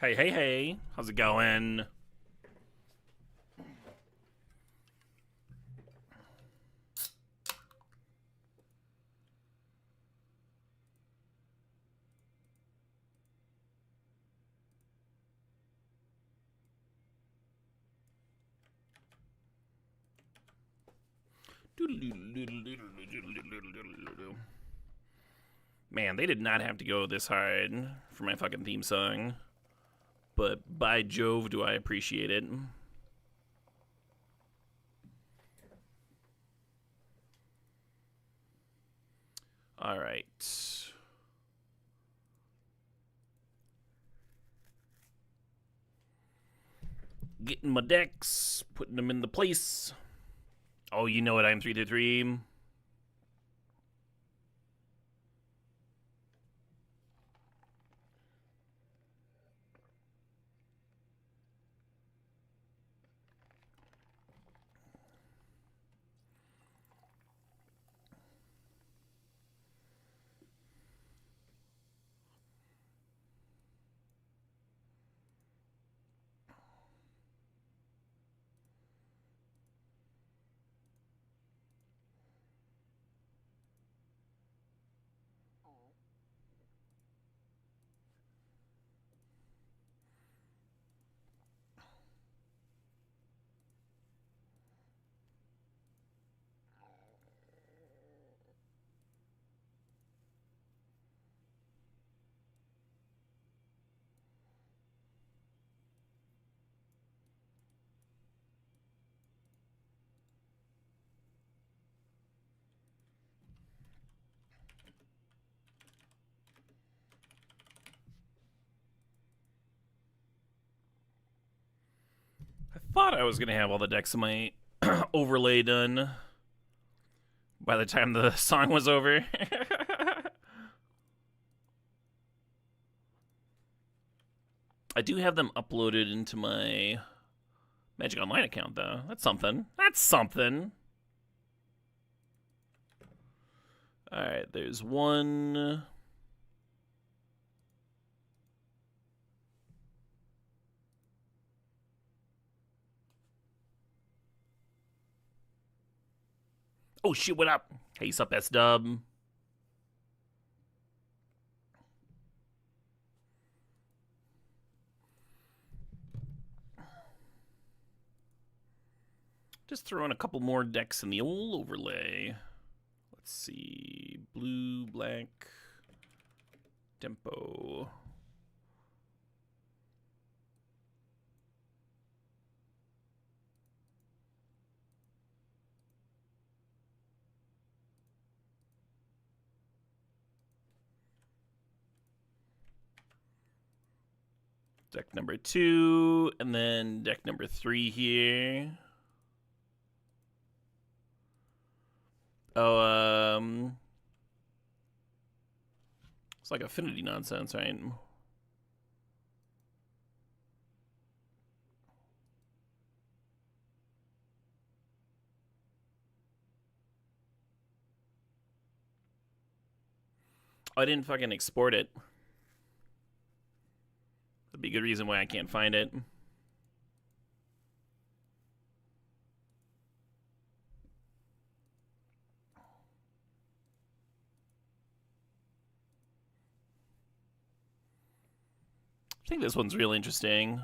Hey, hey, hey. How's it going? Man, they did not have to go this hard for my fucking theme song. But by Jove, do I appreciate it. Alright. Getting my decks, putting them in the place. Oh, you know what? I'm 333. I thought I was going to have all the decks in my overlay done by the time the song was over. I do have them uploaded into my Magic Online account, though. That's something. That's something. Alright, there's one. Oh shit, what up? Hey, sup, S-Dub. Just throwing a couple more decks in the old overlay. Let's see. Blue, black, tempo. Deck number 2, and then deck number 3 here. Oh, it's like affinity nonsense, right? Oh, I didn't fucking export it. That'd be a good reason why I can't find it. I think this one's real interesting.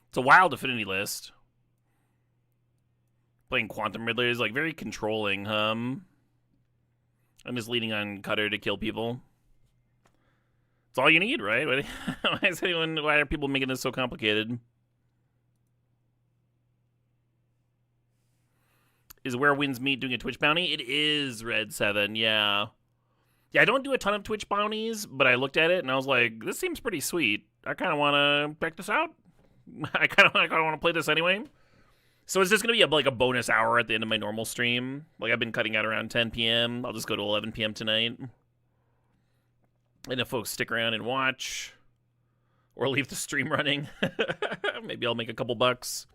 It's a wild affinity list. Playing Quantum Riddler is like very controlling. I'm just leaning on Cutter to kill people. It's all you need, right? Why are people making this so complicated? Is Where Winds Meet doing a Twitch bounty? It is, Red 7, yeah. Yeah, I don't do a ton of Twitch bounties, but I looked at it and I was like, this seems pretty sweet. I kind of want to check this out. I kind of want to play this anyway. So is this going to be like a bonus hour at the end of my normal stream? Like I've been cutting out around 10 p.m. I'll just go to 11 p.m. tonight. And if folks stick around and watch or leave the stream running, maybe I'll make a couple bucks.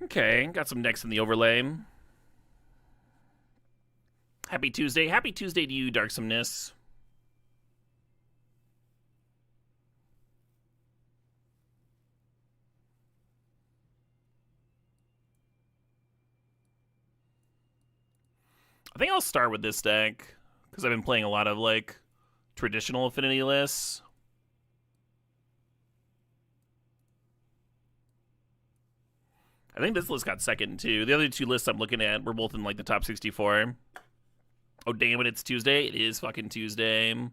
Okay, got some next in the overlay. Happy Tuesday. Happy Tuesday to you, Darksomeness. I think I'll start with this deck, because I've been playing a lot of, like, traditional affinity lists. I think this list got second, too. The other two lists I'm looking at were both in, like, the top 64. Oh, damn it, it's Tuesday? It is fucking Tuesday. Am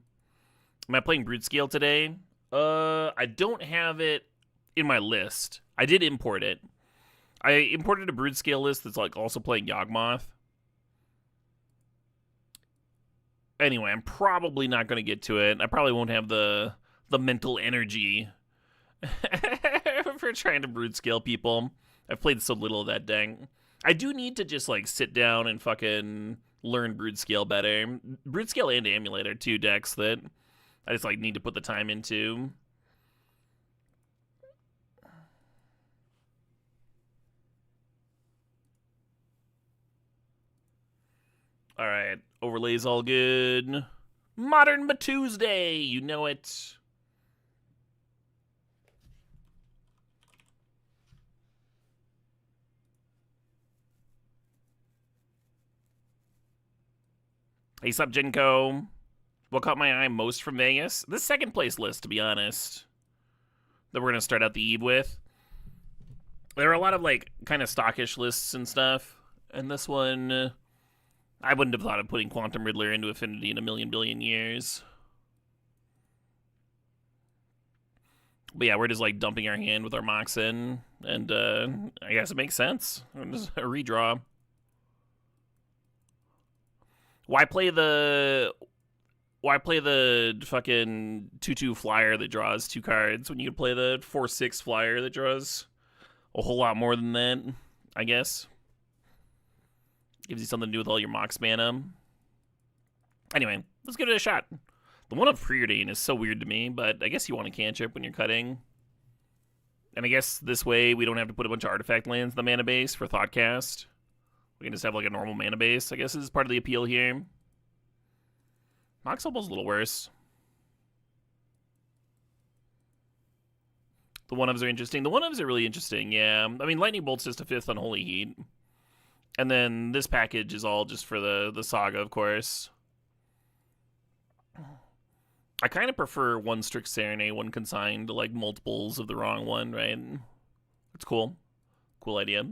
I playing Brute Scale today? I don't have it in my list. I did import it. I imported a Brute Scale list that's, like, also playing Yawgmoth. Anyway, I'm probably not going to get to it. I probably won't have the mental energy for trying to Brute Scale people. I've played so little of that deck. I do need to just, like, sit down and fucking learn Brute Scale better. Brute Scale and Amulet are two decks that I just, like, need to put the time into. Alright, overlay's all good. Modern Tuesday, you know it. Hey, sup, Jinko. What caught my eye most from Vegas? This second place list, to be honest, that we're going to start out the eve with. There are a lot of, like, kind of stockish lists and stuff. And this one, I wouldn't have thought of putting Quantum Riddler into Affinity in a million billion years. But yeah, we're just, like, dumping our hand with our Moxen. And I guess it makes sense. Just a redraw. Why play the fucking 2/2 flyer that draws 2 cards when you could play the 4/6 flyer that draws a whole lot more than that, I guess. Gives you something to do with all your Mox mana. Anyway, let's give it a shot. The one of Preordain is so weird to me, but I guess you want a cantrip when you're cutting. And I guess this way we don't have to put a bunch of artifact lands in the mana base for Thoughtcast. We can just have like a normal mana base, I guess is part of the appeal here. Mox Opal's a little worse. The one-ofs are interesting. The one-ofs are really interesting, yeah. I mean, Lightning Bolt's just a 5th Unholy Heat. And then this package is all just for the Saga, of course. I kind of prefer one Strict Serenade, one Consigned to like multiples of the wrong one, right? It's cool. Cool idea.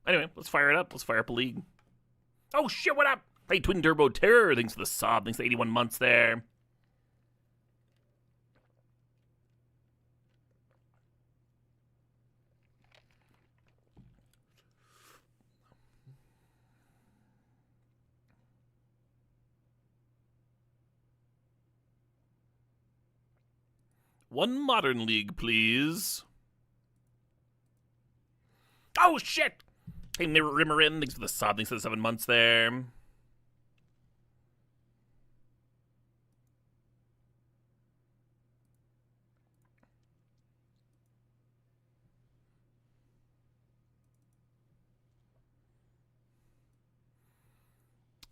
Anyway, let's fire it up. Let's fire up a league. Oh shit, what up? Hey, Twin Turbo Terror. Thanks for the sub. Thanks for 81 months there. One Modern League, please. Oh, shit! Hey, Rimmerin, thanks for the sub. Thanks for the 7 months there.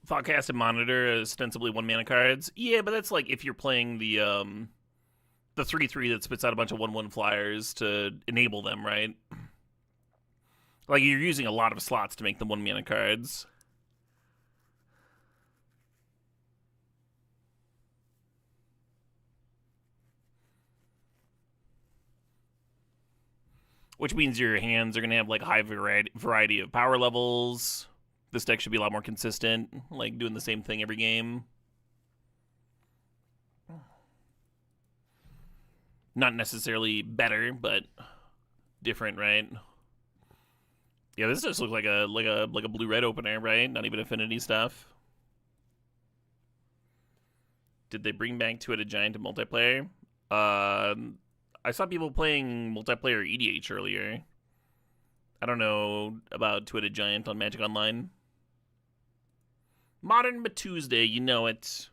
Thoughtcast and Monitor, ostensibly 1 mana cards. Yeah, but that's like if you're playing the 3/3 that spits out a bunch of 1/1 flyers to enable them, right? Like, you're using a lot of slots to make them 1 mana cards. Which means your hands are going to have, like, high variety of power levels. This deck should be a lot more consistent, like, doing the same thing every game. Not necessarily better, but different, right? Yeah, this just looks like a blue-red opener, right? Not even affinity stuff. Did they bring back Two-Headed Giant to multiplayer? I saw people playing multiplayer EDH earlier. I don't know about Two-Headed Giant on Magic Online. Modern but Tuesday, you know it.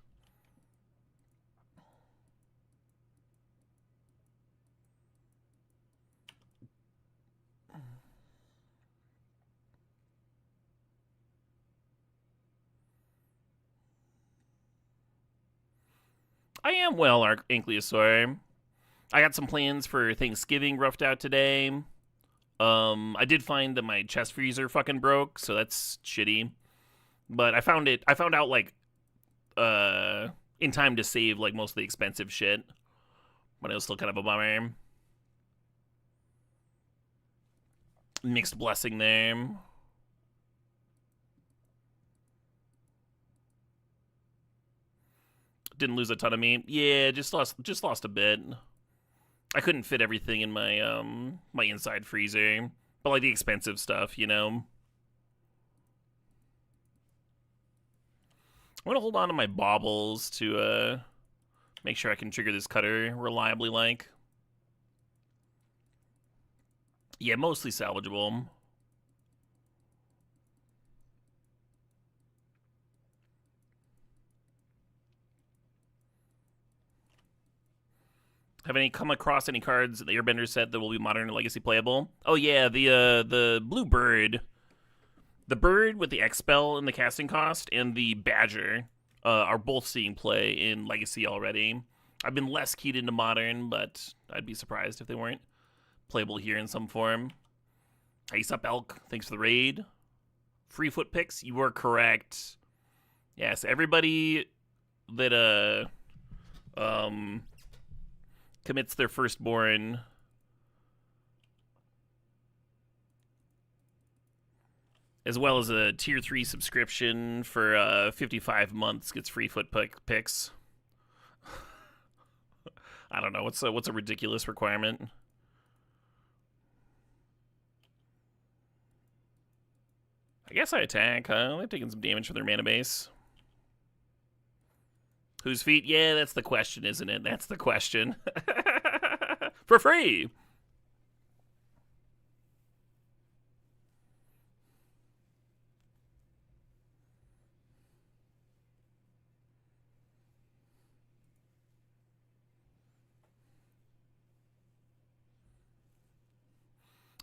I am well, Ankylosaur. I got some plans for Thanksgiving roughed out today. I did find that my chest freezer fucking broke, so that's shitty. But I found out like in time to save like most of the expensive shit. But it was still kind of a bummer. Mixed blessing there. Didn't lose a ton of meat. Yeah, just lost a bit. I couldn't fit everything in my my inside freezer, but like the expensive stuff, you know. I'm gonna hold on to my baubles to make sure I can trigger this cutter reliably. Like, yeah, mostly salvageable. Have any come across any cards in the Airbender set that will be Modern or Legacy playable? Oh yeah, the blue bird, the bird with the X spell and the casting cost, and the Badger are both seeing play in Legacy already. I've been less keyed into Modern, but I'd be surprised if they weren't playable here in some form. Ice up Elk, thanks for the raid. Free foot picks, you were correct. Yes, everybody that commits their firstborn as well as a tier 3 subscription for 55 months gets free foot picks. I don't know, what's a ridiculous requirement? I guess I attack, huh? They're taking some damage from their mana base. Whose feet? Yeah, that's the question, isn't it? That's the question. For free!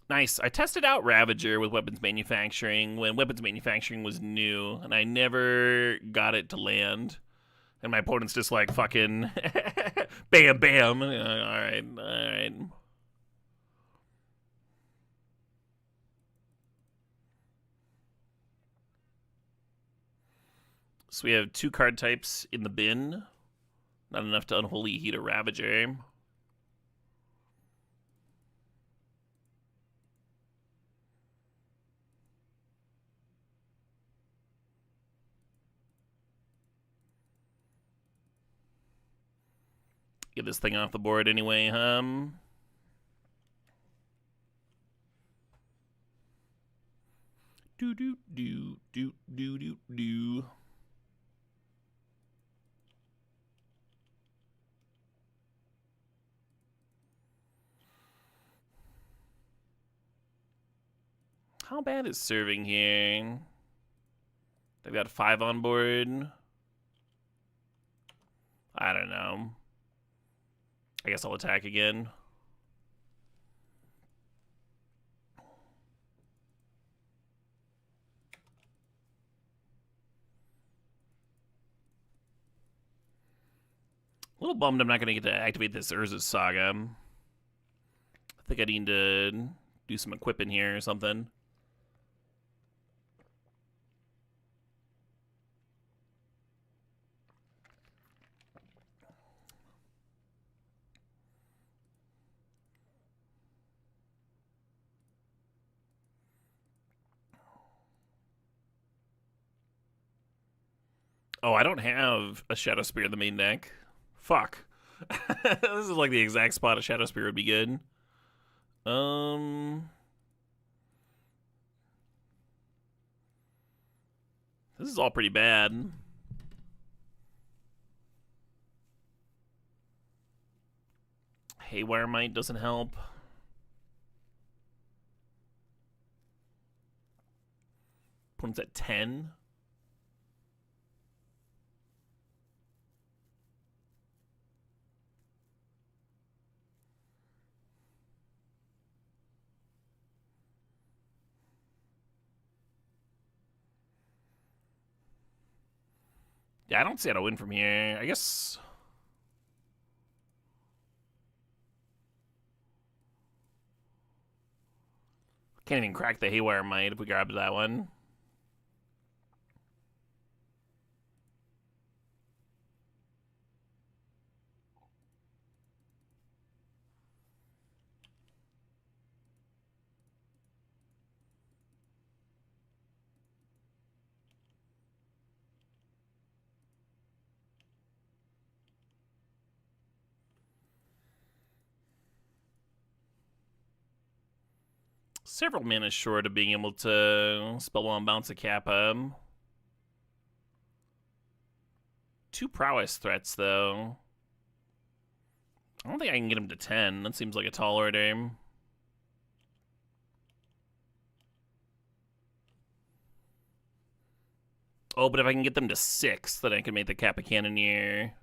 Nice. I tested out Ravager with weapons manufacturing when weapons manufacturing was new, and I never got it to land. And my opponent's just like, fucking bam, bam. All right, all right. So we have 2 card types in the bin. Not enough to unholy heat a Ravager. Get this thing off the board anyway, Do do do do do do do. How bad is serving here? They've got 5 on board. I don't know. I guess I'll attack again. A little bummed I'm not going to get to activate this Urza's Saga. I think I need to do some equipping here or something. Oh, I don't have a Shadow Spear in the main deck. Fuck. This is like the exact spot a Shadow Spear would be good. Um, this is all pretty bad. Haywire Might doesn't help. Opponent's at 10. Yeah, I don't see how to win from here. I guess... Can't even crack the Haywire Might if we grab that one. Several mana short of being able to Spellbound Bounce a Kappa. 2 prowess threats, though. I don't think I can get him to 10. That seems like a tall order. Oh, but if I can get them to 6, then I can make the Kappa Cannoneer.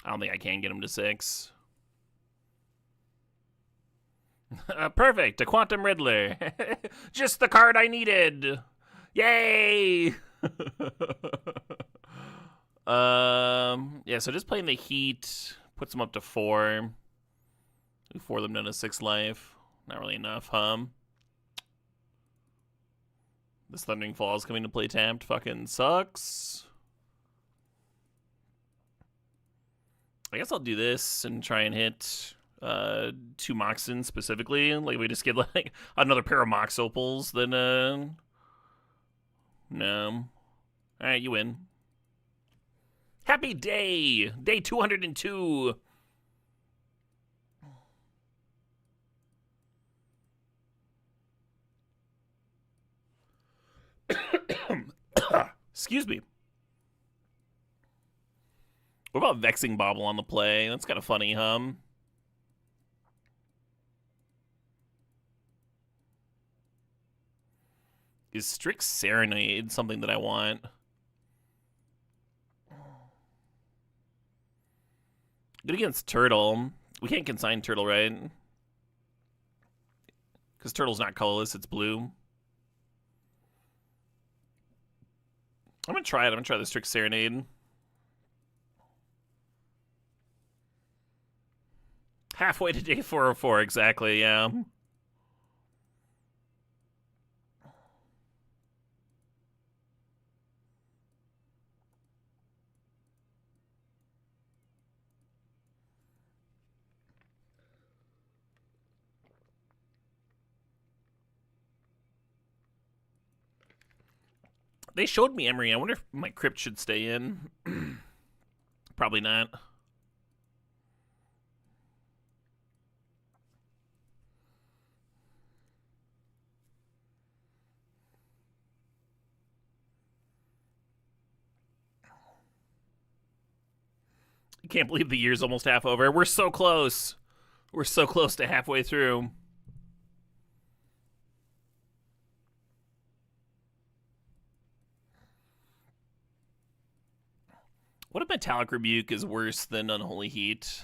I don't think I can get him to 6. Perfect, a Quantum Riddler. Just the card I needed. Yay! Yeah, so just playing the Heat puts them up to 4. We 4 them down to 6 life. Not really enough, This Thundering Falls coming to play tapped fucking sucks. I guess I'll do this and try and hit 2 Moxen specifically. Like, we just get like another pair of Mox Opals, then no. Alright, you win. Happy day! Day 202! Excuse me. What about Vexing Bobble on the play? That's kind of funny, Is Strix Serenade something that I want? Good against Turtle. We can't consign Turtle, right? Because Turtle's not colorless, it's blue. I'm gonna try it. I'm gonna try the Strix Serenade. Halfway to day 404, exactly, yeah. They showed me Emery. I wonder if my Crypt should stay in. Probably not. I can't believe the year's almost half over. We're so close. We're so close to halfway through. What if Metallic Rebuke is worse than Unholy Heat?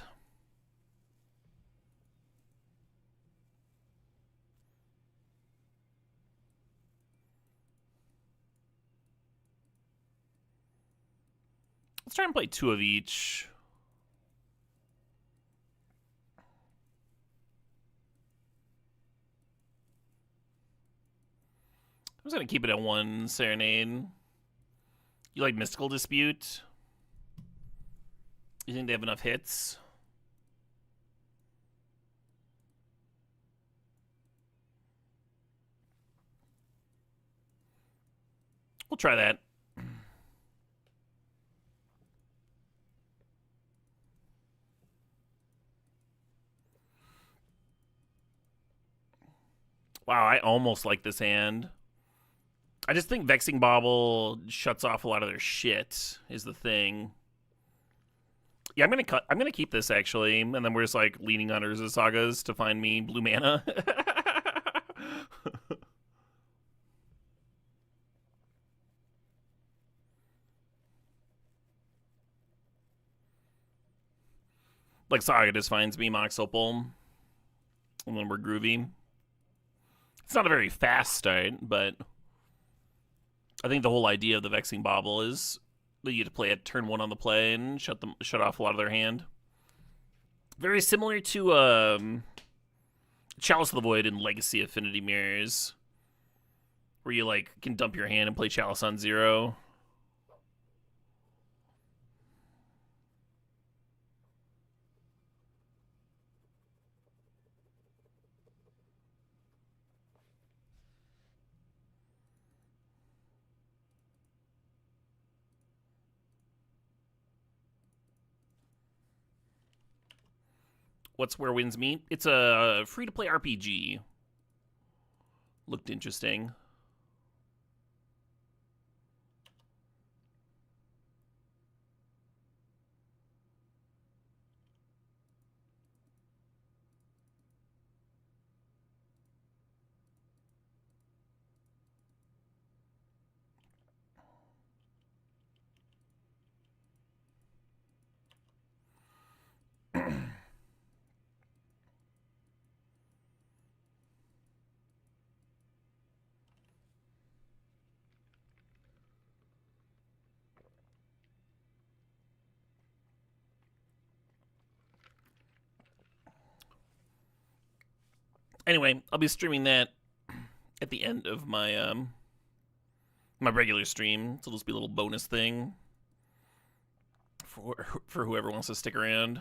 Let's try and play 2 of each. I'm just gonna keep it at 1 Serenade. You like Mystical Dispute? You think they have enough hits? We'll try that. Wow, I almost like this hand. I just think Vexing Bauble shuts off a lot of their shit, is the thing. Yeah, I'm gonna keep this actually, and then we're just like leaning on Urza Sagas to find me blue mana. Like Saga just finds me Mox Opal, and then we're groovy. It's not a very fast start, but I think the whole idea of the Vexing Bauble is that you get to play at turn one on the play and shut off a lot of their hand. Very similar to Chalice of the Void and Legacy Affinity Mirrors, where you like can dump your hand and play Chalice on 0. What's Where Winds Meet? It's a free-to-play RPG. Looked interesting. Anyway, I'll be streaming that at the end of my my regular stream. So it'll just be a little bonus thing for whoever wants to stick around.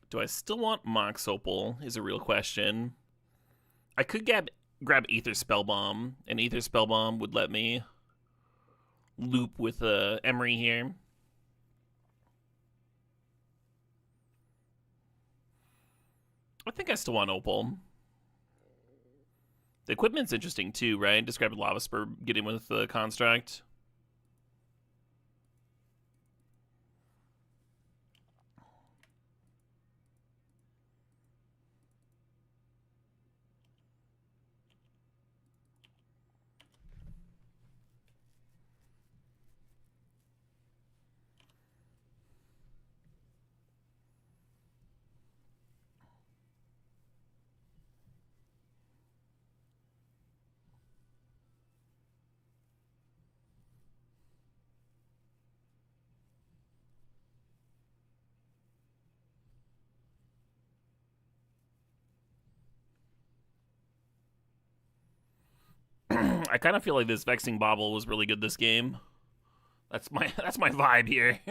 Do I still want Mox Opal? Is a real question. I could grab Aether Spellbomb, and Aether Spellbomb would let me loop with Emery here. I think I still want Opal. The equipment's interesting too, right? Describe Lava Spur getting with the Construct. I kind of feel like this Vexing Bauble was really good this game. That's my vibe here.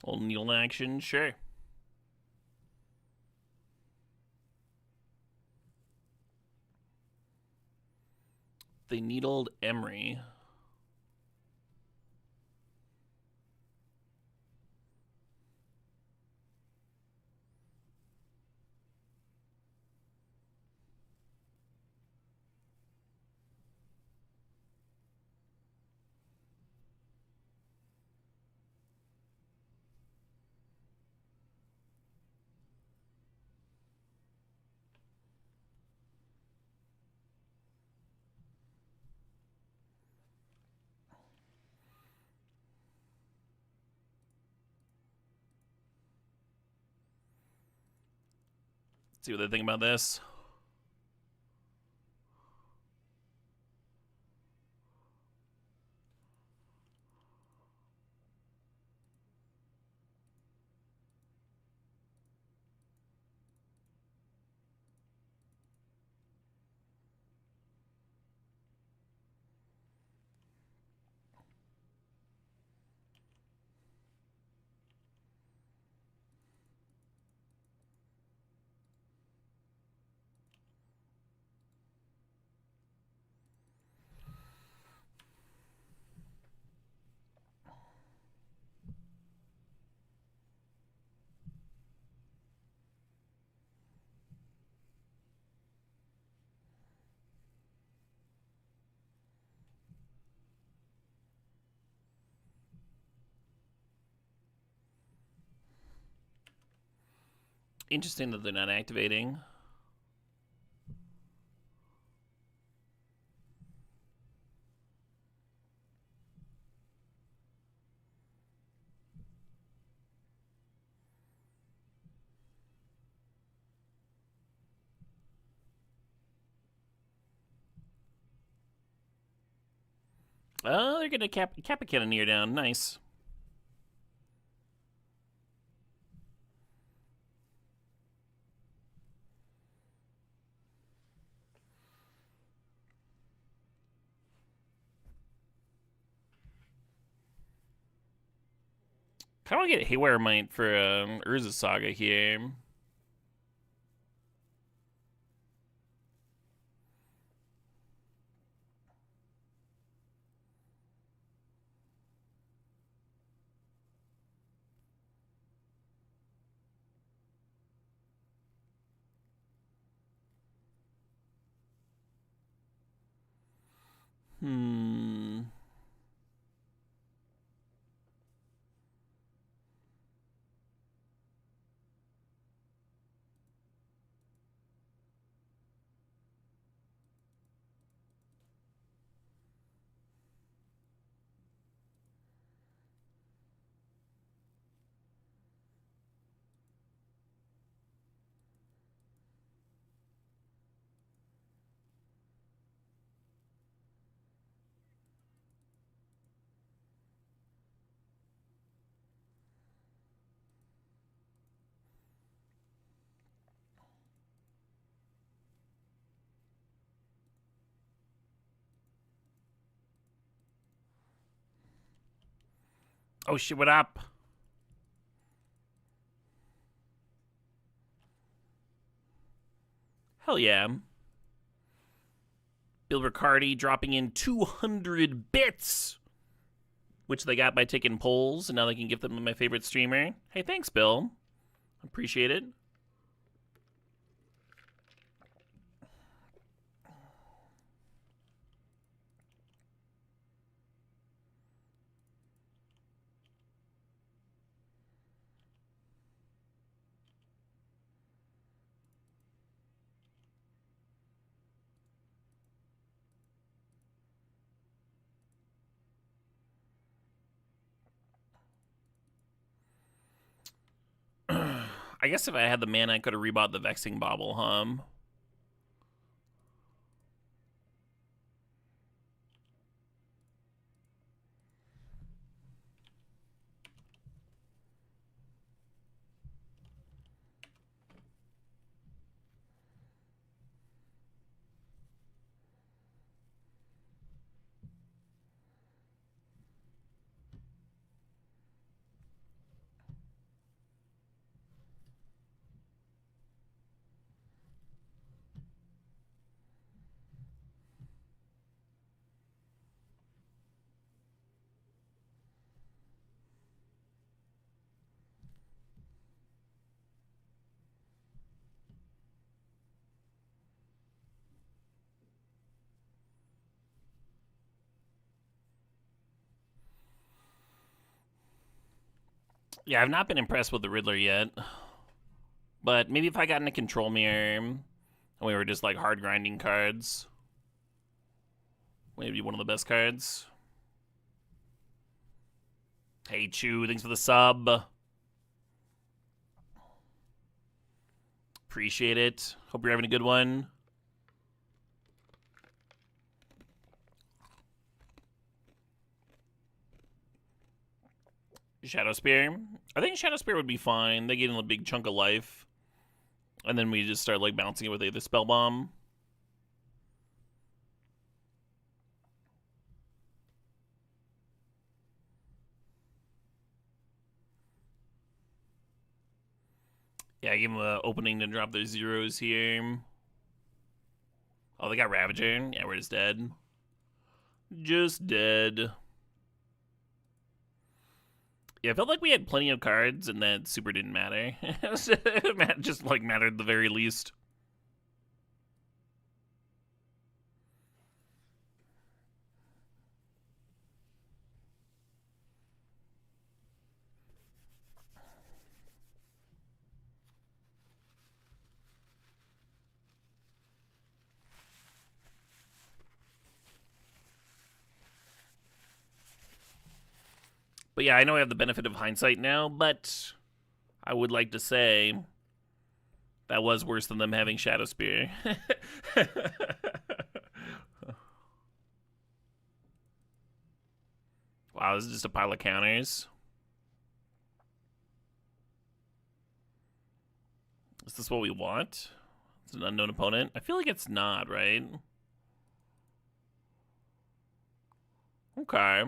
Old needle action, sure. They needled Emery. See what they think about this. Interesting that they're not activating. Oh, they're gonna cap a cannoneer down. Nice. Kind of want to get Haywire Might for Urza Saga here. Hmm. Oh shit! What up? Hell yeah. Bill Riccardi dropping in 200 bits, which they got by taking polls, and now they can give them to my favorite streamer. Hey, thanks, Bill. Appreciate it. I guess if I had the mana, I could have rebought the Vexing Bauble, Yeah, I've not been impressed with the Riddler yet. But maybe if I got in a control mirror and we were just like hard grinding cards, maybe one of the best cards. Hey Chew, thanks for the sub. Appreciate it. Hope you're having a good one. Shadow Spear. I think Shadow Spear would be fine. They get in a big chunk of life. And then we just start like bouncing it with either Spell Bomb. Yeah, give them an opening to drop their zeros here. Oh, they got Ravager. Yeah, we're just dead. Just dead. Yeah, I felt like we had plenty of cards and that super didn't matter. It just like mattered the very least. But yeah, I know I have the benefit of hindsight now, but I would like to say that was worse than them having Shadow Spear. Wow, this is just a pile of counters. Is this what we want? It's an unknown opponent? I feel like it's not, right? Okay.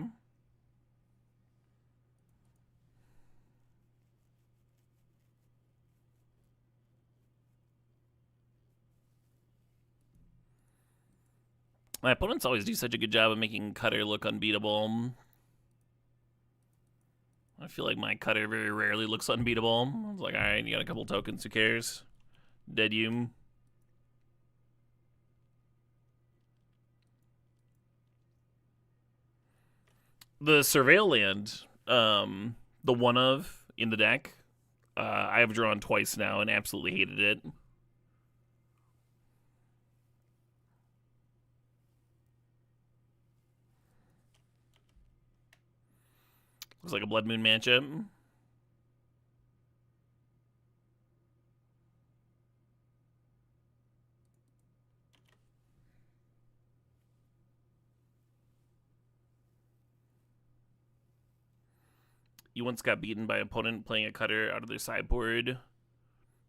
My opponents always do such a good job of making Cutter look unbeatable. I feel like my Cutter very rarely looks unbeatable. I was like, alright, you got a couple tokens, who cares? Dead you. The Surveil land, the one of in the deck, I have drawn twice now and absolutely hated it. Looks like a Blood Moon matchup. You once got beaten by an opponent playing a Cutter out of their sideboard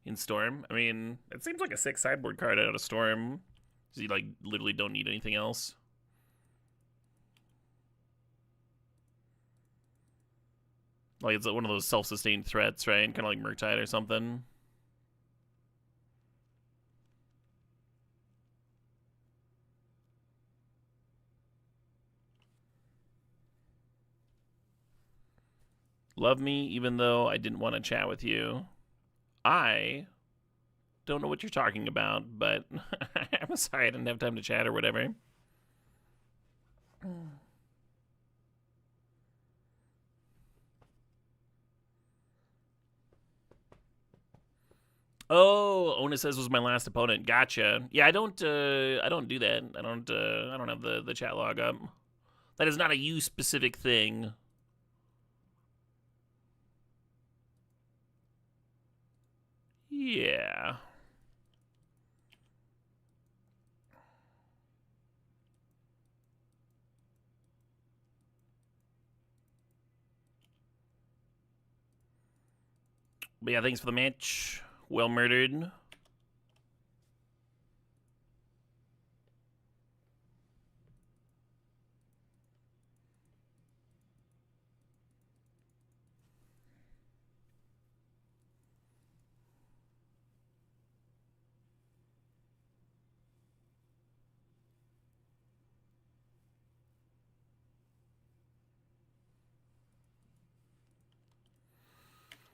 in Storm. I mean, it seems like a sick sideboard card out of Storm. So you like literally don't need anything else. Like it's one of those self-sustained threats, right? Kind of like Murktide or something. Love me even though I didn't want to chat with you. I don't know what you're talking about, but I'm sorry I didn't have time to chat or whatever. Oh, Ona says was my last opponent. Gotcha. Yeah, I don't do that. I don't have the chat log up. That is not a you specific thing. Yeah. But yeah, thanks for the match. Well murdered.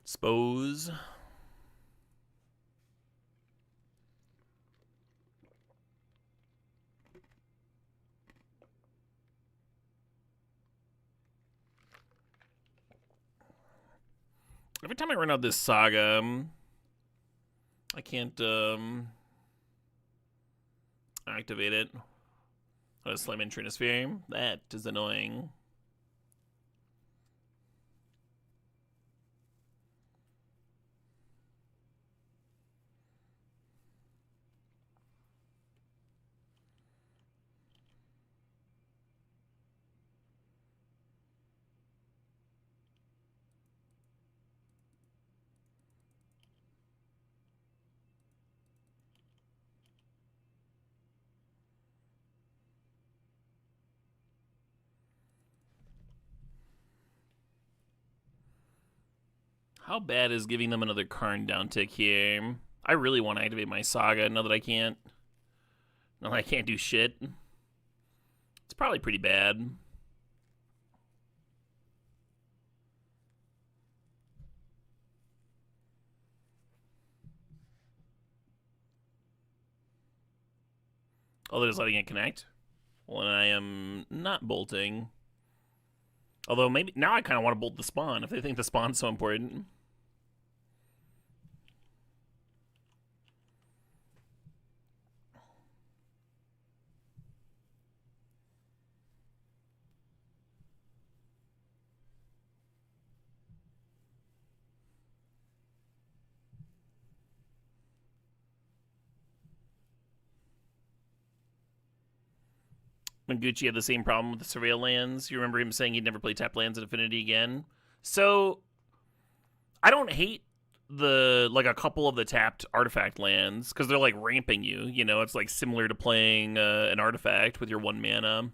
Spose. Every time I run out this saga, I can't activate it. A Slam in Trinisphere. That is annoying. How bad is giving them another Karn down tick here? I really want to activate my saga now that I can't. Now that I can't do shit. It's probably pretty bad. Oh, they're just letting it connect? Well, and I am not bolting. Although maybe now I kind of want to bolt the spawn if they think the spawn's so important. When Gucci had the same problem with the Surveil lands. You remember him saying he'd never play tap lands at Affinity again? So, I don't hate a couple of the tapped artifact lands because they're like ramping you. You know, it's like similar to playing an artifact with your 1 mana.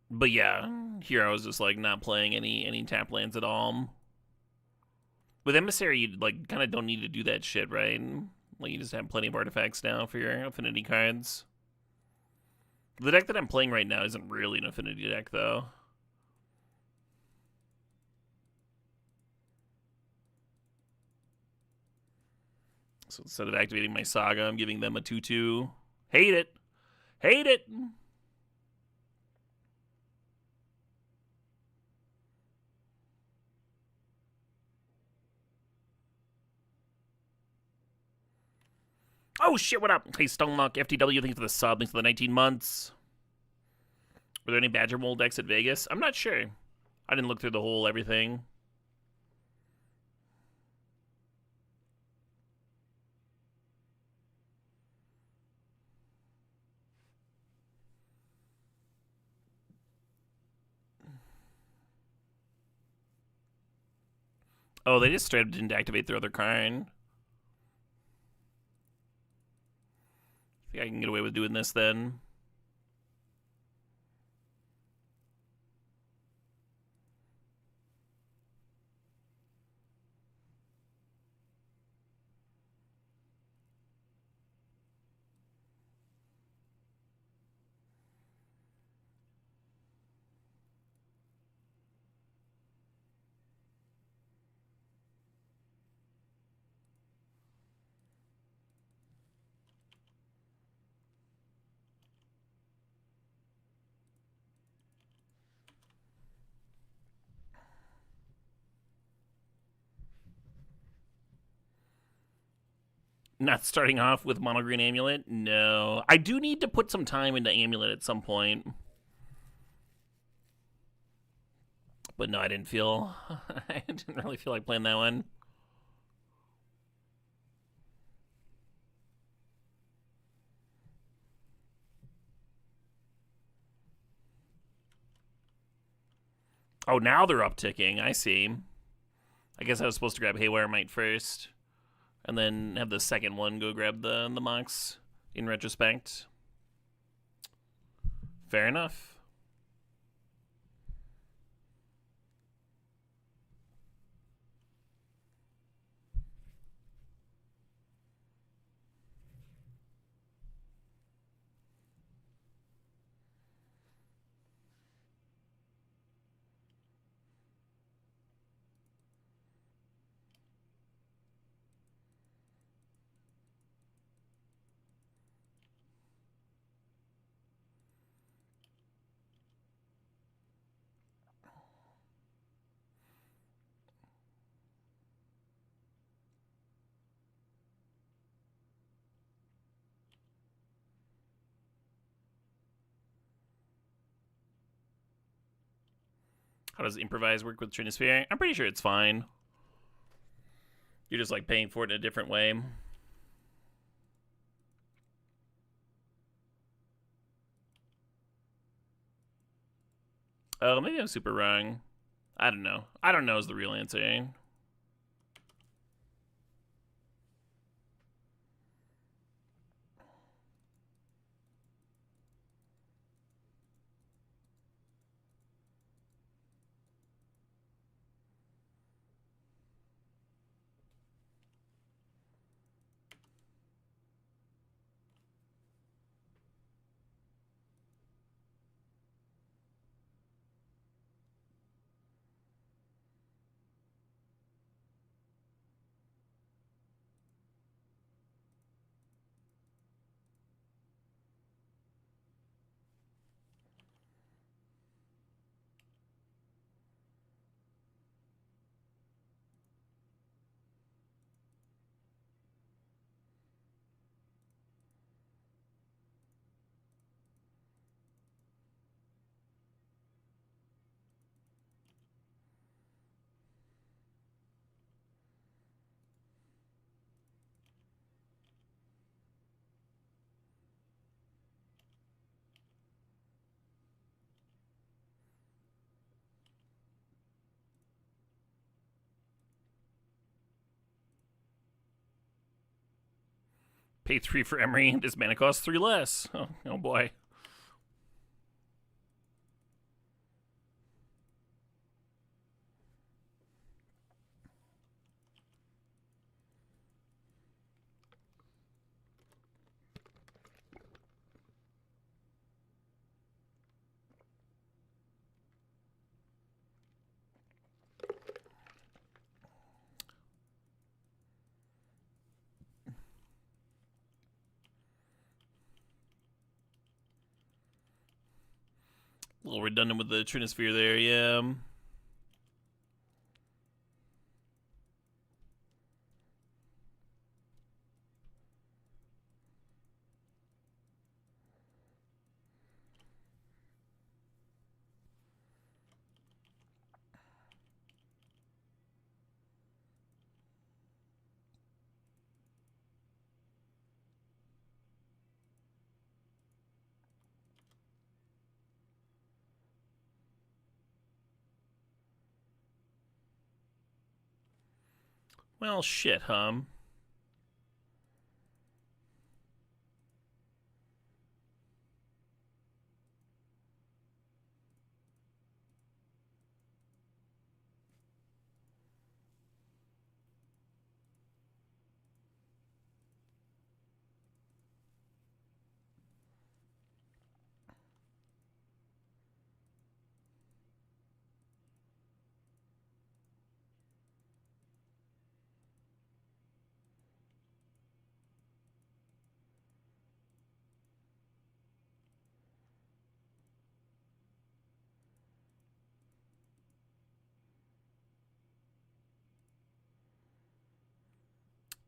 But yeah, here I was just like not playing any tap lands at all. With Emissary, you like kind of don't need to do that shit, right? Like you just have plenty of artifacts now for your affinity cards. The deck that I'm playing right now isn't really an affinity deck, though. So instead of activating my Saga, I'm giving them a 2/2. Hate it. Hate it. Oh shit, what up? Hey, Stonelock, FTW, thanks for the sub, thanks for the 19 months. Were there any Badger Mold decks at Vegas? I'm not sure. I didn't look through the whole everything. Oh, they just straight up didn't activate their other card. I think I can get away with doing this then. Not starting off with Mono Green Amulet? No. I do need to put some time into Amulet at some point. But no, I didn't feel... I didn't really feel like playing that one. Oh, now they're upticking. I see. I guess I was supposed to grab Haywire Might first. And then have the second one go grab the Mox in retrospect. Fair enough. How does Improvise work with Trinisphere? I'm pretty sure it's fine. You're just like paying for it in a different way. Oh, maybe I'm super wrong. I don't know. I don't know is the real answer. Pay 3 for Emery. This mana costs 3 less. Oh boy. A little redundant with the Trinisphere there, yeah. Well, shit, hum.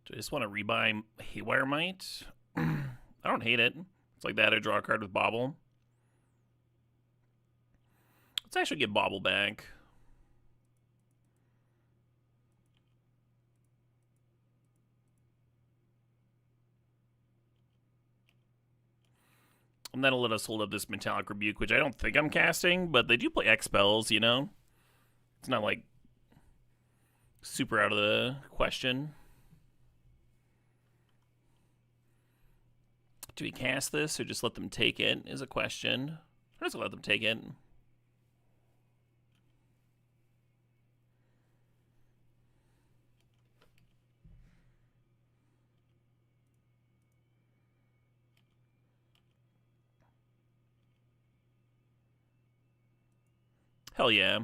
Do I just want to rebuy Haywire Might? I don't hate it. It's like that. I draw a card with Bobble. Let's actually get Bobble back. And that'll let us hold up this Metallic Rebuke, which I don't think I'm casting, but they do play X-Spells, you know? It's not like super out of the question. Do we cast this or just let them take it is a question. I'm just gonna let them take it. Hell yeah.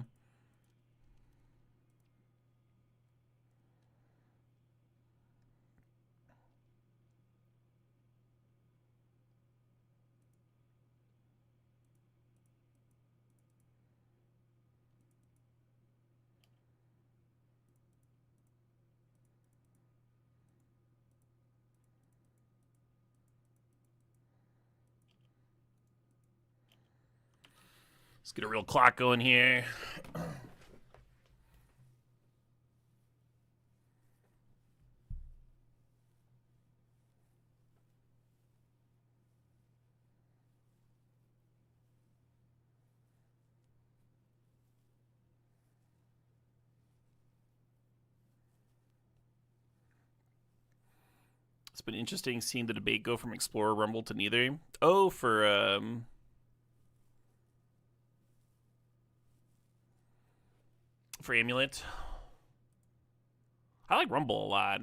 Let's get a real clock going here. It's been interesting seeing the debate go from Explorer Rumble to neither. Oh, for Amulet. I like Rumble a lot.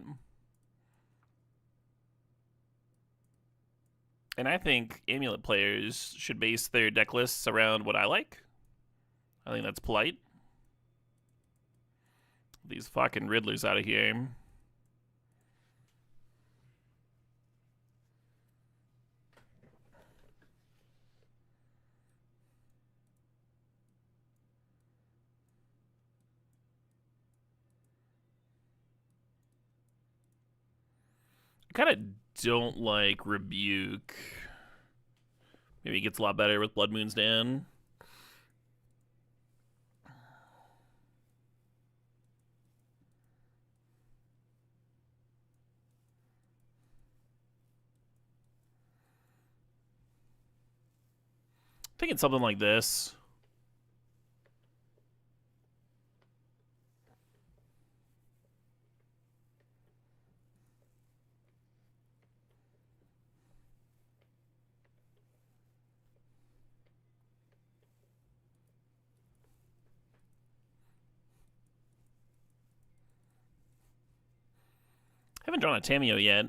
And I think Amulet players should base their deck lists around what I like. I think that's polite. These fucking Riddlers out of here. I kind of don't like Rebuke. Maybe it gets a lot better with Blood Moon's down. Thinking something like this. Haven't drawn a Tamiyo yet.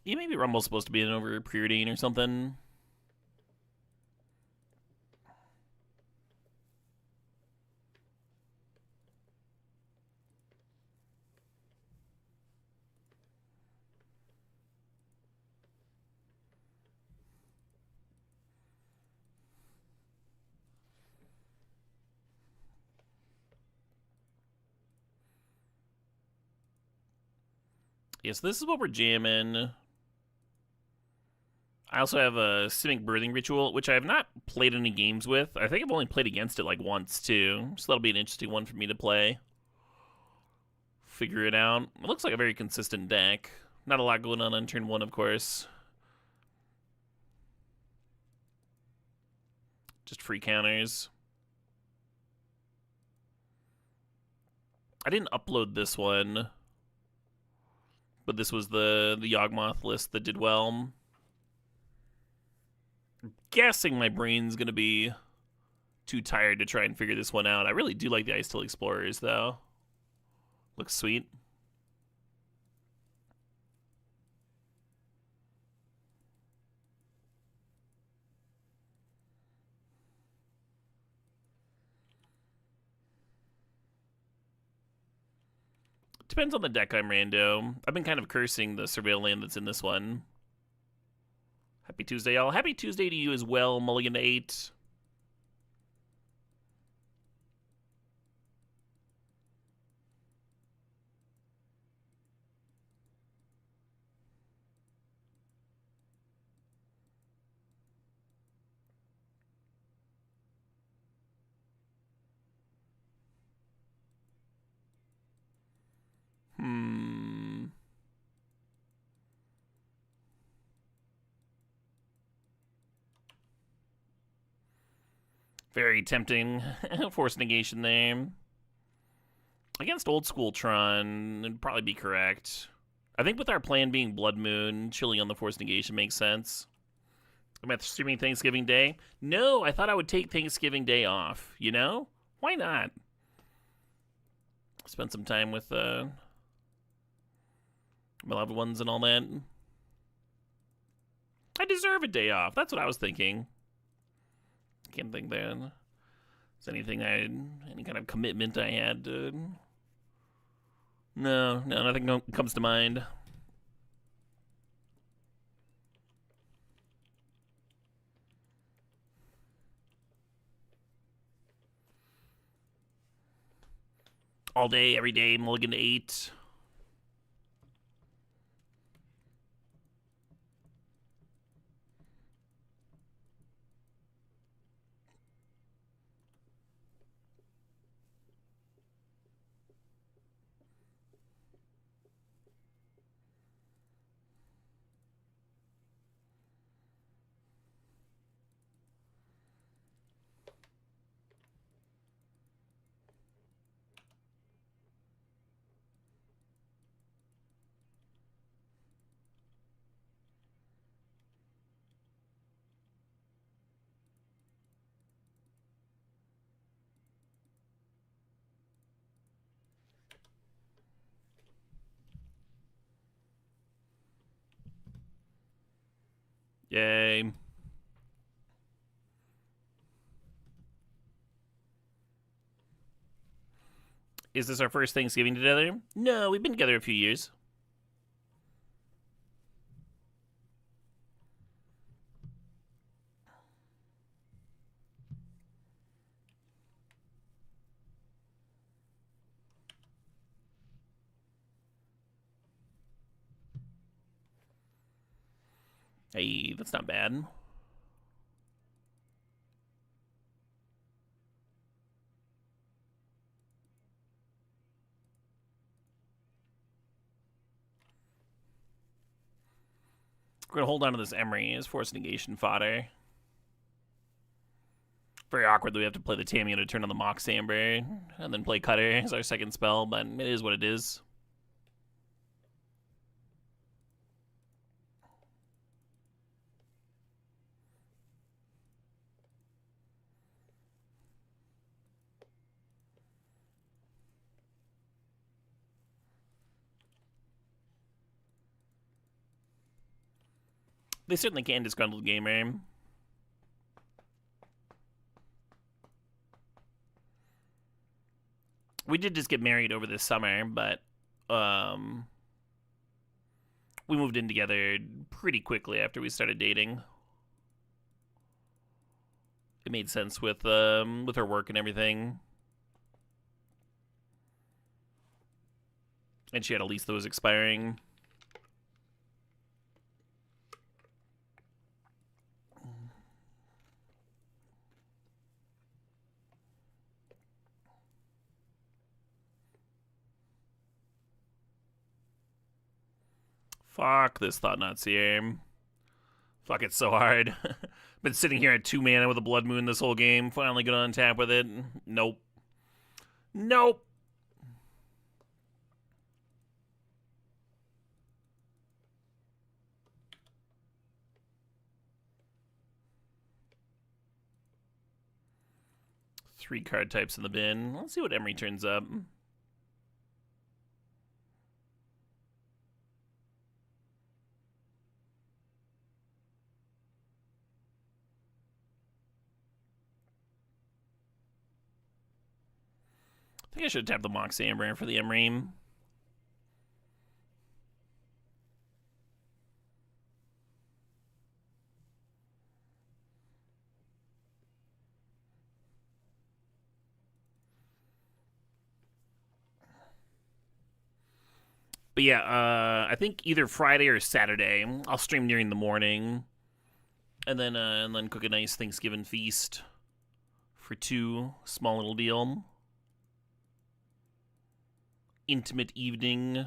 Yeah, maybe Rumble's supposed to be an over preordain or something. Yes, this is what we're jamming. I also have a Simic Birthing Ritual, which I have not played any games with. I think I've only played against it like once, too. So that'll be an interesting one for me to play. Figure it out. It looks like a very consistent deck. Not a lot going on turn 1, of course. Just free counters. I didn't upload this one, but this was the Yawgmoth list that did well. I'm guessing my brain's gonna be too tired to try and figure this one out. I really do like the Ice-Till Explorers, though. Looks sweet. Depends on the deck I'm rando. I've been kind of cursing the Surveil land that's in this one. Happy Tuesday, y'all. Happy Tuesday to you as well, Mulligan to 8. Very tempting force negation there. Against old school Tron, it'd probably be correct. I think with our plan being Blood Moon, chilling on the force negation makes sense. Am I streaming Thanksgiving Day? No, I thought I would take Thanksgiving Day off, you know? Why not? Spend some time with my loved ones and all that. I deserve a day off. That's what I was thinking. Can't think there's anything any kind of commitment I had to... No, nothing comes to mind. All day, every day, Mulligan to 8. Yay. Is this our first Thanksgiving together? No, we've been together a few years. Hey, that's not bad. We're going to hold on to this Emery as force negation fodder. Very awkward that we have to play the Tamiyo to turn on the Mox Amber and then play Cutter as our second spell, but it is what it is. They certainly can disgruntled gamer. We did just get married over this summer, but we moved in together pretty quickly after we started dating. It made sense with her work and everything. And she had a lease that was expiring. Fuck this Thought-Knot Seer. Fuck, it's so hard. Been sitting here at 2 mana with a Blood Moon this whole game. Finally gonna untap with it. Nope. Nope. Three card types in the bin. Let's see what Emery turns up. I think I should tap the Mox Amber for the Emery. But yeah, I think either Friday or Saturday I'll stream during the morning, and then cook a nice Thanksgiving feast for 2. Small little deal. Intimate evening.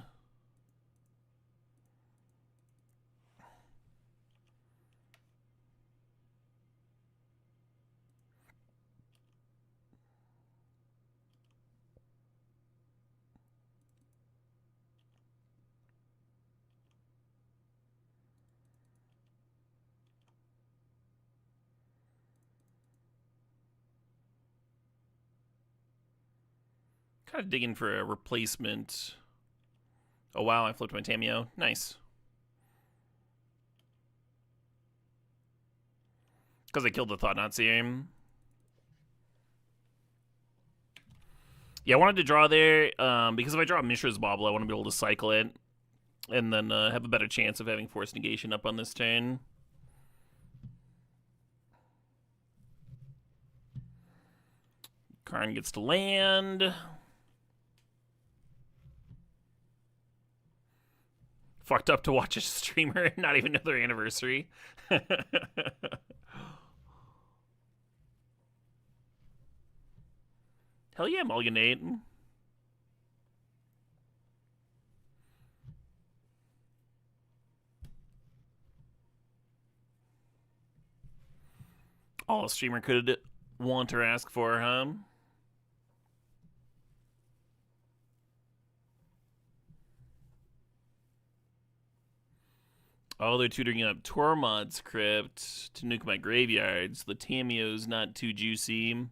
Kind of digging for a replacement. Oh wow, I flipped my Tamiyo. Nice. Because I killed the Thought-Knot Seer. Yeah, I wanted to draw there because if I draw Mishra's Bauble, I want to be able to cycle it and then have a better chance of having Force Negation up on this turn. Karn gets to land. Fucked up to watch a streamer and not even know their anniversary. Hell yeah, Mulliganate. All a streamer could want or ask for, huh? Oh, they're tutoring up Tormod's Crypt to nuke my graveyards. The Tamiyo's not too juicy.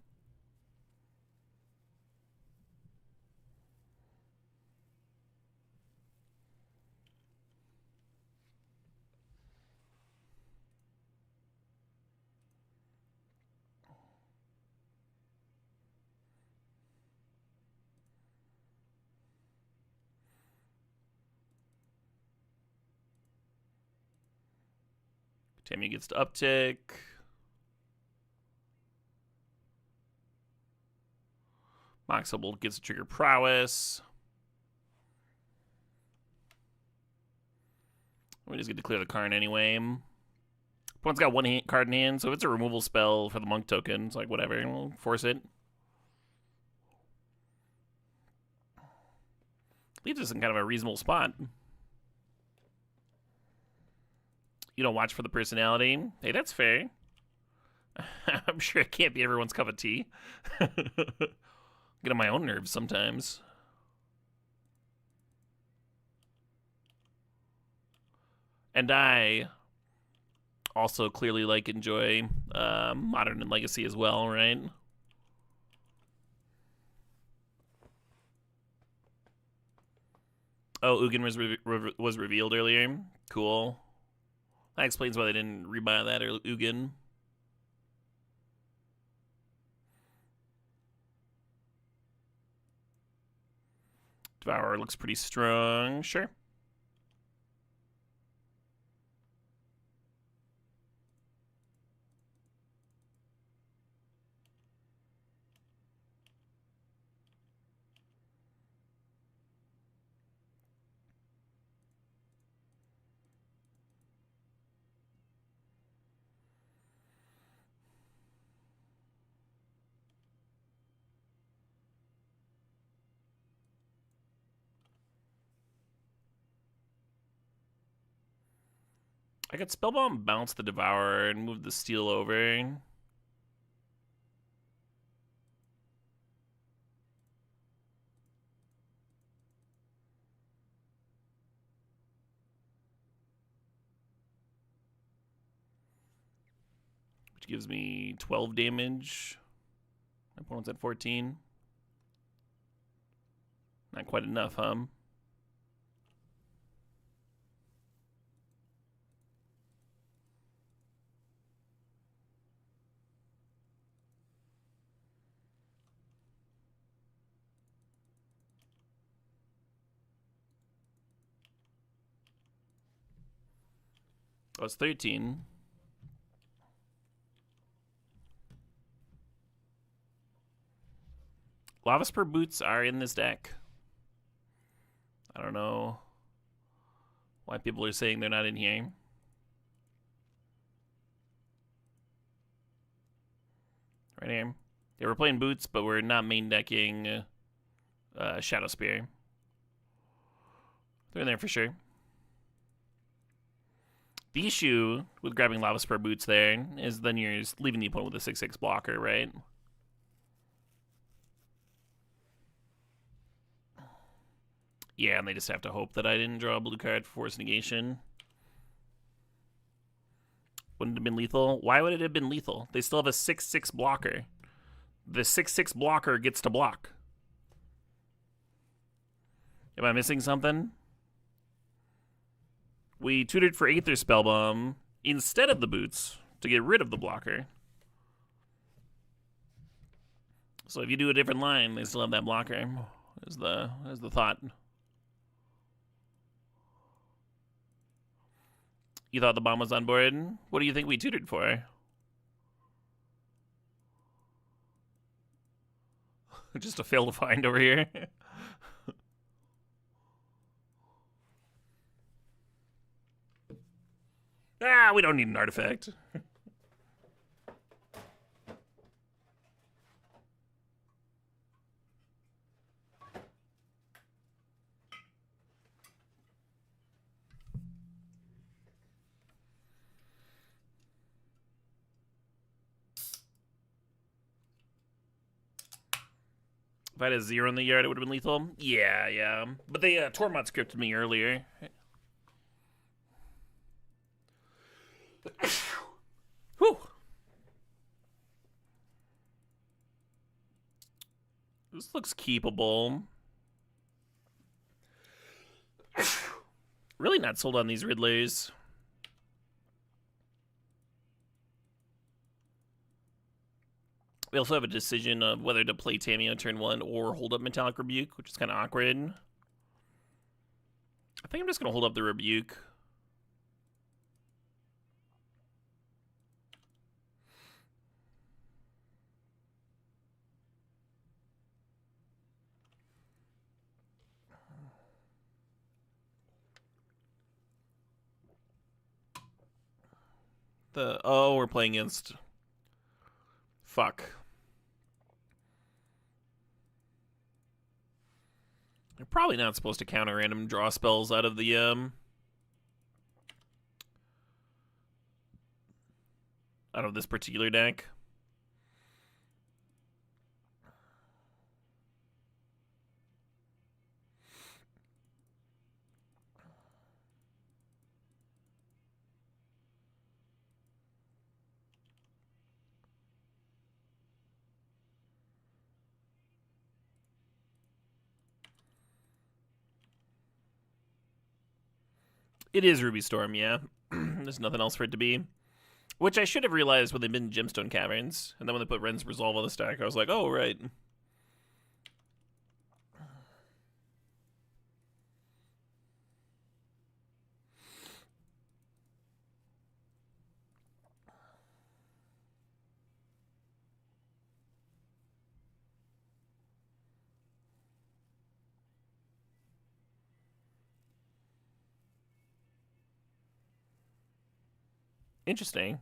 Tamiyo gets to uptick. Moxable gets to trigger prowess. We just get to clear the Karn anyway. Opponent's got 1 card in hand, so if it's a removal spell for the monk token, it's like whatever, we'll force it. Leaves us in kind of a reasonable spot. You don't watch for the personality. Hey, that's fair. I'm sure it can't be everyone's cup of tea. Get on my own nerves sometimes. And I also clearly enjoy Modern and Legacy as well, right? Oh, Ugin was revealed earlier. Cool. That explains why they didn't rebuy that or Ugin. Devourer looks pretty strong. Sure. I could Spellbomb, bounce the Devourer, and move the Steel over. Which gives me 12 damage. My opponent's at 14. Not quite enough, huh? Oh, it's 13. Lava Spur Boots are in this deck. I don't know why people are saying they're not in here. Right here. Yeah, we're playing Boots, but we're not main decking Shadow Spear. They're in there for sure. The issue with grabbing Lava Spur Boots there is then you're just leaving the opponent with a 6/6 blocker, right? Yeah, and they just have to hope that I didn't draw a blue card for Force Negation. Wouldn't it have been lethal? Why would it have been lethal? They still have a 6/6 blocker. The 6/6 blocker gets to block. Am I missing something? We tutored for Aether Spellbomb instead of the Boots to get rid of the blocker. So if you do a different line, they still have that blocker. Is the thought. You thought the bomb was on board? What do you think we tutored for? Just a fail to find over here. We don't need an artifact. If I had a 0 in the yard, it would have been lethal. Yeah. But they Tormod scripted me earlier. Whew. This looks keepable. Really not sold on these Riddlers. We also have a decision of whether to play Tamiyo turn 1 or hold up Metallic Rebuke, which is kind of awkward. I think I'm just going to hold up the Rebuke. We're playing against... Fuck. You're probably not supposed to counter random draw spells out of the out of this particular deck. It is Ruby Storm, yeah. There's nothing else for it to be. Which I should have realized when they've been Gemstone Caverns. And then when they put Ren's Resolve on the stack, I was like, oh, right. Interesting.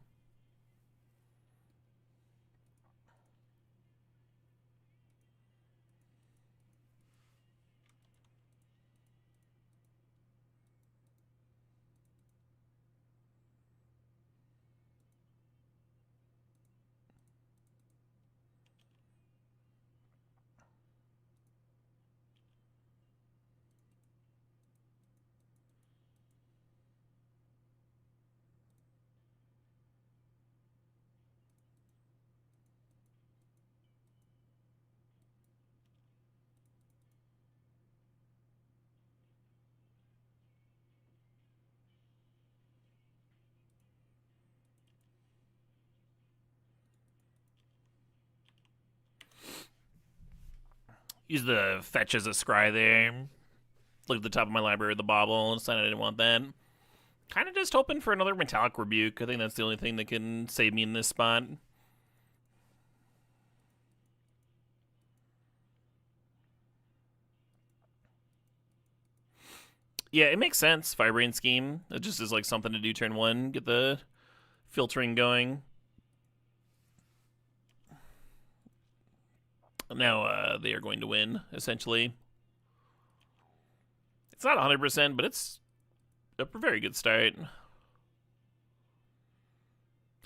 Use the fetch as a scry there. Look at the top of my library, the bauble, and decided I didn't want that. Kind of just hoping for another Metallic Rebuke. I think that's the only thing that can save me in this spot. Yeah, it makes sense. Firebrain Scheme. It just is like something to do turn one. Get the filtering going. Now they are going to win, essentially. It's not 100%, but it's a very good start.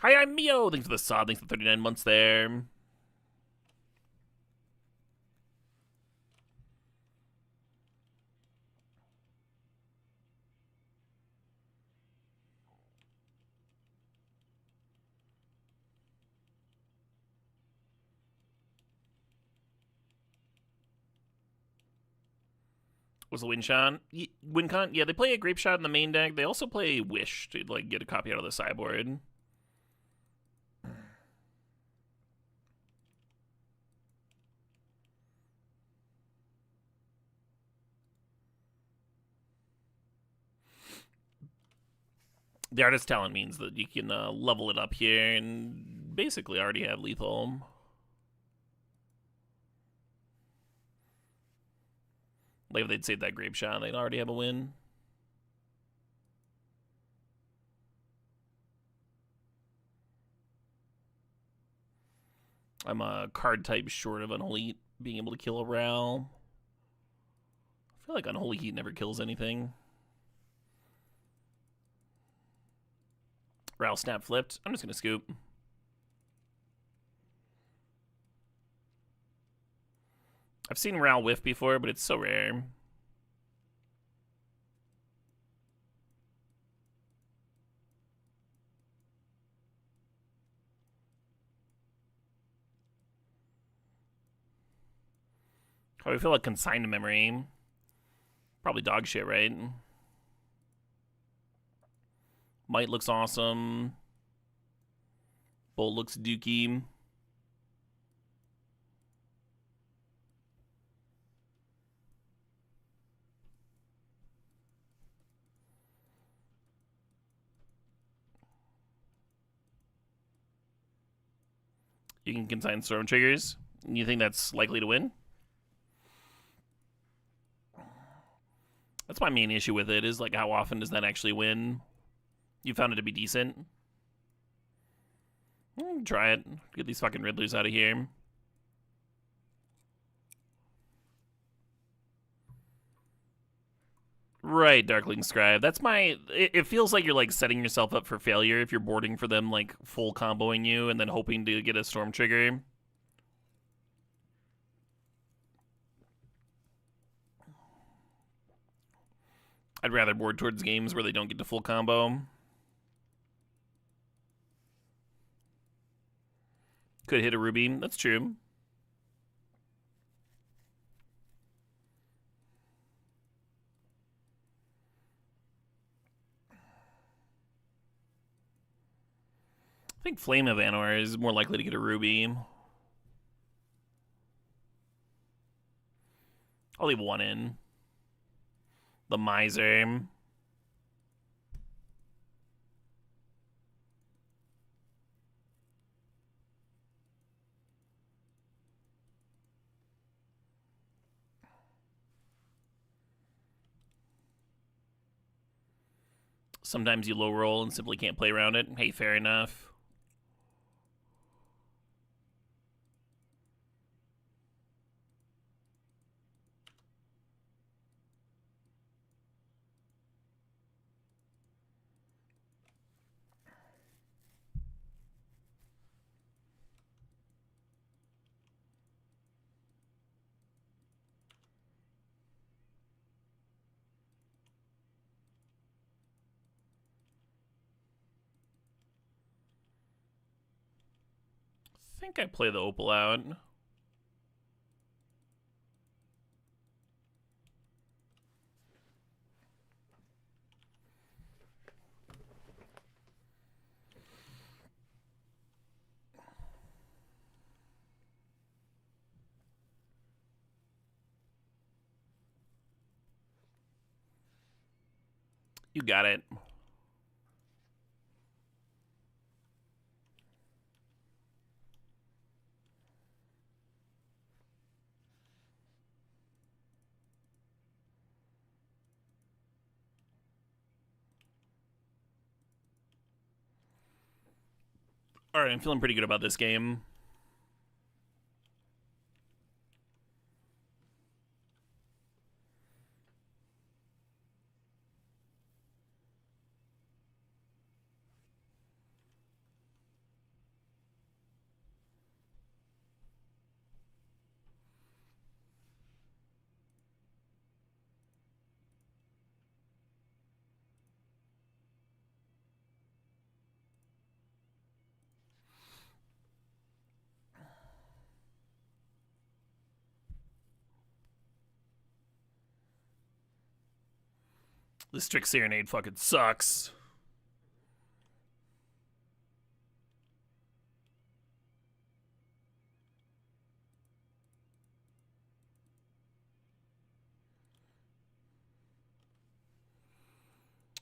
Hi, I'm Mio. Thanks for the sod. Thanks for 39 months there. Was the Wincon? Wincon? Yeah, they play a Grape Shot in the main deck. They also play Wish to like get a copy out of the sideboard. The Artist Talent means that you can level it up here and basically already have lethal. Like if they'd saved that Grape Shot, they'd already have a win. I'm a card type short of Unholy Heat being able to kill a Ral. I feel like Unholy Heat never kills anything. Ral snap flipped. I'm just going to scoop. I've seen Ral whiff before, but it's so rare. How do I feel like Consigned Memory? Probably dog shit, right? Might looks awesome. Bolt looks dookie. You can consign Storm Triggers. You think that's likely to win? That's my main issue with it, is like how often does that actually win? You found it to be decent? Try it. Get these fucking Riddlers out of here. Right, Darkling Scribe. That's my. It feels like you're like setting yourself up for failure if you're boarding for them like full comboing you and then hoping to get a storm trigger. I'd rather board towards games where they don't get to full combo. Could hit a Ruby. That's true. I think Flame of Anwar is more likely to get a Ruby. I'll leave one in. The Miser. Sometimes you low roll and simply can't play around it. Hey, fair enough. I think I play the Opal out. You got it. All right, I'm feeling pretty good about this game. This Trick Serenade fucking sucks.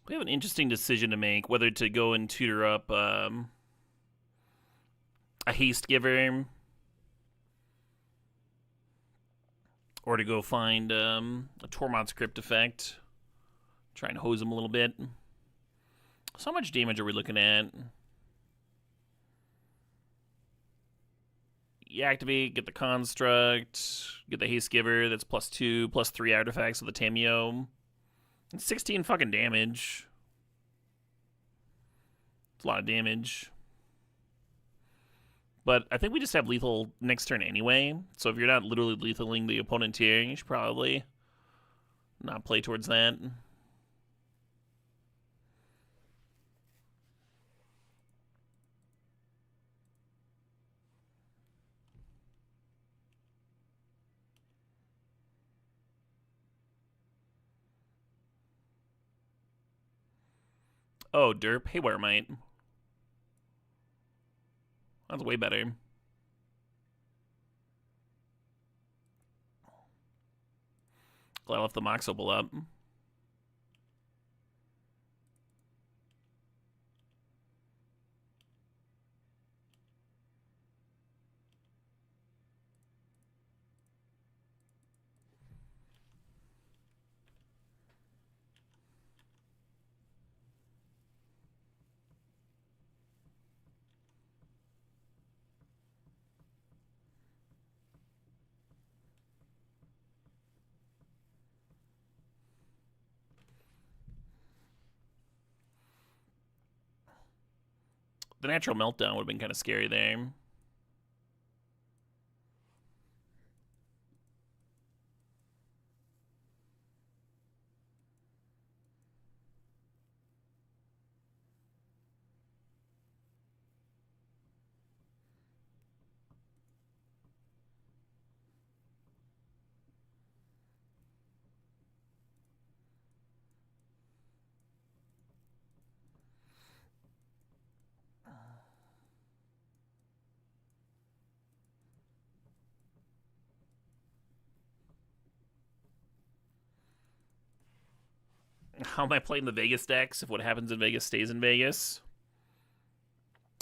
We have an interesting decision to make whether to go and tutor up a Haste Giver or to go find a Tormod's Crypt effect. Try and hose him a little bit. So how much damage are we looking at? You activate, get the Construct, get the Haste Giver, that's +2, +3 artifacts with the Tameo. And 16 fucking damage. It's a lot of damage. But I think we just have lethal next turn anyway. So if you're not literally lethaling the opponent here, you should probably not play towards that. Oh, derp. Haywire Might. That's way better. Glad I left the Mox Opal up. The natural meltdown would have been kind of scary there. How am I playing the Vegas decks if what happens in Vegas stays in Vegas?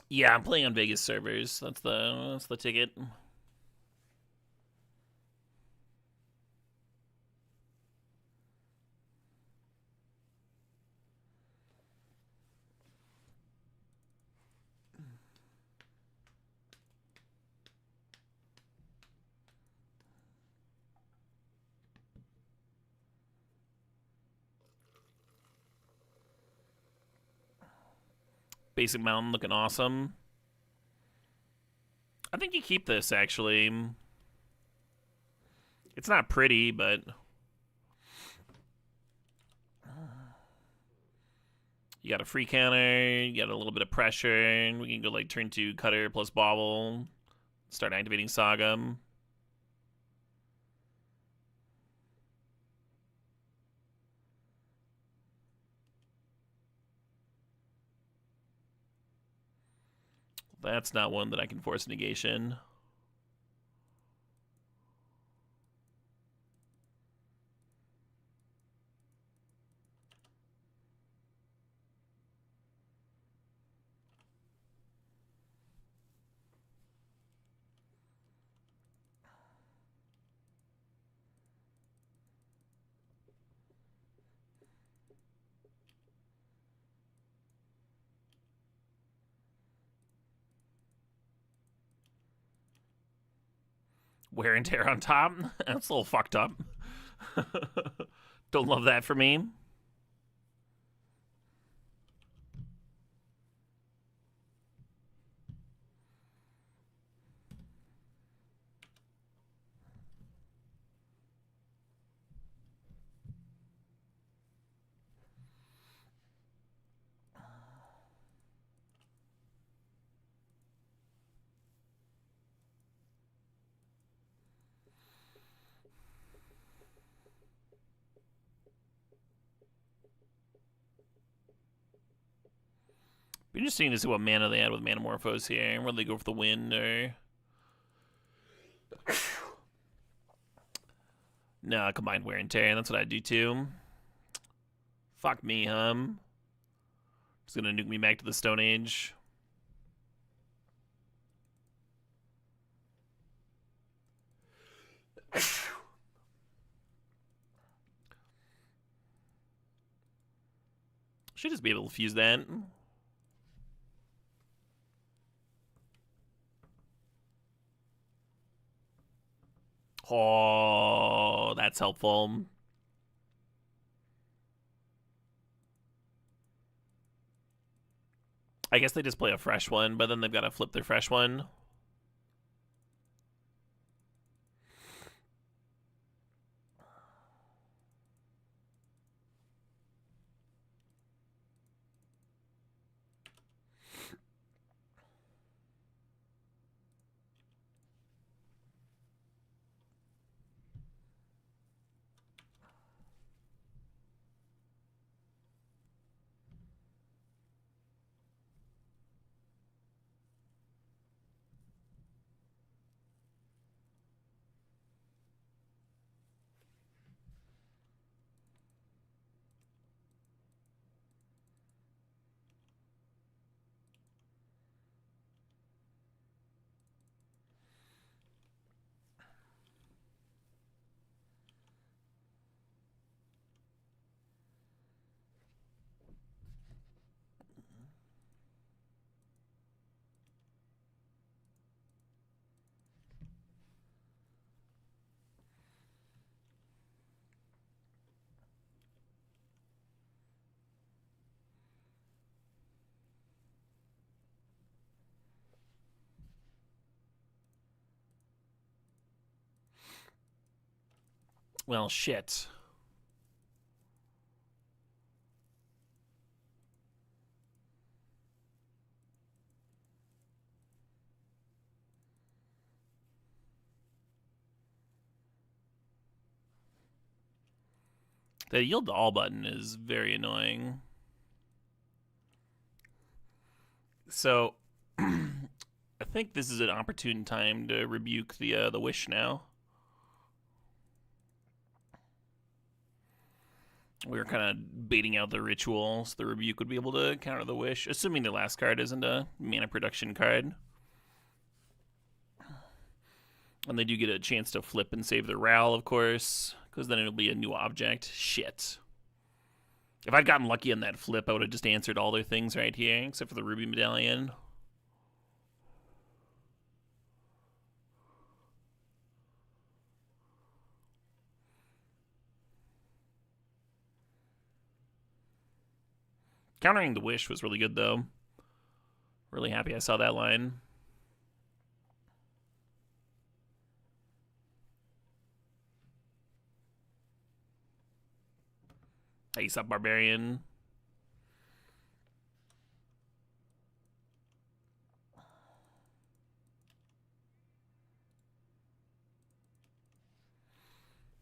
Yeah, I'm playing on Vegas servers. That's the ticket. Basic Mountain looking awesome. I think you keep this, actually. It's not pretty, but... You got a free counter, you got a little bit of pressure, we can go like turn 2 Cutter plus Bobble, start activating Saga. That's not one that I can force negation. Wear and tear on top. That's a little fucked up. Don't love that for me. Be interesting to see what mana they had with Manamorphose here. Whether they go for the win or... No, combined wear and tear. That's what I do too. Fuck me, Just gonna nuke me back to the Stone Age. Should just be able to fuse that. Oh, that's helpful. I guess they just play a fresh one, but then they've got to flip their fresh one. Well, shit. The yield to all button is very annoying. So, I think this is an opportune time to rebuke the wish now. We were kind of baiting out the ritual, so the rebuke would be able to counter the wish, assuming the last card isn't a mana production card. And they do get a chance to flip and save the Ral, of course, because then it'll be a new object. Shit. If I'd gotten lucky on that flip, I would have just answered all their things right here, except for the Ruby Medallion. Countering the wish was really good, though. Really happy I saw that line. Ace up Barbarian.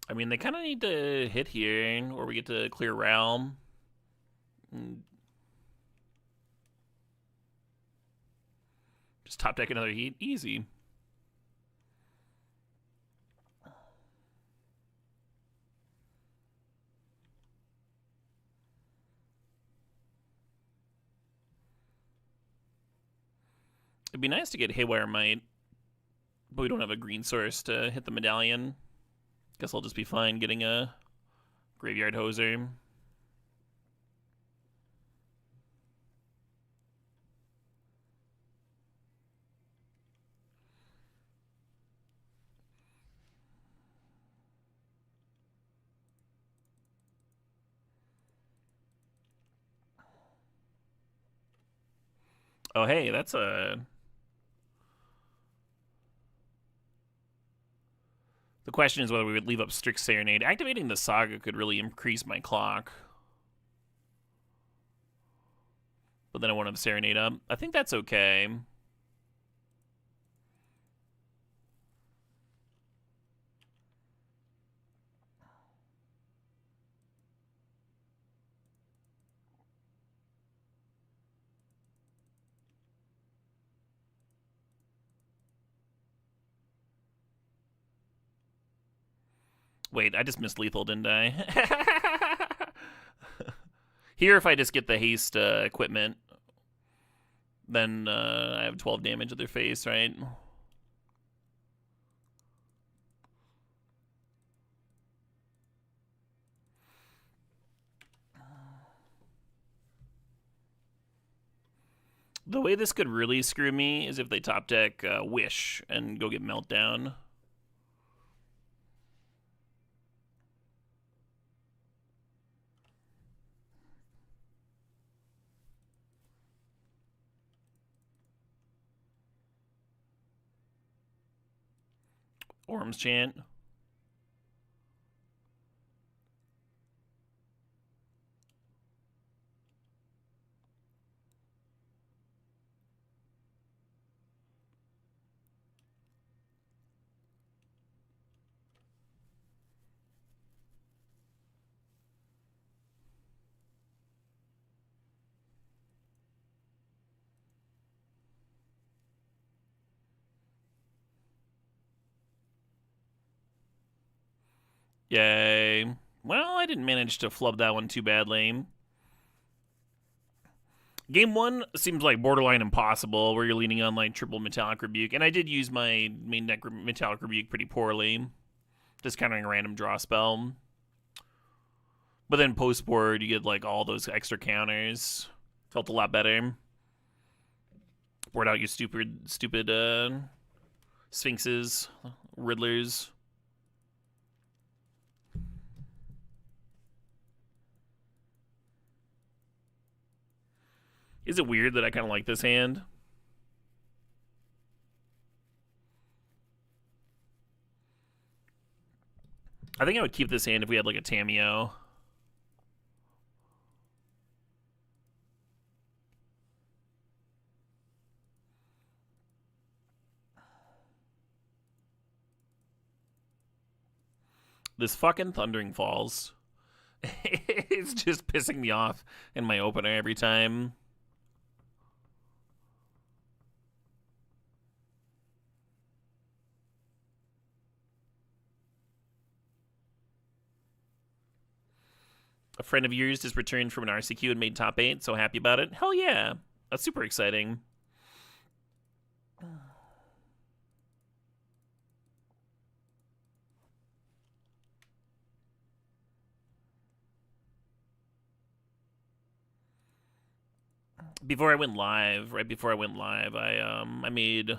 I mean, they kind of need to hit here, or we get to clear Realm. Just top deck another heat. Easy. It'd be nice to get Haywire Might, but we don't have a green source to hit the Medallion. Guess I'll just be fine getting a Graveyard Hoser. Oh, hey, that's a... The question is whether we would leave up Strix Serenade. Activating the Saga could really increase my clock. But then I won't have Serenade up. I think that's okay. Wait, I just missed lethal, didn't I? Here, if I just get the haste equipment, then I have 12 damage at their face, right? The way this could really screw me is if they top deck Wish and go get Meltdown. Orm's Chant. Yay. Well, I didn't manage to flub that one too badly. Game 1 seems like borderline impossible, where you're leaning on like triple Metallic Rebuke, and I did use my main deck Metallic Rebuke pretty poorly, just countering a random draw spell. But then post-board, you get like all those extra counters. Felt a lot better. Board out your stupid Sphinxes, Riddlers. Is it weird that I kind of like this hand? I think I would keep this hand if we had like a Tamiyo. This fucking Thundering Falls. It's just pissing me off in my opener every time. A friend of yours just returned from an RCQ and made top 8. So happy about it. Hell yeah. That's super exciting. Before I went live, right before I went live, I made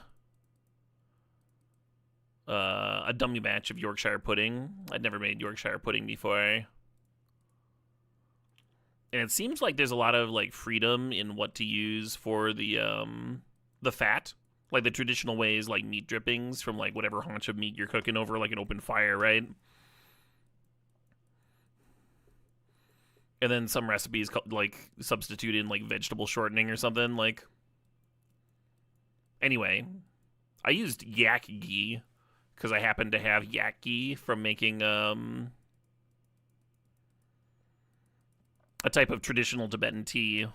a dummy batch of Yorkshire pudding. I'd never made Yorkshire pudding before. And it seems like there's a lot of like freedom in what to use for the fat. Like the traditional ways, like meat drippings from like whatever haunch of meat you're cooking over like an open fire, right? And then some recipes like substitute in like vegetable shortening or something. Like, anyway, I used yak ghee because I happen to have yak ghee from making a type of traditional Tibetan tea.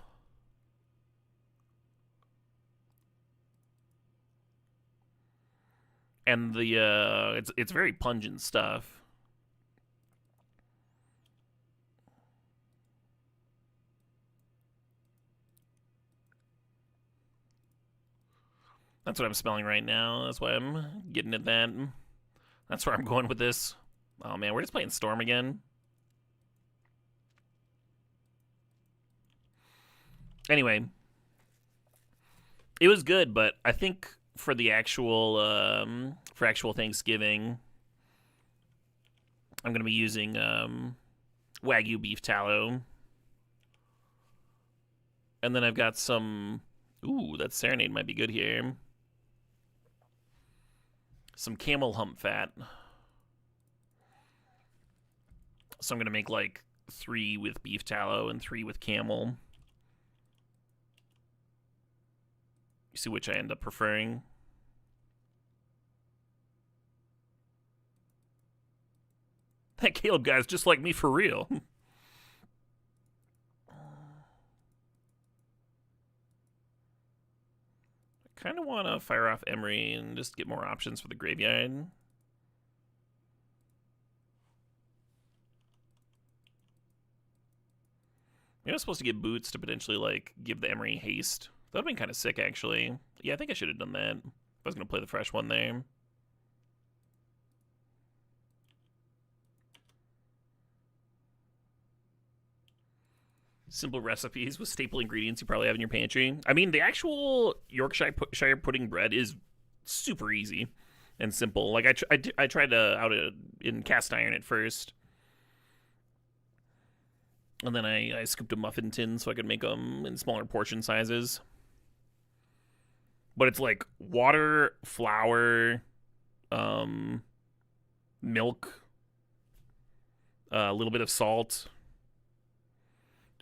And the it's very pungent stuff. That's what I'm smelling right now. That's why I'm getting at that. That's where I'm going with this. Oh man, we're just playing Storm again. Anyway, it was good, but I think for the actual for actual Thanksgiving, I'm gonna be using Wagyu beef tallow, and then I've got some. Ooh, that Serenade might be good here. Some camel hump fat. So I'm going to make like 3 with beef tallow and 3 with camel. You see which I end up preferring. That Caleb guy's just like me for real. Kind of want to fire off Emery and just get more options for the graveyard. Maybe I was supposed to get boots to potentially like give the Emery haste. That would have been kind of sick, actually. Yeah, I think I should have done that. If I was going to play the fresh one there. Simple recipes with staple ingredients you probably have in your pantry. I mean, the actual Yorkshire pudding bread is super easy and simple. Like I tried to out it in cast iron at first, and then I scooped a muffin tin so I could make them in smaller portion sizes. But it's like water, flour, milk, a little bit of salt.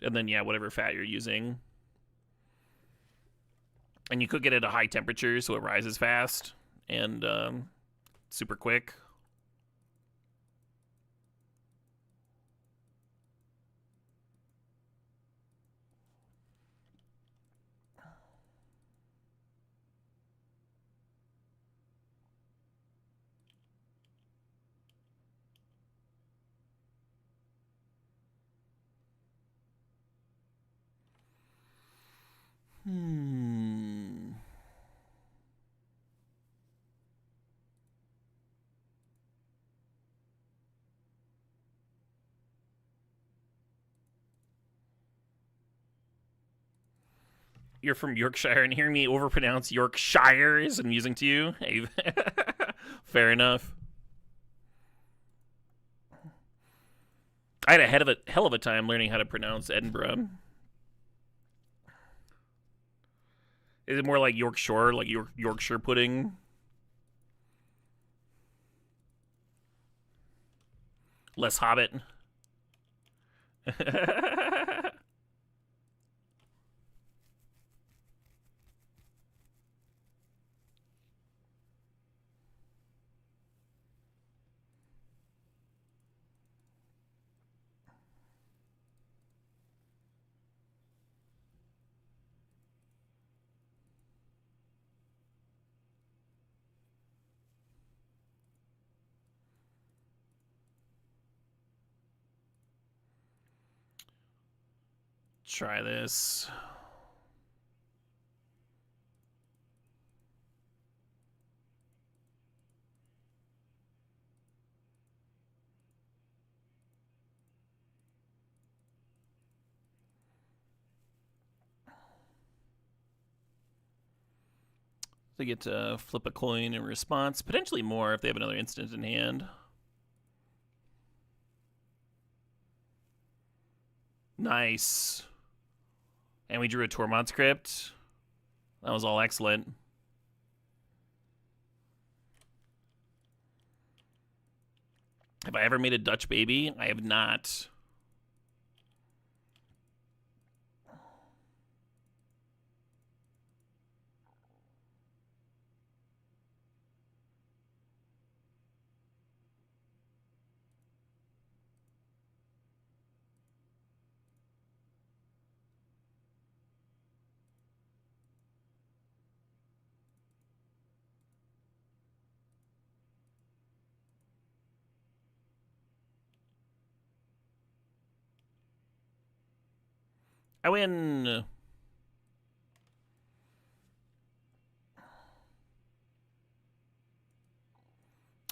And then, yeah, whatever fat you're using. And you cook it at a high temperature so it rises fast and super quick. You're from Yorkshire and hearing me overpronounce Yorkshire is amusing to you? Hey, fair enough. I had a hell of a time learning how to pronounce Edinburgh. Is it more like Yorkshire, like Yorkshire pudding? Less Hobbit. Try this. They get to flip a coin in response, potentially more if they have another instant in hand. Nice. And we drew a Tormod's Crypt. That was all excellent. Have I ever made a Dutch baby? I have not. I win.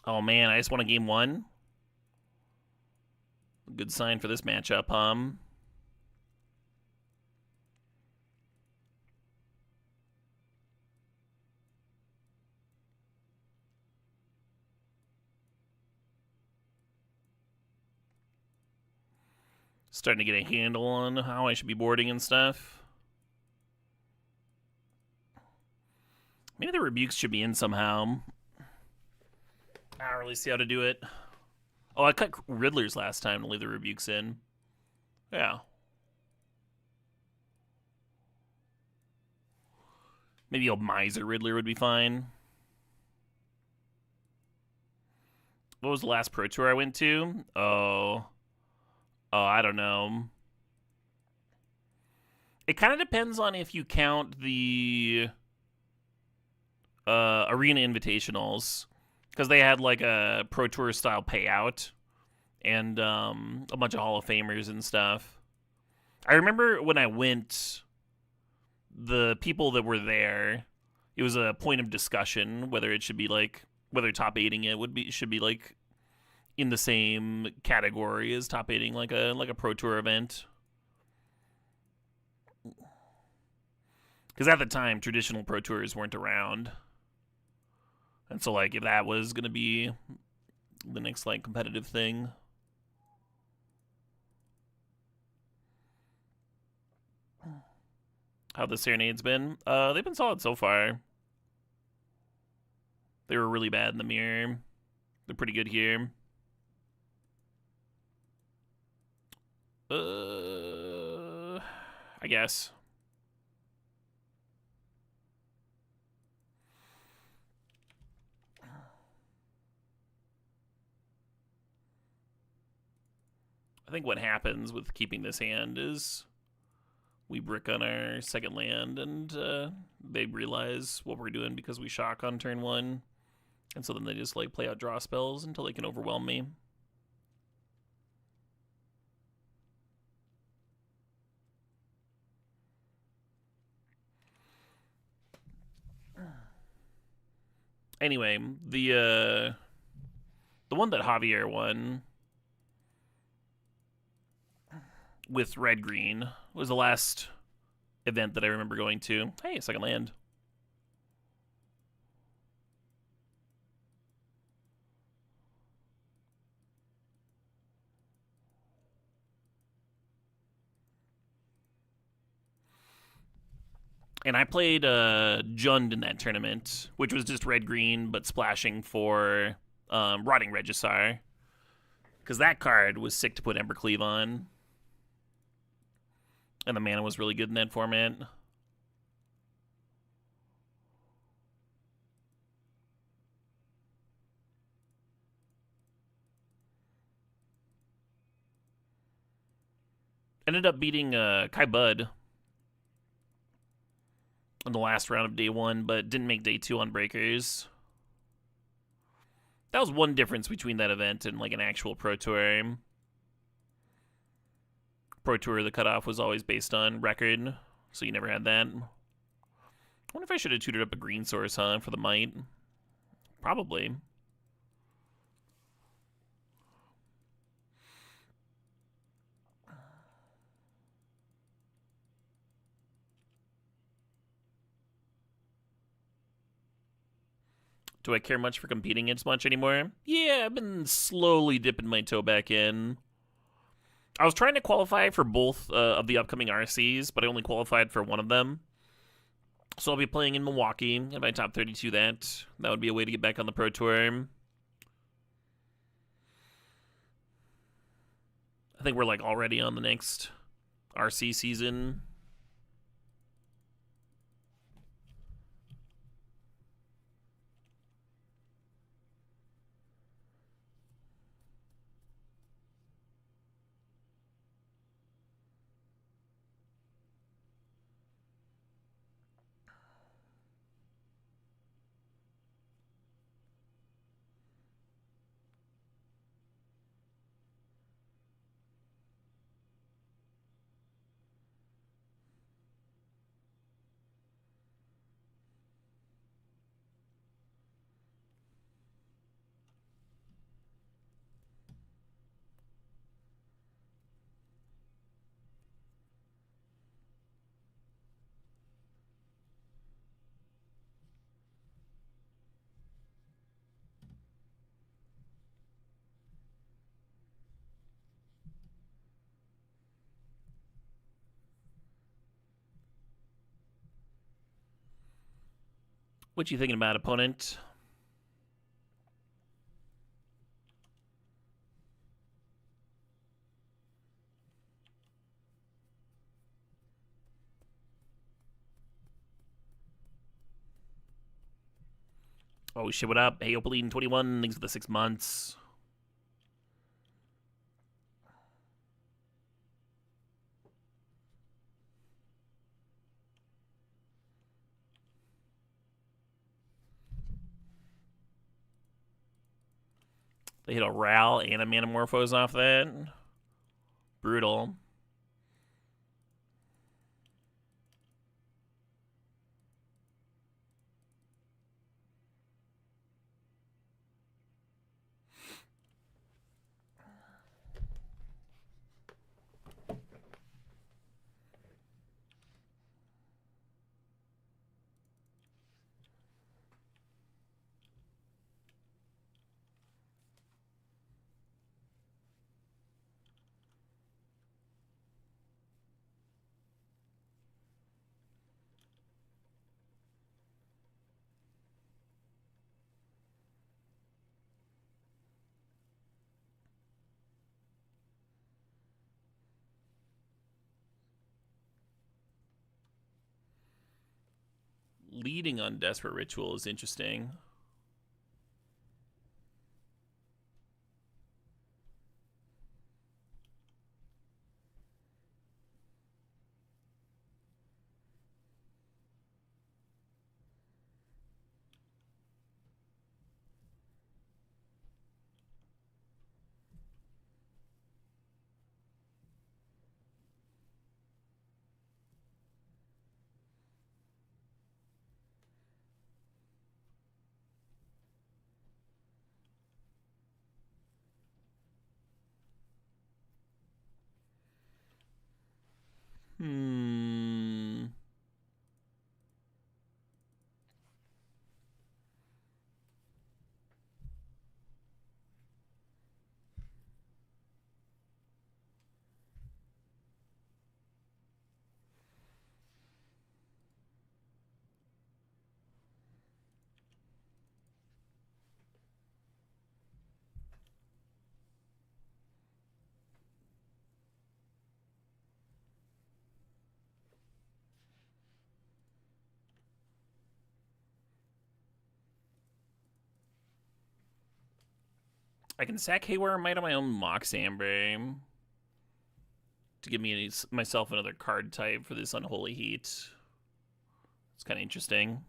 Oh man, I just won a game one. Good sign for this matchup, Starting to get a handle on how I should be boarding and stuff. Maybe the rebukes should be in somehow. I don't really see how to do it. Oh, I cut Riddlers last time to leave the rebukes in. Yeah. Maybe a Miser Riddler would be fine. What was the last Pro Tour I went to? Oh, I don't know. It kind of depends on if you count the Arena Invitationals, because they had like a Pro Tour style payout and a bunch of Hall of Famers and stuff. I remember when I went, the people that were there, it was a point of discussion whether it should be like, whether top 8ing it should be like in the same category as top 8ing like a Pro Tour event. Because at the time, traditional Pro Tours weren't around. And so, like, if that was going to be the next, like, competitive thing. How the Serenades been? They've been solid so far. They were really bad in the mirror. They're pretty good here. I guess. I think what happens with keeping this hand is we brick on our second land, and they realize what we're doing because we shock on turn 1. And so then they just like play out draw spells until they can overwhelm me. Anyway, the one that Javier won with red-green was the last event that I remember going to. Hey, second land. And I played Jund in that tournament, which was just red-green, but splashing for Rotting Regisar. Because that card was sick to put Embercleave on. And the mana was really good in that format. Ended up beating Kai Bud in the last round of day 1, but didn't make day 2 on Breakers. That was one difference between that event and like an actual Pro Tour. Pro Tour, the cutoff was always based on record, so you never had that. I wonder if I should have tutored up a green source, huh, for the Might. Probably. Do I care much for competing against much anymore? Yeah, I've been slowly dipping my toe back in. I was trying to qualify for both of the upcoming RCs, but I only qualified for one of them. So I'll be playing in Milwaukee, and by top 32 that would be a way to get back on the Pro Tour. I think we're like already on the next RC season. What you thinking about, opponent? Oh shit, what up? Hey, Opaline21, thanks for the 6 months. They hit a Ral and a Manamorphose off that. Brutal. Leading on Desperate Ritual is interesting. I can sack Haywire Might on my own Mox Amber to give me myself another card type for this Unholy Heat. It's kind of interesting.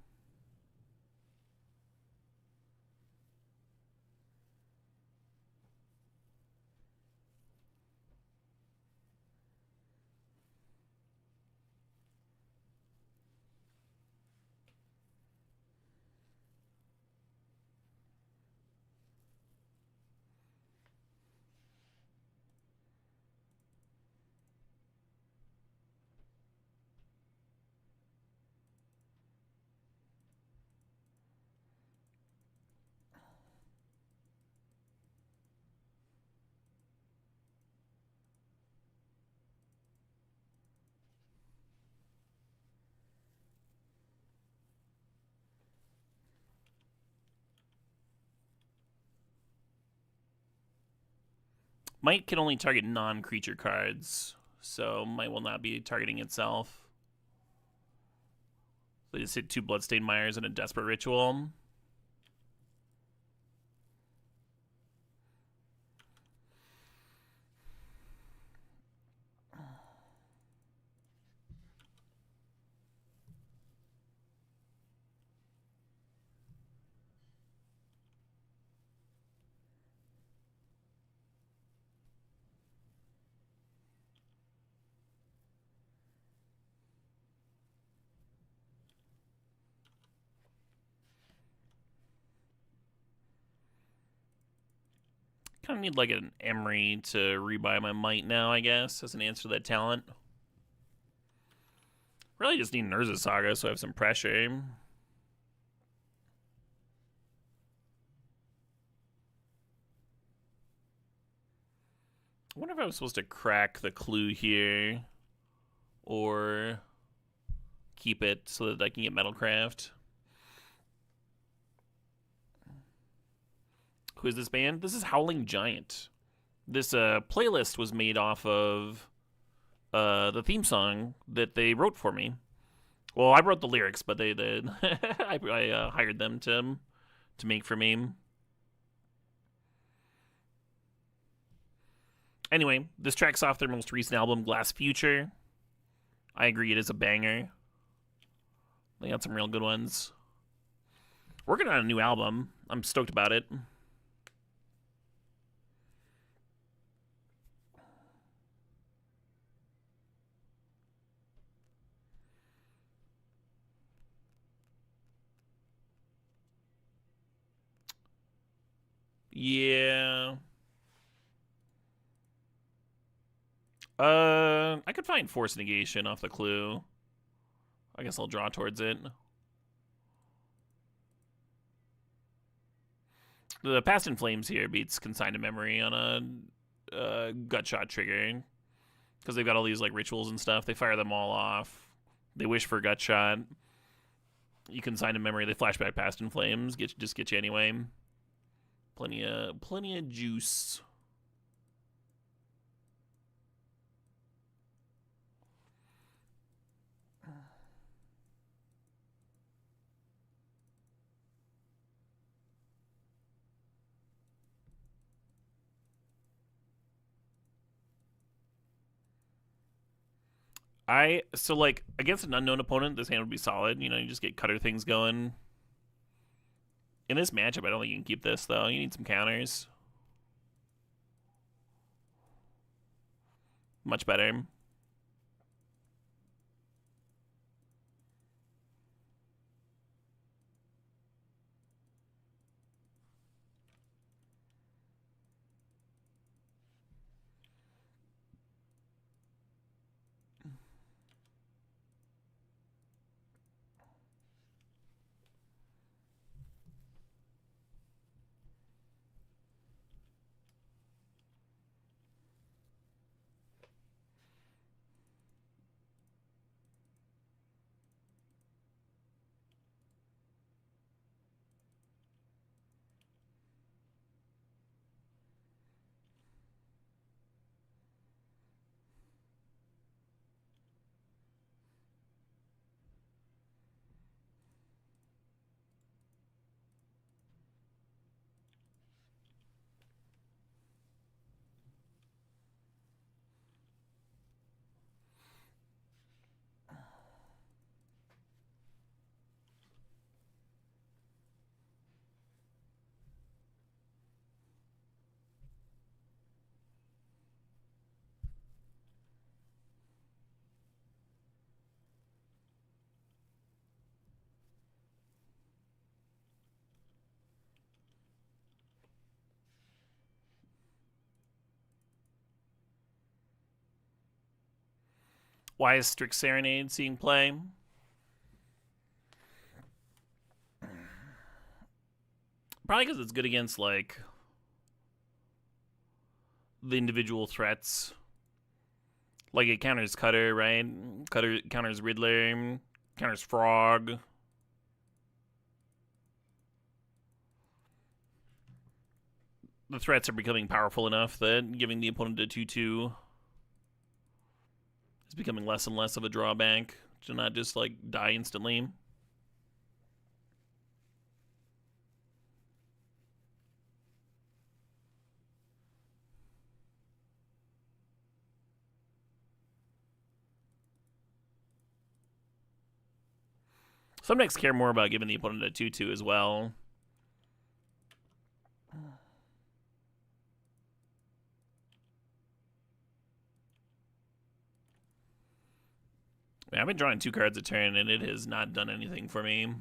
Might can only target non-creature cards, so Might will not be targeting itself. They just hit 2 Bloodstained Mires and a Desperate Ritual. Kind of need like an Emery to rebuy my Might now, I guess, as an answer to that talent. Really just need Urza Saga so I have some pressure. I wonder if I was supposed to crack the clue here or keep it so that I can get Metalcraft. Who is this band? This is Howling Giant. This playlist was made off of the theme song that they wrote for me. Well, I wrote the lyrics, but they I hired them to make for me. Anyway, this track's off their most recent album, Glass Future. I agree, it is a banger. They got some real good ones. Working on a new album. I'm stoked about it. Yeah. I could find Force Negation off the clue. I guess I'll draw towards it. The Past in Flames here beats Consign to Memory on a Gutshot trigger. Because they've got all these like rituals and stuff. They fire them all off. They wish for Gutshot. You Consign to Memory. They flashback Past in Flames. Just get you anyway. Plenty of juice. So like against an unknown opponent, this hand would be solid. You know, you just get cutter things going. In this matchup, I don't think you can keep this though. You need some counters. Much better. Why is Strix Serenade seeing play? Probably because it's good against, like, the individual threats. Like, it counters Cutter, right? Cutter counters Riddler, counters Frog. The threats are becoming powerful enough that giving the opponent a 2-2 is becoming less and less of a drawback to not just, like, die instantly. Some decks care more about giving the opponent a 2-2 as well. I've been drawing 2 cards a turn, and it has not done anything for me.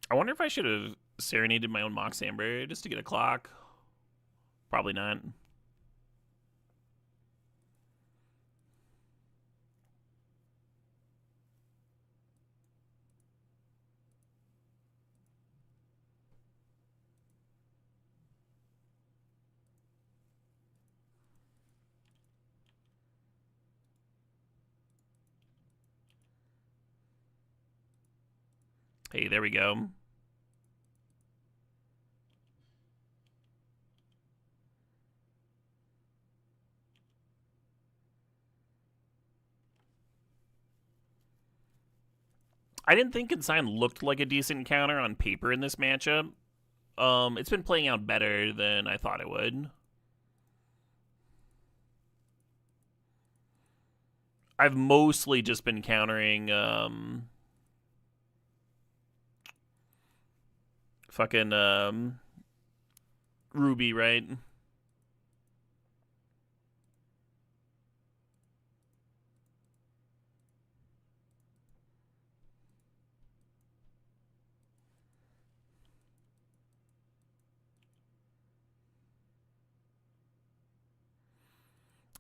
I wonder if I should have serenaded my own Mox Amber just to get a clock. Probably not. Hey, there we go. I didn't think Consign looked like a decent counter on paper in this matchup. It's been playing out better than I thought it would. I've mostly just been countering fucking Ruby, right?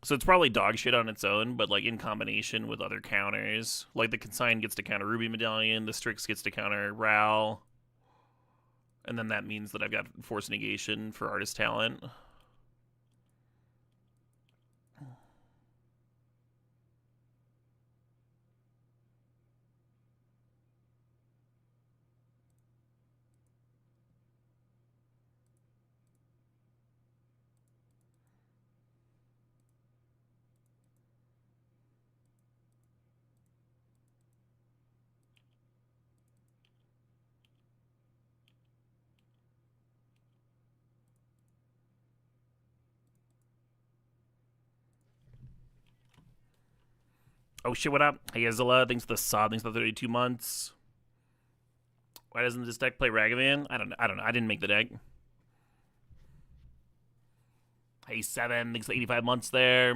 So it's probably dog shit on its own, but like in combination with other counters. Like the Consign gets to counter Ruby Medallion, the Strix gets to counter Ral. And then that means that I've got Force Negation for Artist Talent. Oh shit, what up? Hey Azilla, thanks for the sub, thanks for the 32 months. Why doesn't this deck play Ragavan? I don't know. I didn't make the deck. Hey Seven, thanks for the 85 months there.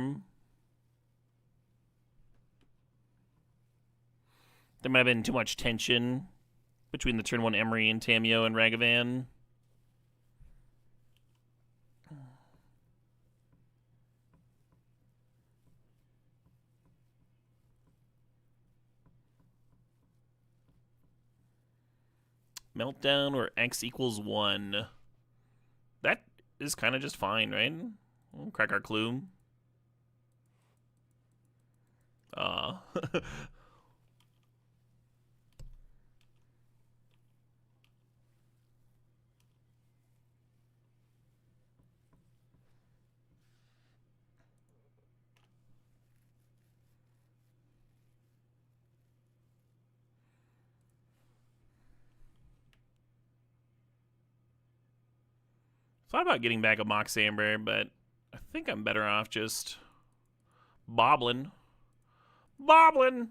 There might have been too much tension between the turn 1 Emery and Tamio and Ragavan. Meltdown or X equals 1. That is kind of just fine, right? We'll crack our clue. Thought about getting back a Mox Amber, but I think I'm better off just bobbling. Bobbling!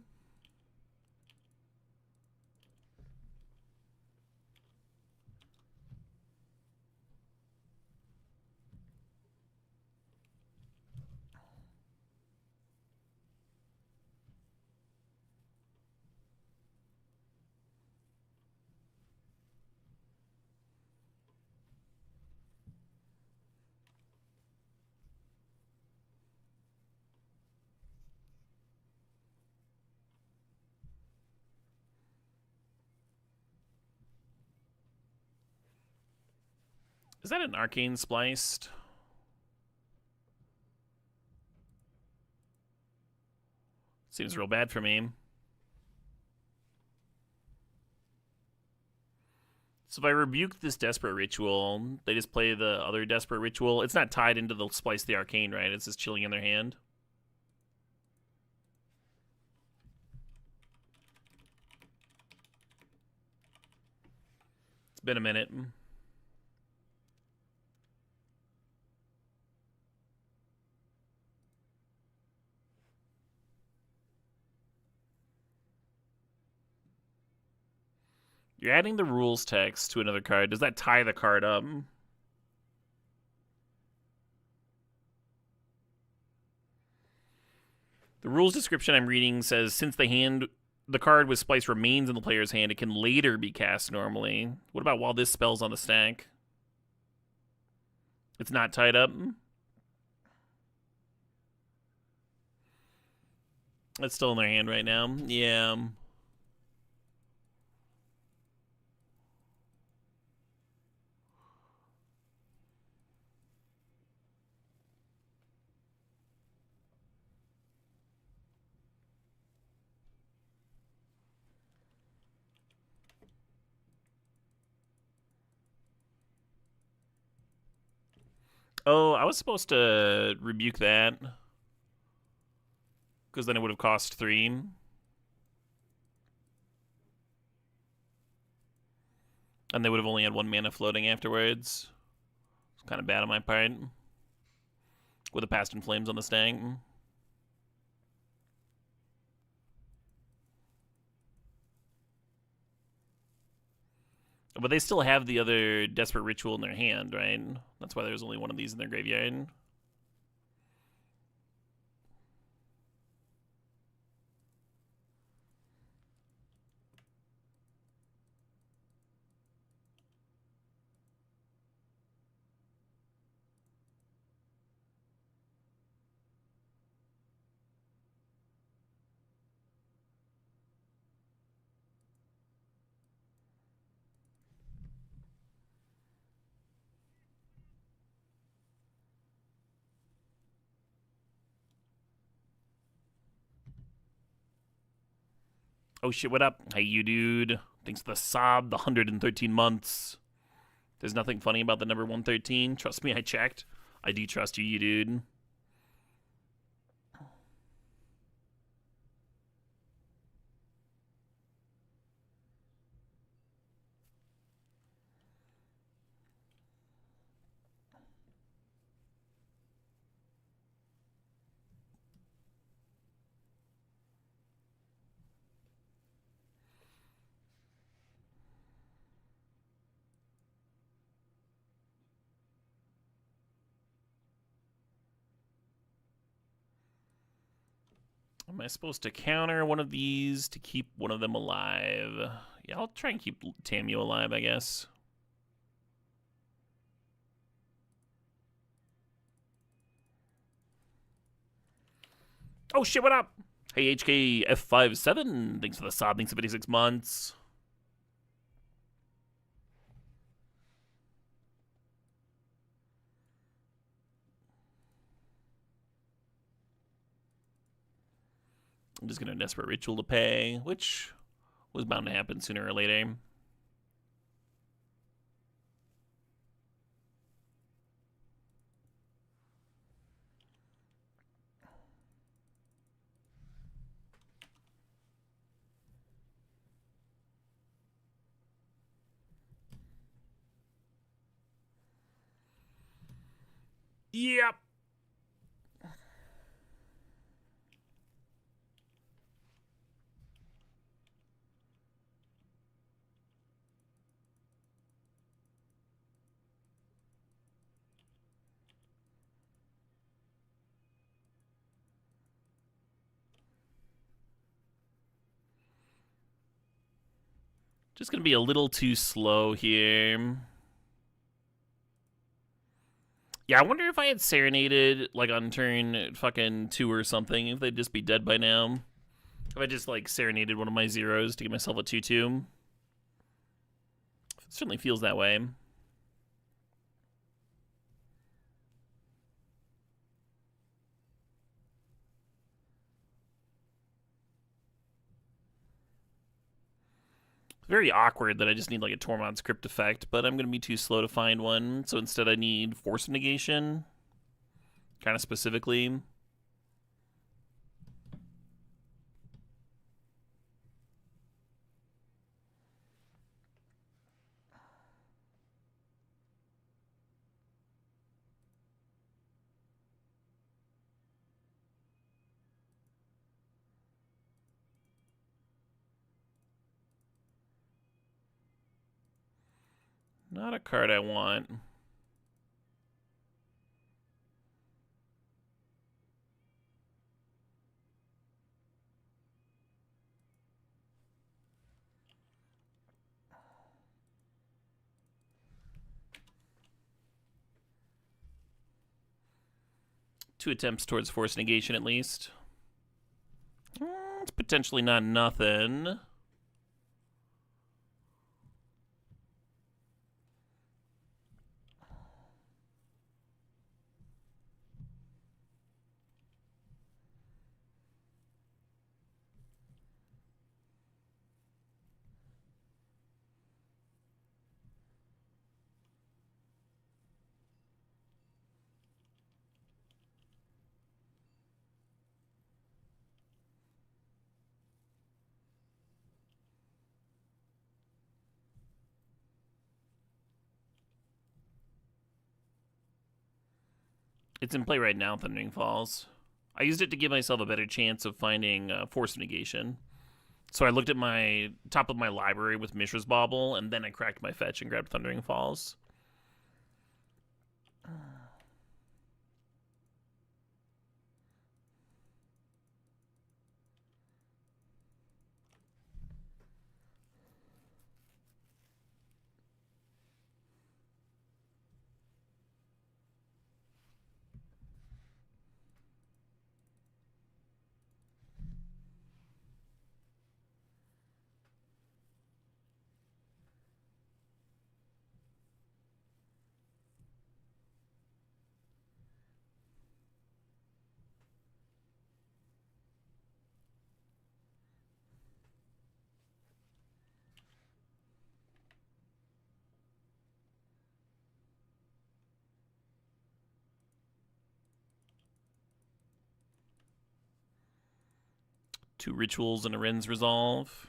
Is that an arcane spliced? Seems real bad for me. So if I rebuke this Desperate Ritual, they just play the other Desperate Ritual. It's not tied into the Splice the Arcane, right? It's just chilling in their hand. It's been a minute. You're adding the rules text to another card. Does that tie the card up? The rules description I'm reading says since the card with Splice remains in the player's hand, it can later be cast normally. What about while this spell's on the stack? It's not tied up? It's still in their hand right now. Yeah. Oh, I was supposed to rebuke that. Because then it would have cost 3. And they would have only had 1 mana floating afterwards. It's kind of bad on my part. With a Past in Flames on the stack. But they still have the other Desperate Ritual in their hand, right? That's why there's only one of these in their graveyard. Oh shit, what up? Hey, you dude. Thanks for the sob, the 113 months. There's nothing funny about the number 113. Trust me, I checked. I do trust you, you dude. Am I supposed to counter one of these to keep one of them alive? Yeah, I'll try and keep Tamu alive, I guess. Oh shit, what up? Hey, HKF57, thanks for the sob, thanks for 56 months. I'm just gonna Desperate Ritual to pay, which was bound to happen sooner or later. Yep. Just gonna be a little too slow here. Yeah, I wonder if I had Serenaded, like, on turn fucking 2 or something, if they'd just be dead by now. If I just, like, Serenaded one of my zeros to get myself a 2-2. It certainly feels that way. Very awkward that I just need like a Tormod script effect, but I'm going to be too slow to find one. So instead I need Force Negation, kind of specifically. Not a card I want. Two attempts towards Force Negation at least. It's potentially not nothing. It's in play right now, Thundering Falls. I used it to give myself a better chance of finding Force Negation. So I looked at my top of my library with Mishra's Bauble, and then I cracked my fetch and grabbed Thundering Falls. Two Rituals and a Ren's Resolve.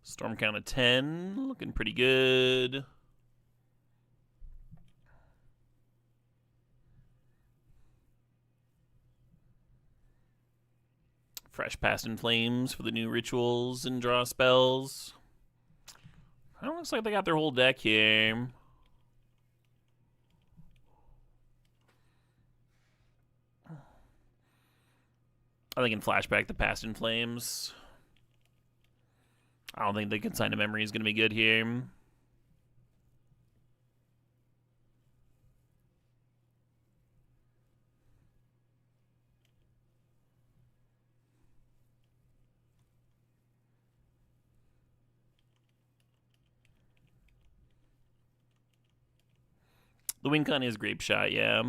Storm count of 10, looking pretty good. Fresh Past in Flames for the new rituals and draw spells. It looks like they got their whole deck here. I think in Flashback, the Past in Flames. I don't think the Consign to Memory is going to be good here. The win con is Grape Shot, yeah.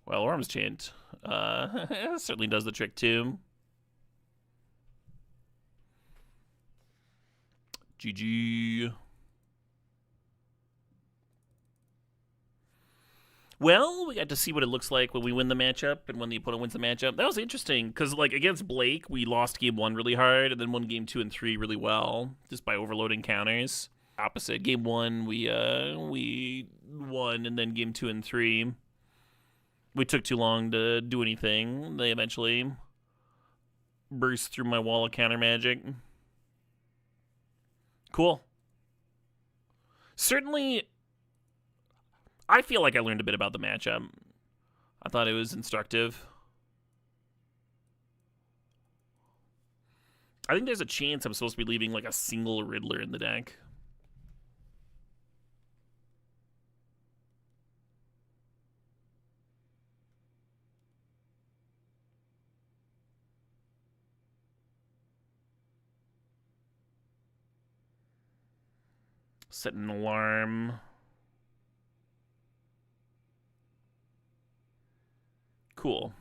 Well, Orm's Chant certainly does the trick too. GG. Well, we got to see what it looks like when we win the matchup and when the opponent wins the matchup. That was interesting because, like, against Blake, we lost game 1 really hard and then won game 2 and 3 really well just by overloading counters. Opposite game 1, we won, and then game 2 and 3, we took too long to do anything. They eventually burst through my wall of counter magic. Cool. Certainly, I feel like I learned a bit about the matchup. I thought it was instructive. I think there's a chance I'm supposed to be leaving like a single Riddler in the deck. Set an alarm. Cool.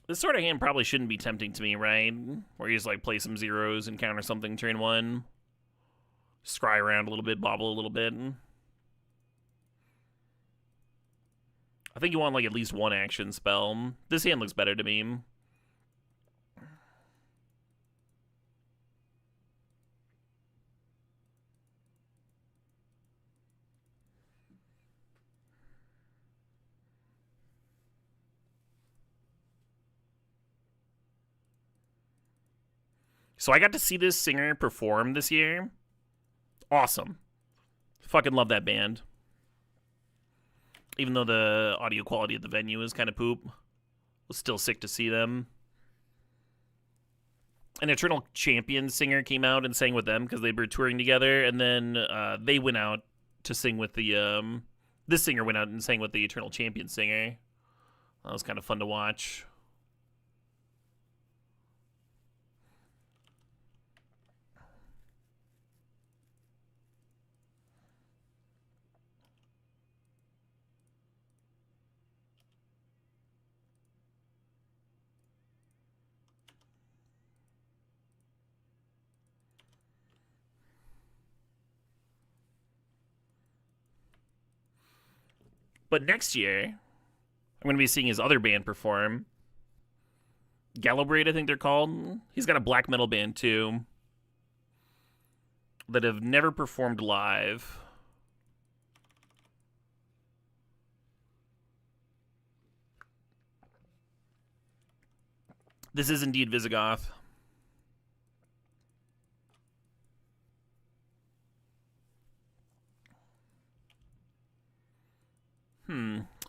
This sort of hand probably shouldn't be tempting to me, right? Where you just like play some zeros and counter something turn one. Scry around a little bit, bobble a little bit. I think you want like at least one action spell. This hand looks better to me. So I got to see this singer perform this year. Awesome. Fucking love that band. Even though the audio quality of the venue is kind of poop, it was still sick to see them. An Eternal Champion singer came out and sang with them because they were touring together, and then they went out to sing with the this singer went out and sang with the Eternal Champion singer. That was kind of fun to watch. But next year, I'm going to be seeing his other band perform. Galabrate, I think they're called. He's got a black metal band, too, that have never performed live. This is indeed Visigoth.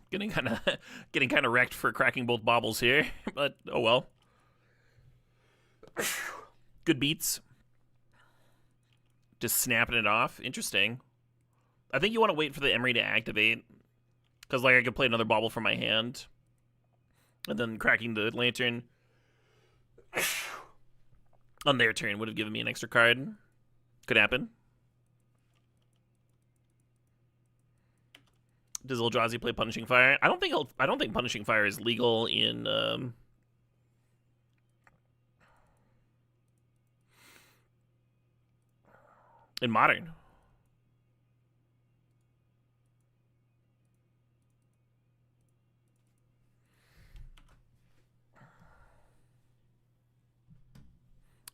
Getting kind of wrecked for cracking both baubles here, but oh well. Good beats. Just snapping it off. Interesting. I think you want to wait for the Emery to activate, because like I could play another bauble from my hand, and then cracking the lantern on their turn would have given me an extra card. Could happen. Does Eldrazi play Punishing Fire? I don't think Punishing Fire is legal in Modern.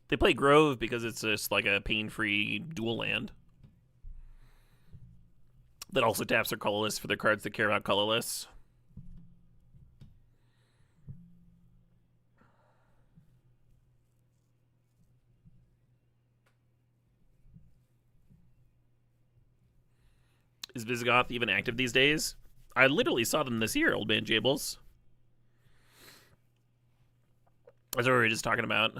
They play Grove because it's just like a pain-free dual land that also taps their colorless for their cards that care about colorless. Is Visigoth even active these days? I literally saw them this year, Old Man Jables. That's what we were just talking about.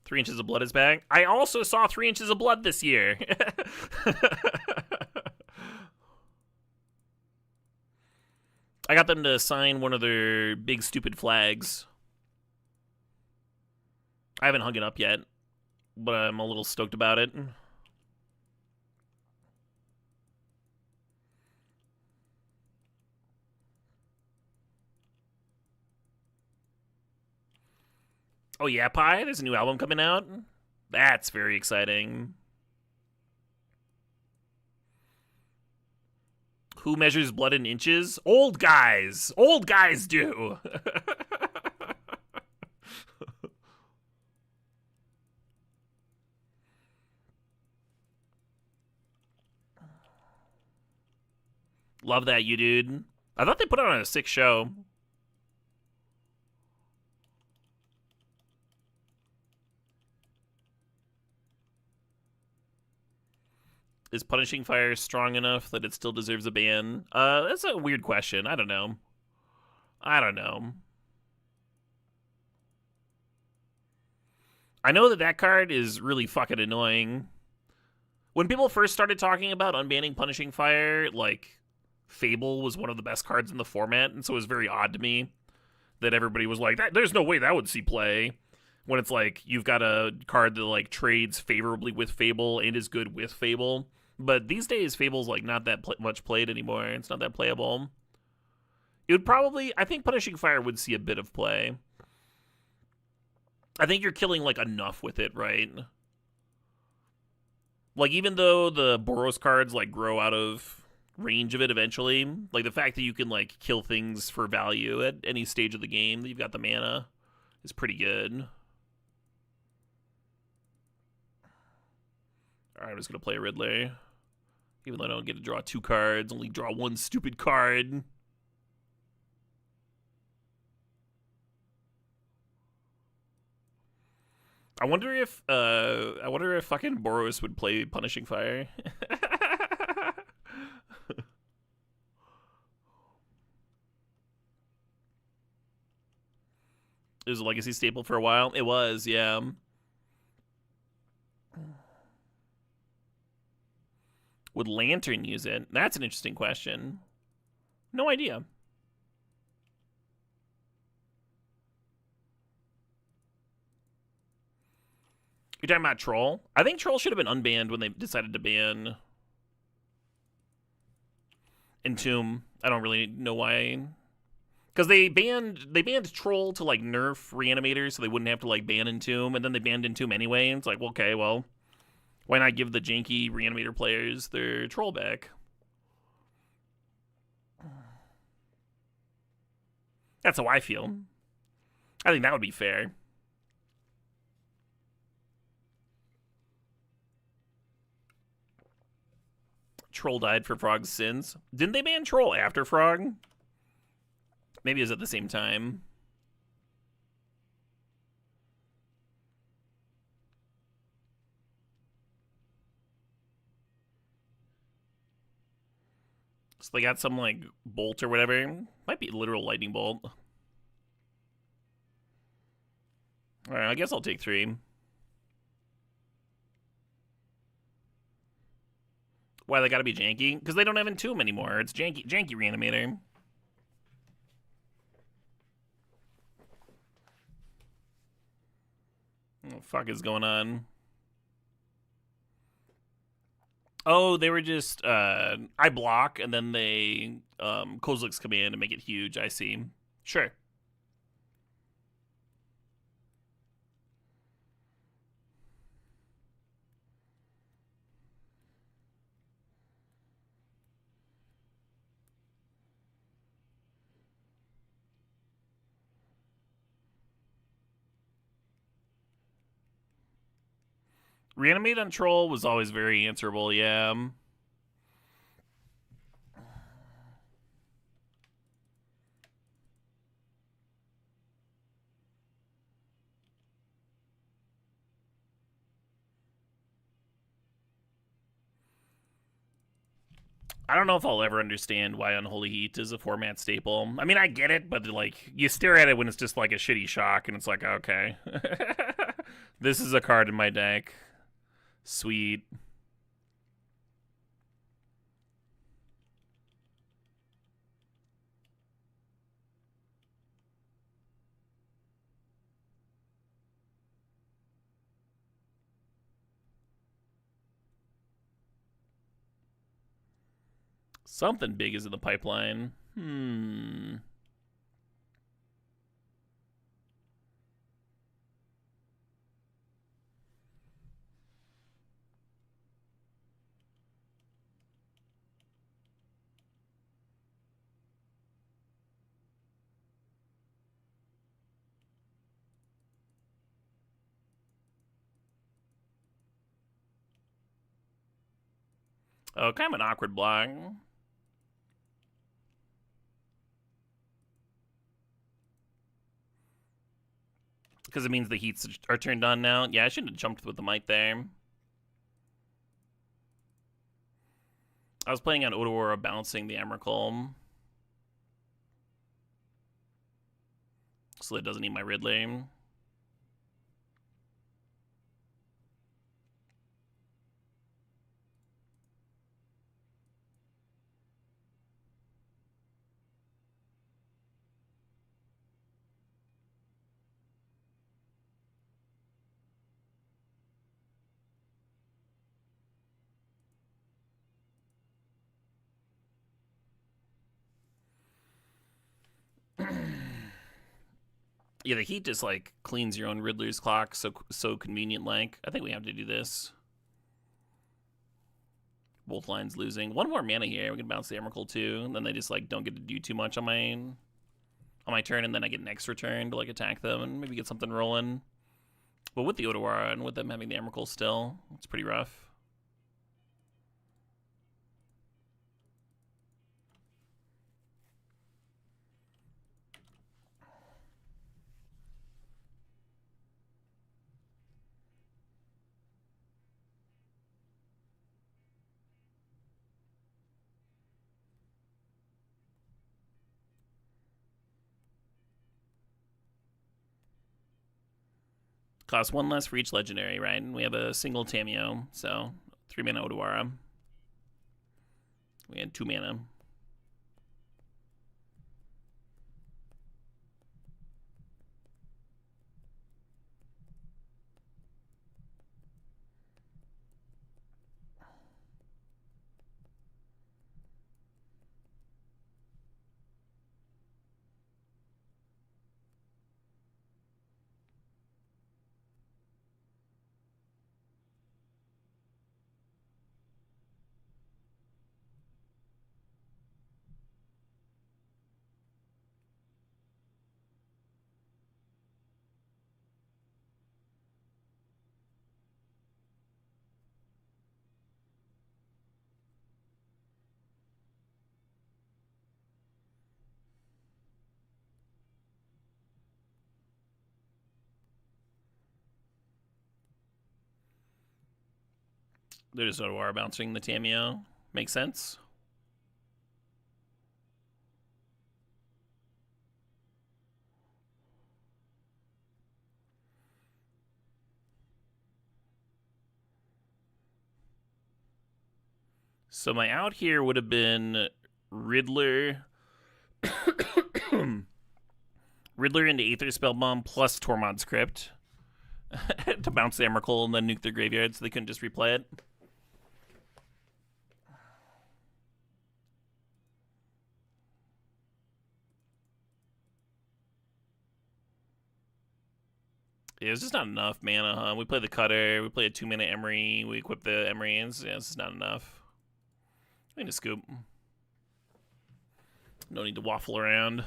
Three Inches of Blood is back. I also saw 3 Inches of Blood this year. I got them to sign one of their big stupid flags. I haven't hung it up yet, but I'm a little stoked about it. Oh yeah, Pi, there's a new album coming out. That's very exciting. Who measures blood in inches? Old guys. Old guys do. Love that, you dude. I thought they put it on a sick show. Is Punishing Fire strong enough that it still deserves a ban? That's a weird question. I don't know. I know that card is really fucking annoying. When people first started talking about unbanning Punishing Fire, like, Fable was one of the best cards in the format, and so it was very odd to me that everybody was like, there's no way that would see play. When it's like, you've got a card that, like, trades favorably with Fable and is good with Fable. But these days, Fable's, like, not that much played anymore. It's not that playable. It would probably... I think Punishing Fire would see a bit of play. I think you're killing, like, enough with it, right? Like, even though the Boros cards, like, grow out of range of it eventually, like, the fact that you can, like, kill things for value at any stage of the game, that you've got the mana, is pretty good. Alright, I'm just going to play a Riddler. Even though I don't get to draw 2 cards, only draw 1 stupid card. I wonder if fucking Boros would play Punishing Fire. It was a legacy staple for a while. It was, yeah. Would Lantern use it? That's an interesting question. No idea. You're talking about Troll? I think Troll should have been unbanned when they decided to ban Entomb. I don't really know why. Because they banned Troll to, like, nerf Reanimator so they wouldn't have to, like, ban Entomb, and then they banned Entomb anyway, and it's like, well, okay, well, why not give the janky Reanimator players their Troll back? That's how I feel. I think that would be fair. Troll died for Frog's sins. Didn't they ban Troll after Frog? Maybe it was at the same time. So they got some, like, bolt or whatever. Might be literal lightning bolt. Alright, I guess I'll take 3. Why they gotta be janky? Because they don't have Entomb anymore. It's janky Reanimator. What the fuck is going on? Oh, they were just, I block, and then they, Kozilek's command to make it huge, I see. Sure. Reanimate on Troll was always very answerable, yeah. I don't know if I'll ever understand why Unholy Heat is a format staple. I mean, I get it, but, like, you stare at it when it's just, like, a shitty shock, and it's like, okay. This is a card in my deck. Sweet. Something big is in the pipeline. Oh, kind of an awkward block. Because it means the heats are turned on now. Yeah, I shouldn't have jumped with the might there. I was playing on Otawara bouncing the Emrakul. So it doesn't need my Ridley. Yeah, the heat just like cleans your own Riddler's clock so convenient. Like, I think we have to do this. Both lines losing. One more mana here. We can bounce the Emrakul too, and then they just like don't get to do too much on my turn, and then I get an extra turn to like attack them and maybe get something rolling. But with the Otawara and with them having the Emrakul still, it's pretty rough. Cost one less for each legendary, right? And we have a single Tamiyo, so 3 mana Otawara. We had 2 mana. They're just Otawara bouncing the Tamiyo. Makes sense. So my out here would have been Riddler. Riddler into Aether Spellbomb plus Tormod's Crypt to bounce the Emrakul and then nuke their graveyard so they couldn't just replay it. Yeah, it's just not enough mana, huh? We play the Cutter, we play a 2 mana Emery, we equip the Emery, and yeah, it's just not enough. I need to scoop. No need to waffle around.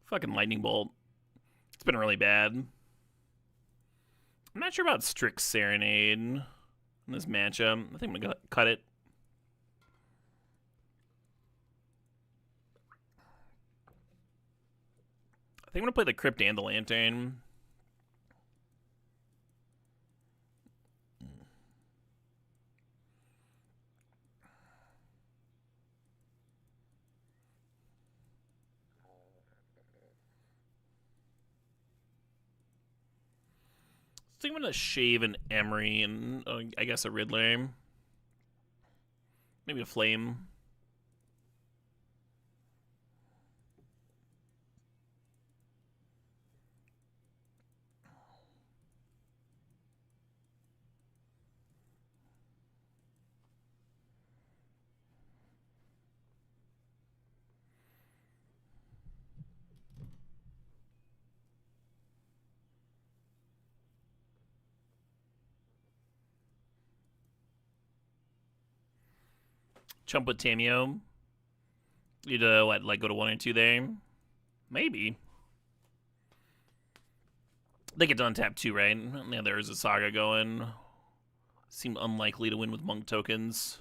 Fucking Lightning Bolt. It's been really bad. I'm not sure about Strix Serenade in this matchup. I think I'm gonna cut it. I think I'm gonna play the Crypt and the Lantern. I think I'm gonna shave an Emery and I guess a Riddler. Maybe a Flame. Chump with Tamio. You'd, what, like, go to 1 or 2 there? Maybe. They get to untap 2, right? Yeah, there's a Saga going. Seem unlikely to win with Monk tokens.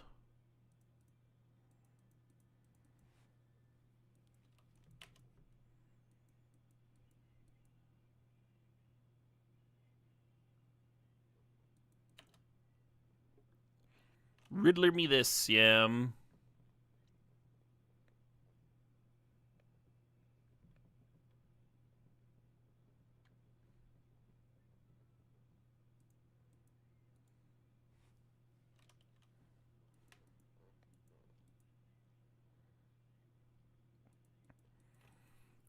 Riddler me this, yeah.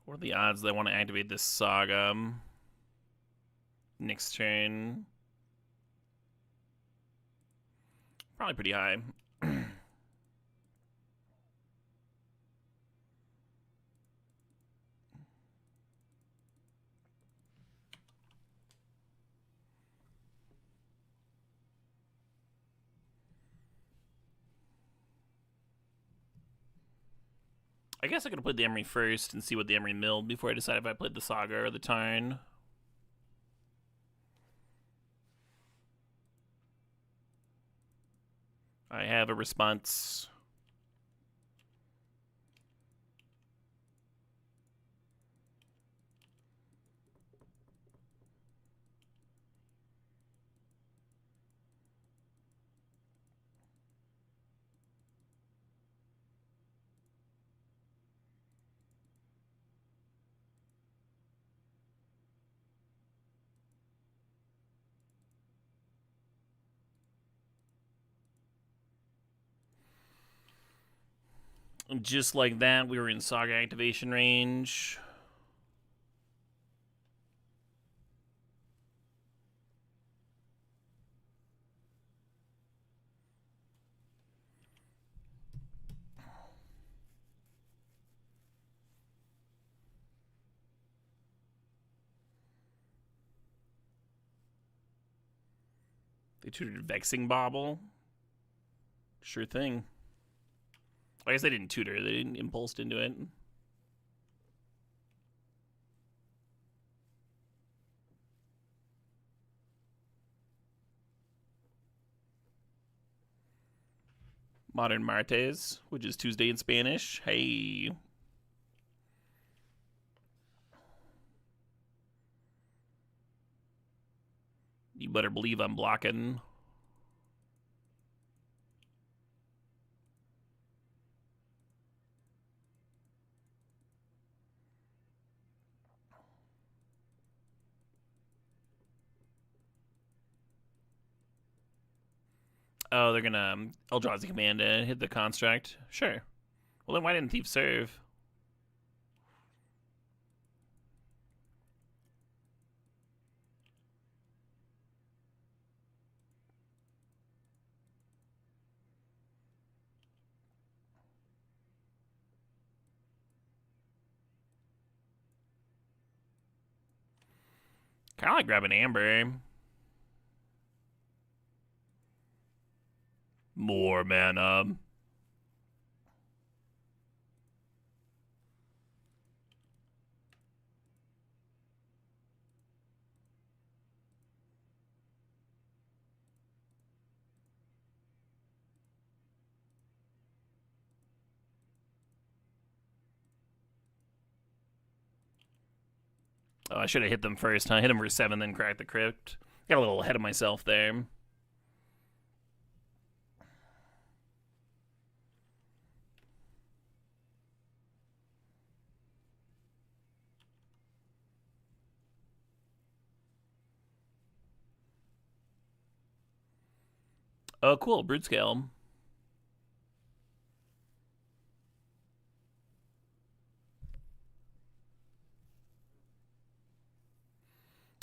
What are the odds that I want to activate this Saga next turn? Probably pretty high. I guess I could have played the Emery first and see what the Emery milled before I decide if I played the Saga or the Tarn. I have a response. Just like that, we were in Saga activation range. They tutored Vexing Bobble. Sure thing. I guess they didn't tutor, they didn't impulsed into it. Modern Martes, which is Tuesday in Spanish. Hey. You better believe I'm blocking. Oh, they're gonna Eldrazi command and hit the construct. Sure. Well, then why didn't Thief serve? Kind of like grabbing Amber. More mana. Oh, I should have hit them first, huh? Hit them for 7, then crack the crypt. Got a little ahead of myself there. Oh, cool. Brute Scale.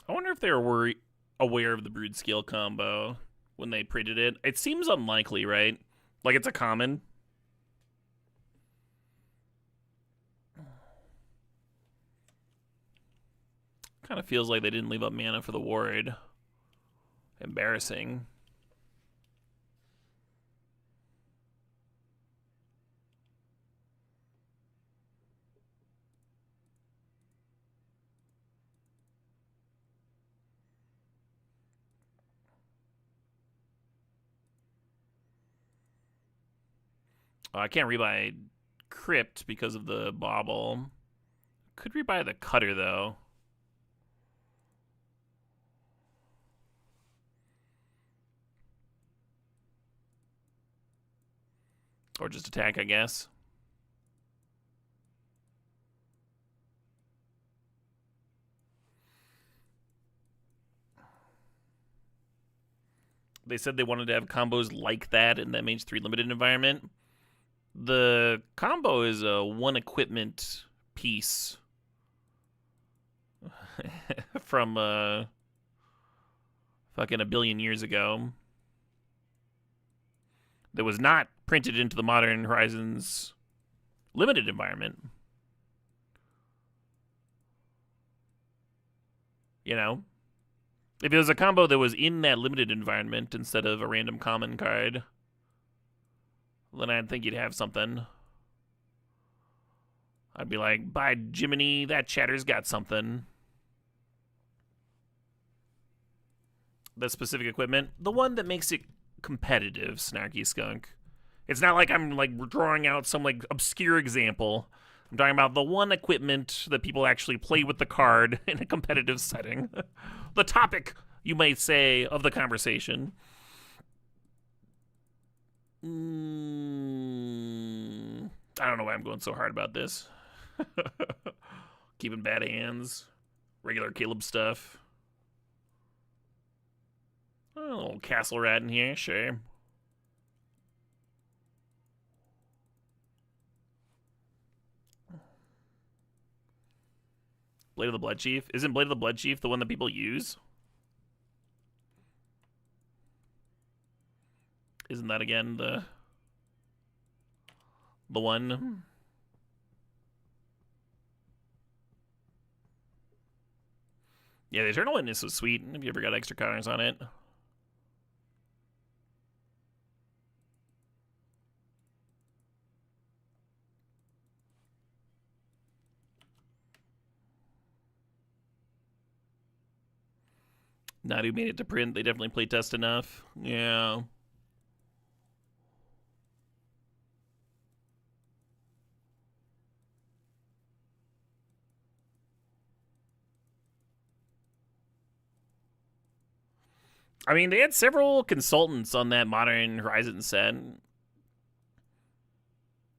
I wonder if they were aware of the Brood Scale combo when they printed it. It seems unlikely, right? Like, it's a common. Kind of feels like they didn't leave up mana for the ward. Embarrassing. Oh, I can't rebuy Crypt because of the bauble. Could rebuy the Cutter, though. Or just attack, I guess. They said they wanted to have combos like that in that Mage 3 limited environment. The combo is a one equipment piece from fucking a billion years ago that was not printed into the Modern Horizons limited environment. You know? If it was a combo that was in that limited environment instead of a random common card, then I'd think you'd have something. I'd be like, by Jiminy, that chatter's got something. The specific equipment, the one that makes it competitive, Snarky Skunk. It's not like I'm like drawing out some like obscure example. I'm talking about the one equipment that people actually play with the card in a competitive setting. The topic, you might say, of the conversation. I don't know why I'm going so hard about this. Keeping bad hands. Regular Caleb stuff. A little castle rat in here, sure. Blade of the Blood Chief? Isn't Blade of the Blood Chief the one that people use? Isn't that again the one? Yeah, the Eternal Witness was sweet. Have you ever got extra counters on it? Nadu made it to print. They definitely play test enough. Yeah. I mean, they had several consultants on that Modern Horizon set.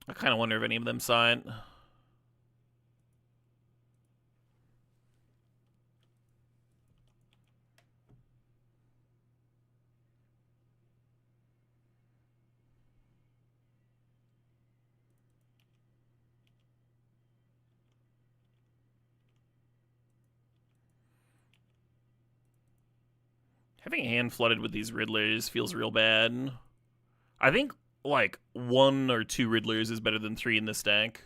I kind of wonder if any of them saw it. Having a hand flooded with these Riddlers feels real bad. I think, like, 1 or 2 Riddlers is better than 3 in this deck.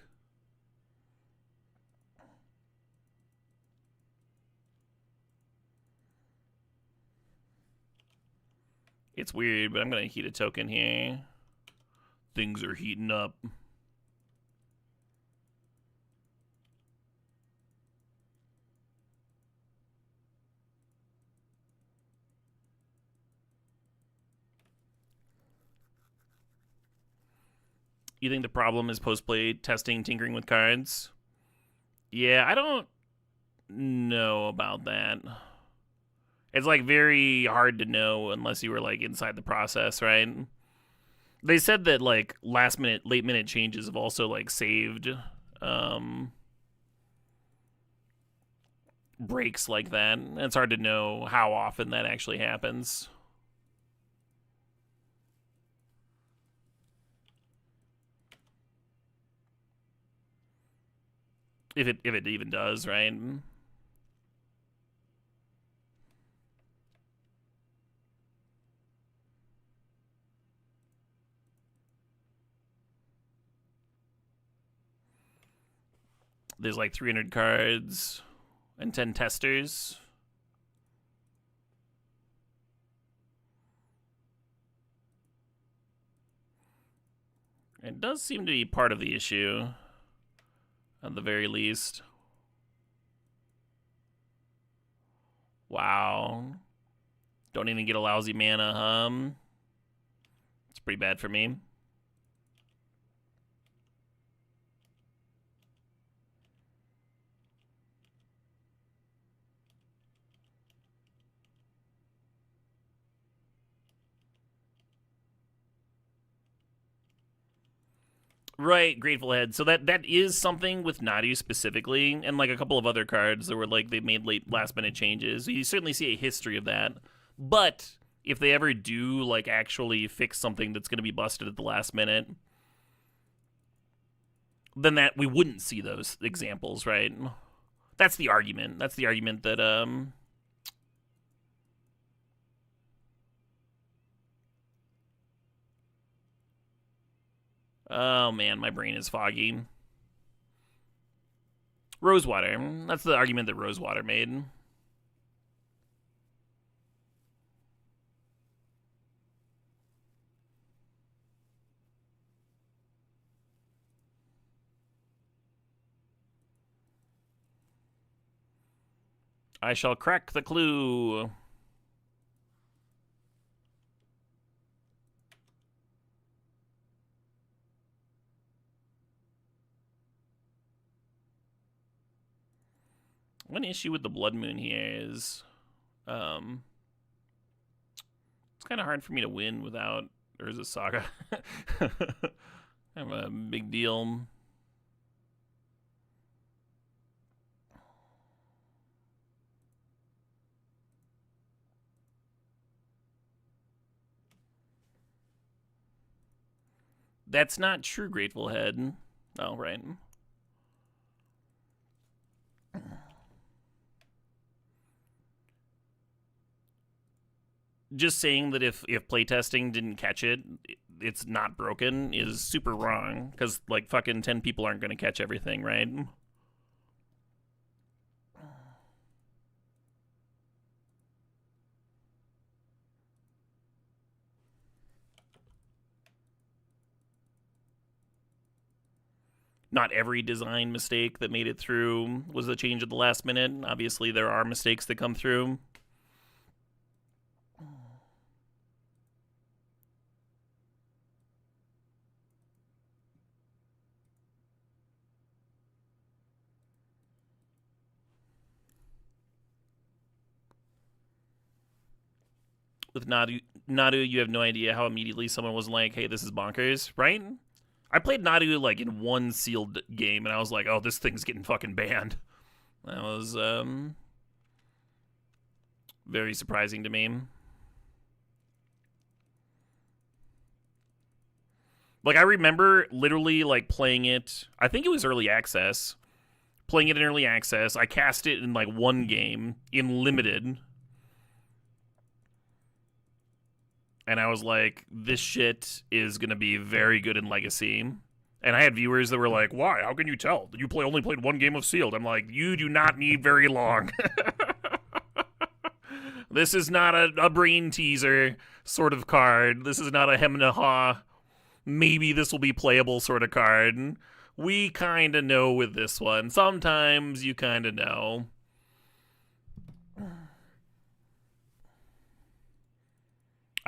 It's weird, but I'm going to heat a token here. Things are heating up. You think the problem is post-play testing, tinkering with cards? Yeah, I don't know about that. It's like very hard to know unless you were like inside the process, right? They said that like last minute, late minute changes have also like saved breaks like that. And it's hard to know how often that actually happens. If it even does, right? There's like 300 cards and 10 testers. It does seem to be part of the issue, at the very least. Wow. Don't even get a lousy mana, It's pretty bad for me. Right, Grateful Head. So that is something with Nadu specifically, and like a couple of other cards that were like they made last minute changes. You certainly see a history of that. But if they ever do like actually fix something that's going to be busted at the last minute, then that we wouldn't see those examples, right? That's the argument. That's the argument that oh man, my brain is foggy. Rosewater. That's the argument that Rosewater made. I shall crack the clue. One issue with the Blood Moon here is it's kind of hard for me to win without Urza Saga. Kind of a big deal. That's not true, Grateful Head. Oh, right. Just saying that if playtesting didn't catch it, it's not broken is super wrong. Because, like, fucking 10 people aren't going to catch everything, right? Not every design mistake that made it through was a change at the last minute. Obviously, there are mistakes that come through. With Nadu, you have no idea how immediately someone was like, hey, this is bonkers, right? I played Nadu like in one sealed game, and I was like, oh, this thing's getting fucking banned. That was very surprising to me. Like, I remember literally like playing it, I think it was early access. Playing it in early access. I cast it in like one game in limited. And I was like, this shit is going to be very good in Legacy. And I had viewers that were like, why? How can you tell? You only played one game of Sealed. I'm like, you do not need very long. This is not a brain teaser sort of card. This is not a hem and a haw. Maybe this will be playable sort of card. We kind of know with this one. Sometimes you kind of know.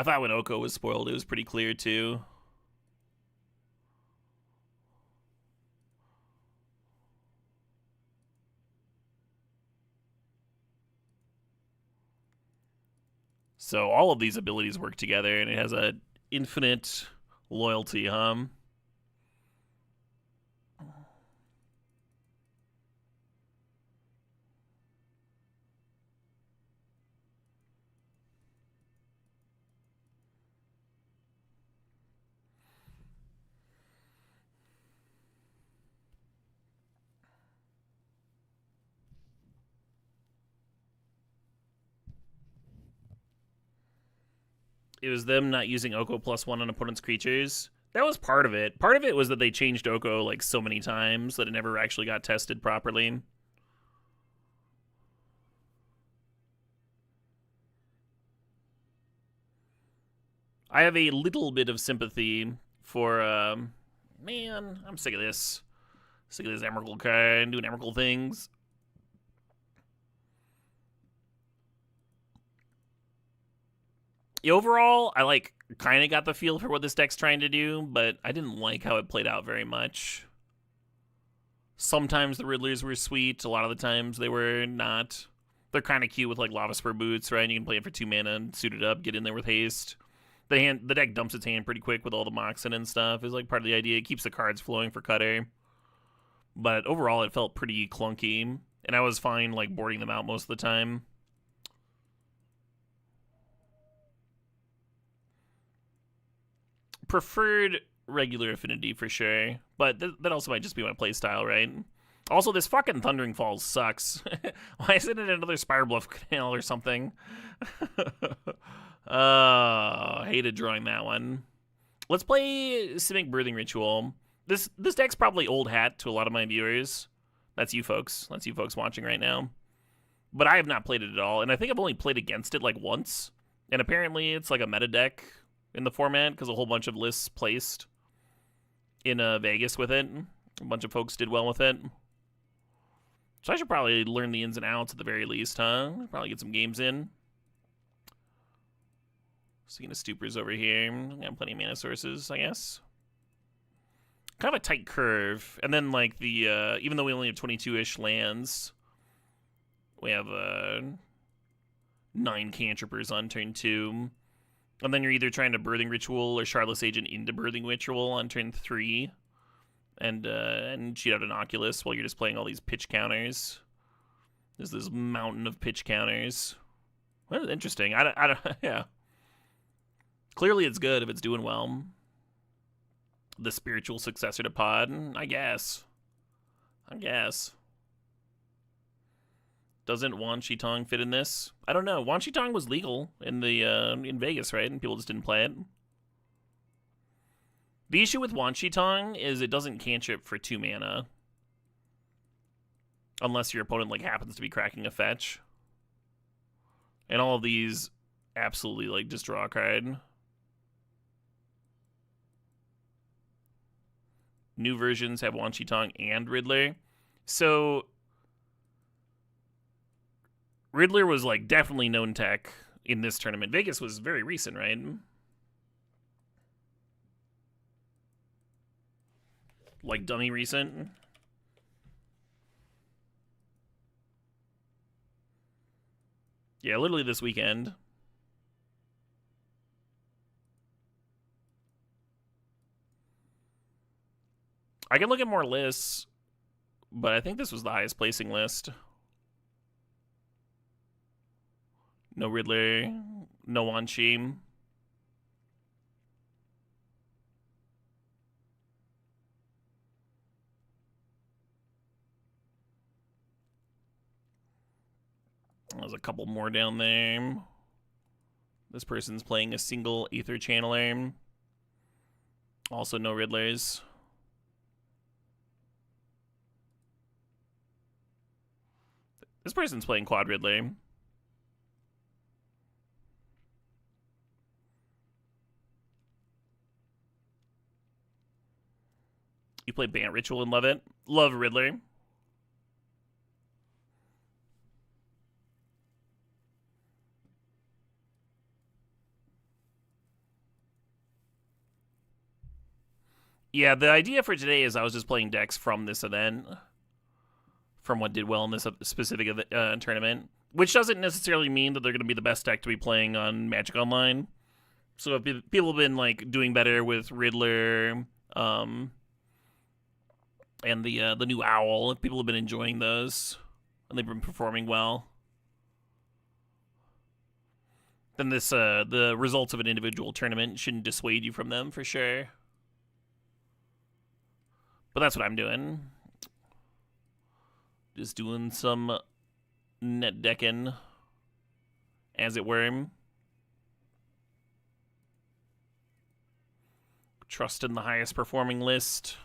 I thought when Oko was spoiled, it was pretty clear, too. So all of these abilities work together, and it has a infinite loyalty, It was them not using Oko +1 on opponent's creatures. That was part of it. Part of it was that they changed Oko like so many times that it never actually got tested properly. I have a little bit of sympathy for, man, I'm sick of this. Sick of this Emrakul card doing Emrakul things. Overall, I like kind of got the feel for what this deck's trying to do, but I didn't like how it played out very much. Sometimes the Riddlers were sweet. A lot of the times they were not. They're kind of cute with like Lava Spur Boots, right? You can play it for 2 mana and suit it up, get in there with haste. The deck dumps its hand pretty quick with all the Moxen and stuff. Is like part of the idea. It keeps the cards flowing for Cutter. But overall, it felt pretty clunky, and I was fine like boarding them out most of the time. Preferred regular Affinity for sure, but that also might just be my playstyle, right? Also, this fucking Thundering Falls sucks. Why isn't it another Spirebluff Canal or something? Hated drawing that one. Let's play Simic Birthing Ritual. This deck's probably old hat to a lot of my viewers. That's you folks. That's you folks watching right now. But I have not played it at all, and I think I've only played against it like once. And apparently it's like a meta deck in the format because a whole bunch of lists placed in Vegas with it. A bunch of folks did well with it. So I should probably learn the ins and outs at the very least, huh? Probably get some games in. Seeing the Stupors over here. Got plenty of mana sources, I guess. Kind of a tight curve. And then, like, the even though we only have 22-ish lands, we have 9 cantrippers on turn 2. And then you're either trying to Birthing Ritual or Shardless Agent into Birthing Ritual on turn 3. And cheat out an Oculus while you're just playing all these pitch counters. There's this mountain of pitch counters. Well, interesting. I don't yeah. Clearly it's good if it's doing well. The spiritual successor to Pod, I guess. Doesn't Wan Shi Tong fit in this? I don't know. Wan Shi Tong was legal in the in Vegas, right? And people just didn't play it. The issue with Wan Shi Tong is it doesn't cantrip for 2 mana. Unless your opponent like happens to be cracking a fetch. And all of these absolutely like just draw a card. New versions have Wan Shi Tong and Riddler. So Riddler was like definitely known tech in this tournament. Vegas was very recent, right? Like dummy recent. Yeah, literally this weekend. I can look at more lists, but I think this was the highest placing list. No Riddler, no Wan Shi. There's a couple more down there. This person's playing a single Aether Channeler. Also no Riddlers. This person's playing Quad Riddler. You play Bant Ritual and love it? Love Riddler. Yeah, the idea for today is I was just playing decks from this event. From what did well in this specific tournament. Which doesn't necessarily mean that they're going to be the best deck to be playing on Magic Online. So if people have been like doing better with Riddler, and the new Owl, if people have been enjoying those, and they've been performing well, then this the results of an individual tournament shouldn't dissuade you from them for sure. But that's what I'm doing. Just doing some net decking, as it were. Trust in the highest performing list.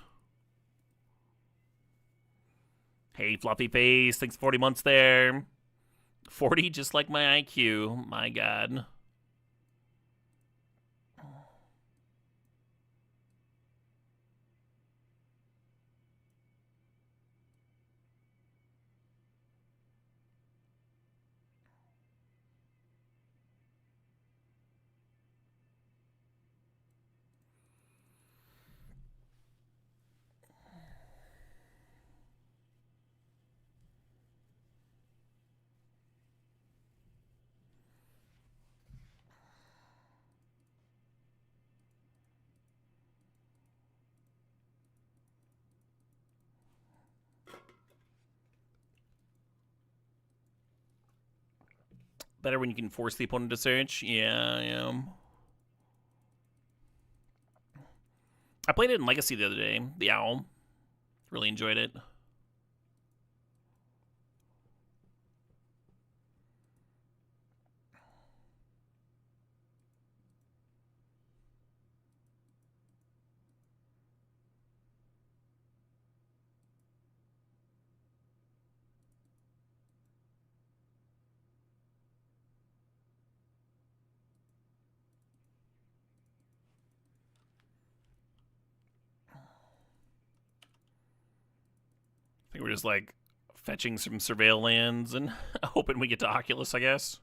Hey, Fluffy Face, thanks 40 months there. 40, just like my IQ. My God. Better when you can force the opponent to search. Yeah. I played it in Legacy the other day. The Owl. Really enjoyed it. I think we're just like fetching some surveil lands and hoping we get to Oculus, I guess.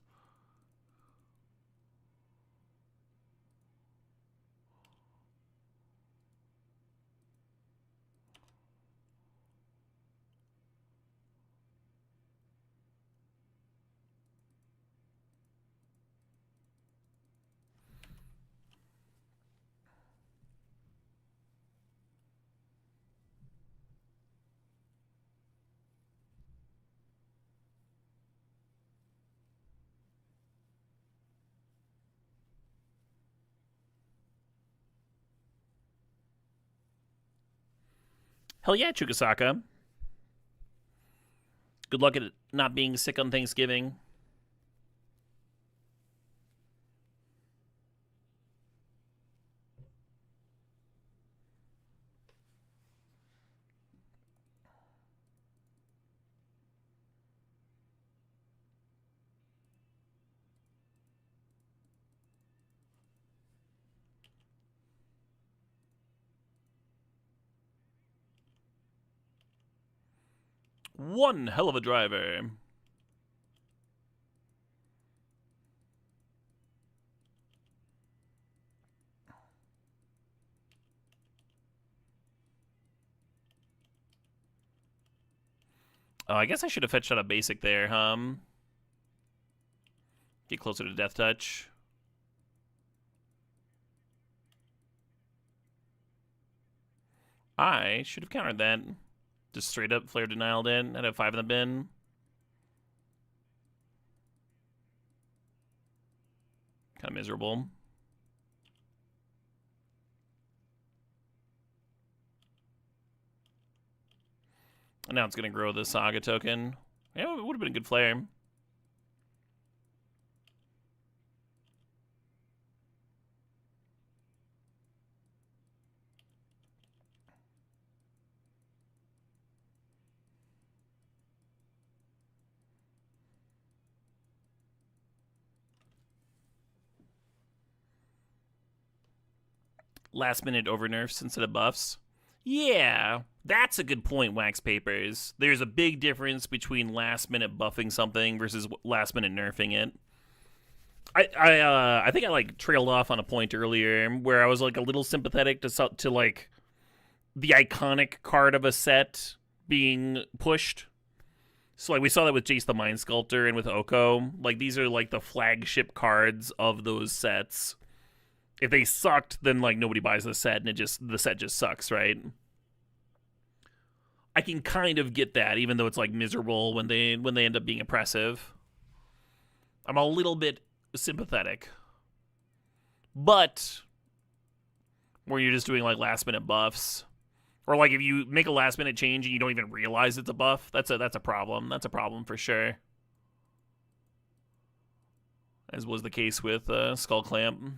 Hell yeah, Chukasaka. Good luck at not being sick on Thanksgiving. One hell of a driver. Oh, I guess I should have fetched out a basic there, Get closer to Death Touch. I should have countered that. Just straight up Flare Denialed in. I'd have 5 in the bin. Kind of miserable. And now it's going to grow the Saga token. Yeah, it would have been a good flare. Last minute over nerfs instead of buffs. Yeah, that's a good point, Wax Papers. There's a big difference between last minute buffing something versus last minute nerfing it. I think I like trailed off on a point earlier where I was like a little sympathetic to like the iconic card of a set being pushed. So like we saw that with Jace the Mind Sculptor and with Oko. Like these are like the flagship cards of those sets. If they sucked, then like nobody buys the set, and the set just sucks, right? I can kind of get that, even though it's like miserable when they end up being oppressive. I'm a little bit sympathetic, but where you're just doing like last minute buffs, or like if you make a last minute change and you don't even realize it's a buff, that's a problem. That's a problem for sure. As was the case with Skull Clamp.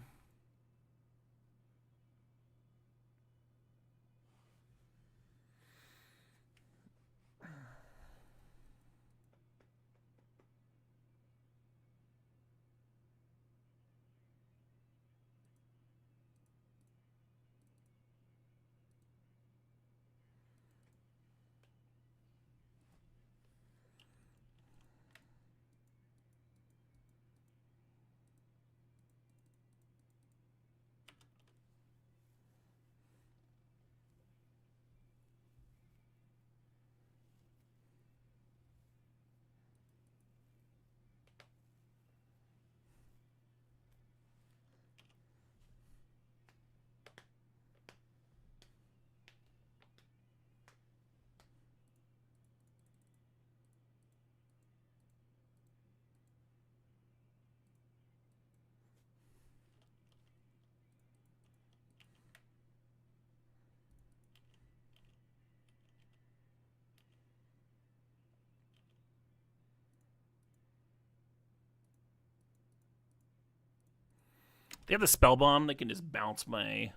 They have the spell bomb that can just bounce my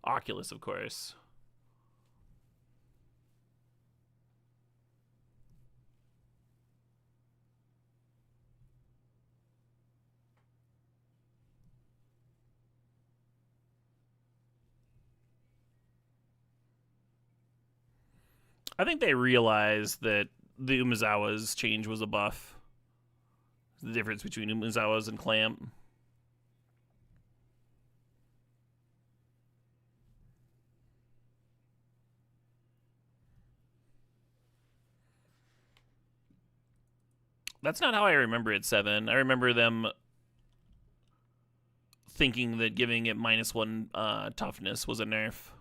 Oculus, of course. I think they realized that the Umezawa's change was a buff. The difference between Umezawa's and Clamp. That's not how I remember it, 7. I remember them thinking that giving it -1 toughness was a nerf.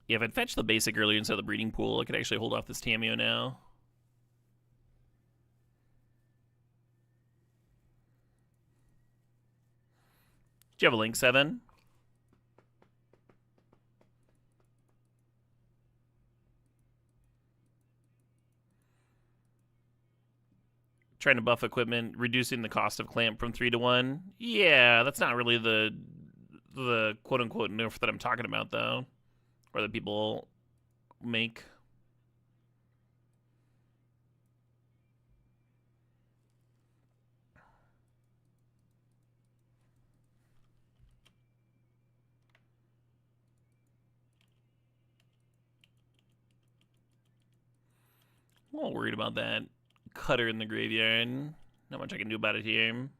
Yeah, if I'd fetched the basic earlier instead of the breeding pool, I could actually hold off this Tamiyo now. Do you have a link, 7? Trying to buff equipment, reducing the cost of Clamp from 3 to 1. Yeah, that's not really the quote-unquote nerf that I'm talking about, though. Or that people make. I'm a little worried about that cutter in the graveyard. Not much I can do about it here.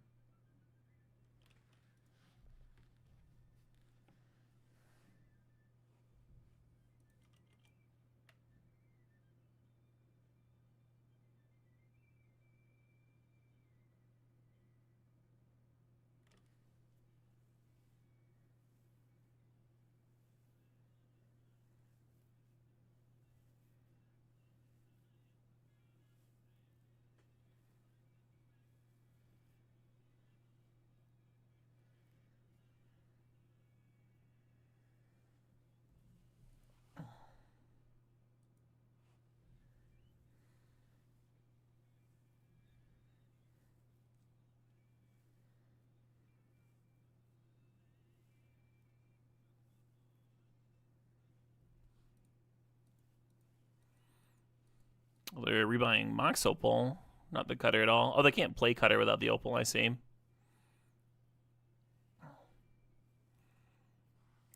They're rebuying Mox Opal, not the cutter at all. Oh, they can't play cutter without the Opal, I see.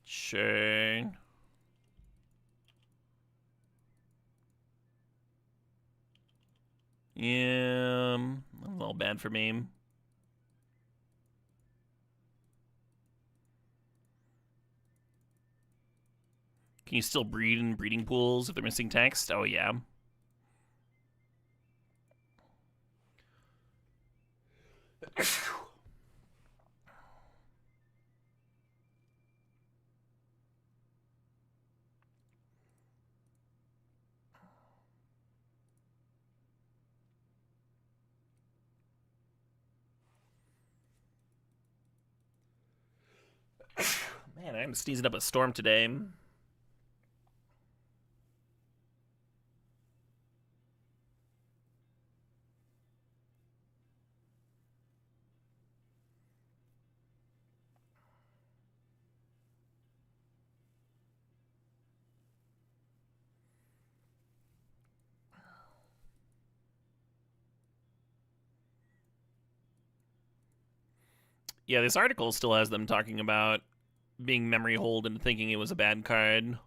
Sure. Yeah, a little bad for me. Can you still breed in breeding pools if they're missing text? Oh, yeah. Man, I'm sneezing up a storm today. Yeah, this article still has them talking about being memory hold and thinking it was a bad card.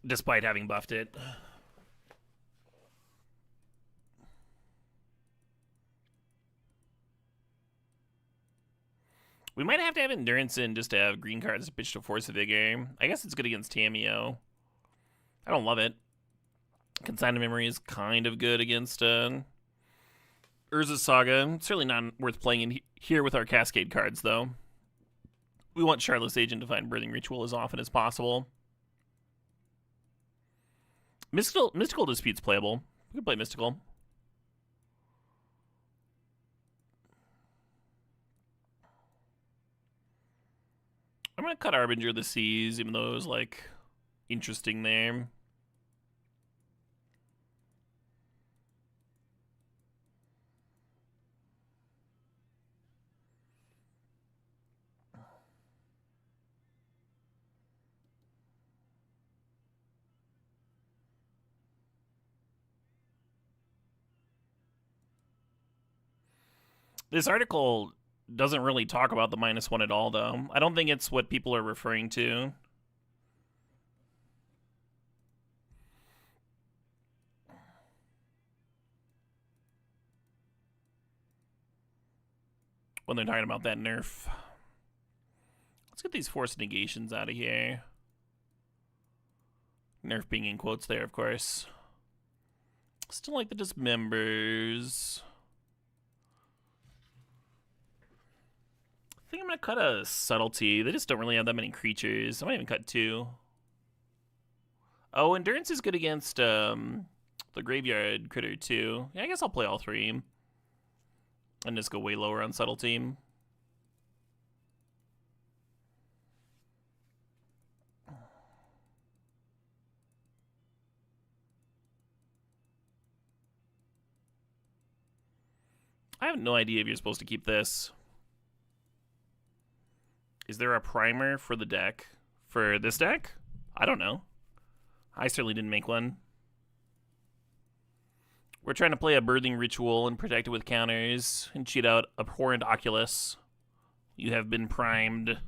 Despite having buffed it. We might have to have endurance in just to have green cards to pitch to Force of Vigor. I guess it's good against Tamio. I don't love it. Consigned Memory is kind of good against Urza Saga. It's certainly not worth playing in here with our Cascade cards, though. We want Charlotte's Agent to find Birthing Ritual as often as possible. Mystical Dispute's playable. We can play Mystical. I'm going to cut Arbinger of the Seas, even though it was, like, interesting there. This article doesn't really talk about the -1 at all, though. I don't think it's what people are referring to. When they're talking about that nerf. Let's get these forced negations out of here. Nerf being in quotes there, of course. Still like the dismembers. I think I'm going to cut a Subtlety. They just don't really have that many creatures. I might even cut 2. Oh, Endurance is good against the Graveyard Critter, too. Yeah, I guess I'll play all 3. And just go way lower on Subtlety. I have no idea if you're supposed to keep this. Is there a primer for the deck? For this deck? I don't know. I certainly didn't make one. We're trying to play a Birthing Ritual and protect it with counters and cheat out Abhorrent Oculus. You have been primed.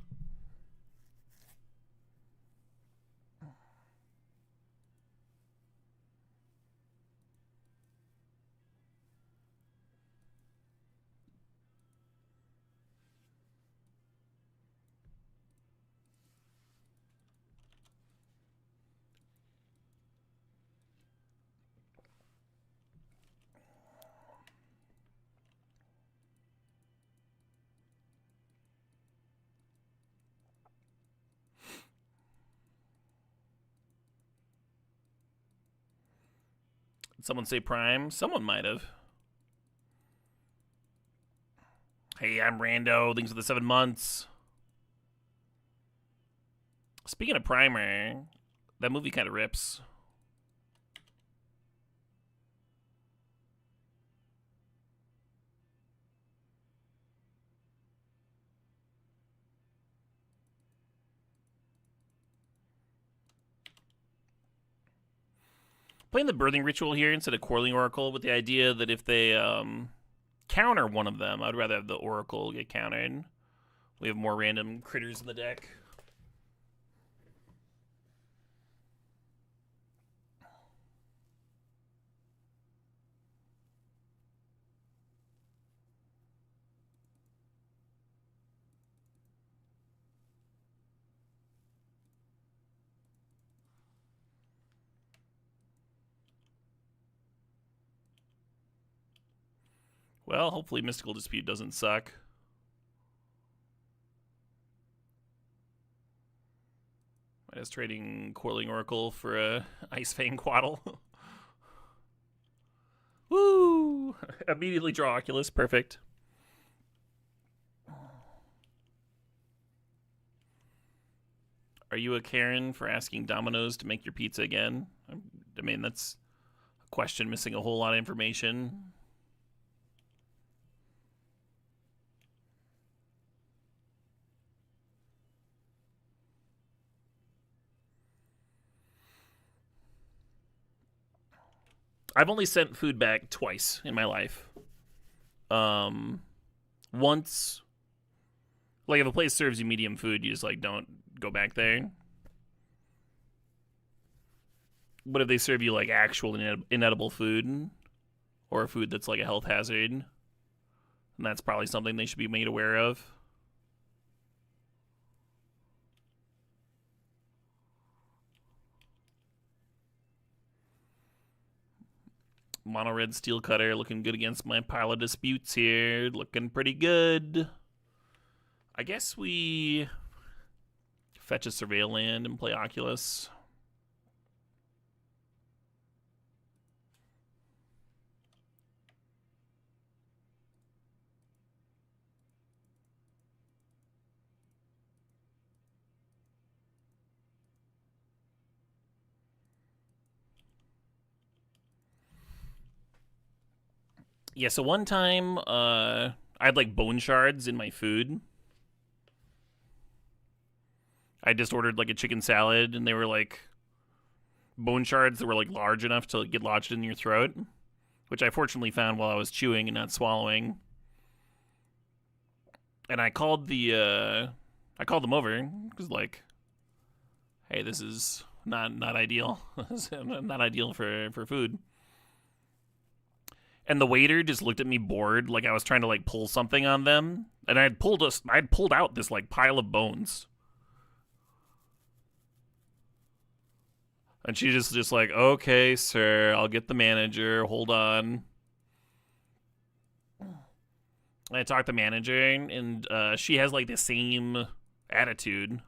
Did someone say Prime? Someone might have. Hey, I'm Rando. Thanks for the 7 months. Speaking of Primer, that movie kind of rips. Playing the Birthing Ritual here instead of Quarreling Oracle with the idea that if they counter one of them, I'd rather have the Oracle get countered. We have more random critters in the deck. Well, hopefully Mystical Dispute doesn't suck. I was trading Quarreling Oracle for a Ice Fang Quaddle. Woo! Immediately draw Oculus. Perfect. Are you a Karen for asking Domino's to make your pizza again? I mean, that's a question missing a whole lot of information. I've only sent food back twice in my life. Once, like if a place serves you medium food, you just like don't go back there. But if they serve you like actual inedible food, or a food that's like a health hazard, then that's probably something they should be made aware of. Mono red steel cutter looking good against my pile of disputes here. Looking pretty good. I guess we fetch a surveil land and play Oculus. Yeah, so one time I had like bone shards in my food. I just ordered like a chicken salad and they were like bone shards that were like large enough to get lodged in your throat, which I fortunately found while I was chewing and not swallowing. And I called them over because like, hey, this is not ideal. Not ideal for food. And the waiter just looked at me bored, like I was trying to like pull something on them, and I'd pulled out this like pile of bones, and she just like, okay, sir, I'll get the manager. Hold on. And I talked to the manager, and she has like the same attitude,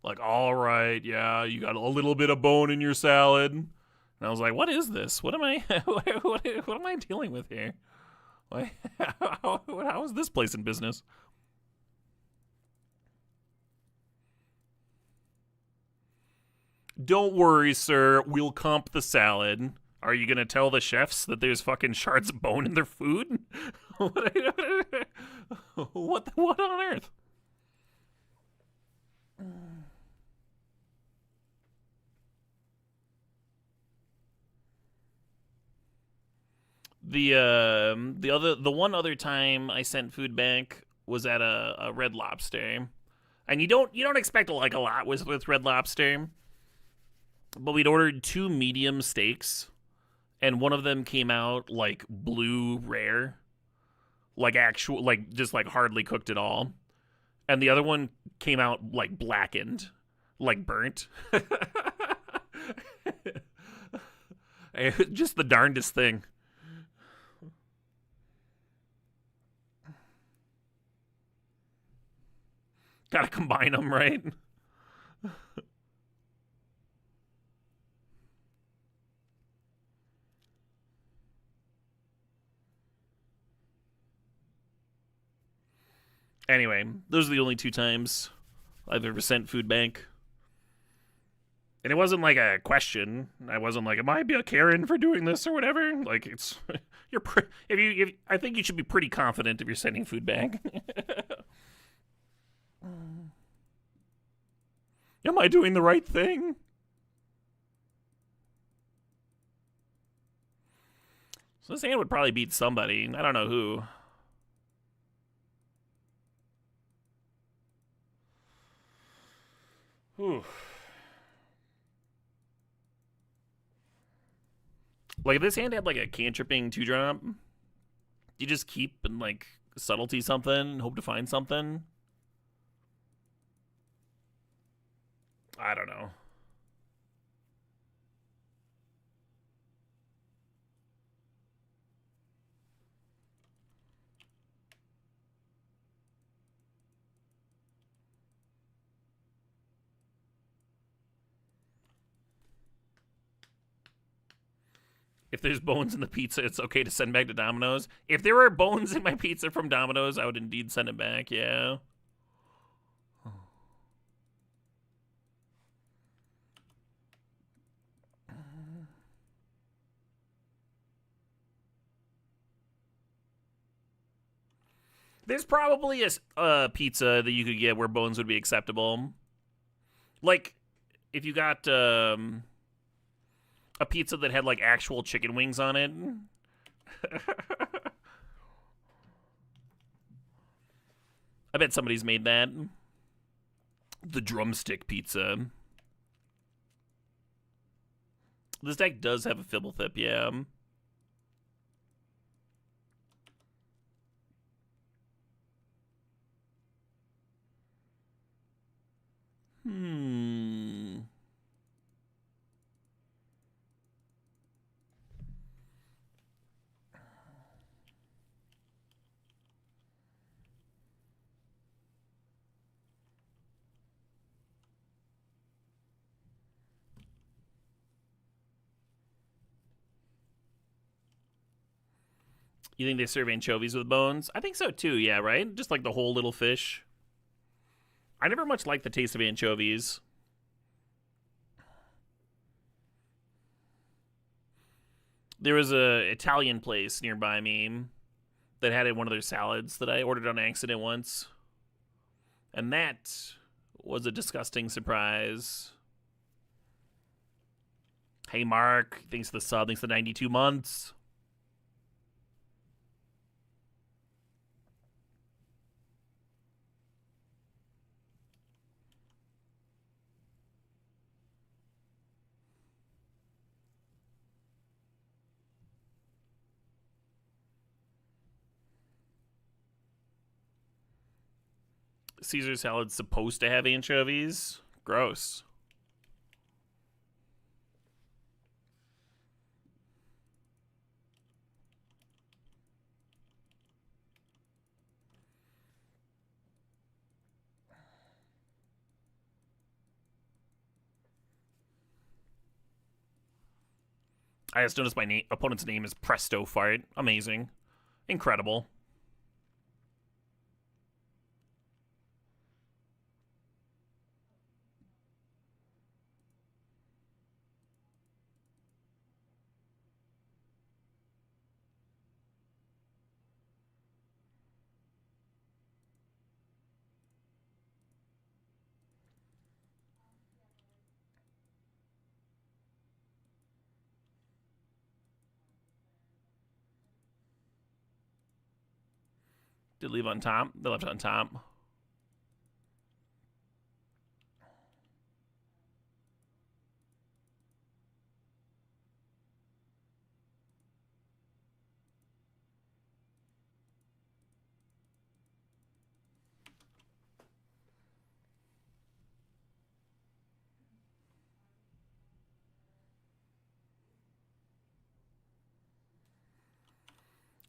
like, all right, yeah, you got a little bit of bone in your salad. And I was like, what is this? What am I what am I dealing with here? Like, how is this place in business? Don't worry, sir. We'll comp the salad. Are you gonna tell the chefs that there's fucking shards of bone in their food? What on earth? The one other time I sent food back was at a Red Lobster, and you don't expect like a lot with Red Lobster, but we'd ordered 2 medium steaks, and one of them came out like blue rare, like actual like just like hardly cooked at all, and the other one came out like blackened, like burnt. Just the darndest thing. Gotta combine them, right? Anyway, those are the only 2 times I've ever sent food back. And it wasn't like a question. I wasn't like, "Am I a Karen for doing this or whatever?" Like it's, if I think you should be pretty confident if you're sending food back. Am I doing the right thing? So this hand would probably beat somebody. I don't know who. Whew. Like if this hand had like a cantripping 2-drop, you just keep and like subtlety something, hope to find something. I don't know. If there's bones in the pizza, it's okay to send back to Domino's. If there were bones in my pizza from Domino's, I would indeed send it back, yeah. There's probably a pizza that you could get where bones would be acceptable. Like, if you got a pizza that had like actual chicken wings on it. I bet somebody's made that. The drumstick pizza. This deck does have a Fibblethip, yeah. You think they serve anchovies with bones? I think so too, yeah, right? Just like the whole little fish. I never much liked the taste of anchovies. There was a Italian place nearby me that had it in one of their salads that I ordered on accident once. And that was a disgusting surprise. Hey, Mark. Thanks for the sub. Thanks for the 92 months. Caesar salad's supposed to have anchovies? Gross. I just noticed my opponent's name is Presto Fart. Amazing. Incredible. Did leave on top? They left on top.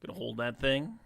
Gonna hold that thing.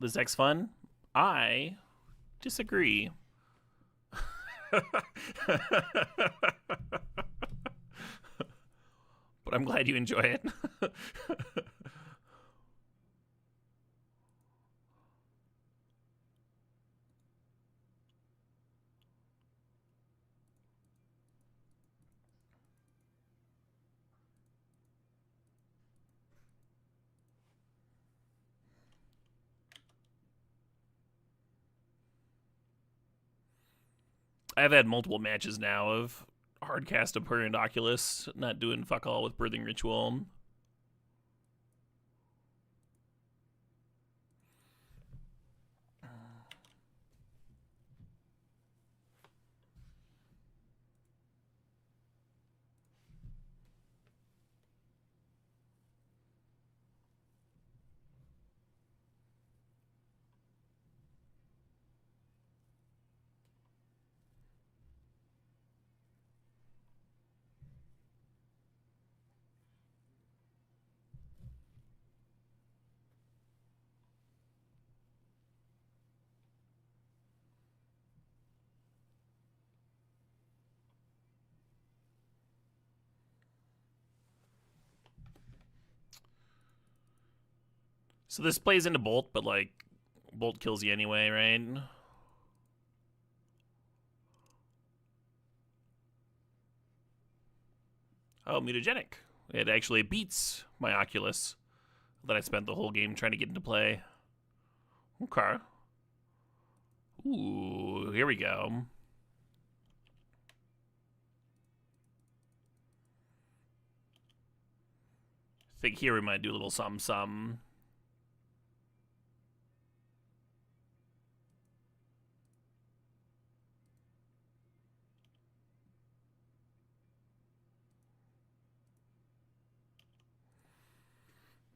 This X fun? I disagree. But I'm glad you enjoy it. I've had multiple matches now of Hardcast of Per and Oculus not doing fuck all with Birthing Ritual. So this plays into Bolt, but like Bolt kills you anyway, right? Oh, mutagenic. It actually beats my Oculus that I spent the whole game trying to get into play. Okay. Ooh, here we go. I think here we might do a little something.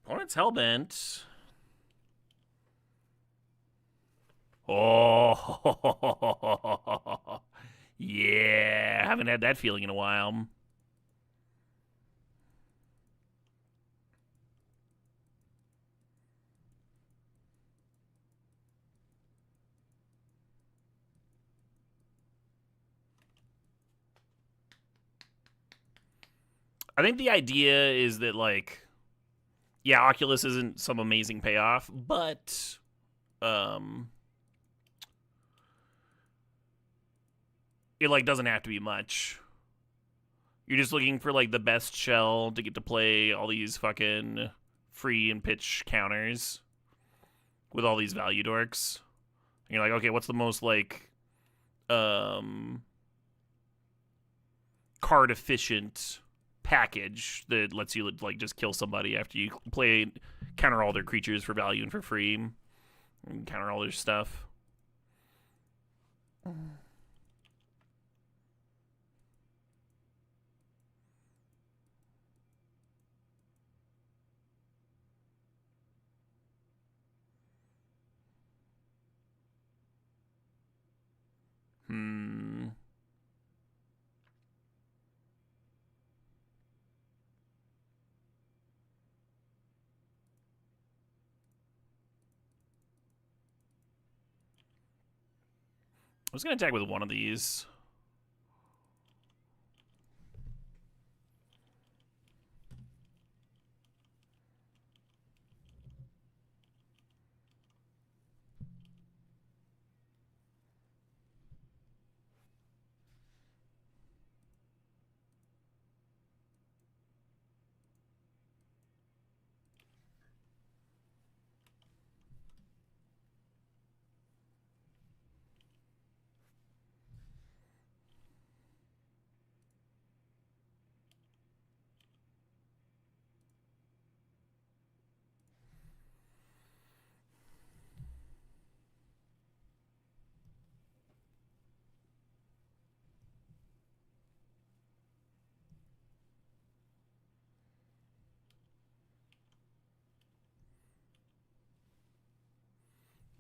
Opponent's Hellbent. Oh, yeah. Haven't had that feeling in a while. I think the idea is that, like, yeah, Oculus isn't some amazing payoff, but it like doesn't have to be much. You're just looking for like the best shell to get to play all these fucking free and pitch counters with all these value dorks. And you're like, okay, what's the most like card efficient package that lets you like just kill somebody after you play, counter all their creatures for value and for free, and counter all their stuff. Hmm. I was gonna attack with one of these.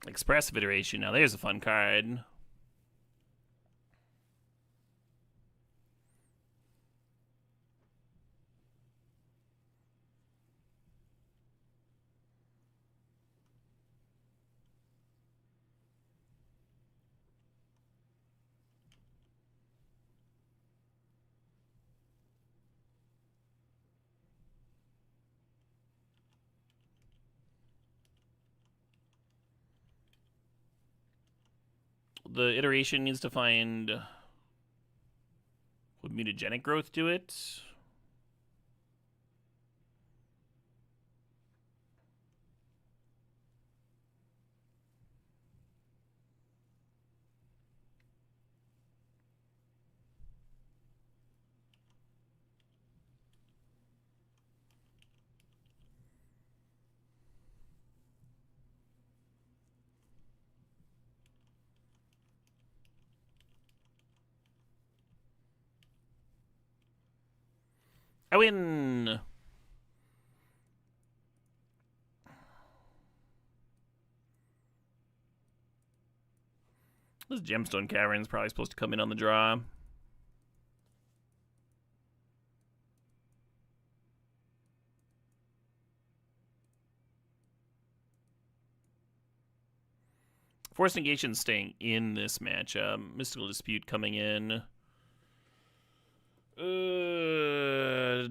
Expressive Iteration. Now there's a fun card. The iteration needs to find with mutagenic growth to it. I win. This Gemstone Cavern is probably supposed to come in on the draw. Force Negation staying in this matchup. Mystical Dispute coming in.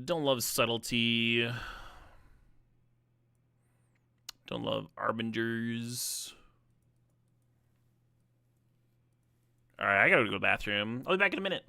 Don't love Subtlety. Don't love Arbingers. Alright, I gotta go to the bathroom. I'll be back in a minute.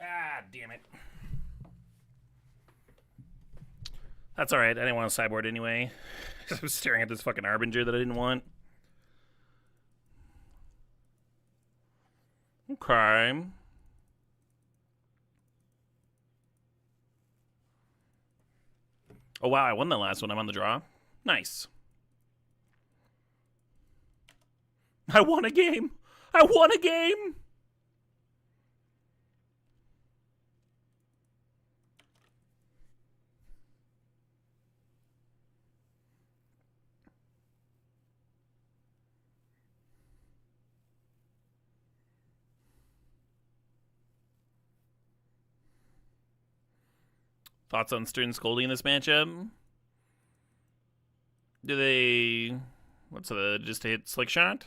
Ah, damn it. That's alright. I didn't want a sideboard anyway. I was staring at this fucking Arbinger that I didn't want. Okay. Oh, wow. I won the last one. I'm on the draw. Nice. I won a game. I won a game. Thoughts on Stern Scolding in this matchup? Do they... What's the... Just hit Slick Shot?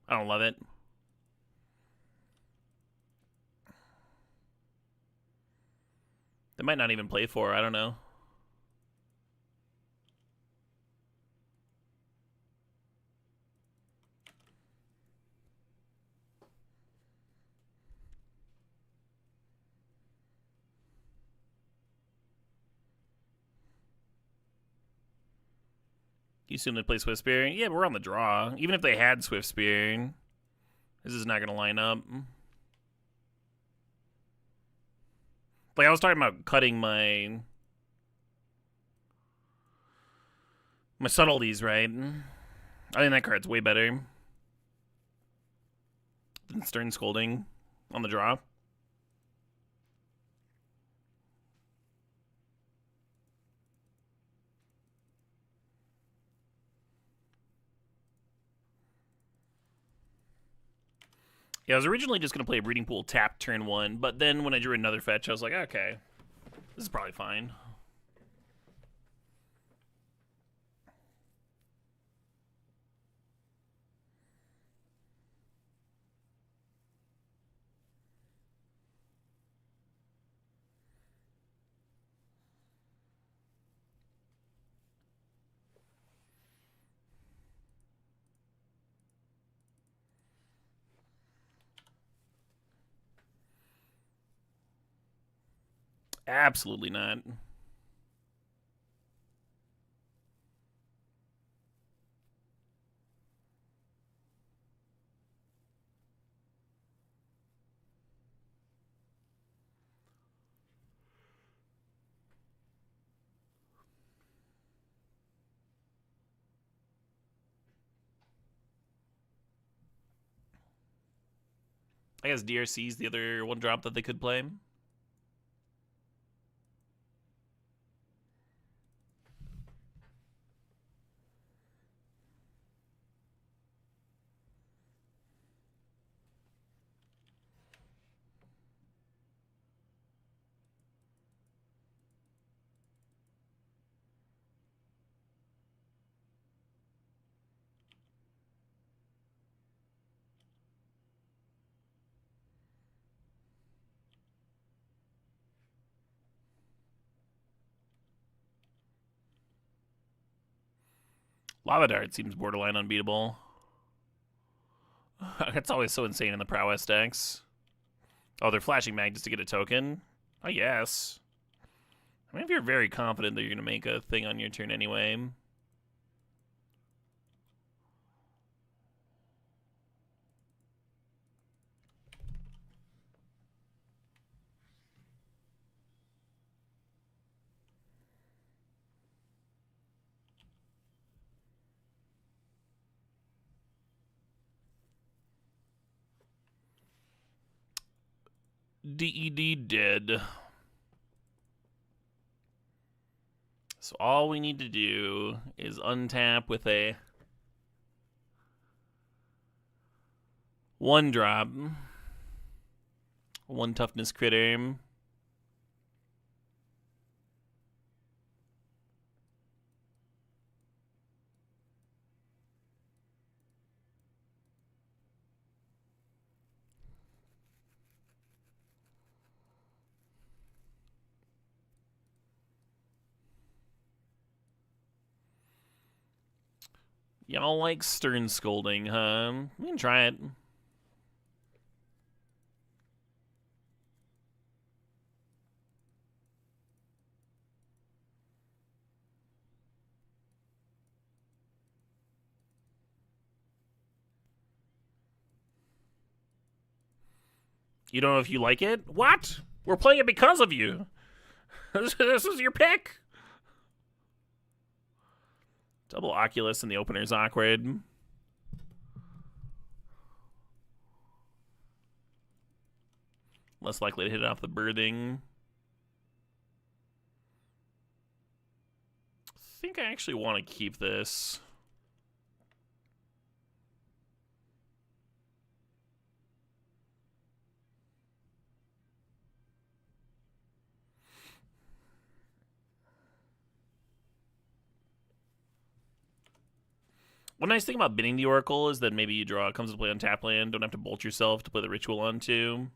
I don't love it. They might not even play 4. I don't know. You assume they play Swift Spear? Yeah, but we're on the draw. Even if they had Swift Spear, this is not going to line up. Like, I was talking about cutting my subtleties, right? I think that card's way better than Stern Scolding on the draw. Yeah, I was originally just going to play a Breeding Pool tap turn 1, but then when I drew another fetch, I was like, okay, this is probably fine. Absolutely not. I guess DRC's the other one drop that they could play. Lava Dart seems borderline unbeatable. It's always so insane in the prowess decks. Oh, they're flashing mag just to get a token? I guess. I mean, if you're very confident that you're going to make a thing on your turn anyway. DED dead. So all we need to do is untap with a 1-drop. 1 toughness critter. Y'all like Stern Scolding, huh? We can try it. You don't know if you like it? What? We're playing it because of you. This is your pick. Double Oculus in the opener is awkward. Less likely to hit it off the birthing. I think I actually want to keep this. One nice thing about binning the Oracle is that maybe you draw, it comes to play on tap land, don't have to bolt yourself to play the ritual onto.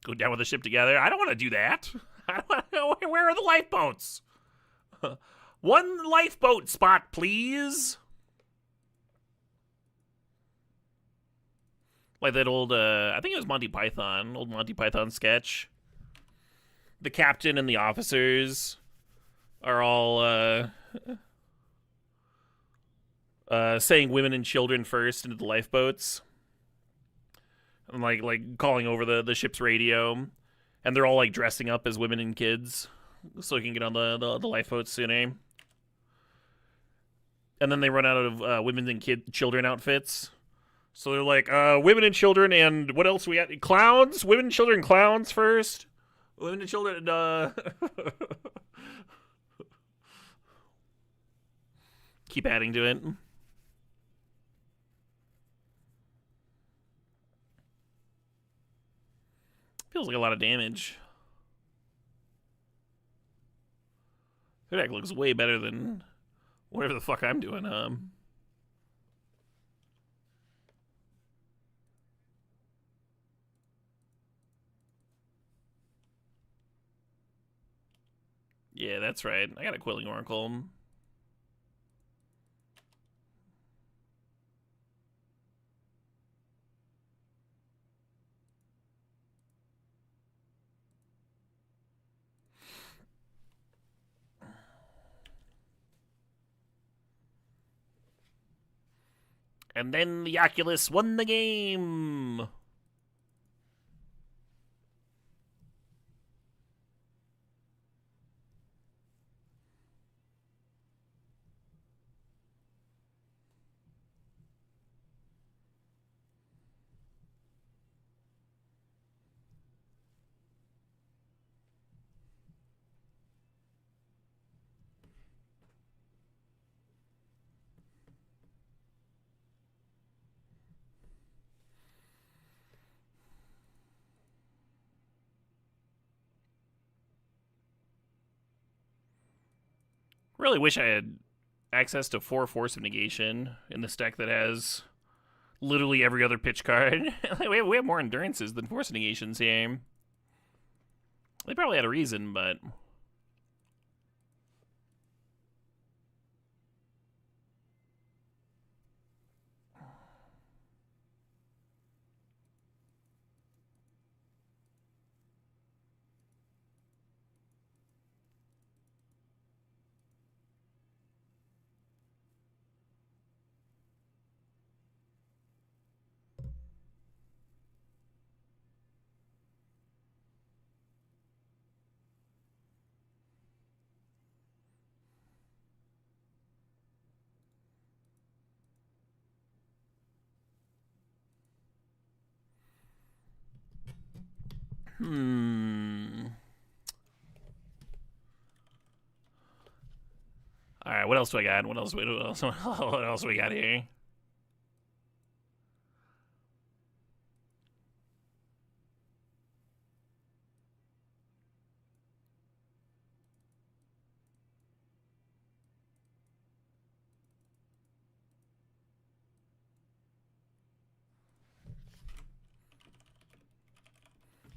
Go down with the ship together. I don't want to do that. Where are the lifeboats? One lifeboat spot, please. Like that old, I think it was Monty Python, old Monty Python sketch. The captain and the officers are all saying women and children first into the lifeboats. And like calling over the ship's radio. And they're all like dressing up as women and kids so they can get on the lifeboats sooner. And then they run out of women and children outfits. So they're like, women and children, and what else we got? Clowns? Women, children, clowns first? Women and children, keep adding to it. Feels like a lot of damage. That deck looks way better than whatever the fuck I'm doing. Yeah, that's right. I got a Quelling Oracle. And then the Oculus won the game. Really wish I had access to 4 Force of Negation in this deck that has literally every other pitch card. we have more endurances than Force of Negations here. They probably had a reason, but... All right, what else do I got? What else we got here?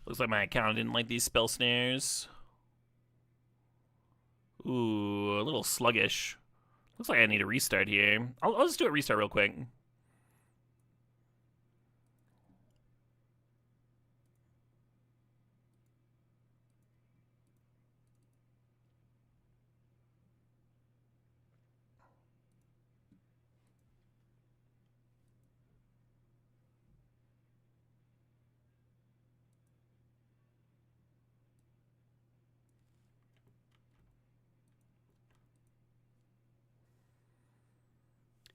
Looks like my account didn't like these spell snares. Ooh, a little sluggish. Looks like I need a restart here. I'll just do a restart real quick.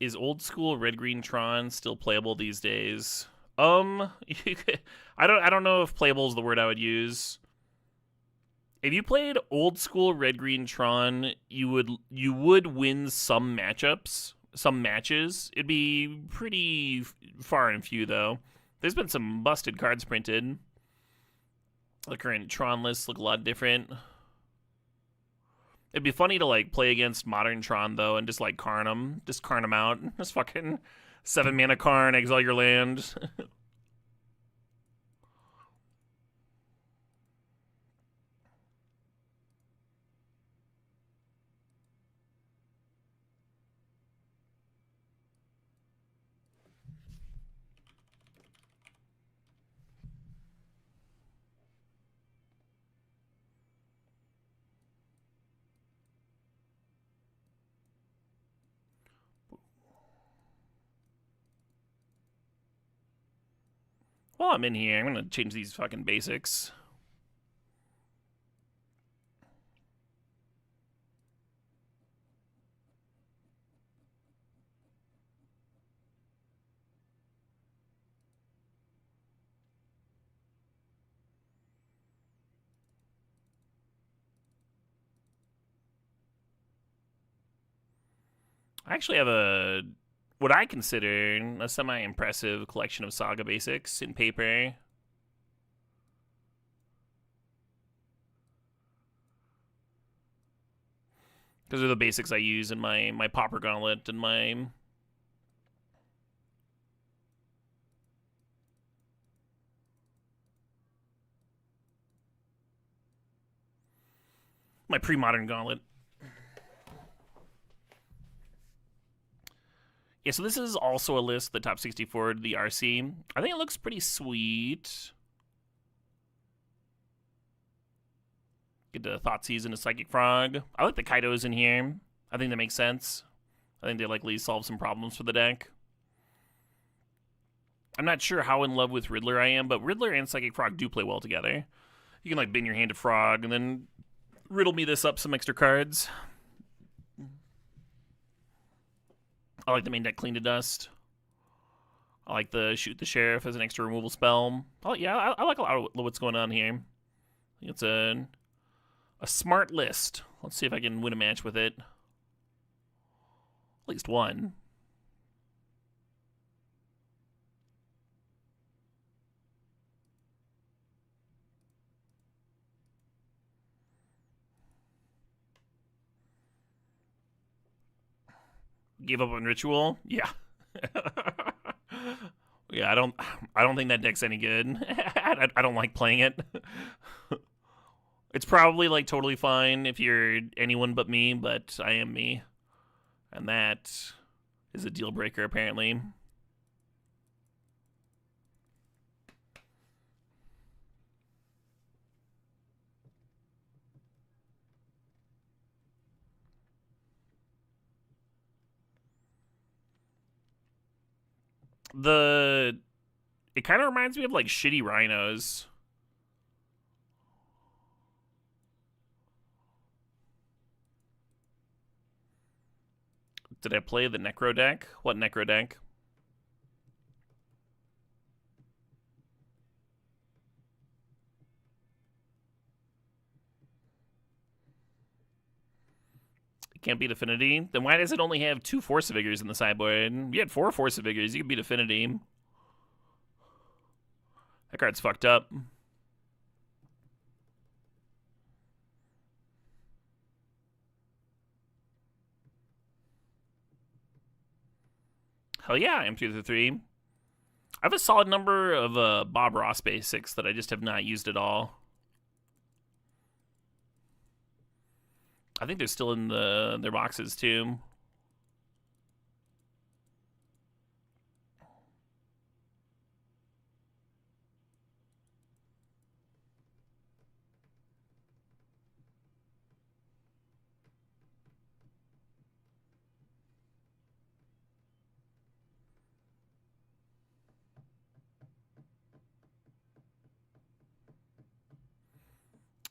Is old school Red Green Tron still playable these days? I don't know if playable is the word I would use. If you played old school Red Green Tron, you would win some matchups, some matches. It'd be pretty far and few though. There's been some busted cards printed. The current Tron lists look a lot different. It'd be funny to like play against modern Tron though, and just like Karn them out, just fucking 7 mana Karn, exile your land. While I'm in here, I'm gonna change these fucking basics. I actually have what I consider a semi-impressive collection of Saga basics in paper. Because they're the basics I use in my Pauper Gauntlet and my pre-modern Gauntlet. Yeah, so this is also a list, the top 64, the RC. I think it looks pretty sweet. Get the Thoughtseize and a Psychic Frog. I like the Kaidos in here. I think that makes sense. I think they likely solve some problems for the deck. I'm not sure how in love with Riddler I am, but Riddler and Psychic Frog do play well together. You can like bin your hand to Frog and then riddle me this up some extra cards. I like the main deck Clean to Dust. I like the Shoot the Sheriff as an extra removal spell. Oh yeah, I like a lot of what's going on here. I think it's a smart list. Let's see if I can win a match with it. At least one. Give up on Ritual? Yeah. Yeah, I don't think that deck's any good. I don't like playing it. It's probably like totally fine if you're anyone but me, but I am me. And that is a deal breaker apparently. It kind of reminds me of like shitty Rhinos. Did I play the Necro deck? What Necro deck? It can't beat Affinity? Then why does it only have 2 Force of Vigors in the sideboard? You had 4 Force of Vigors, you could beat Affinity. That card's fucked up. Hell yeah, M333. I have a solid number of Bob Ross basics that I just have not used at all. I think they're still in their boxes too.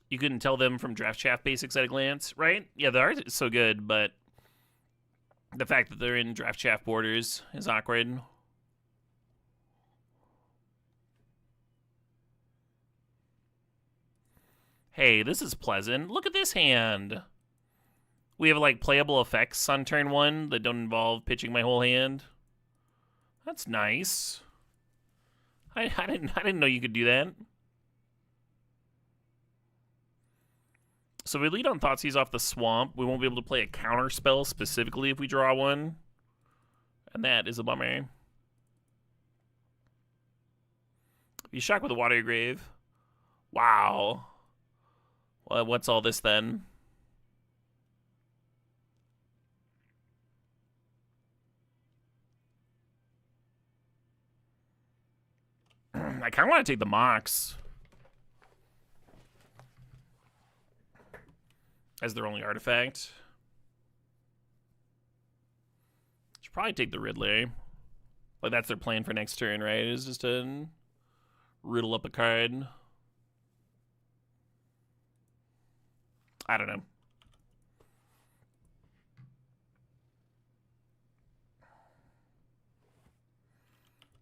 You couldn't tell them from Draft Chaff basics at a glance, right? Yeah, the art is so good, but The fact that they're in draft shaft borders is awkward. Hey, this is pleasant. Look at this hand. We have like playable effects on turn 1 that don't involve pitching my whole hand. That's nice. I didn't know you could do that. So we lead on Thoughtseize off the swamp. We won't be able to play a counter spell specifically if we draw one. And that is a bummer. You shock with a Watery Grave. Wow. Well, what's all this then? I kind of want to take the Mox as their only artifact. Should probably take the Riddler. Like, that's their plan for next turn, right? Is just to riddle up a card. I don't know.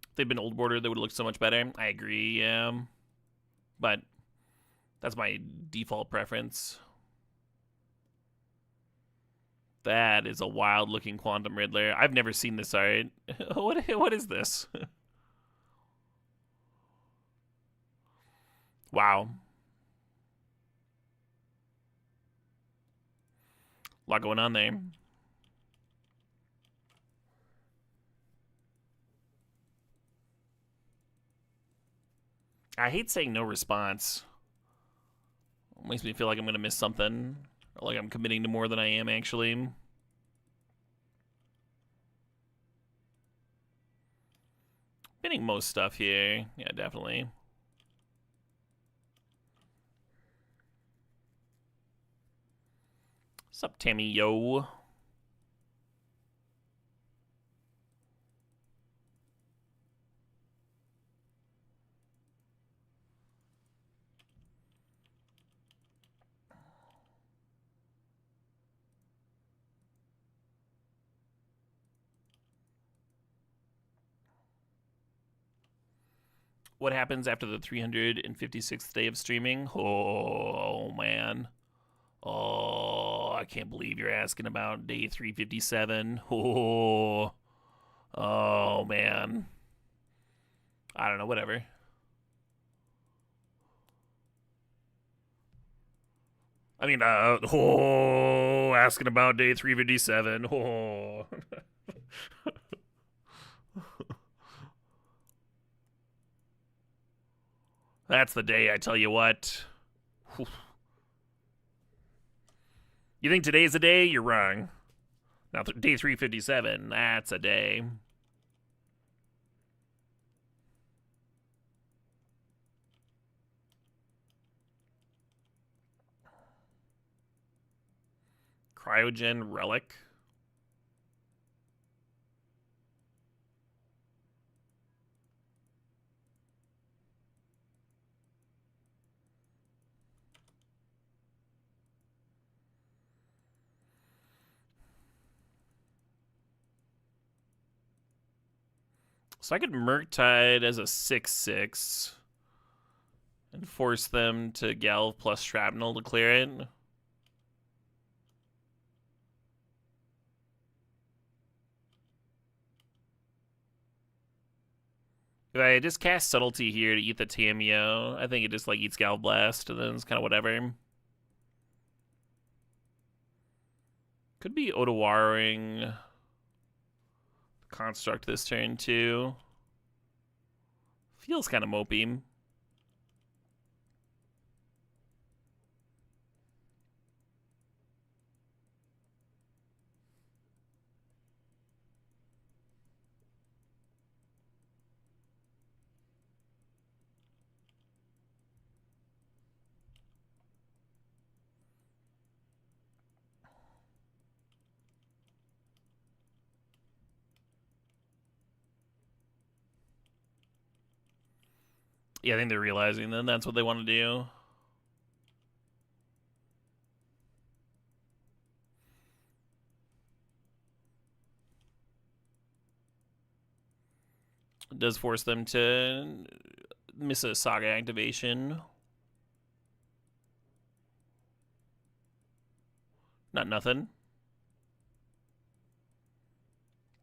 If they'd been old border, they would have looked so much better. I agree, yeah. But that's my default preference. That is a wild-looking Quantum Riddler. I've never seen this art. What is this? Wow. A lot going on there. I hate saying no response. It makes me feel like I'm going to miss something. Or like I'm committing to more than I am, actually. Binning most stuff here. Yeah, definitely. What's up, Tammy, yo? What happens after the 356th day of streaming? Oh, man. Oh, I can't believe you're asking about day 357. Oh, man. I don't know, whatever. I mean, asking about day 357. Oh. That's the day, I tell you what. You think today's a day? You're wrong. Now, day 357, that's a day. Cryogen Relic. So I could Murktide as a 6/6 and force them to Galv plus Shrapnel to clear it. If I just cast Subtlety here to eat the Tamiyo, I think it just like eats Galv Blast, and then it's kind of whatever. Could be Odawaring Construct this turn too. Feels kind of mopey. Yeah, I think they're realizing that that's what they want to do. It does force them to miss a Saga activation. Not nothing.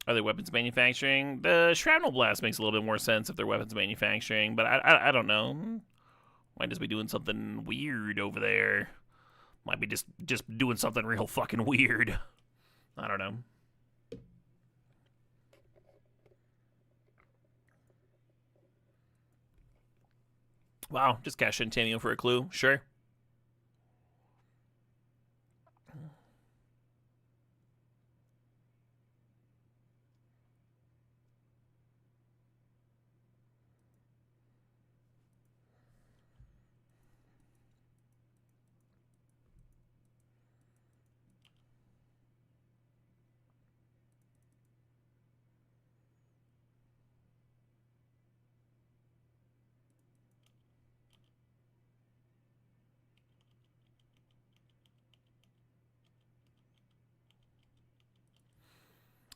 Are they weapons manufacturing? The Shrapnel Blast makes a little bit more sense if they're weapons manufacturing, but I don't know. Might just be doing something weird over there. Might be just doing something real fucking weird. I don't know. Wow, just cash in Tamiyo for a clue. Sure.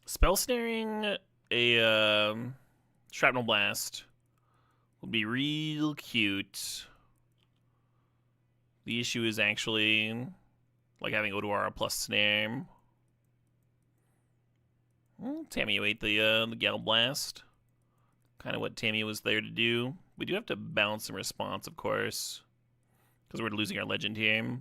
Spell snaring a Shrapnel Blast would be real cute. The issue is actually like having Odawara plus snare. Tamiyo ate the Gale Blast. Kind of what Tamiyo was there to do. We do have to balance some response, of course, because we're losing our legend here.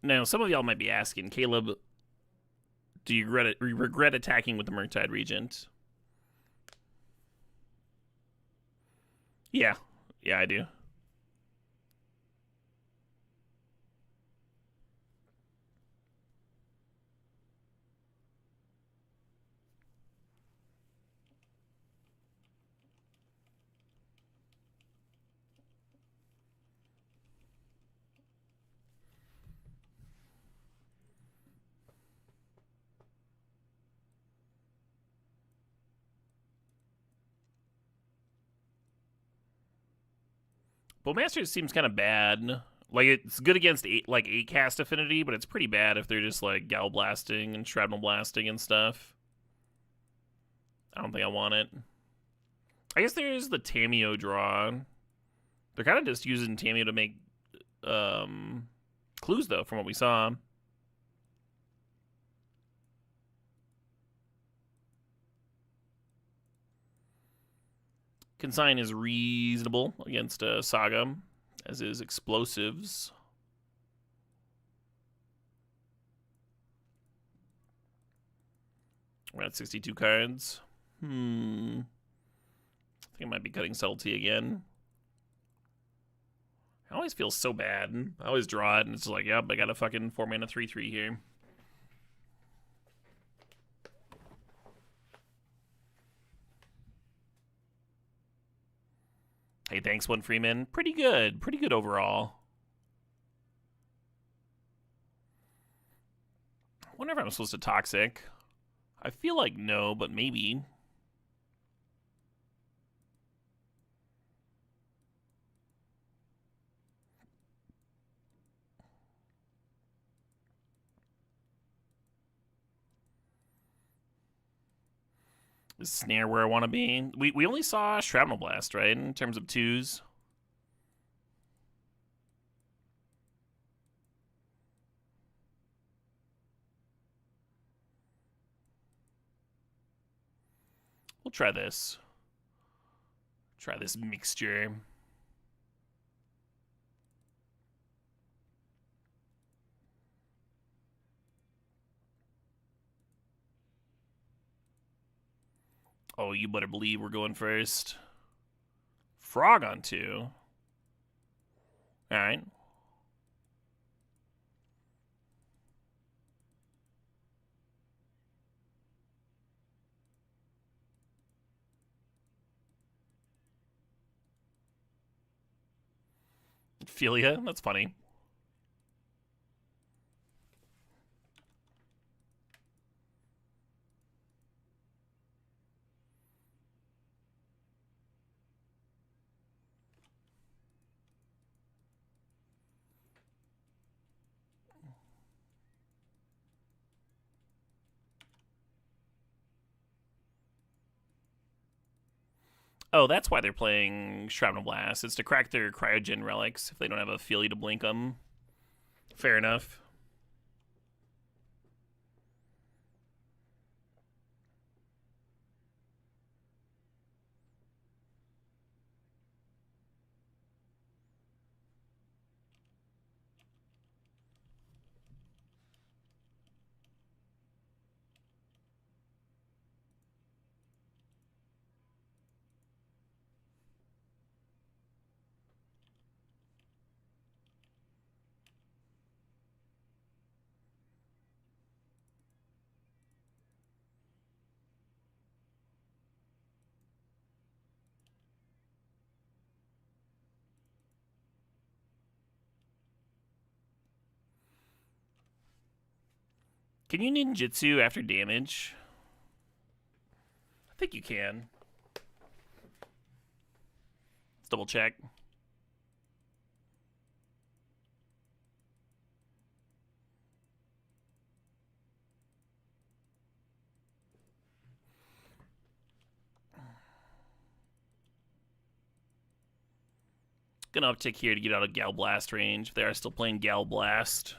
Now, some of y'all might be asking, Caleb, do you regret attacking with the Murktide Regent? Yeah, I do. Bowmaster seems kind of bad. Like, it's good against 8 cast affinity, but it's pretty bad if they're just like Gal Blasting and Shrapnel Blasting and stuff. I don't think I want it. I guess there's the Tamiyo draw. They're kind of just using Tamiyo to make clues, though, from what we saw. Consign is reasonable against Saga, as is Explosives. We're at 62 cards. I think I might be cutting Subtlety again. I always feel so bad. I always draw it, and it's like, yep, I got a fucking 4-mana 3/3 here. Hey, thanks, One Freeman. Pretty good. Pretty good overall. I wonder if I'm supposed to Toxic. I feel like no, but maybe. Is Snare where I want to be? We only saw Shrapnel Blast, right, in terms of 2s? We'll try this. Try this mixture. Oh, you better believe we're going first. Frog on 2. Alright. Ophelia. That's funny. Oh, that's why they're playing Shrapnel Blast. It's to crack their Cryogen relics if they don't have a Ophelia to blink them. Fair enough. Can you ninjutsu after damage? I think you can. Let's double check. Gonna uptick here to get out of Gal Blast range if they are still playing Gal Blast.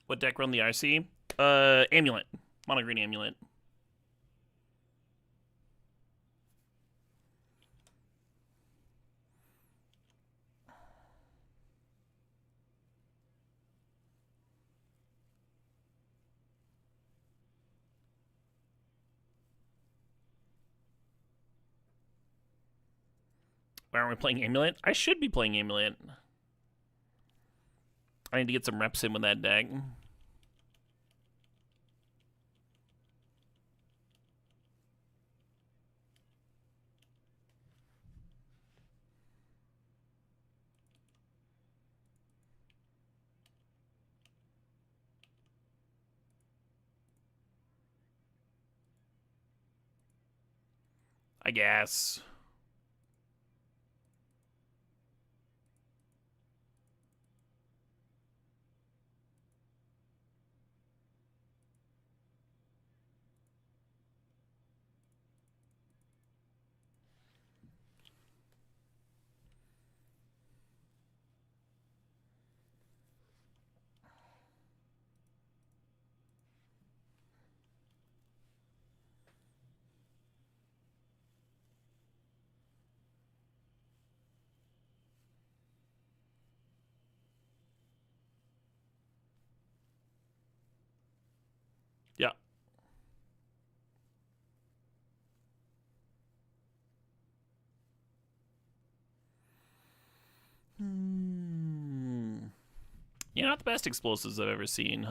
What deck run the RC? Amulet. Mono green Amulet. Why aren't we playing Amulet? I should be playing Amulet. I need to get some reps in with that deck. I guess. Yeah. Yeah, not the best explosives I've ever seen,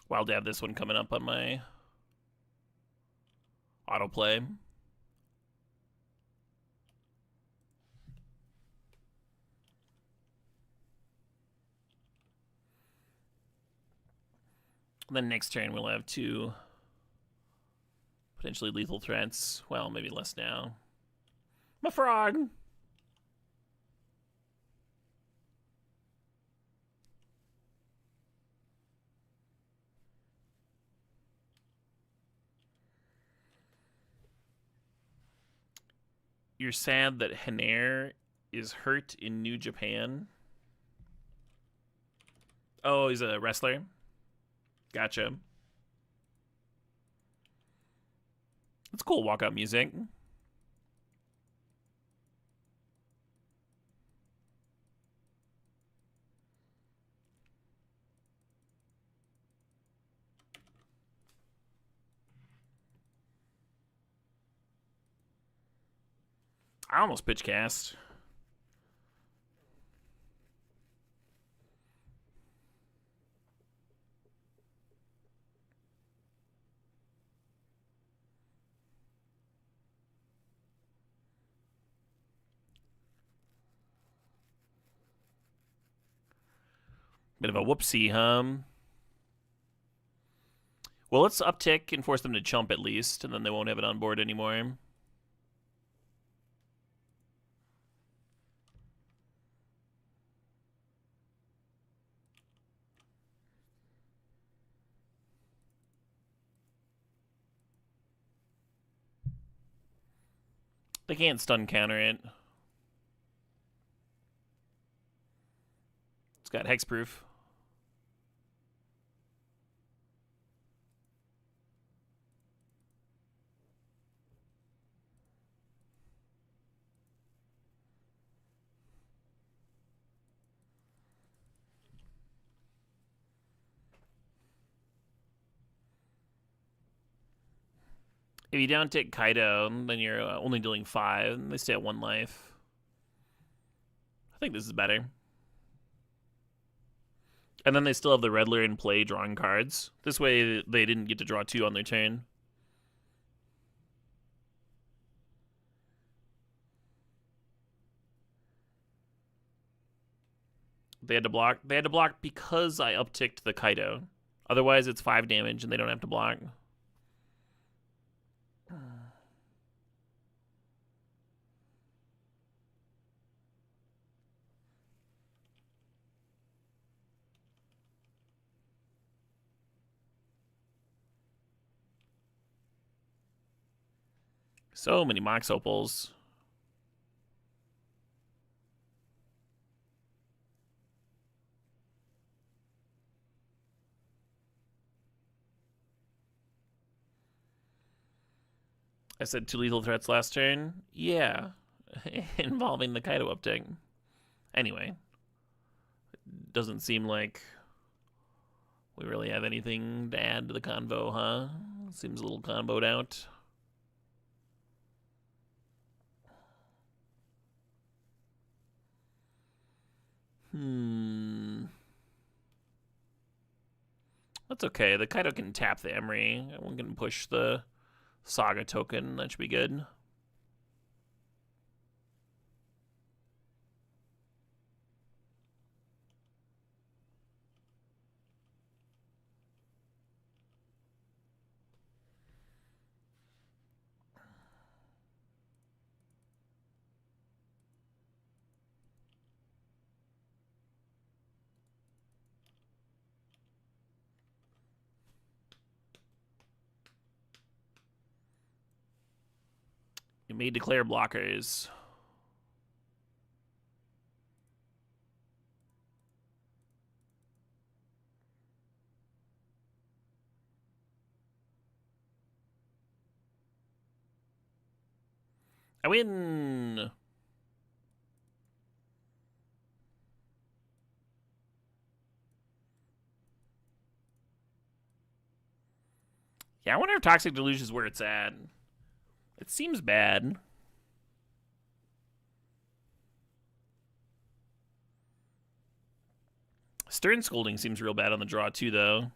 Wild to have this one coming up on my autoplay. Then next turn we'll have two potentially lethal threats. Well, maybe less now. My frog! You're sad that Haner is hurt in New Japan? Oh, he's a wrestler? Gotcha. It's cool walkout music. I almost pitch cast. Bit of a whoopsie, Well, let's uptick and force them to chump at least, and then they won't have it on board anymore. They can't stun counter it. It's got hexproof. If you down tick Kaido, then you're only dealing 5, and they stay at 1 life. I think this is better. And then they still have the Redler in play drawing cards. This way they didn't get to draw 2 on their turn. They had to block. They had to block because I upticked the Kaido. Otherwise, it's 5 damage and they don't have to block. So many Mox Opals. I said 2 lethal threats last turn. Yeah. Involving the Kaido uptick. Anyway. Doesn't seem like we really have anything to add to the convo, huh? Seems a little comboed out. That's okay. The Kaido can tap the Emery. One can push the Saga token. That should be good. You may declare blockers. I win. Yeah, I wonder if Toxic Deluge is where it's at. It seems bad. Stern Scolding seems real bad on the draw, too, though.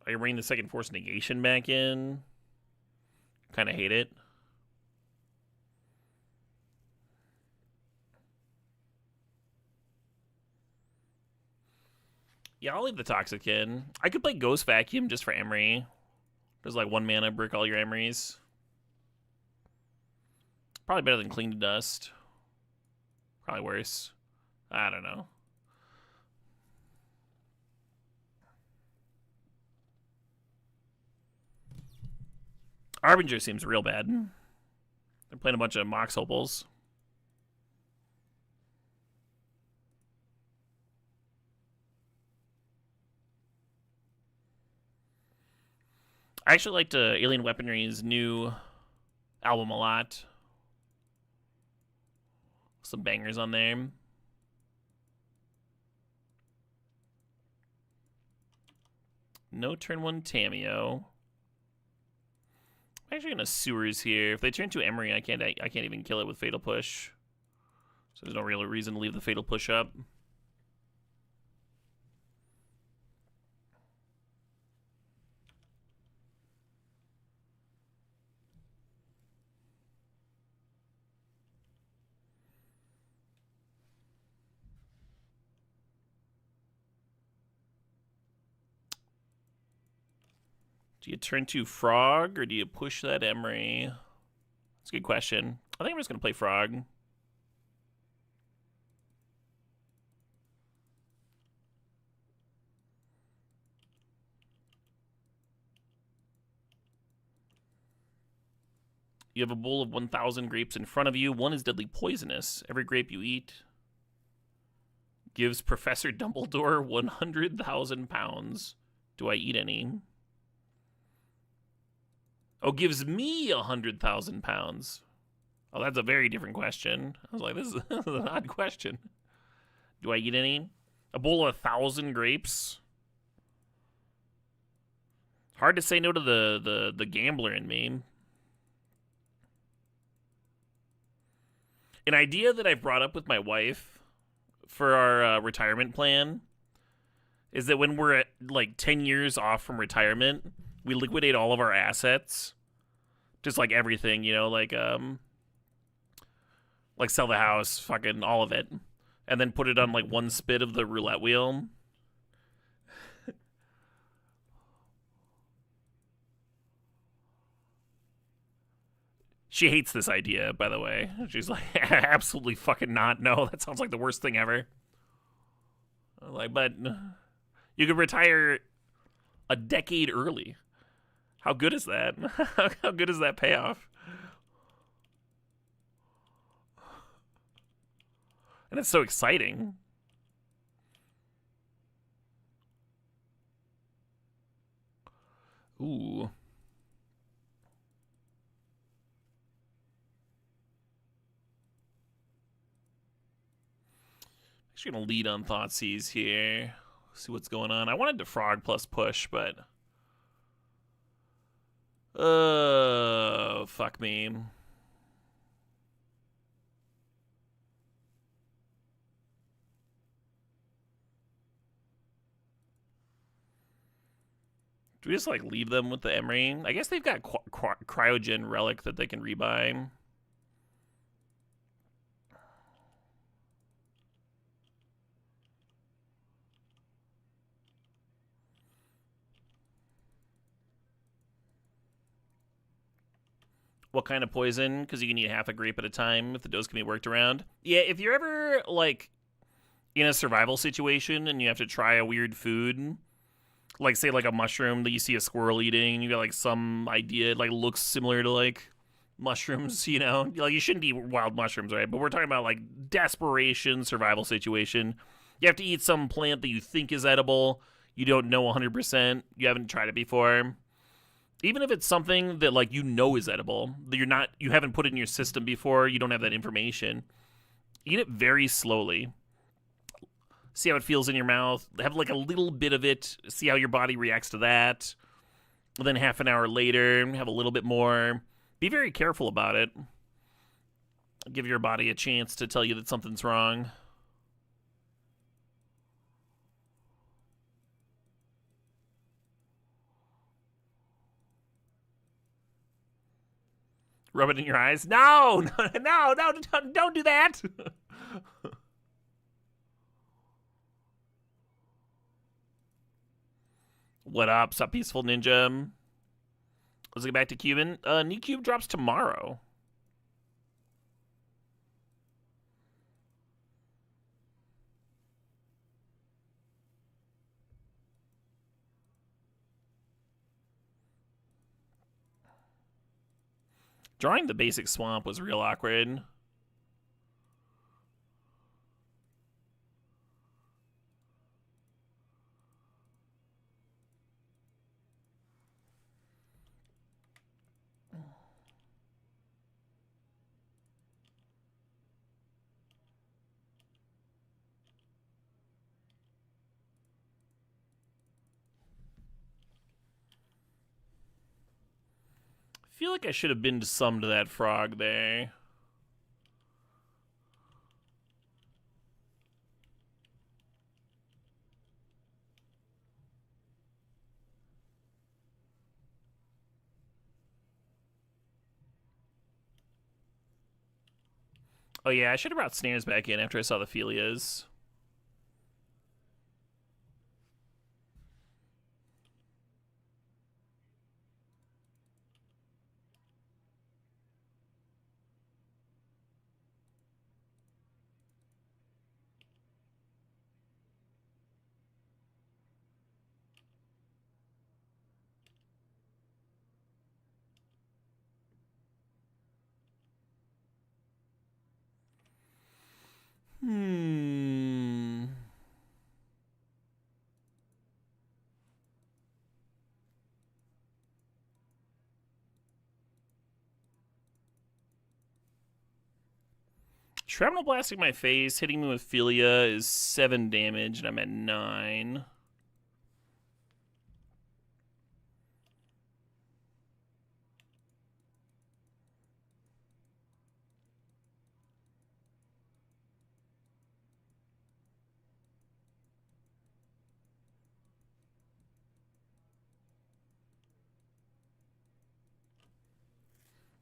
I bring the second Force Negation back in. Kind of hate it. Yeah, I'll leave the Toxic in. I could play Ghost Vacuum just for Emery. There's like 1 mana, brick all your Emerys. Probably better than Cling to Dust. Probably worse. I don't know. Arbinger seems real bad. They're playing a bunch of Mox Opals. I actually liked Alien Weaponry's new album a lot. Some bangers on there. No turn 1 Tameo. I'm actually gonna Sewers here. If they turn to Emery, I can't even kill it with Fatal Push. So there's no real reason to leave the Fatal Push up. Do you turn to Frog, or do you push that Emery? That's a good question. I think I'm just going to play Frog. You have a bowl of 1,000 grapes in front of you. One is deadly poisonous. Every grape you eat gives Professor Dumbledore 100,000 pounds. Do I eat any? Oh, gives me 100,000 pounds. Oh, that's a very different question. I was like, this is an odd question. Do I eat any? A bowl of 1,000 grapes? Hard to say no to the gambler in me. An idea that I've brought up with my wife for our retirement plan is that when we're at like 10 years off from retirement, we liquidate all of our assets. Just like everything, you know, like sell the house, fucking all of it. And then put it on like one spit of the roulette wheel. She hates this idea, by the way. She's like, absolutely fucking not. No, that sounds like the worst thing ever. I'm like, but you could retire a decade early. How good is that? How good is that payoff? And it's so exciting. Ooh. Actually gonna lead on Thoughtseize here. See what's going on. I wanted to Frog plus push, but fuck me. Do we just like leave them with the Emery? I guess they've got Cryogen Relic that they can rebuy. What kind of poison? Because you can eat half a grape at a time if the dose can be worked around. Yeah, if you're ever like in a survival situation and you have to try a weird food, like say like a mushroom that you see a squirrel eating, and you got like some idea it like looks similar to like mushrooms, you know, like you shouldn't eat wild mushrooms, right? But we're talking about like desperation survival situation. You have to eat some plant that you think is edible. You don't know 100%. You haven't tried it before. Even if it's something that like you know is edible, that you haven't put it in your system before, you don't have that information. Eat it very slowly. See how it feels in your mouth. Have like a little bit of it. See how your body reacts to that. And then half an hour later, have a little bit more. Be very careful about it. Give your body a chance to tell you that something's wrong. Rub it in your eyes. No, no, don't do that. What up? Sup, Peaceful Ninja? Let's get back to Cuban. New Cube drops tomorrow. Drawing the basic swamp was real awkward. feel like I should have been some to that frog there. Oh yeah, I should have brought snares back in after I saw the Phelias. Hmm. Shrapnel blasting my face, hitting me with Philia is 7 damage, and I'm at 9.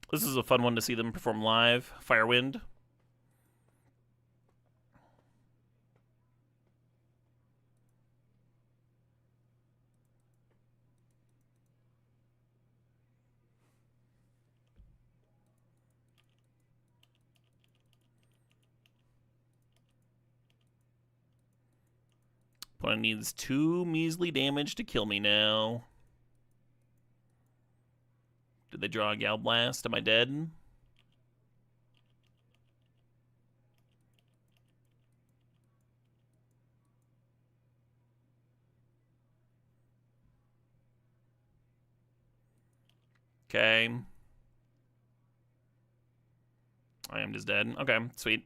This is a fun one to see them perform live. Firewind. Opponent needs 2 measly damage to kill me now. Did they draw a Gal Blast? Am I dead? Okay. I am just dead. Okay, sweet.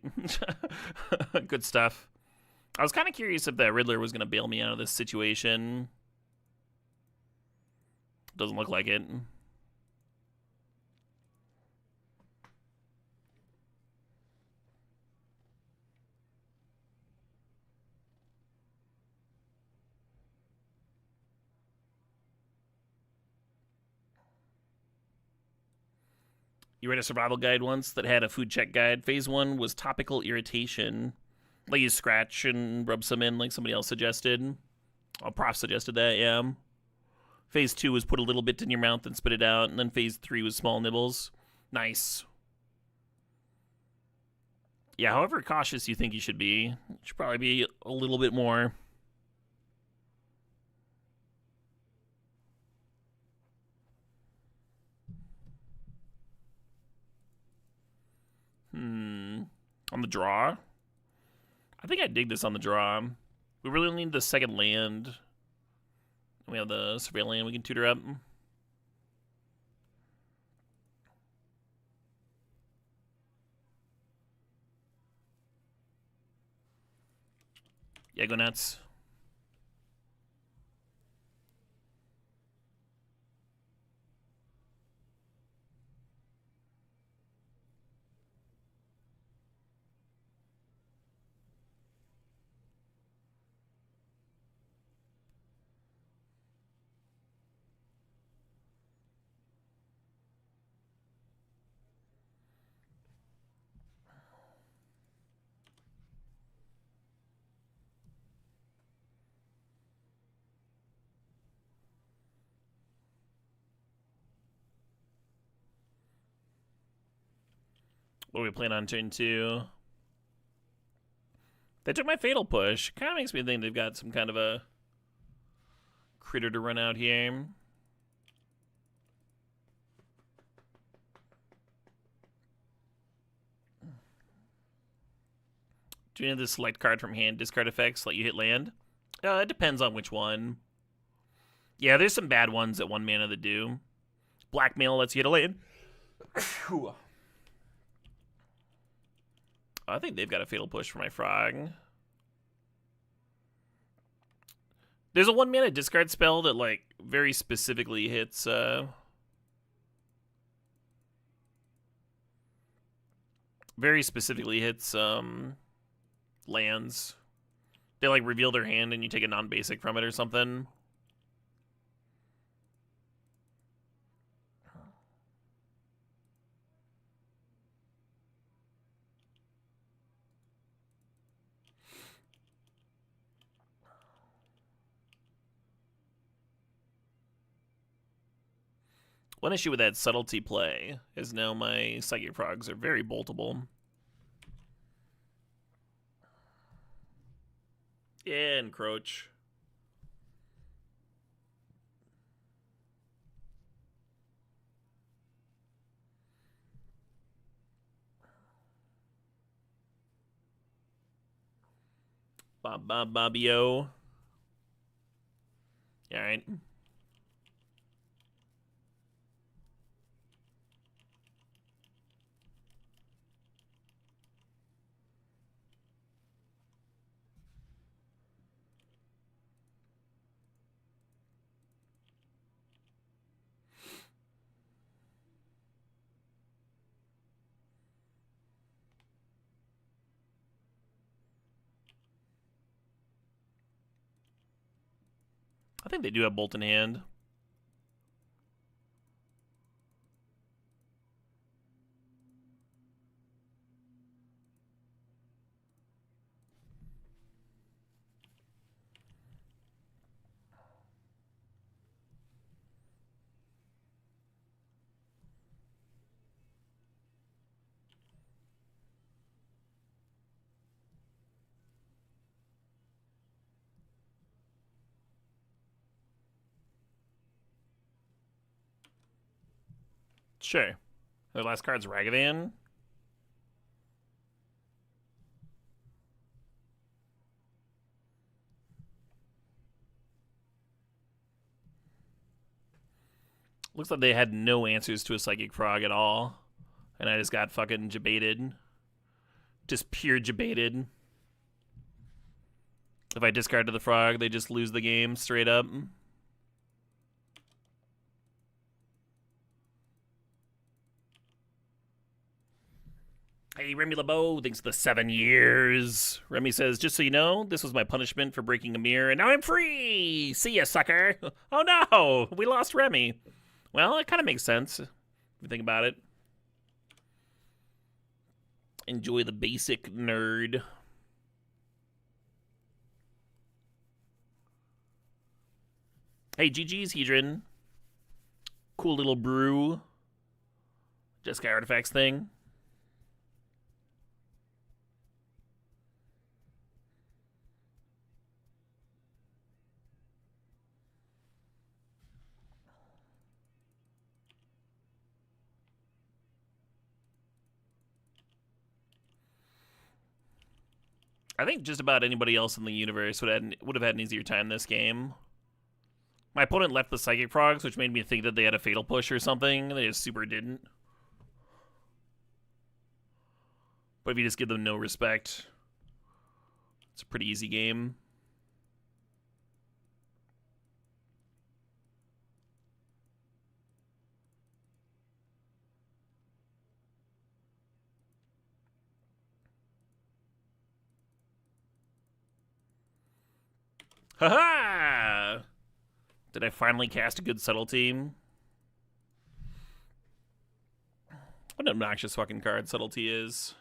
Good stuff. I was kind of curious if that Riddler was going to bail me out of this situation. Doesn't look like it. You read a survival guide once that had a food check guide. Phase 1 was topical irritation. Like you scratch and rub some in like somebody else suggested. Oh, Prof suggested that, yeah. Phase 2 was put a little bit in your mouth and spit it out. And then phase 3 was small nibbles. Nice. Yeah, however cautious you think you should be, you should probably be a little bit more. On the draw? I think I dig this on the draw. We really need the second land. We have the surveil land we can tutor up. Yeah, go nuts. What do we plan on turn 2? They took my Fatal Push. Kind of makes me think they've got some kind of a critter to run out here. Do you need the select card from hand discard effects let you hit land? It depends on which one. Yeah, there's some bad ones at 1 mana that do. Blackmail lets you hit a land. I think they've got a Fatal Push for my frog. There's a 1 mana discard spell that, like, very specifically hits, Very specifically hits lands. They like reveal their hand and you take a non-basic from it or something. One issue with that subtlety play is now my Psychic Frogs are very boltable. Yeah, encroach. Bobbio. Alright. I think they do have Bolt in hand. Sure. Their last card's Ragavan. Looks like they had no answers to a Psychic Frog at all. And I just got fucking jabated. Just pure jabated. If I discard to the frog, they just lose the game straight up. Hey, Remy LeBeau, thanks for the 7 years. Remy says, just so you know, this was my punishment for breaking a mirror, and now I'm free! See ya, sucker! Oh no! We lost Remy. Well, it kind of makes sense, if you think about it. Enjoy the basic, nerd. Hey, GG's, Hedron. Cool little brew. Jeskai Artifacts thing. I think just about anybody else in the universe would have had an easier time this game. My opponent left the Psychic Frogs, which made me think that they had a Fatal Push or something. They just super didn't. But if you just give them no respect, it's a pretty easy game. Haha! Did I finally cast a good Subtlety? What an obnoxious fucking card Subtlety is.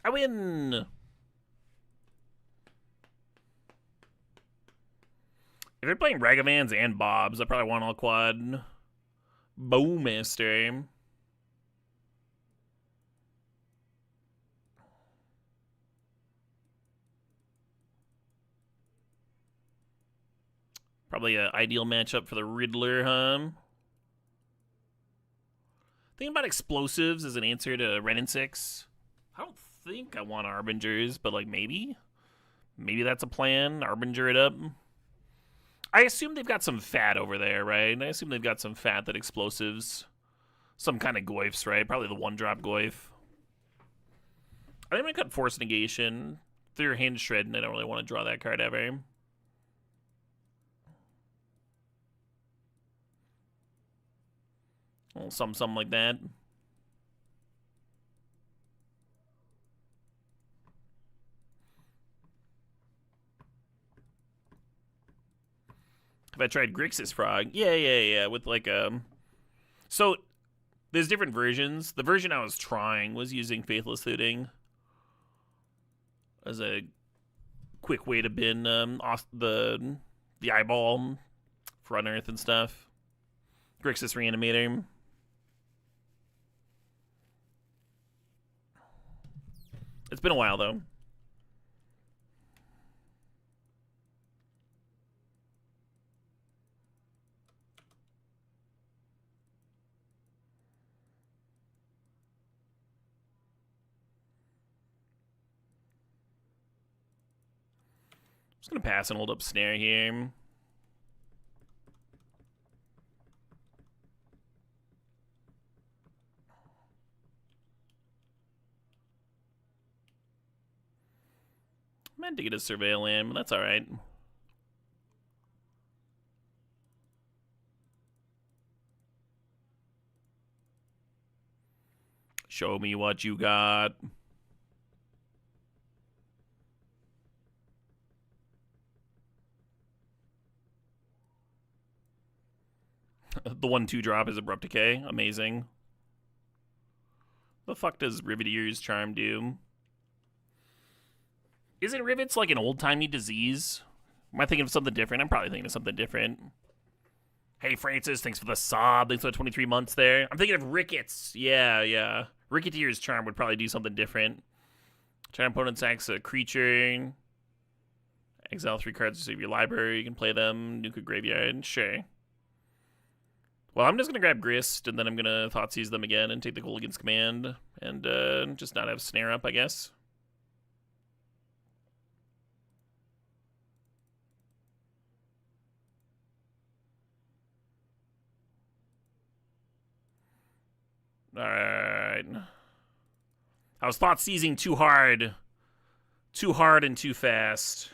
I win! If they're playing Ragavans and Bobs, I probably want all quad. Bowmaster. Probably an ideal matchup for the Riddler, huh? Thinking about explosives as an answer to Ren and 6. I don't think I want Arbingers, but like maybe. Maybe that's a plan. Arbinger it up. I assume they've got some fat over there, right? I assume they've got some fat that explosives. Some kind of Goyfs, right? Probably the 1-drop Goyf. I think I'm gonna cut Force Negation through Hinge Shred, and I don't really want to draw that card ever. Well, something like that. Have I tried Grixis Frog? Yeah. With like so there's different versions. The version I was trying was using Faithless Looting as a quick way to bin off the eyeball for Unearth and stuff. Grixis Reanimator. It's been a while though. Just gonna pass and hold up Snare here. Meant to get a Surveil in, but that's alright. Show me what you got. The 1/2 drop is Abrupt Decay. Amazing. The fuck does Riveteer's Charm do? Isn't Rivets like an old-timey disease? Am I thinking of something different? I'm probably thinking of something different. Hey, Francis, thanks for the sob. Thanks for the 23 months there. I'm thinking of Rickets. Yeah. Ricketeer's Charm would probably do something different. Try opponent sacks a creature. Exile 3 cards to save your library. You can play them. Nuke a graveyard. Sure. Well, I'm just going to grab Grist, and then I'm going to Thoughtseize them again and take the Gulligan's Command. And just not have Snare up, I guess. Alright. I was Thoughtseizing too hard. Too hard and too fast.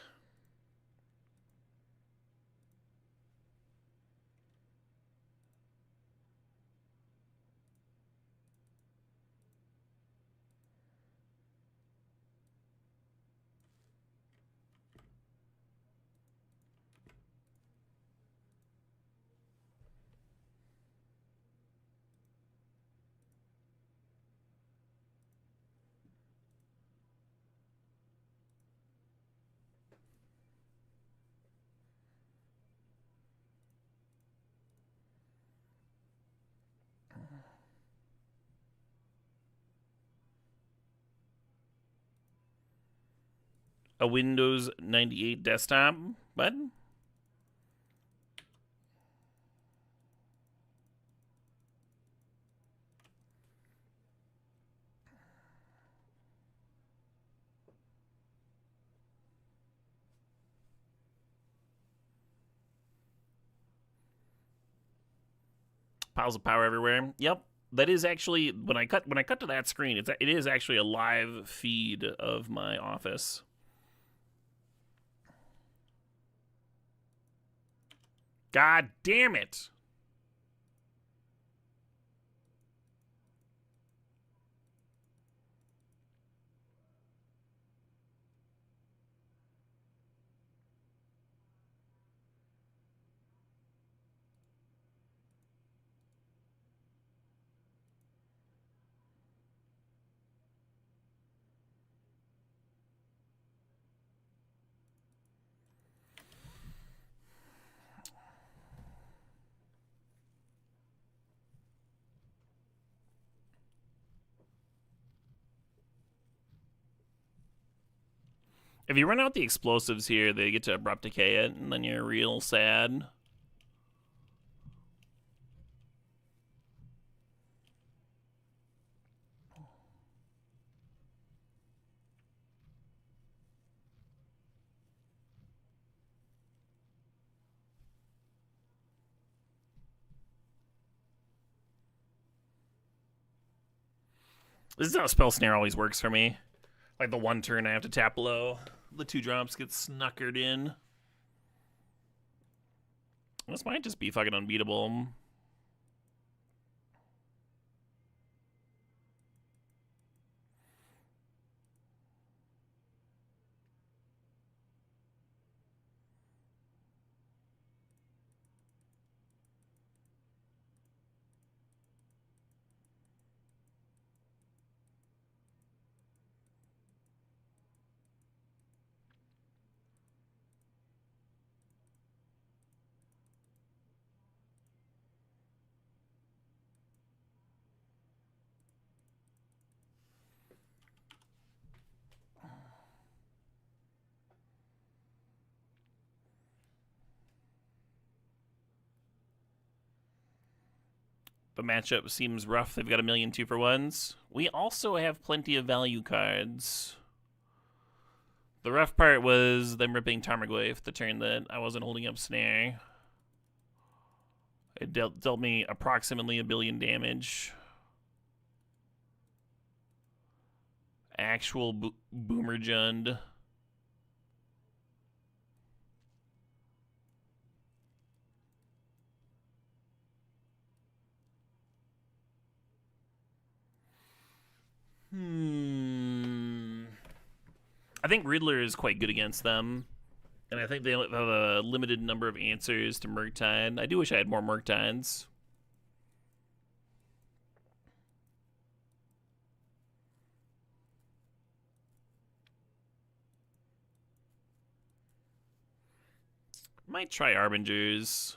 A Windows 98 desktop button. Piles of power everywhere. Yep. That is actually when I cut to that screen, it is actually a live feed of my office. God damn it. If you run out the explosives here, they get to Abrupt Decay it, and then you're real sad. This is how Spell Snare always works for me. Like the one turn I have to tap low, the 2 drops get snuckered in. This might just be fucking unbeatable. The matchup seems rough. They've got a million 2-for-1s. We also have plenty of value cards. The rough part was them ripping Tarmogoyf the turn that I wasn't holding up Snare. It dealt me approximately 1 billion damage. Actual Boomer Jund. I think Riddler is quite good against them. And I think they have a limited number of answers to Murktide. I do wish I had more Murktides. Might try Arbingers.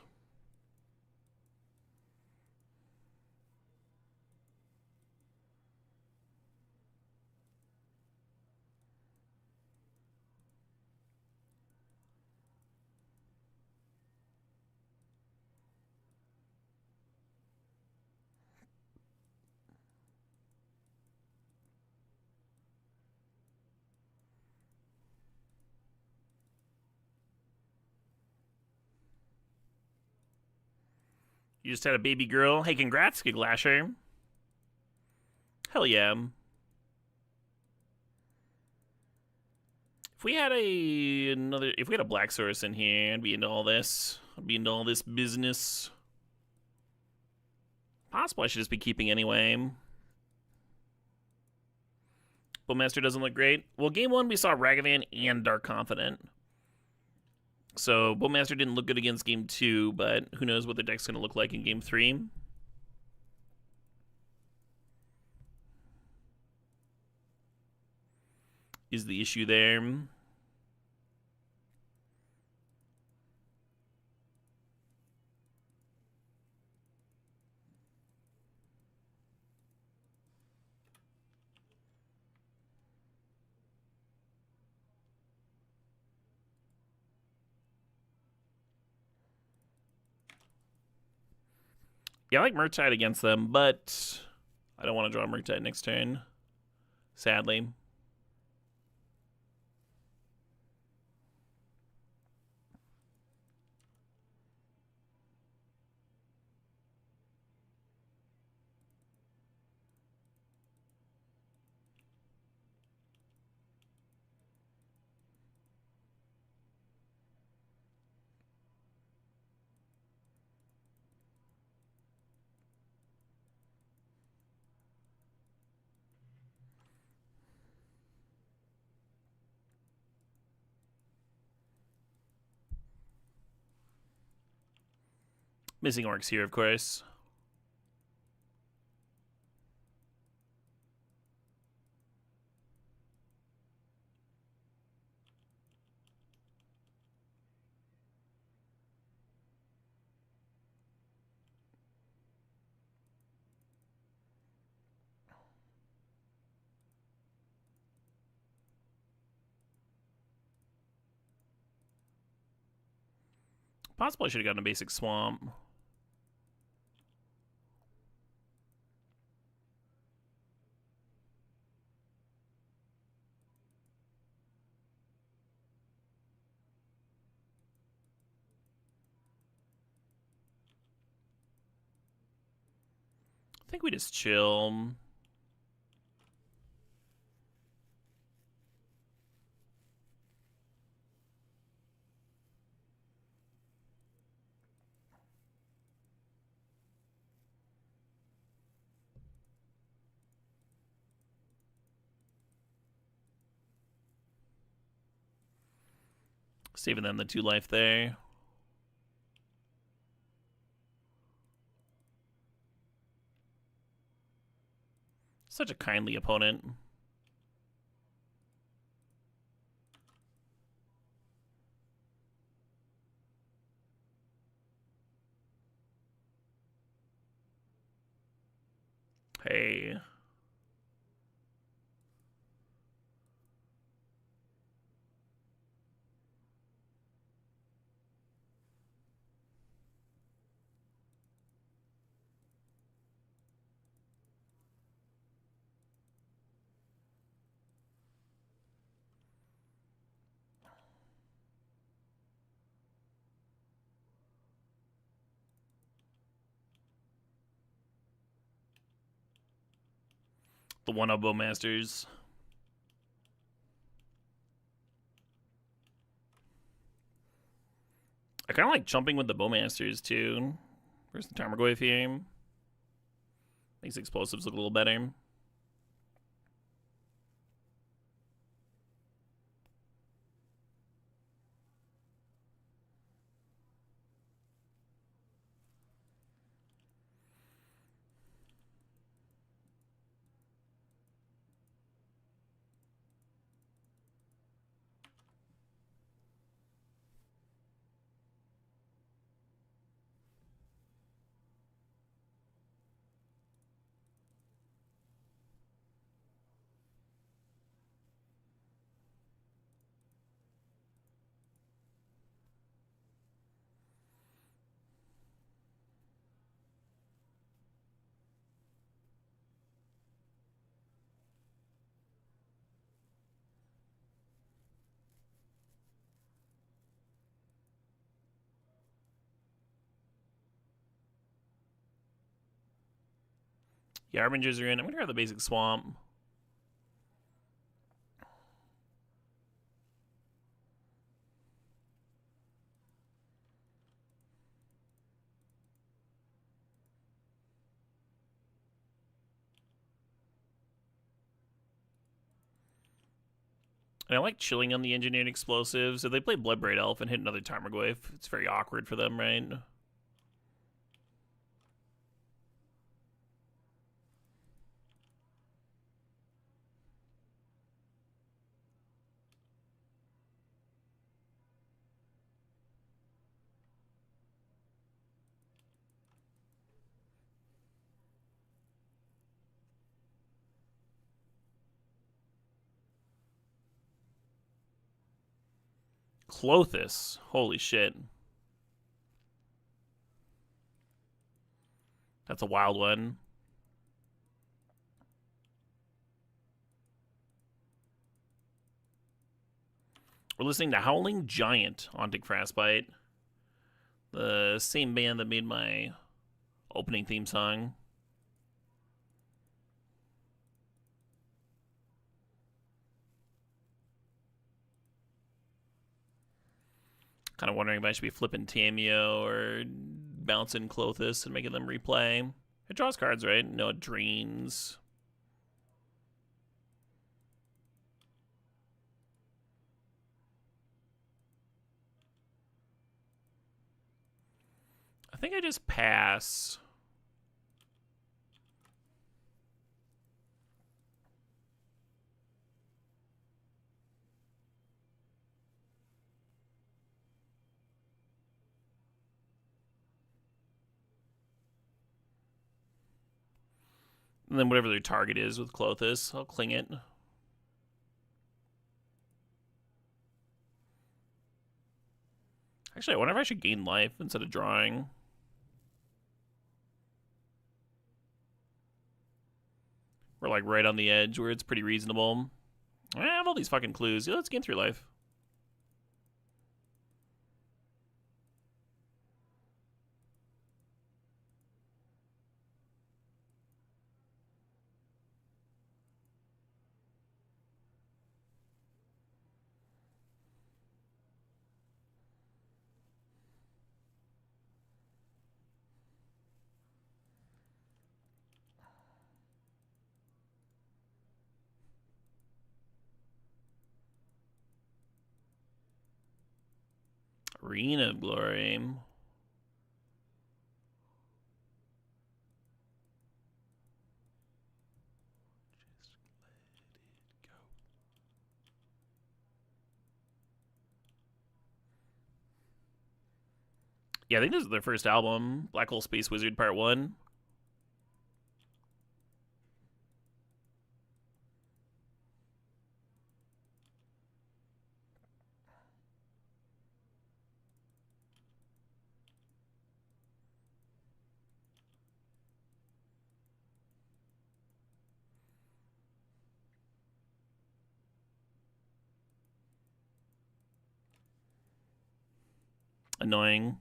You just had a baby girl. Hey, congrats, Giglasher. Hell yeah. If we had if we had a Black Source in here, I'd be into all this. I'd be into all this business. Possible I should just be keeping anyway. Bowmaster doesn't look great. Well, game 1 we saw Ragavan and Dark Confident. So Bowmaster didn't look good against game 2, but who knows what the deck's going to look like in game 3. Is the issue there. Yeah, I like Murktide against them, but I don't want to draw Murktide next turn. Sadly. Missing orcs here, of course. Possibly I should have gotten a basic swamp. I think we just chill. Saving them the 2 life there. Such a kindly opponent. Hey. The 1-0 Bowmasters. I kind of like jumping with the Bowmasters too. Where's the Tarmogoyf here? Makes explosives look a little better. The Arbingers are in. I'm going to grab the basic Swamp. And I like chilling on the engineered explosives. If they play Bloodbraid Elf and hit another Tarmogoyf, it's very awkward for them, right? Klothys. Holy shit. That's a wild one. We're listening to Howling Giant, Haunting Frostbite. The same band that made my opening theme song. Kind of wondering if I should be flipping Tamiyo or bouncing Klothys and making them replay. It draws cards, right? No, it drains. I think I just pass. And then whatever their target is with Klothys, I'll cling it. Actually, I wonder if I should gain life instead of drawing. We're like right on the edge where it's pretty reasonable. I have all these fucking clues. Yeah, let's gain 3 life. Green of Glory. Yeah, I think this is their first album, Black Hole Space Wizard Part 1. Annoying.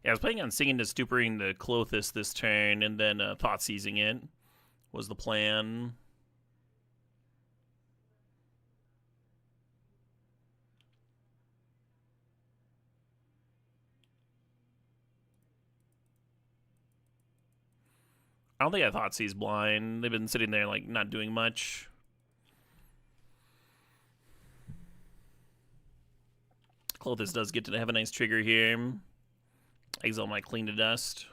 Yeah, I was planning on singing to Stupering the Clothis this turn, and then Thought Seizing it was the plan. I don't think I thought Seize blind. They've been sitting there, like, not doing much. Clothis does get to have a nice trigger here. Exile might clean to dust.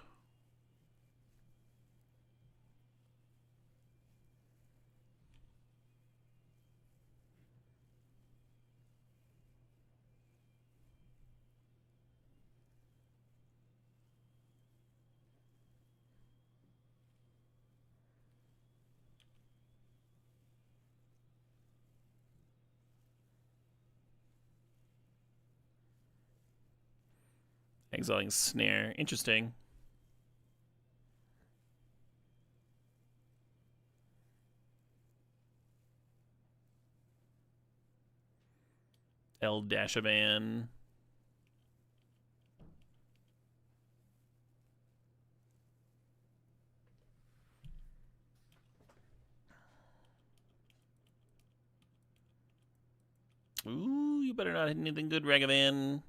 Exiling Snare. Interesting. El Dashavan. Ooh, you better not hit anything good, Ragavan.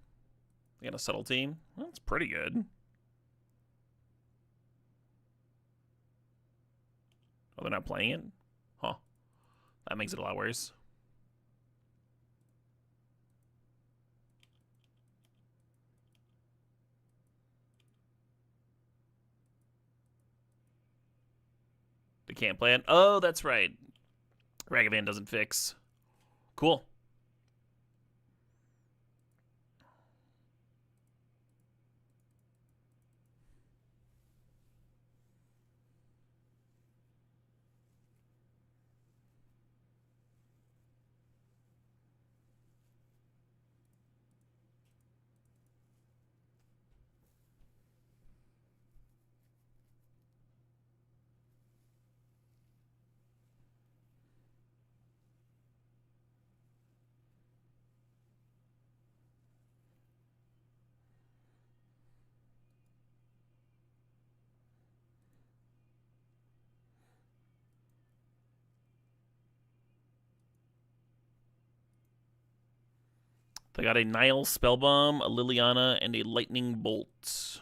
They got a Subtlety. Well, that's pretty good. Oh, they're not playing it? Huh. That makes it a lot worse. They can't play it? Oh, that's right. Ragavan doesn't fix. Cool. They got a Nile Spellbomb, a Liliana, and a Lightning Bolt.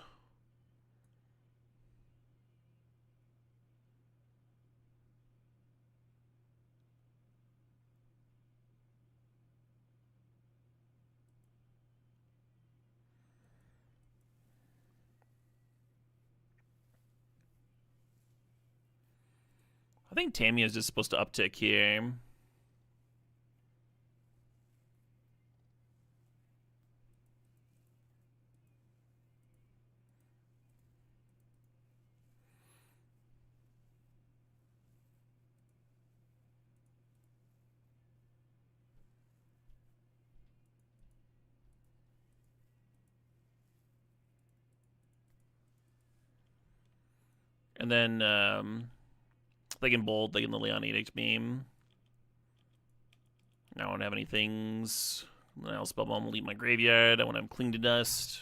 I think Tamiya is just supposed to uptick here. And then they can Bolt, they can Liliana Edict Beam. I don't have any things. I'll Spellbomb will leave my graveyard. I want to Cling to Dust.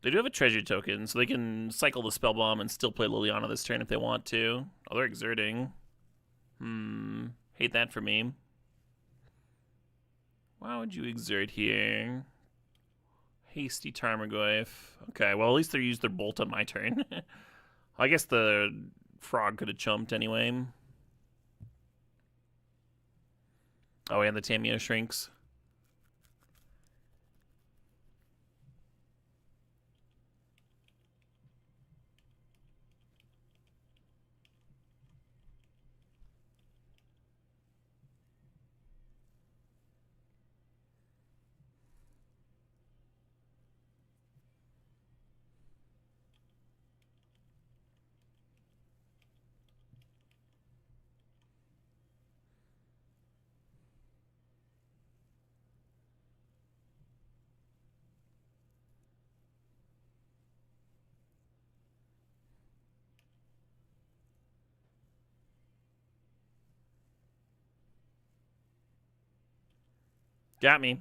They do have a treasure token, so they can cycle the spell bomb and still play Liliana this turn if they want to. Oh, they're exerting. Hate that for me. Why would you exert here? Hasty Tarmogoyf. Okay, well, at least they used their bolt on my turn. I guess the frog could have chumped anyway. Oh, and the Tamiyo shrinks. Got me.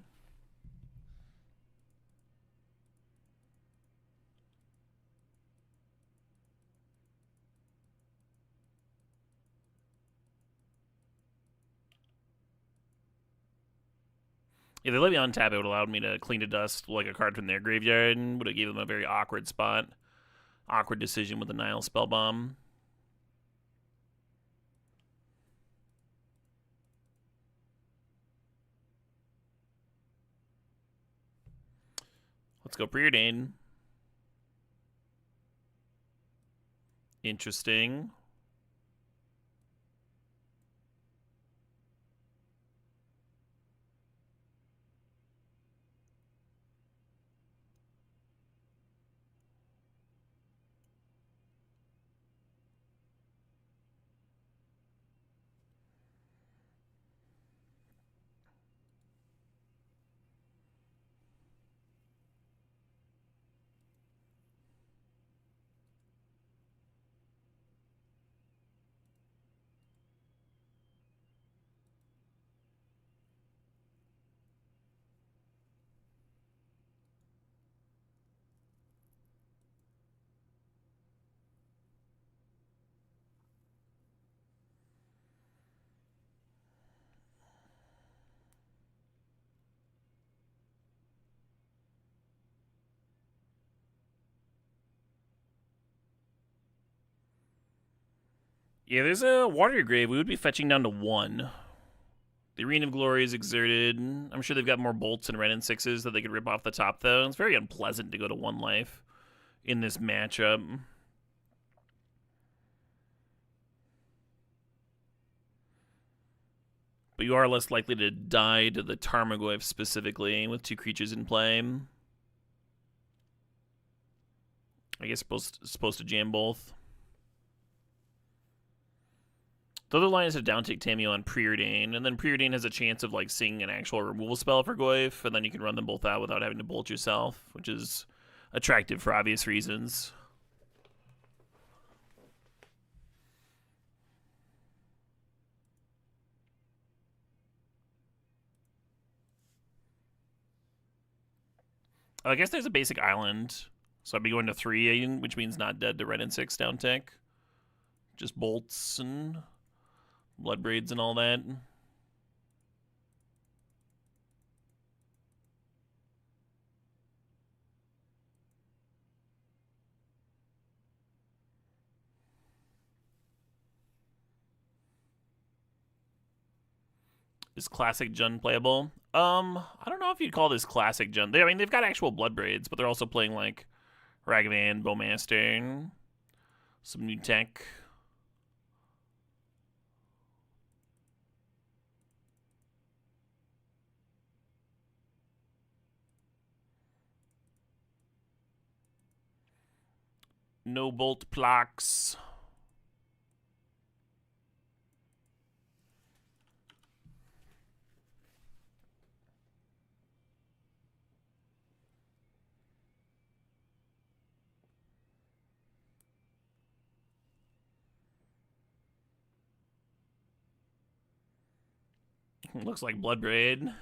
If they let me untap, it would allow me to clean to dust like a card from their graveyard, and would have given them a very awkward spot. Awkward decision with the Nile Spellbomb. Let's go Preordain. Interesting. Yeah, there's a Water Grave. We would be fetching down to 1. The Arena of Glory is exerted. I'm sure they've got more bolts and Ren and 6s that they could rip off the top, though. It's very unpleasant to go to 1 life in this matchup. But you are less likely to die to the Tarmogoyf specifically with 2 creatures in play. I guess supposed to jam both. The other line is to downtick Tamiyo on Preordain, and then Preordain has a chance of like seeing an actual removal spell for Goyf, and then you can run them both out without having to bolt yourself, which is attractive for obvious reasons. I guess there's a basic island, so I'd be going to 3, which means not dead to Ren and 6 downtick. Just bolts and blood braids and all that. Is Classic Jund playable? I don't know if you'd call this Classic Jund. I mean, they've got actual blood braids, but they're also playing like Ragavan, Bowmaster, some new tech. No bolt plaques. Looks like Bloodbraid.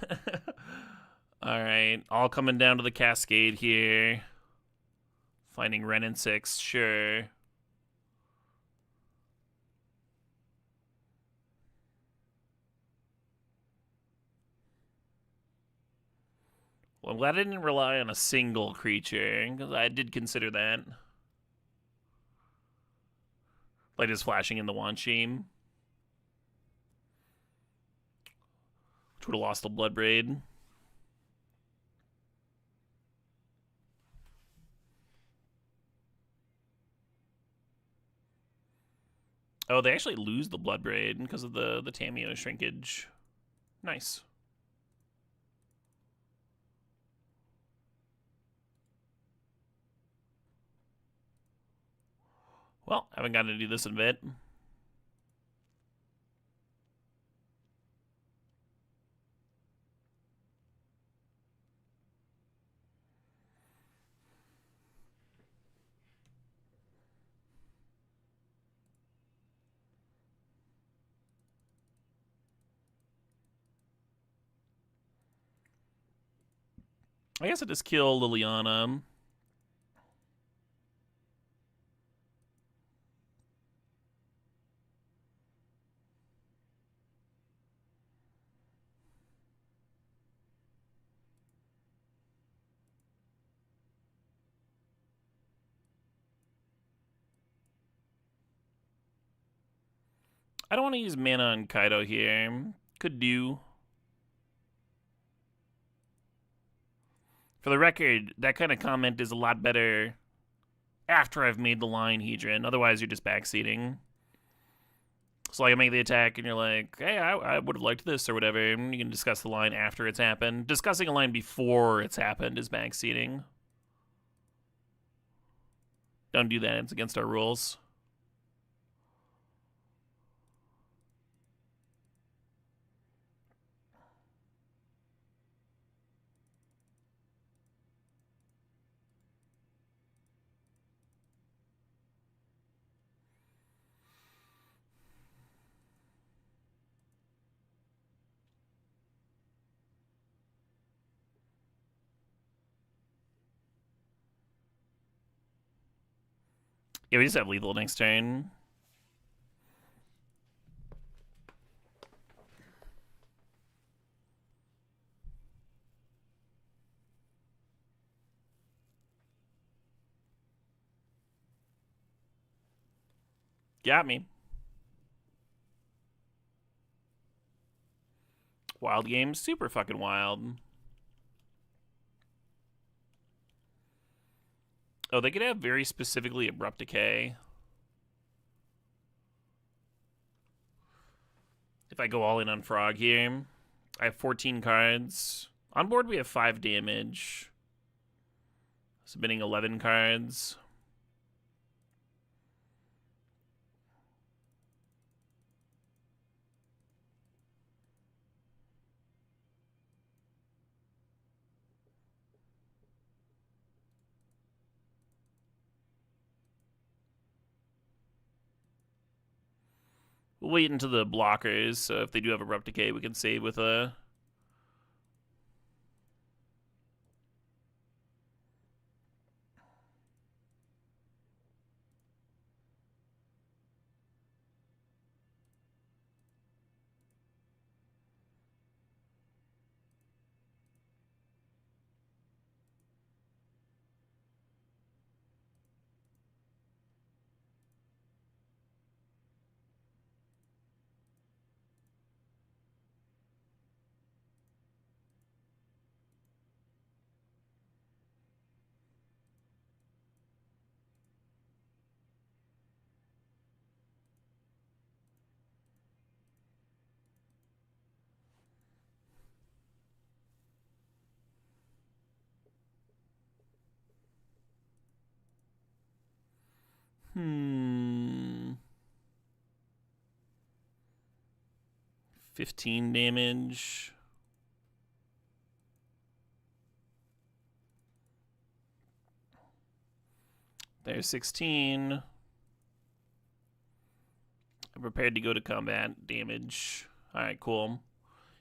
Alright, all coming down to the Cascade here. Finding Ren in 6, sure. Well, I'm glad I didn't rely on a single creature, because I did consider that. Like just flashing in the Wand Shame. Which would have lost the Bloodbraid. Oh, they actually lose the Bloodbraid because of the Tamiyo shrinkage. Nice. Well, haven't gotten to do this in a bit. I guess I just kill Liliana. I don't want to use mana on Kaido here. Could do. For the record, that kind of comment is a lot better after I've made the line Hedron. Otherwise, you're just backseating. So, like, I make the attack, and you're like, hey, I would have liked this, or whatever. And you can discuss the line after it's happened. Discussing a line before it's happened is backseating. Don't do that. It's against our rules. Yeah, we just have lethal next turn. Got me. Wild game, super fucking wild. Oh, they could have very specifically Abrupt Decay. If I go all in on Frog here, I have 14 cards. On board, we have 5 damage. Submitting 11 cards. We'll wait into the blockers, so if they do have Abrupt Decay, we can save with a... Hmm. 15 damage. There's 16. I'm prepared to go to combat damage. Alright, cool.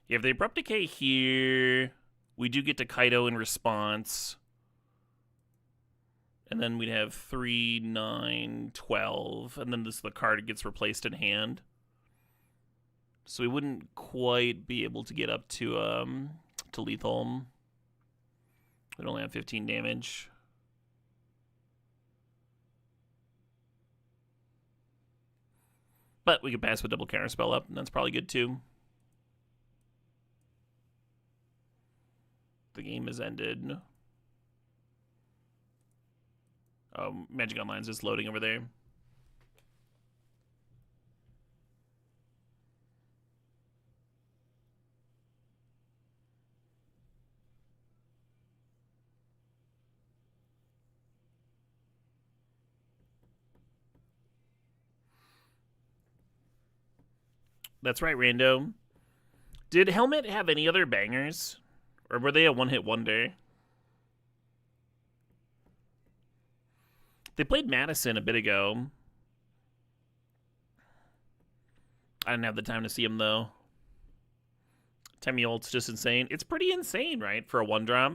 Yeah, if they Abrupt Decay here, we do get to Kaido in response. And then we'd have 3, 9, 12. And then the card gets replaced in hand. So we wouldn't quite be able to get up to lethal. We'd only have 15 damage. But we could pass with double counterspell up, and that's probably good too. The game has ended. Oh, Magic Online's just loading over there. That's right, Rando. Did Helmet have any other bangers? Or were they a one-hit wonder? They played Madison a bit ago. I didn't have the time to see him, though. Tamiult's just insane. It's pretty insane, right, for a one-drop?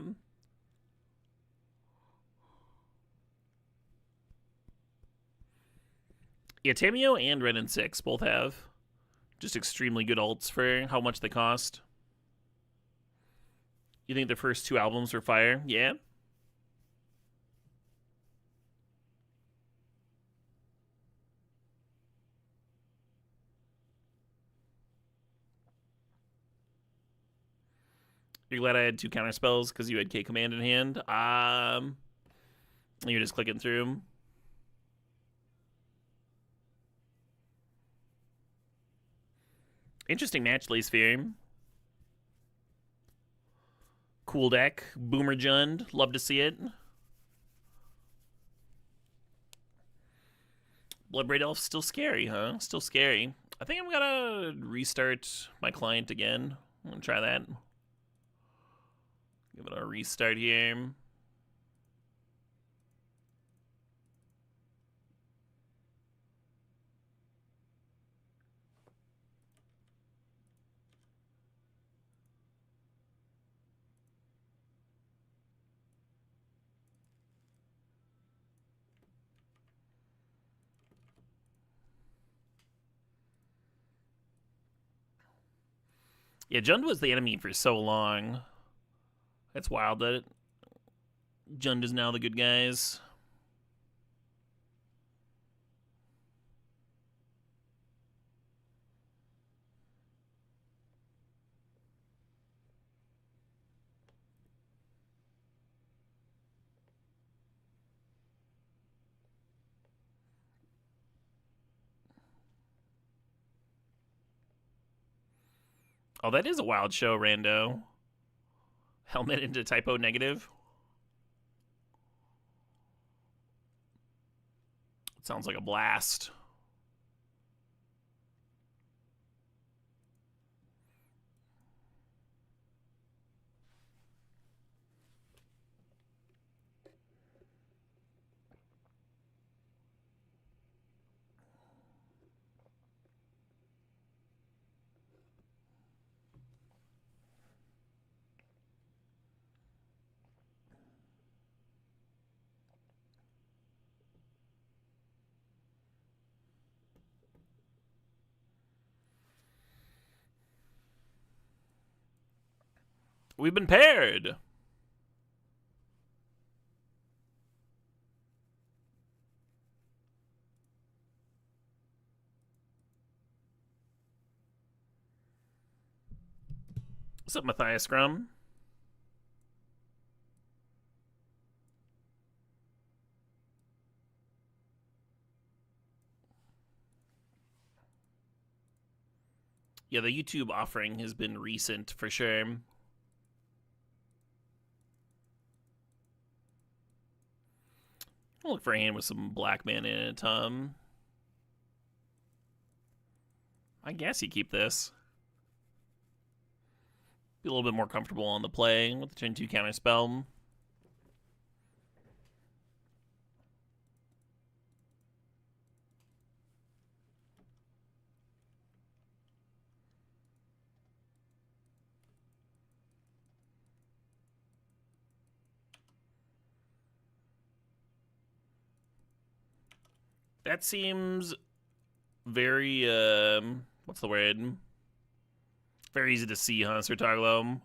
Yeah, Tamio and Ren and 6 both have just extremely good alts for how much they cost. You think the first 2 albums were fire? Yeah. You're glad I had 2 counter spells because you had K command in hand. You're just clicking through them. Interesting match, Sphere. Cool deck. Boomer Jund. Love to see it. Bloodbraid Elf still scary, huh? Still scary. I think I'm gonna restart my client again. I'm gonna try that. Give it a restart here. Yeah, Jund was the enemy for so long. That's wild that Jund is now the good guys. Oh, that is a wild show, Rando. Helmet into typo negative. It sounds like a blast. We've been paired. What's up, Matthias Scrum? Yeah, the YouTube offering has been recent for sure. I'll look for a hand with some black man in it. I guess you keep this. Be a little bit more comfortable on the play with the turn 2 counter spell. That seems very, what's the word? Very easy to see, huh, Sir Toglo?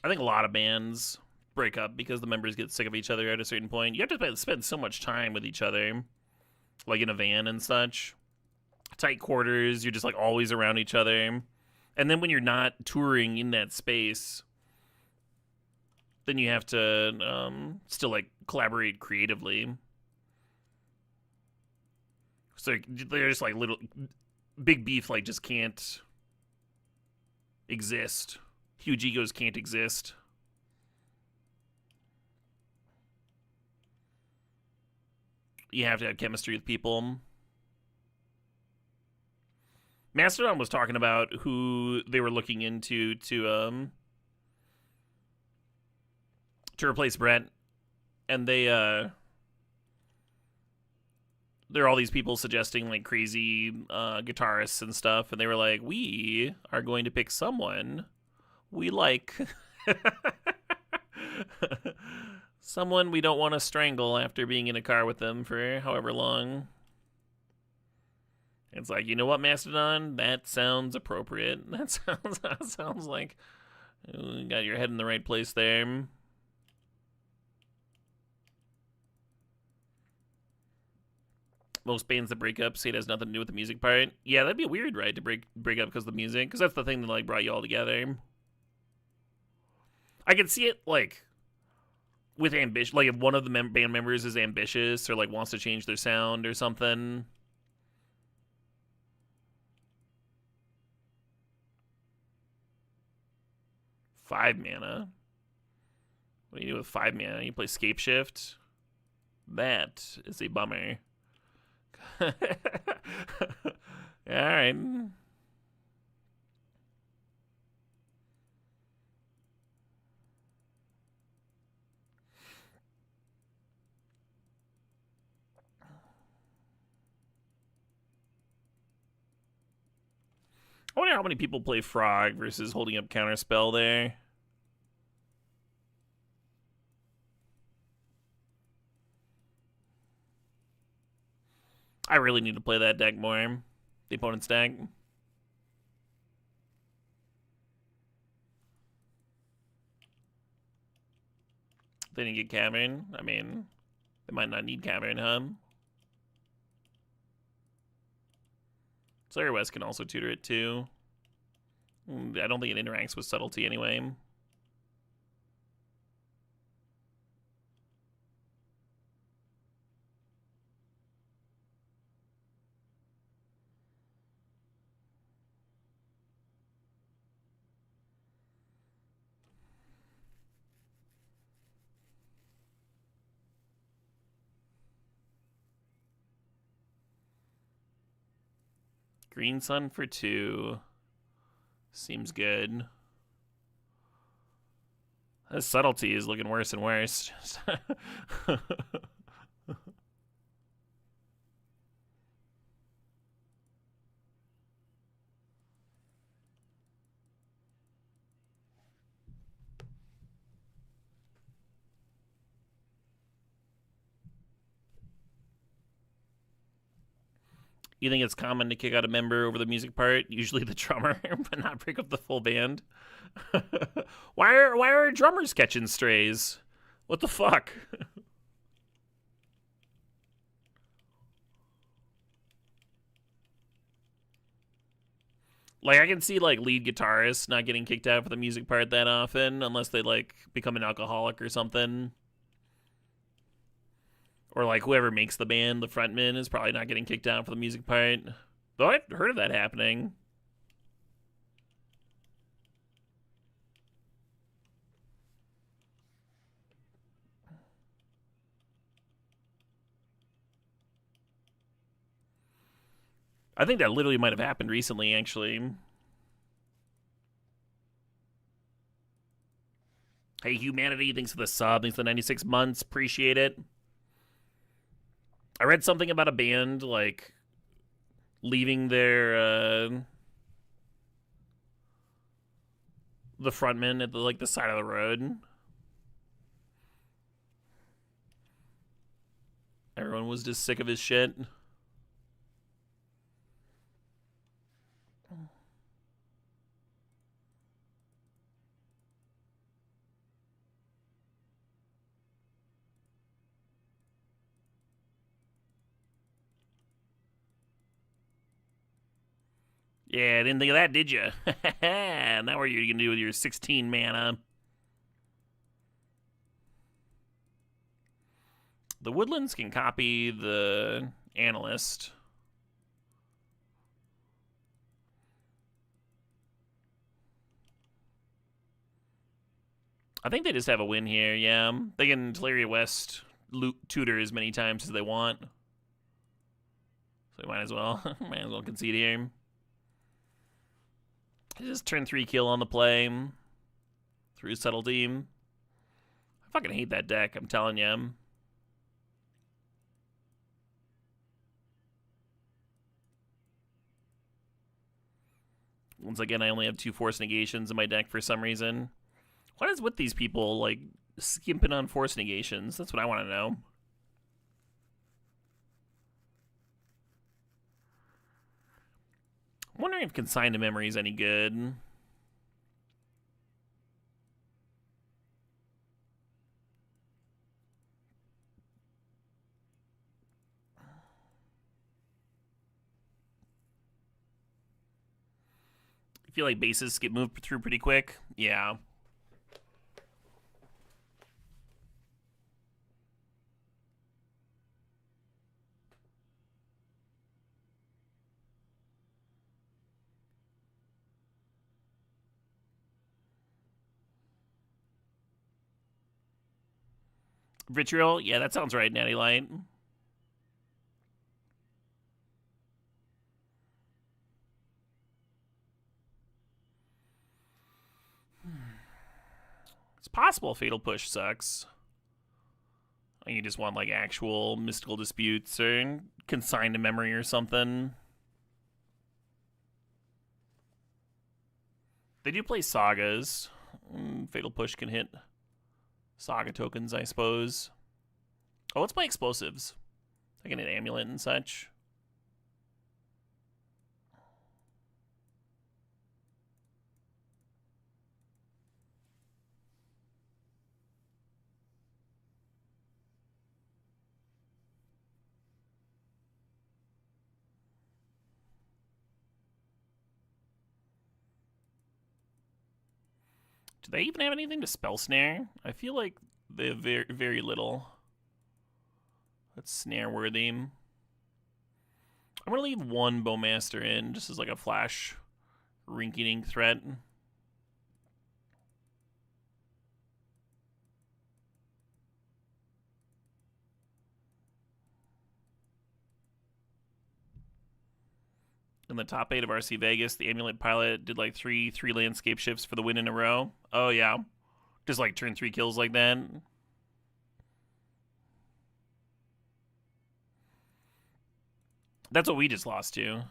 I think a lot of bands break up because the members get sick of each other at a certain point. You have to spend so much time with each other, like in a van and such. Tight quarters, you're just like always around each other. And then when you're not touring in that space, then you have to still like collaborate creatively. So they're just like little big beef, like just can't exist. Huge egos can't exist. You have to have chemistry with people. Mastodon was talking about who they were looking into to replace Brett, and there are all these people suggesting like crazy guitarists and stuff, and they were like, we are going to pick someone we like. Someone we don't want to strangle after being in a car with them for however long. It's like, you know what, Mastodon? That sounds appropriate. That sounds like you got your head in the right place there. Most bands that break up say it has nothing to do with the music part. Yeah, that'd be weird, right? To break up because of the music, because that's the thing that like brought you all together. I can see it like with ambition, like if one of the band members is ambitious or like wants to change their sound or something. Five mana. What do you do with 5 mana? You play Scape Shift? That is a bummer. Alright. I wonder how many people play Frog versus holding up Counterspell there. I really need to play that deck more. The opponent's deck. They didn't get Cavern. I mean, they might not need Cavern, huh? Slayer West can also tutor it too. I don't think it interacts with Subtlety anyway. Green Sun for 2. Seems good. This Subtlety is looking worse and worse. You think it's common to kick out a member over the music part, usually the drummer, but not break up the full band? Why are drummers catching strays? What the fuck? Like, I can see like lead guitarists not getting kicked out for the music part that often, unless they like become an alcoholic or something. Or like whoever makes the band, the frontman, is probably not getting kicked out for the music part. Though I've heard of that happening. I think that literally might have happened recently, actually. Hey, Humanity, thanks for the sub. Thanks for the 96 months. Appreciate it. I read something about a band, like, leaving their, the frontman at the side of the road. was just sick of his shit. Yeah, didn't think of that, did you? Now what are you gonna do with your 16 mana? The Woodlands can copy the Analyst. I think they just have a win here, yeah. They can Teleria West tutor as many times as they want. So might as well concede here. Just turn 3 kill on the play through Subtlety. I fucking hate that deck, I'm telling you. Once again, I only have 2 Force Negations in my deck for some reason. What is with these people, like, skimping on Force Negations? That's what I want to know. I'm wondering if Consign to Memory is any good. I feel like bases get moved through pretty quick. Yeah. Vitriol? Yeah, that sounds right, Natty Light. It's possible Fatal Push sucks. You just want, like, actual Mystical Disputes or Consign to Memory or something. They do play Sagas. Fatal Push can hit Saga tokens, I suppose. Oh, let's play Explosives. I can hit Amulet and such. Do they even have anything to Spell Snare? I feel like they have very, very little that's snare worthy. I'm gonna leave 1 Bowmaster in just as like a flash rinky-dink threat. In the top 8 of RC Vegas, the Amulet Pilot did like 3 landscape shifts for the win in a row. Oh yeah, just like turn 3 kills like that. That's what we just lost to.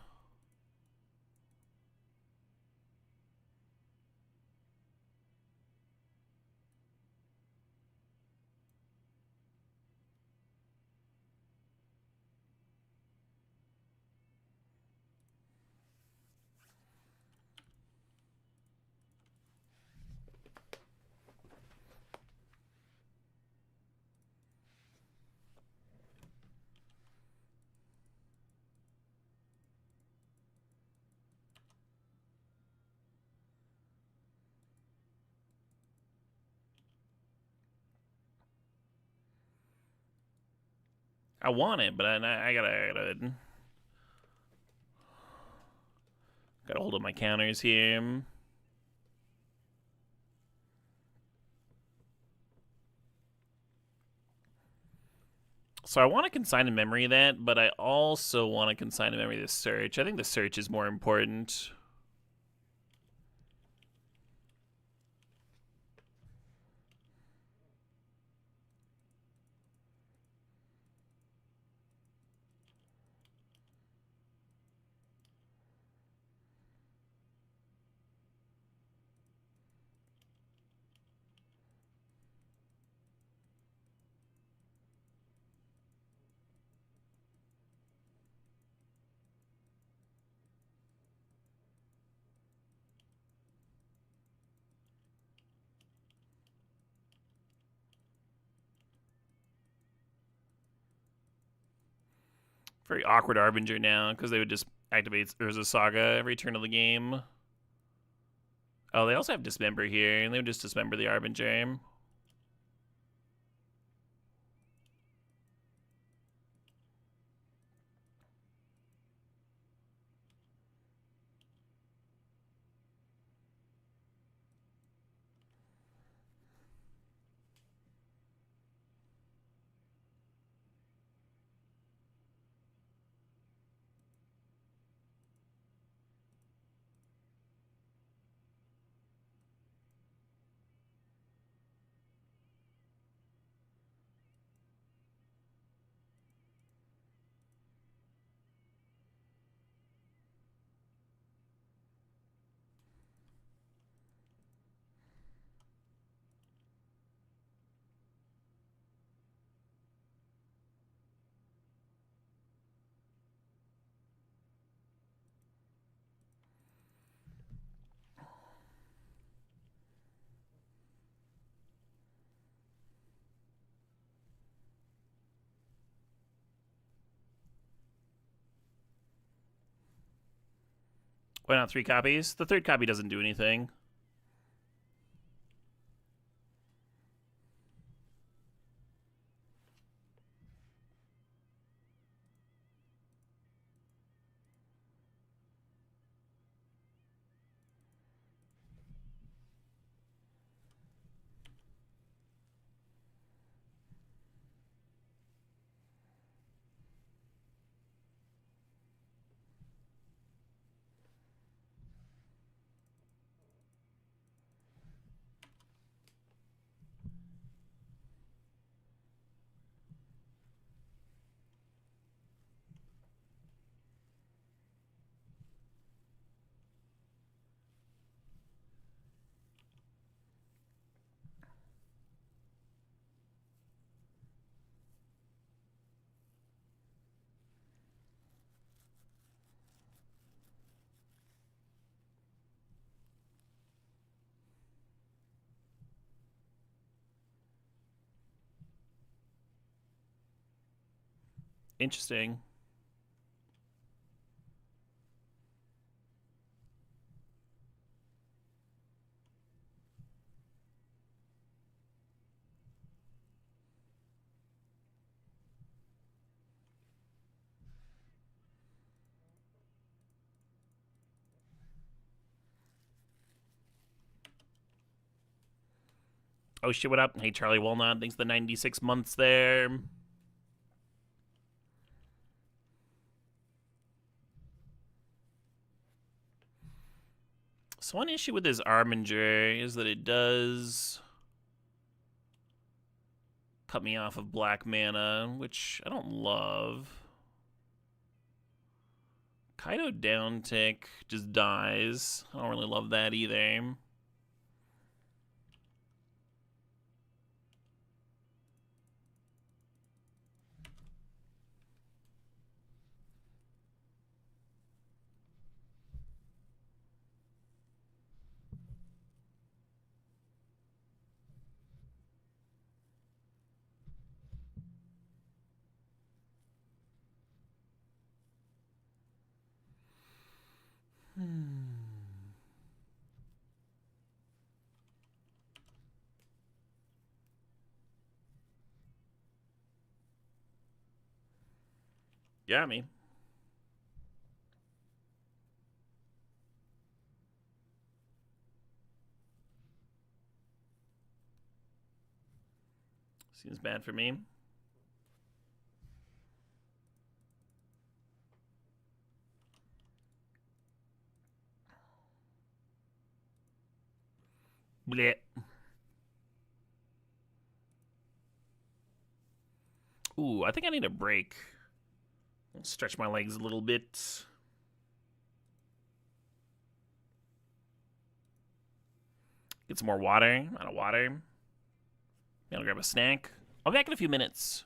I want it, but I gotta hold up my counters here. So I want to consign to memory that, but I also want to consign to memory the search. I think the search is more important. Very awkward Harbinger now, because they would just activate Urza Saga every turn of the game. Oh, they also have Dismember here, and they would just Dismember the Harbinger. Why not 3 copies? The third copy doesn't do anything. Interesting. Oh shit, what up? Hey, Charlie Walnut, thanks for the 96 months there. So one issue with this Harbinger is that it does cut me off of black mana, which I don't love. Kaido downtick just dies. I don't really love that either. Yeah, me. Seems bad for me. Blech. Ooh, I think I need a break. Stretch my legs a little bit. Get some more water. Out of water. I'll grab a snack. I'll be back in a few minutes.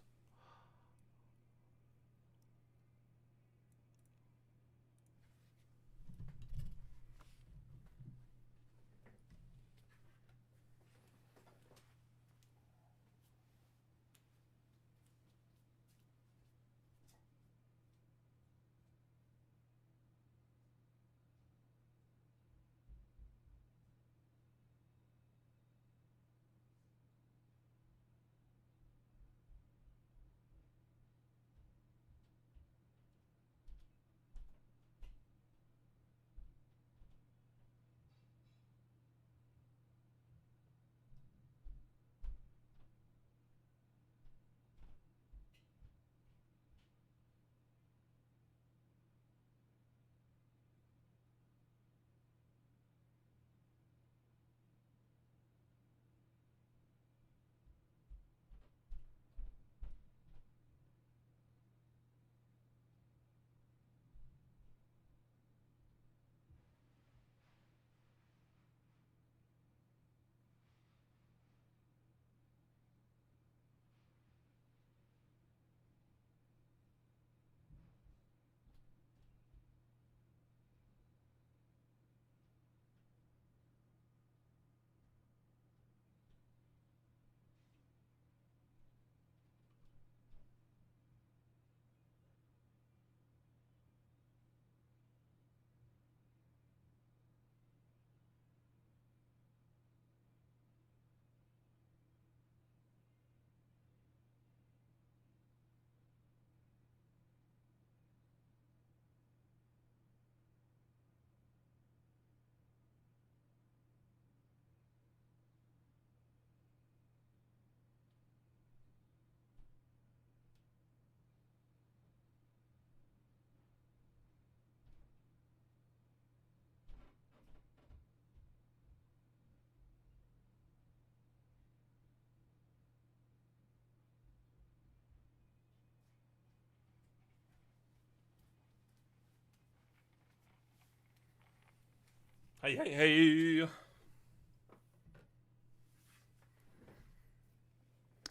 Hey, hey, hey.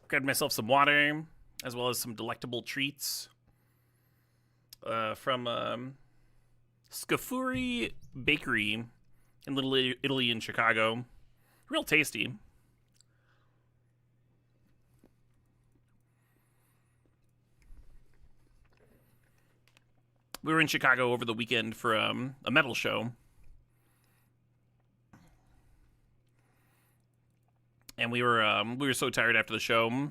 Grabbed myself some water, as well as some delectable treats from Scafuri Bakery in Little Italy in Chicago. Real tasty. We were in Chicago over the weekend for a metal show. And we were so tired after the show.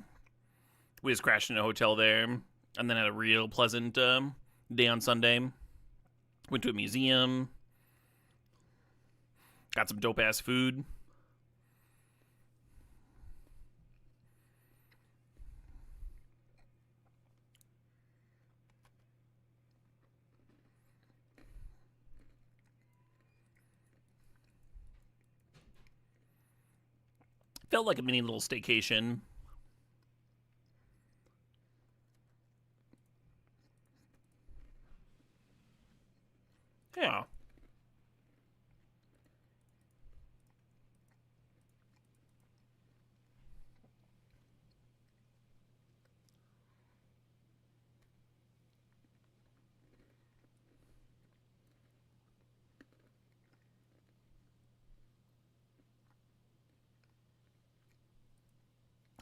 We just crashed in a hotel there, and then had a real pleasant day on Sunday. Went to a museum, got some dope ass food. Felt like a mini little staycation. Yeah.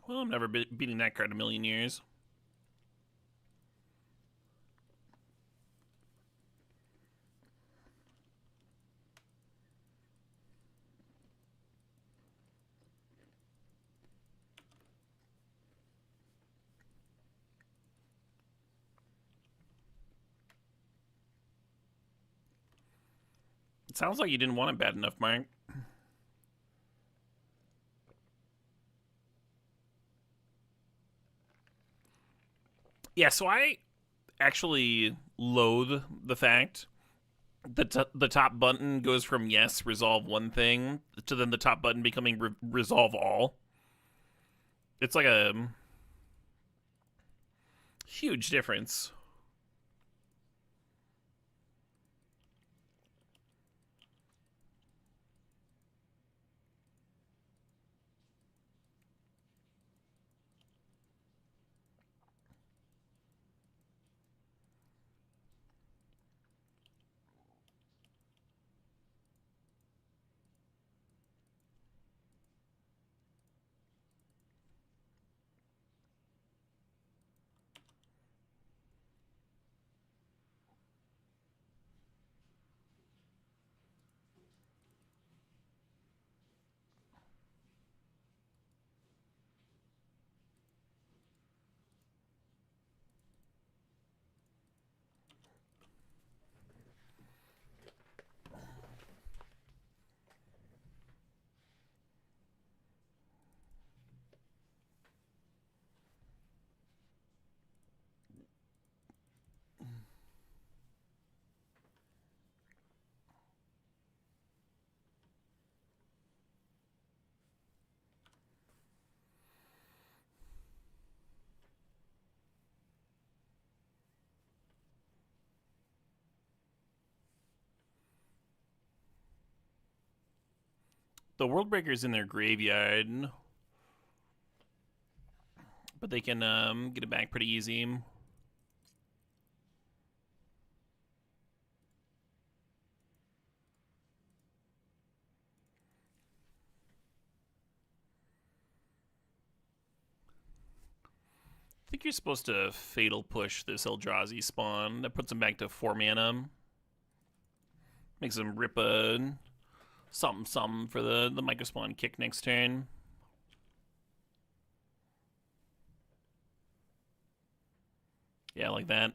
Well, I'm never beating that card in a million years. It sounds like you didn't want it bad enough, Mark. Yeah, so I actually loathe the fact that the top button goes from yes, resolve one thing, to then the top button becoming resolve all. It's like a huge difference. The World Breaker's in their graveyard, but they can get it back pretty easy. I think you're supposed to Fatal Push this Eldrazi spawn. That puts him back to 4 mana. Makes him rip a something for the Microspawn kick next turn. Yeah, like that.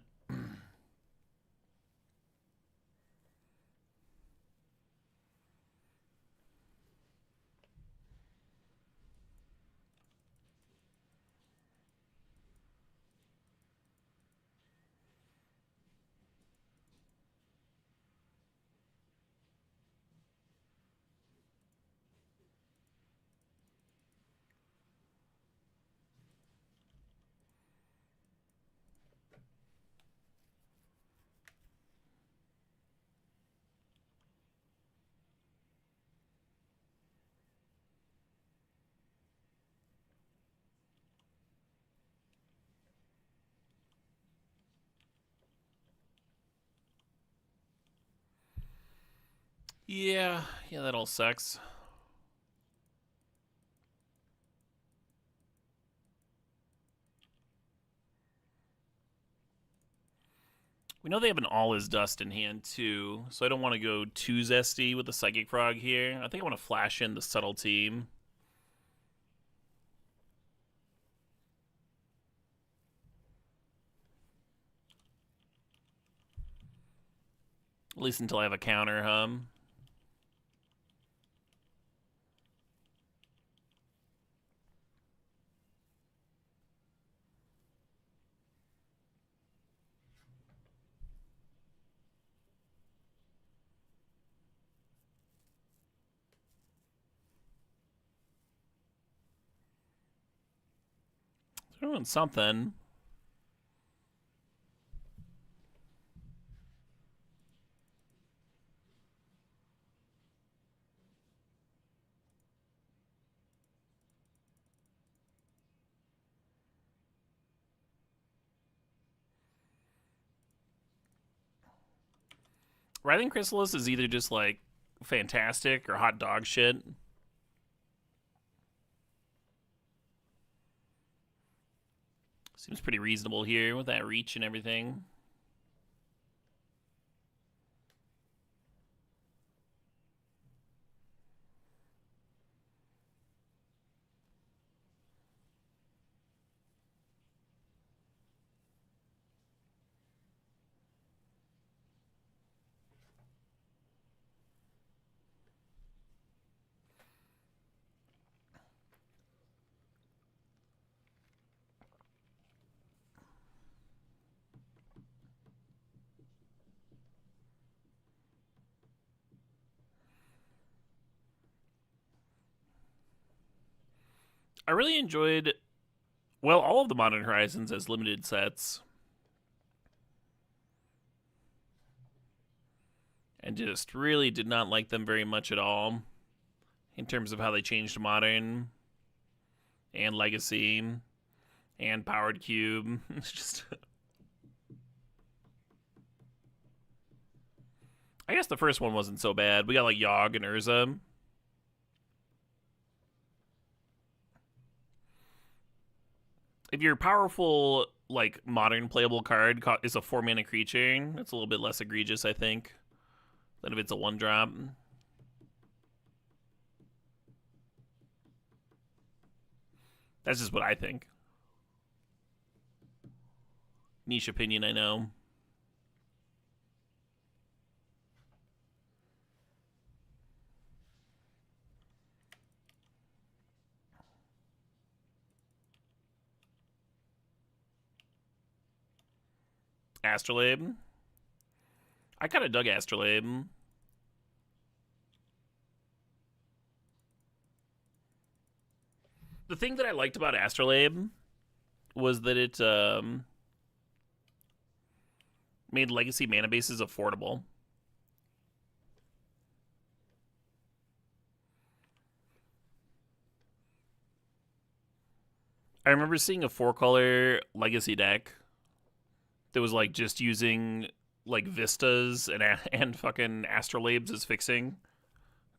Yeah, that all sucks. We know they have an All Is Dust in hand, too, so I don't want to go too zesty with the Psychic Frog here. I think I want to flash in the Subtlety. At least until I have a counter, Doing something. Writhing Chrysalis is either just like fantastic or hot dog shit. Seems pretty reasonable here with that reach and everything. I really enjoyed, well, all of the Modern Horizons as limited sets. And just really did not like them very much at all in terms of how they changed Modern and Legacy and Powered Cube. It's just. I guess the first one wasn't so bad. We got like Yogg and Urza. If your powerful, like, modern playable card is a 4-mana creature, it's a little bit less egregious, I think, than if it's a 1-drop. That's just what I think. Niche opinion, I know. Astrolabe. I kind of dug Astrolabe. The thing that I liked about Astrolabe was that it made Legacy mana bases affordable. I remember seeing a 4-color Legacy deck that was like just using like Vistas and fucking Astrolabes as fixing.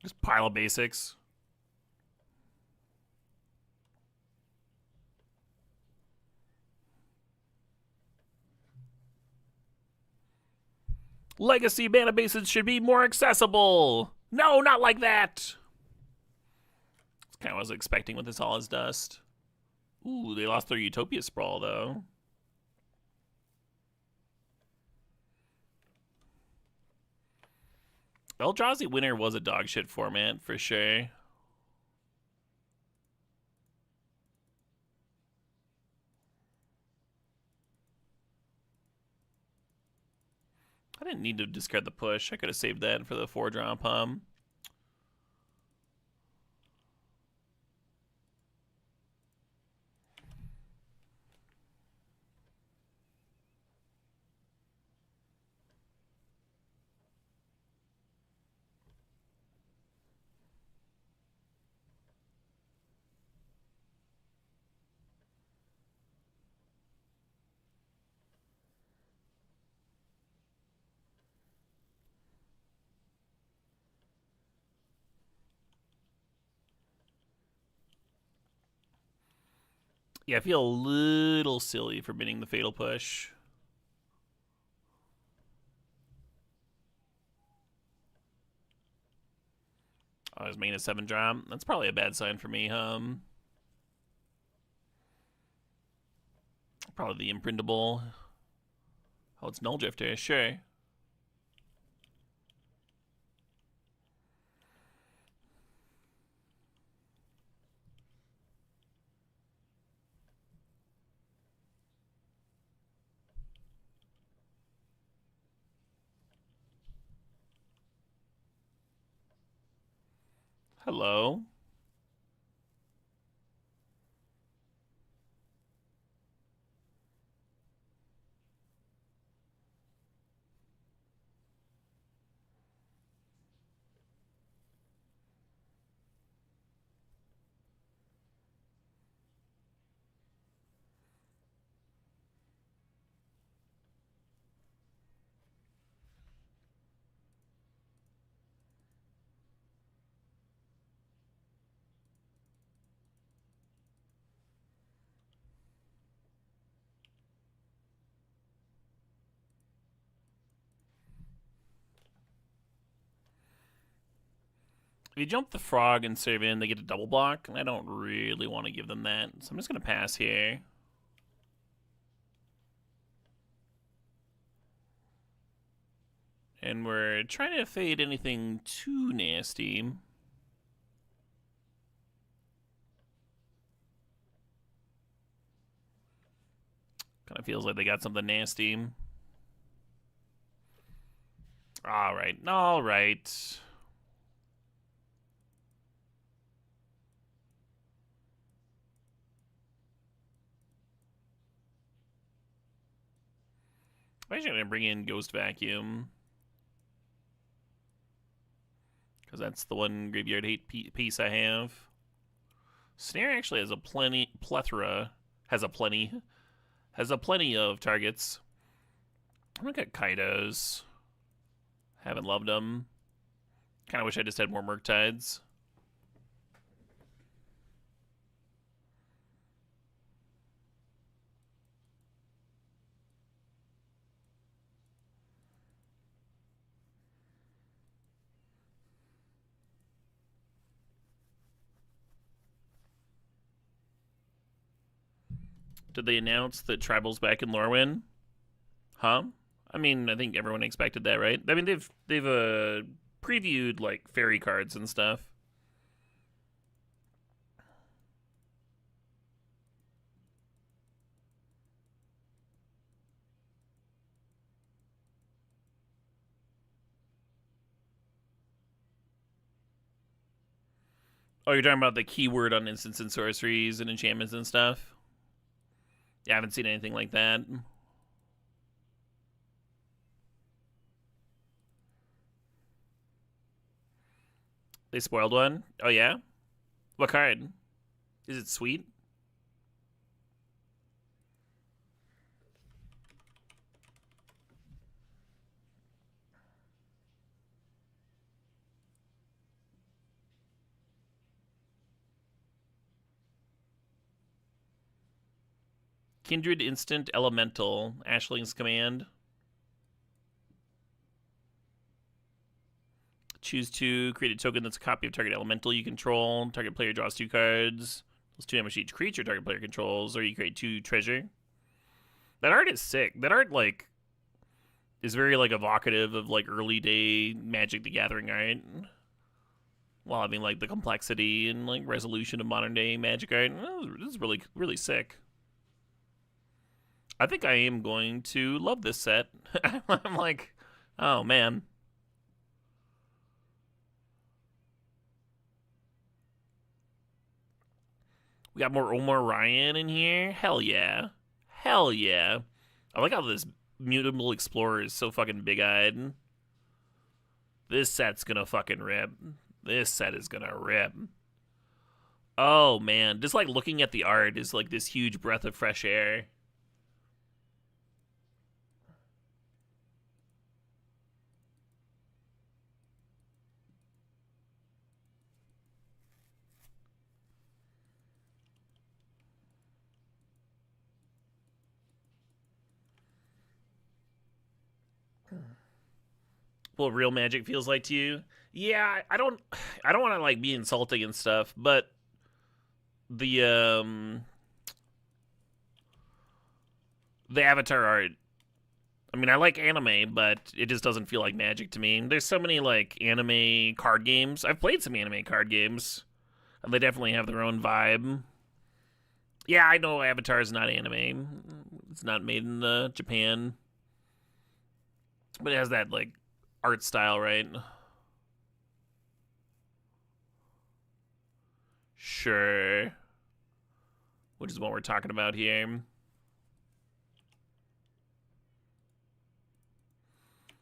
Just pile of basics. Legacy mana bases should be more accessible. No, not like that. That's kind of what I was expecting with this All Is Dust. Ooh, they lost their Utopia Sprawl, though. Eldrazi Winter was a dogshit format, for sure. I didn't need to discard the push. I could have saved that for the 4-drop, Yeah, I feel a little silly for bidding the Fatal Push. I was making a 7 drop. That's probably a bad sign for me. Probably the imprintable. Oh, it's Null Drifter, sure. Hello. If you jump the frog and serve in, they get a double block. And I don't really want to give them that. So I'm just going to pass here. And we're trying to fade anything too nasty. Kind of feels like they got something nasty. All right. All right. I'm actually going to bring in Ghost Vacuum. Because that's the one graveyard hate piece I have. Snare actually has a plethora. Has a plenty of targets. I'm gonna get Kaidos. Haven't loved them. Kind of wish I just had more Murktides. Did they announce that Tribal's back in Lorwyn? Huh? I mean, I think everyone expected that, right? I mean, they've previewed like fairy cards and stuff. Oh, you're talking about the keyword on instants and sorceries and enchantments and stuff? Yeah, I haven't seen anything like that. They spoiled one? Oh, yeah? What card? Is it sweet? Kindred Instant Elemental. Ashling's Command. Choose to create a token that's a copy of target elemental you control. Target player draws 2 cards. Plus 2 damage to each creature target player controls, or you create 2 treasure. That art is sick. That art, like, is very, like, evocative of, like, early day Magic the Gathering art. While having, like, the complexity and, like, resolution of modern day Magic art. This is really, really sick. I think I am going to love this set. I'm like, oh, man. We got more Omar Ryan in here. Hell yeah. Hell yeah. I like how this Mutable Explorer is so fucking big-eyed. This set's gonna fucking rip. This set is gonna rip. Oh, man. Just, like, looking at the art is, like, this huge breath of fresh air. What real magic feels like to you? Yeah, I don't want to like be insulting and stuff, but the the Avatar art. I mean, I like anime, but it just doesn't feel like magic to me. There's so many like anime card games. I've played some anime card games, and they definitely have their own vibe. Yeah, I know Avatar is not anime. It's not made in Japan, but it has that like art style, right? Sure. Which is what we're talking about here.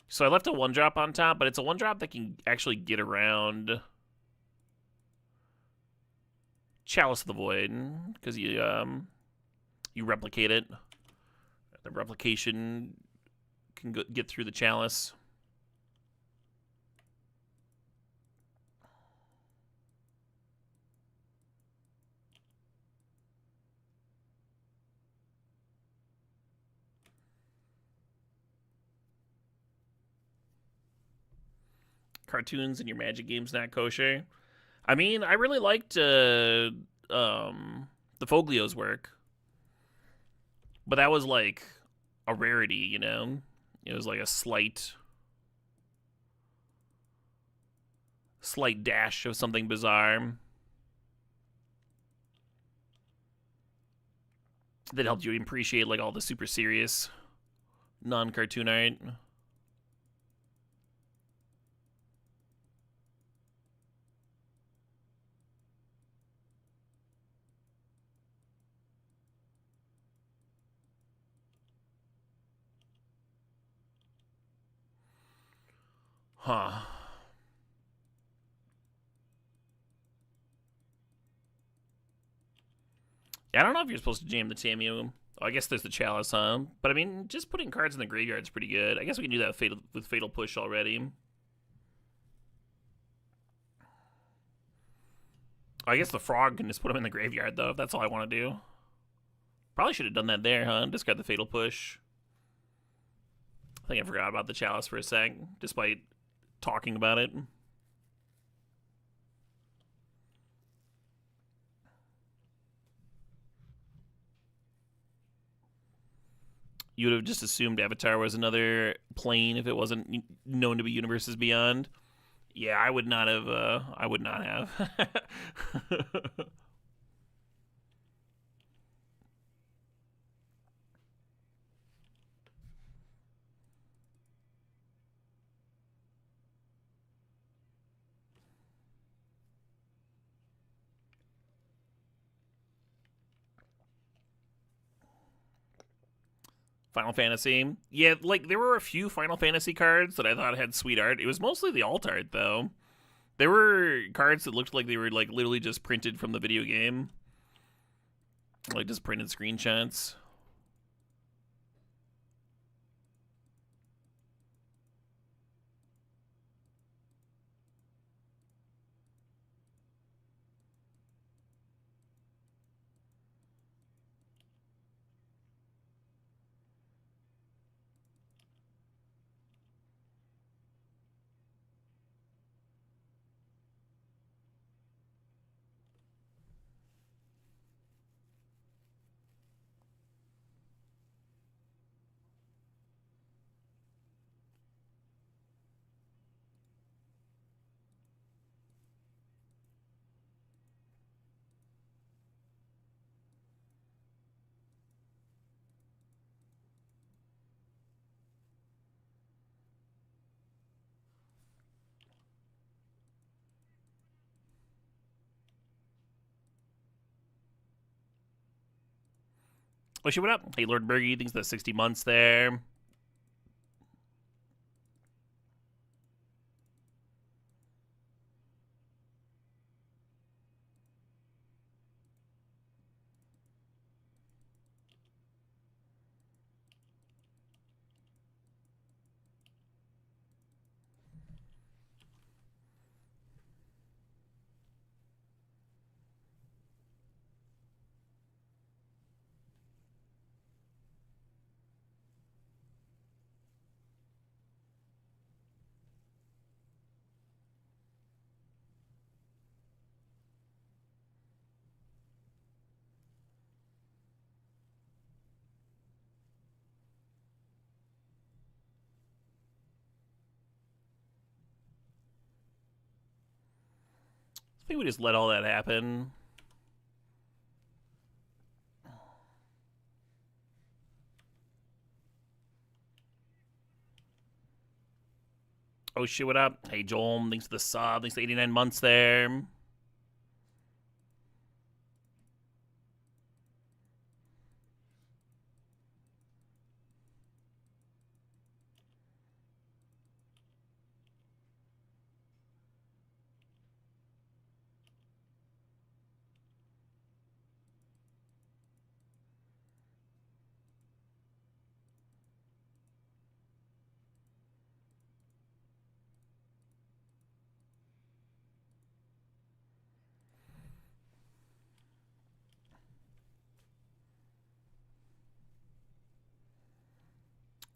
So I left a 1-drop on top, but it's a 1-drop that can actually get around Chalice of the Void, because you replicate it. The replication can get through the Chalice. Cartoons in your Magic games not kosher. I mean, I really liked the Foglio's work, but that was like a rarity, you know. It was like a slight dash of something bizarre that helped you appreciate like all the super serious non-cartoon art. Huh. Yeah, I don't know if you're supposed to jam the Tamiyo. Oh, I guess there's the Chalice, huh? But I mean, just putting cards in the graveyard is pretty good. I guess we can do that with Fatal Push already. I guess the Frog can just put him in the graveyard, though, if that's all I want to do. Probably should have done that there, huh? Discard the Fatal Push. I think I forgot about the Chalice for a sec, despite talking about it. You would have just assumed Avatar was another plane if it wasn't known to be Universes Beyond. Yeah, I would not have. I would not have. Final Fantasy. Yeah, like there were a few Final Fantasy cards that I thought had sweet art. It was mostly the alt art though. There were cards that looked like they were like literally just printed from the video game. Like just printed screenshots. Oh, she went up. Hey, Lord Bergie thinks the 60 months there. I think we just let all that happen. Oh shit, what up? Hey Joel, thanks for the sub. Thanks for 89 months there.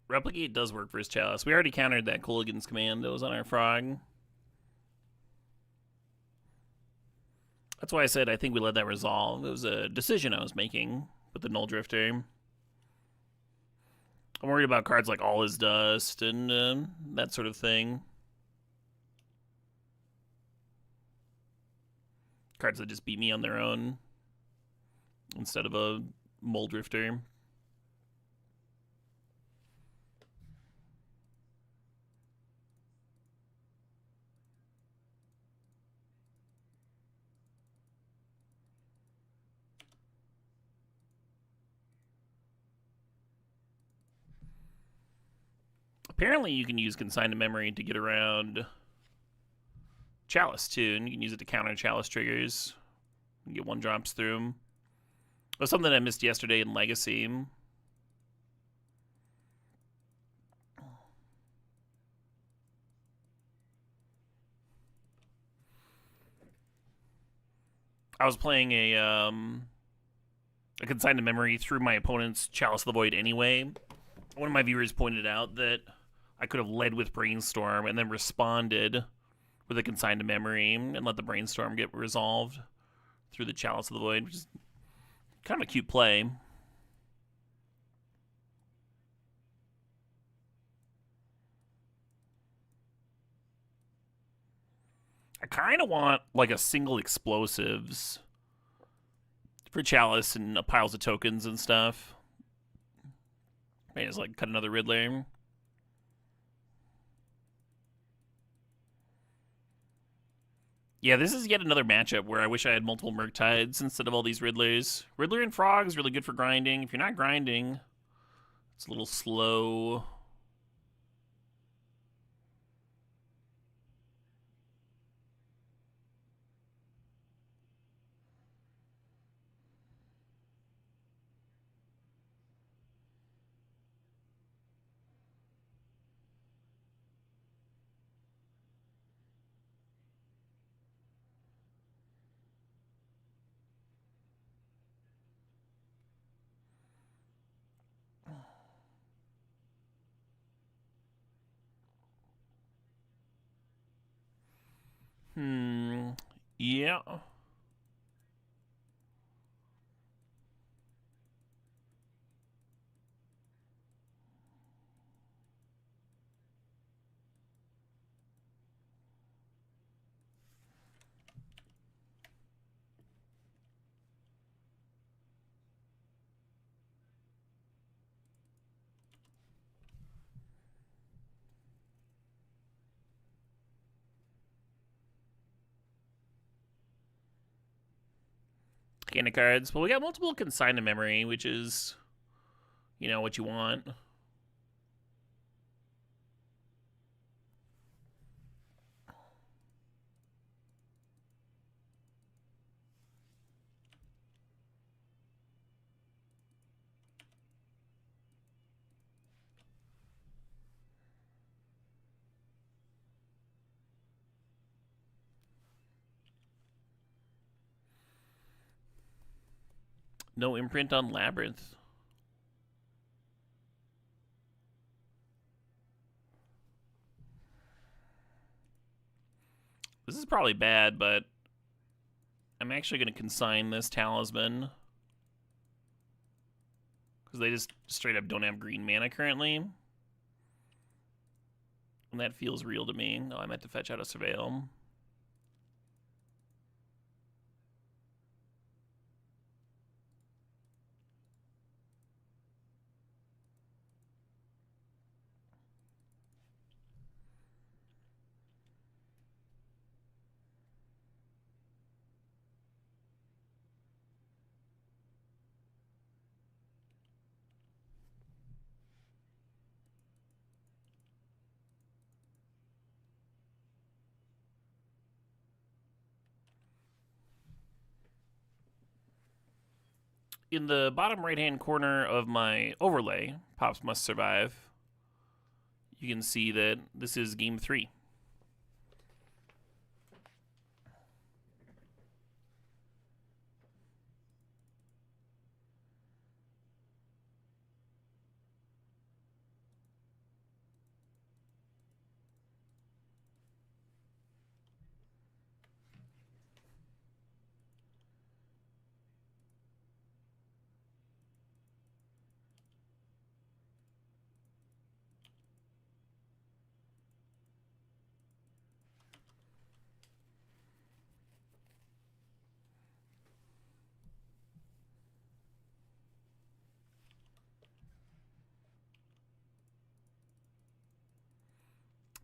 Replicate does work for his Chalice. We already countered that Cooligan's command that was on our Frog. That's why I said I think we let that resolve. It was a decision I was making with the Null Drifter. I'm worried about cards like All Is Dust and that sort of thing. Cards that just beat me on their own instead of a Mole Drifter. Apparently you can use Consign to Memory to get around Chalice too, and you can use it to counter Chalice triggers. You get 1-drops through them. It was something I missed yesterday in Legacy. I was playing a Consign to Memory through my opponent's Chalice of the Void anyway. One of my viewers pointed out that I could have led with Brainstorm and then responded with a Consign to Memory and let the Brainstorm get resolved through the Chalice of the Void, which is kind of a cute play. I kind of want like a single explosives for Chalice and piles of tokens and stuff. Maybe just like cut another Riddler. Yeah, this is yet another matchup where I wish I had multiple Murktides instead of all these Riddlers. Riddler and Frog is really good for grinding. If you're not grinding, it's a little slow. Yeah. Hand of cards. Well, we got multiple Consign to Memory, which is, you know, what you want. No imprint on Labyrinth. This is probably bad, but I'm actually going to consign this Talisman. Because they just straight up don't have green mana currently. And that feels real to me. Oh, I meant to fetch out a Surveil. in the bottom right-hand corner of my overlay, Pops Must Survive, you can see that this is game 3.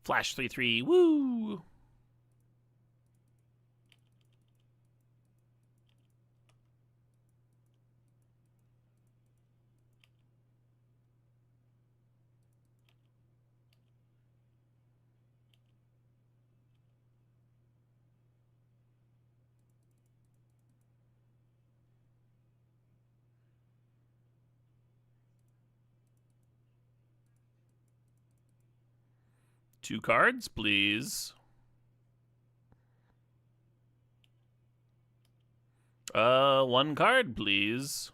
Flash 3/3, woo! Two cards, please. One card, please.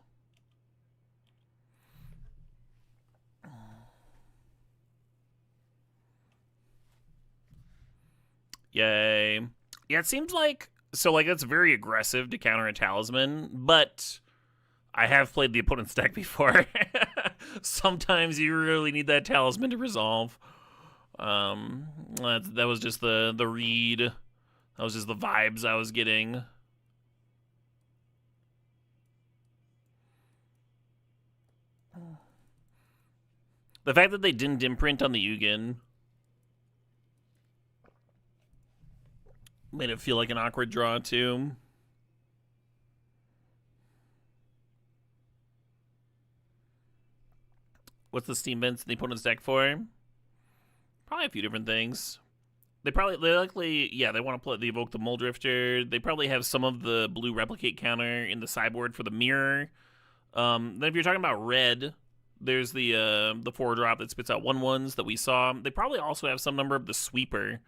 Yay. Yeah, it seems like... So, like, that's very aggressive to counter a Talisman, but I have played the opponent's deck before. Sometimes you really need that Talisman to resolve. That was just the read. That was just the vibes I was getting. The fact that they didn't imprint on the Ugin made it feel like an awkward draw, too. What's the Steam Vents in the opponent's deck for? Probably a few different things. They likely, yeah, they want to they evoke the Muldrifter. They probably have some of the blue replicate counter in the sideboard for the mirror. Then if you're talking about red, there's the 4-drop that spits out 1/1s that we saw. They probably also have some number of the sweeper,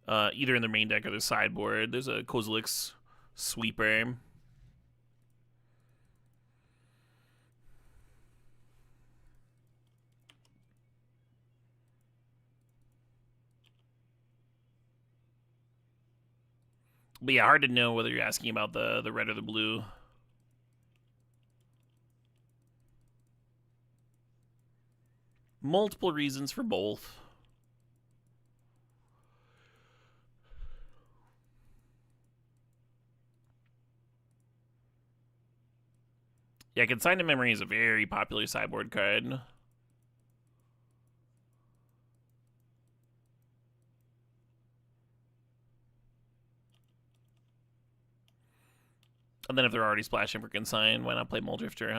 either in their main deck or their sideboard. There's a Kozilek's sweeper. But yeah, hard to know whether you're asking about the red or the blue. Multiple reasons for both. Yeah, Consigned Memory is a very popular sideboard card. And then if they're already splashing for Consign, why not play Muldrifter,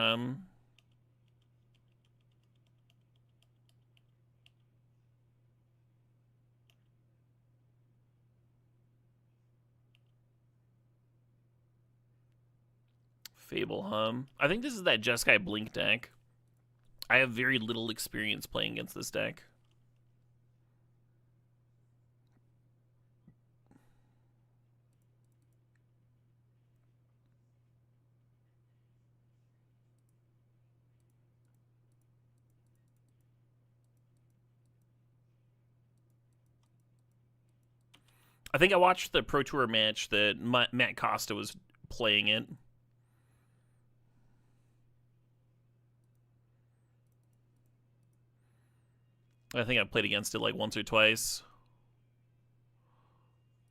Fable, I think this is that Jeskai Blink deck. I have very little experience playing against this deck. I think I watched the Pro Tour match that Matt Costa was playing it. I think I played against it like once or twice.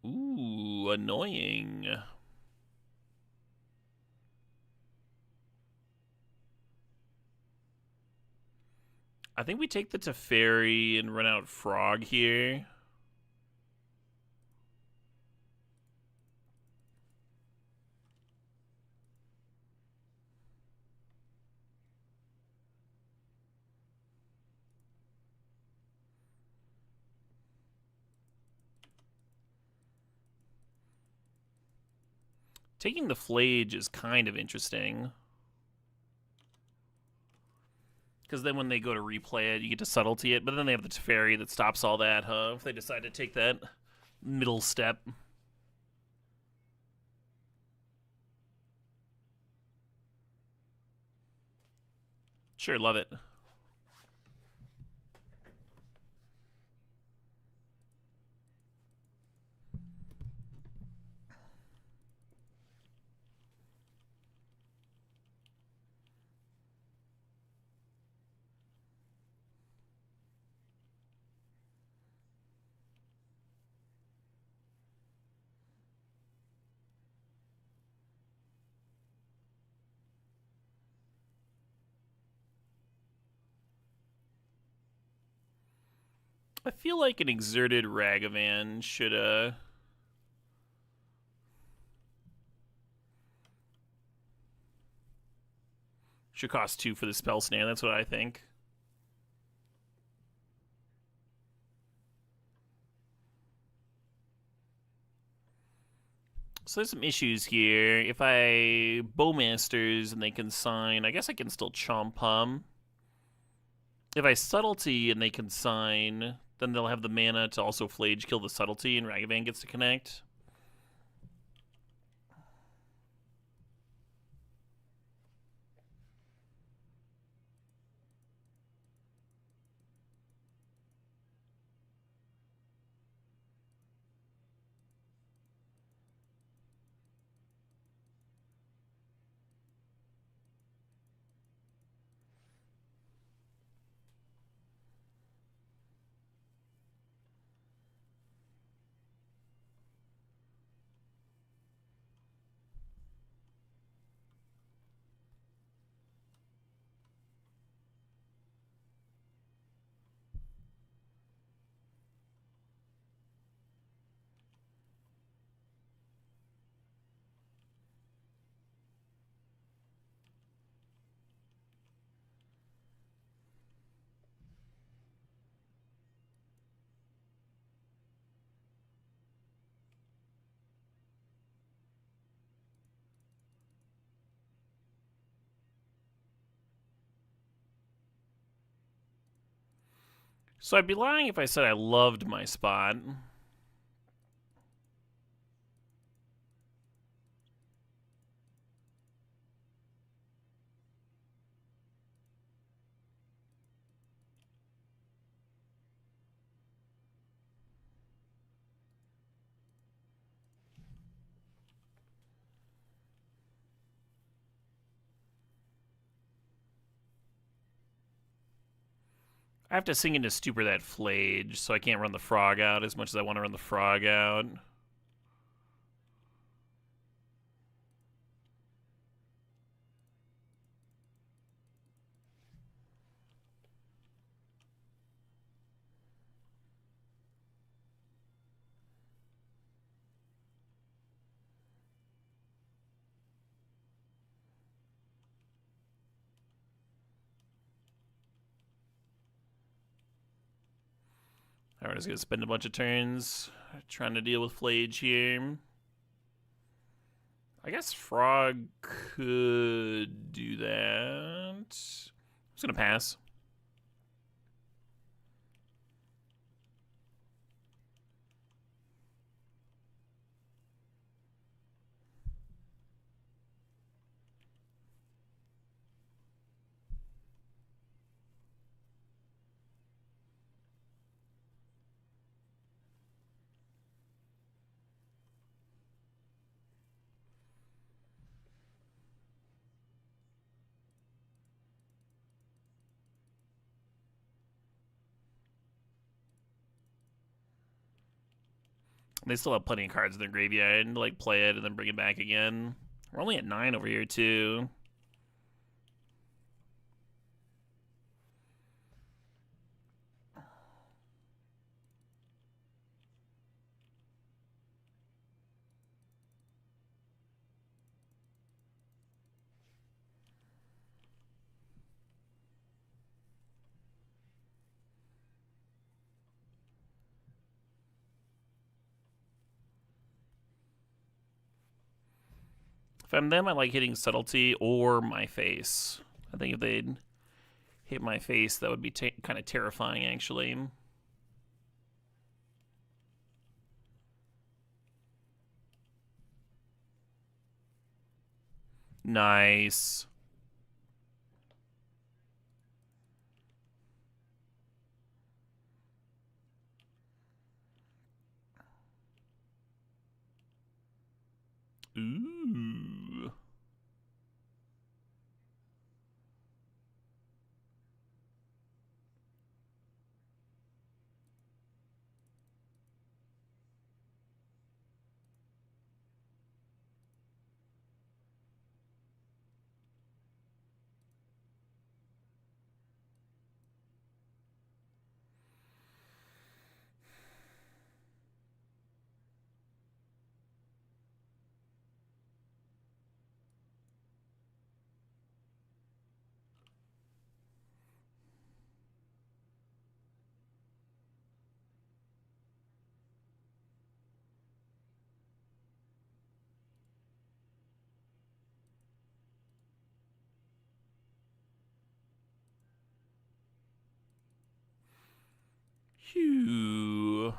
Ooh, annoying. I think we take the Teferi and run out Frog here. Taking the Flage is kind of interesting. Because then when they go to replay it, you get to subtlety it. But then they have the Teferi that stops all that, huh? If they decide to take that middle step. Sure, love it. I feel like an exerted Ragavan should cost 2 for the spell snare. That's what I think. So there's some issues here. If I Bowmasters and they can sign, I guess I can still chomp hum. If I subtlety and they can sign, then they'll have the mana to also Flage kill the subtlety and Ragavan gets to connect. So I'd be lying if I said I loved my spot. I have to sink into stupor that Flage, so I can't run the frog out as much as I want to run the frog out. Alright, just gonna spend a bunch of turns trying to deal with Flage here. I guess Frog could do that. I'm just gonna pass. They still have plenty of cards in their graveyard to like play it and then bring it back again. We're only at 9 over here too. If I'm them, I like hitting subtlety or my face. I think if they'd hit my face, that would be kind of terrifying, actually. Nice. Ooh. Phew.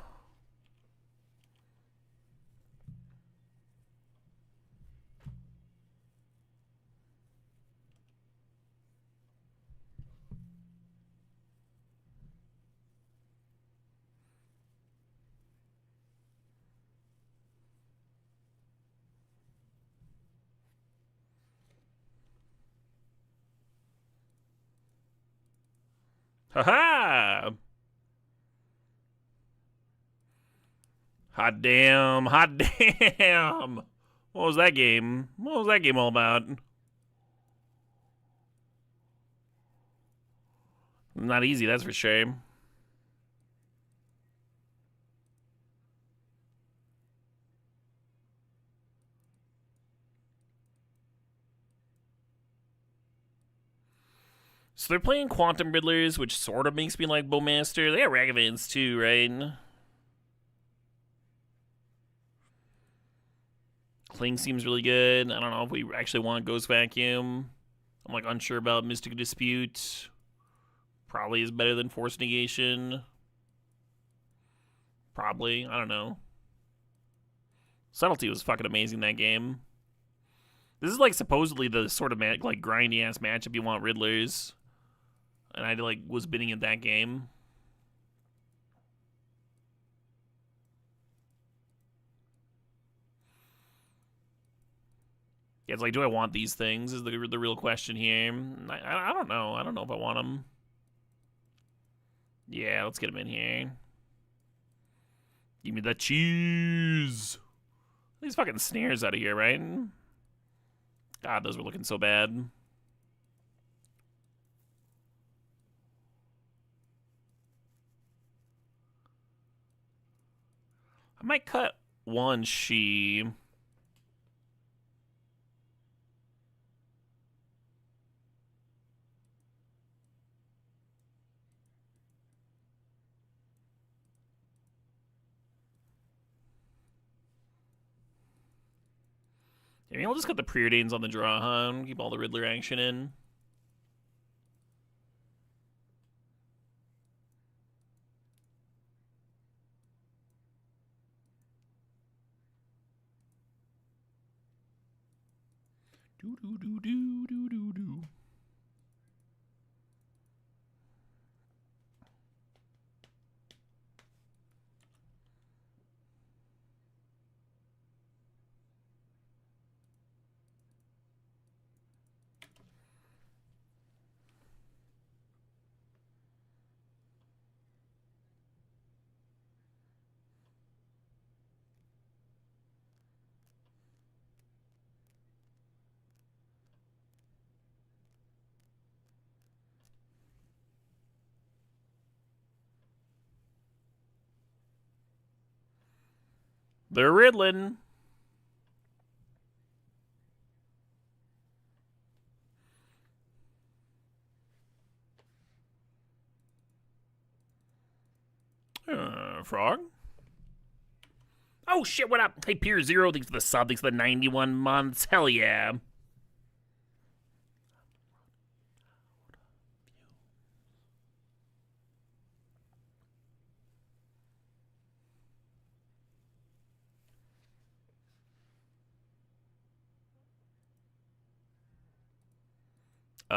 Ha-ha! Hot damn, hot damn. What was that game? What was that game all about? Not easy, that's for sure. So they're playing Quantum Riddlers, which sort of makes me like Bowmaster. They got Ragavans too, right? Kling seems really good. I don't know if we actually want Ghost Vacuum. I'm like unsure about Mystic Dispute. Probably is better than Force Negation. Probably. I don't know. Subtlety was fucking amazing that game. This is like supposedly the sort of like grindy ass matchup you want Riddlers. And I like was bidding at that game. Yeah, it's like, do I want these things? Is the real question here. I don't know. I don't know if I want them. Yeah, let's get them in here. Give me the cheese. These fucking snares out of here, right? God, those were looking so bad. I might cut one She. I mean, I'll just cut the preordains on the draw, huh? Keep all the Riddler action in. Do do do do do do do. They're riddling. Frog? Oh shit, what up? Hey, Pier Zero, thanks for the sub, thanks for the 91 months. Hell yeah.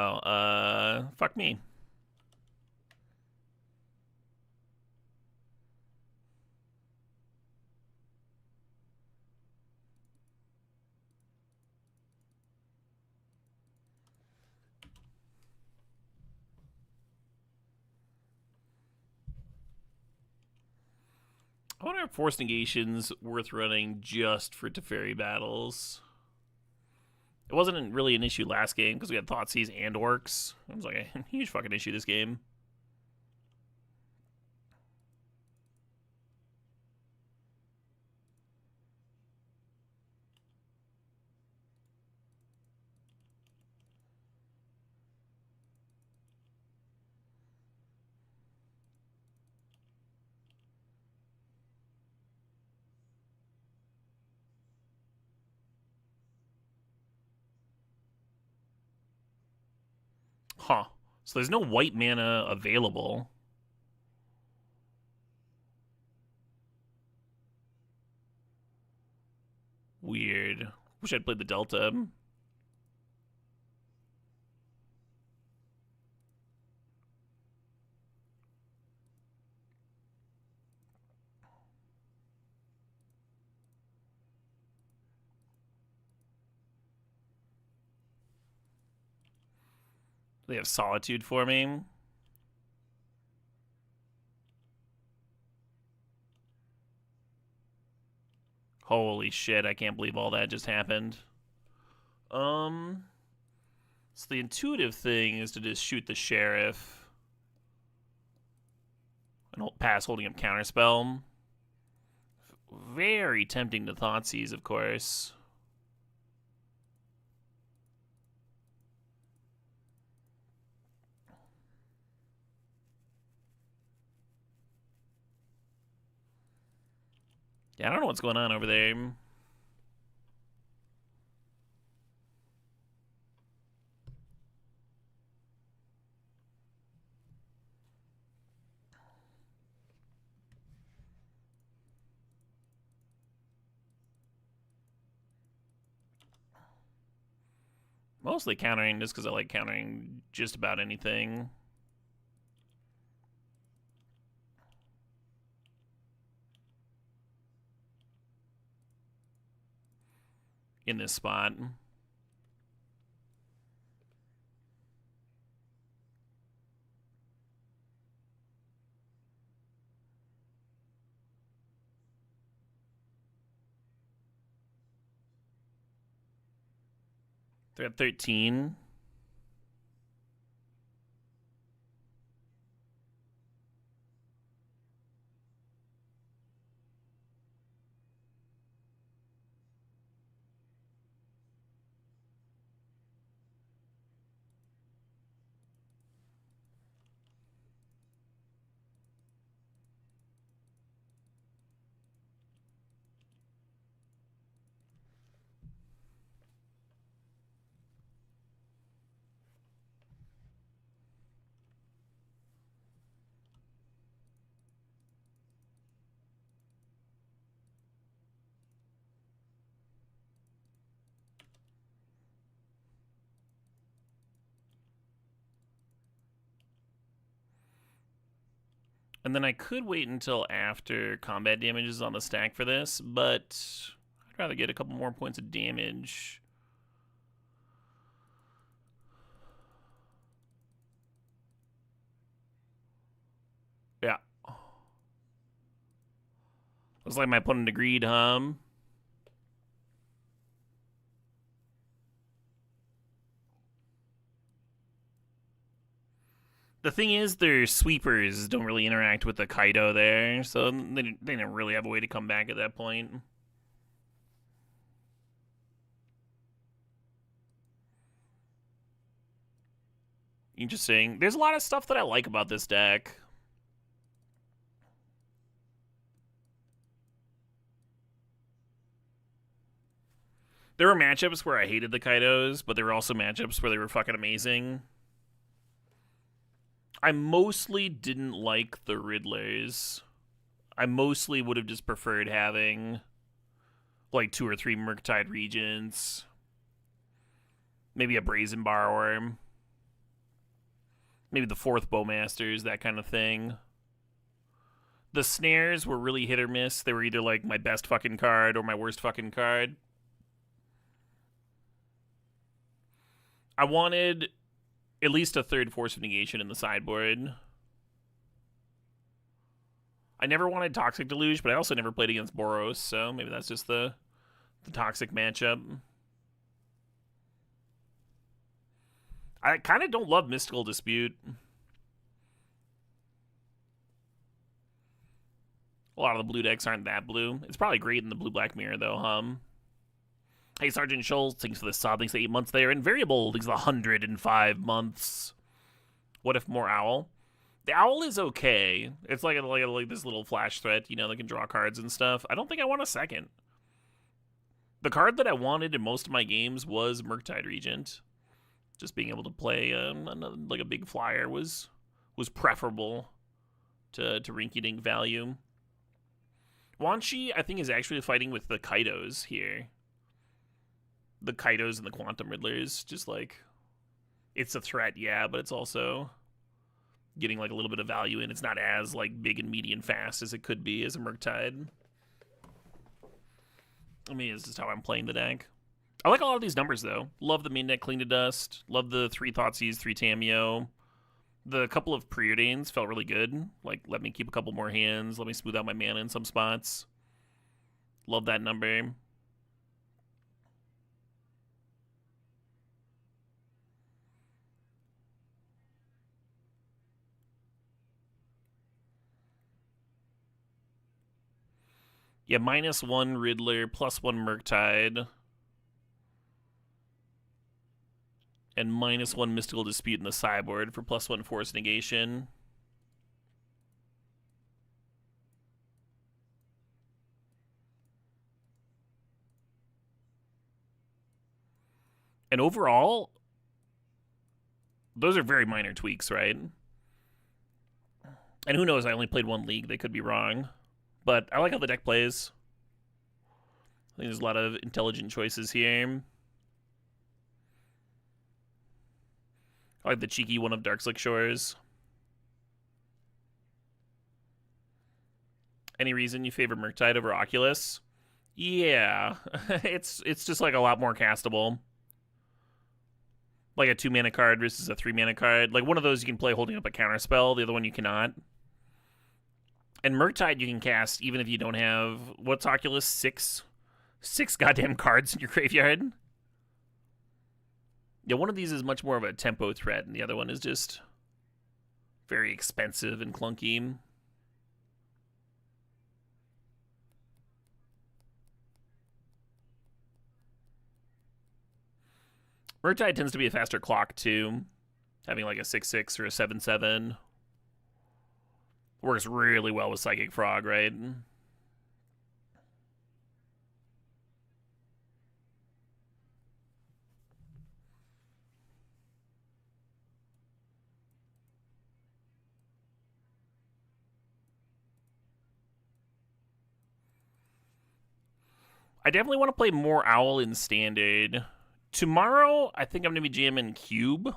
Oh, fuck me. I wonder if Force Negation's worth running just for Teferi battles. It wasn't really an issue last game because we had Thoughtseize and Orcs. It was like a huge fucking issue this game. Huh. So there's no white mana available. Weird. Wish I'd played the Delta. They have Solitude for me. Holy shit, I can't believe all that just happened. So the intuitive thing is to just shoot the Sheriff and pass holding up Counterspell. Very tempting to Thoughtseize, of course. Yeah, I don't know what's going on over there. Mostly countering just because I like countering just about anything. In this spot. They're at 13. And then I could wait until after combat damage is on the stack for this, but I'd rather get a couple more points of damage. Yeah. Looks like my opponent agreed, The thing is, their sweepers don't really interact with the Kaido there, so they didn't really have a way to come back at that point. Interesting. There's a lot of stuff that I like about this deck. There were matchups where I hated the Kaidos, but there were also matchups where they were fucking amazing. I mostly didn't like the Riddlers. I mostly would have just preferred having like 2 or 3 Murktide Regents. Maybe a Brazen Borrower. Maybe the fourth Bowmasters, that kind of thing. The snares were really hit or miss. They were either like my best fucking card or my worst fucking card. I wanted at least a third Force of Negation in the sideboard. I never wanted Toxic Deluge, but I also never played against Boros, so maybe that's just the toxic matchup. I kind of don't love Mystical Dispute. A lot of the blue decks aren't that blue. It's probably great in the blue-black mirror, though, Hey, Sergeant Schultz, thanks for the sub. Thanks for 8 months there. And Variable, thanks for 105 months. What if more Owl? The Owl is okay. It's like this little flash threat, you know, that can draw cards and stuff. I don't think I want a second. The card that I wanted in most of my games was Murktide Regent. Just being able to play like a big flyer was preferable to rinky-dink value. Wan Shi, I think, is actually fighting with the Kaidos here. The Kaidos and the Quantum Riddlers. Just like, it's a threat, yeah, but it's also getting like a little bit of value in. It's not as like big and meaty and fast as it could be as a Murktide. I mean, this is how I'm playing the deck. I like a lot of these numbers, though. Love the main deck Clean to Dust. Love the 3 Thoughtseize, 3 Tameo. The couple of Preordains felt really good. Like, let me keep a couple more hands. Let me smooth out my mana in some spots. Love that number. Yeah, -1 Riddler, +1 Murktide. And -1 Mystical Dispute in the sideboard for +1 Force Negation. And overall, those are very minor tweaks, right? And who knows, I only played 1 league, they could be wrong. But I like how the deck plays. I think there's a lot of intelligent choices here. I like the cheeky one of Darkslick Shores. Any reason you favor Murktide over Oculus? Yeah, it's just like a lot more castable. Like a 2-mana card versus a 3-mana card. Like one of those you can play holding up a counterspell, the other one you cannot. And Murktide you can cast even if you don't have, what's Oculus? 6 goddamn cards in your graveyard? Yeah, one of these is much more of a tempo threat, and the other one is just very expensive and clunky. Murktide tends to be a faster clock, too. Having like a 6/6 or a 7/7 works really well with Psychic Frog, right? I definitely want to play more Owl in Standard. Tomorrow, I think I'm going to be jamming Cube.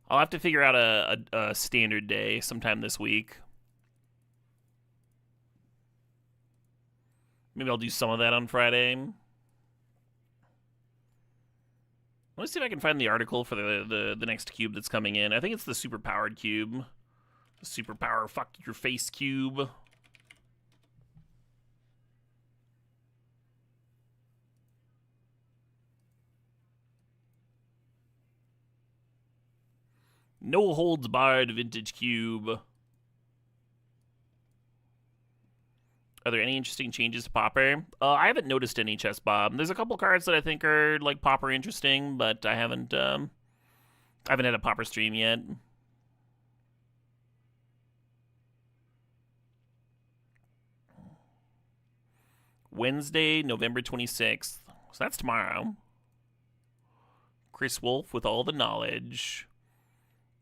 I'll have to figure out a Standard day sometime this week. Maybe I'll do some of that on Friday. Let's see if I can find the article for the next cube that's coming in. I think it's the superpowered cube. The superpower fuck your face cube. No holds barred vintage cube. Are there any interesting changes to Pauper? I haven't noticed any, Chess Bob. There's a couple cards that I think are like Pauper interesting, but I haven't had a Pauper stream yet. Wednesday, November 26th. So that's tomorrow. Chris Wolf with all the knowledge.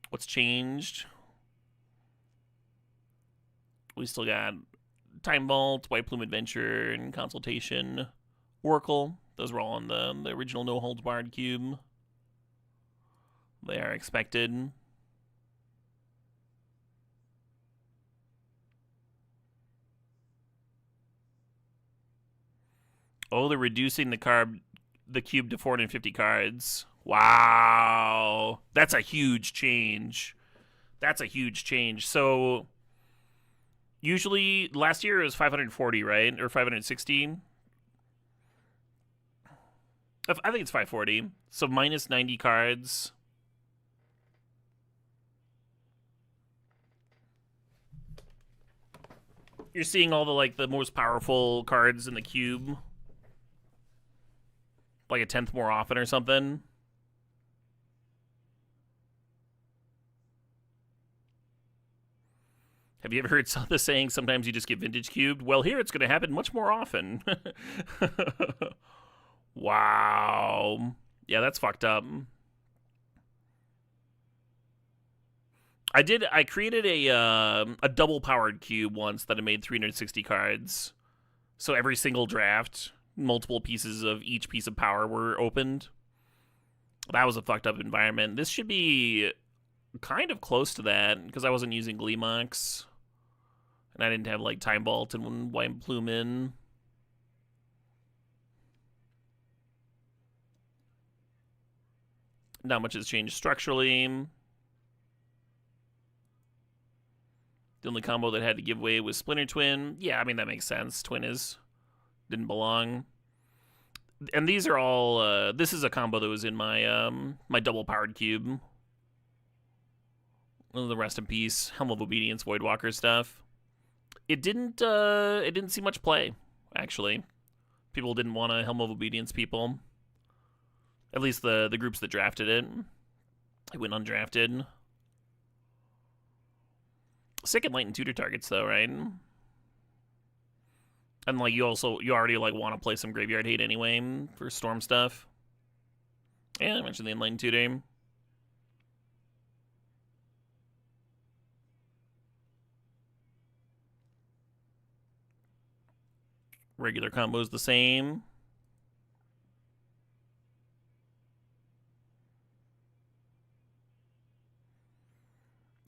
What's changed? We still got Time Vault, White Plume Adventure, and Consultation. Oracle. Those were all on the original No Holds Barred cube. They are expected. Oh, they're reducing the cube to 450 cards. Wow. That's a huge change. That's a huge change. So usually last year it was 540, right? Or 560. I think it's 540. So minus 90 cards. You're seeing all the most powerful cards in the cube. Like a 10th more often or something. Have you ever heard the saying, sometimes you just get vintage cubed? Well, here it's going to happen much more often. Wow. Yeah, that's fucked up. I created a double powered cube once that I made 360 cards. So every single draft, multiple pieces of each piece of power were opened. That was a fucked up environment. This should be kind of close to that because I wasn't using Gleemox. And I didn't have like Time Vault and White Plume in. Not much has changed structurally. The only combo that had to give away was Splinter Twin. Yeah, I mean, that makes sense. Twin didn't belong. And these are all, this is a combo that was in my my double powered cube. The rest in peace, Helm of Obedience, Voidwalker stuff. It didn't see much play, actually. People didn't want a Helm of Obedience people. At least the groups that drafted it. It went undrafted. Sick Enlightened Tutor targets though, right? And like you already like want to play some Graveyard Hate anyway for Storm stuff. Yeah, I mentioned the Enlightened Tutor. Regular combo's the same.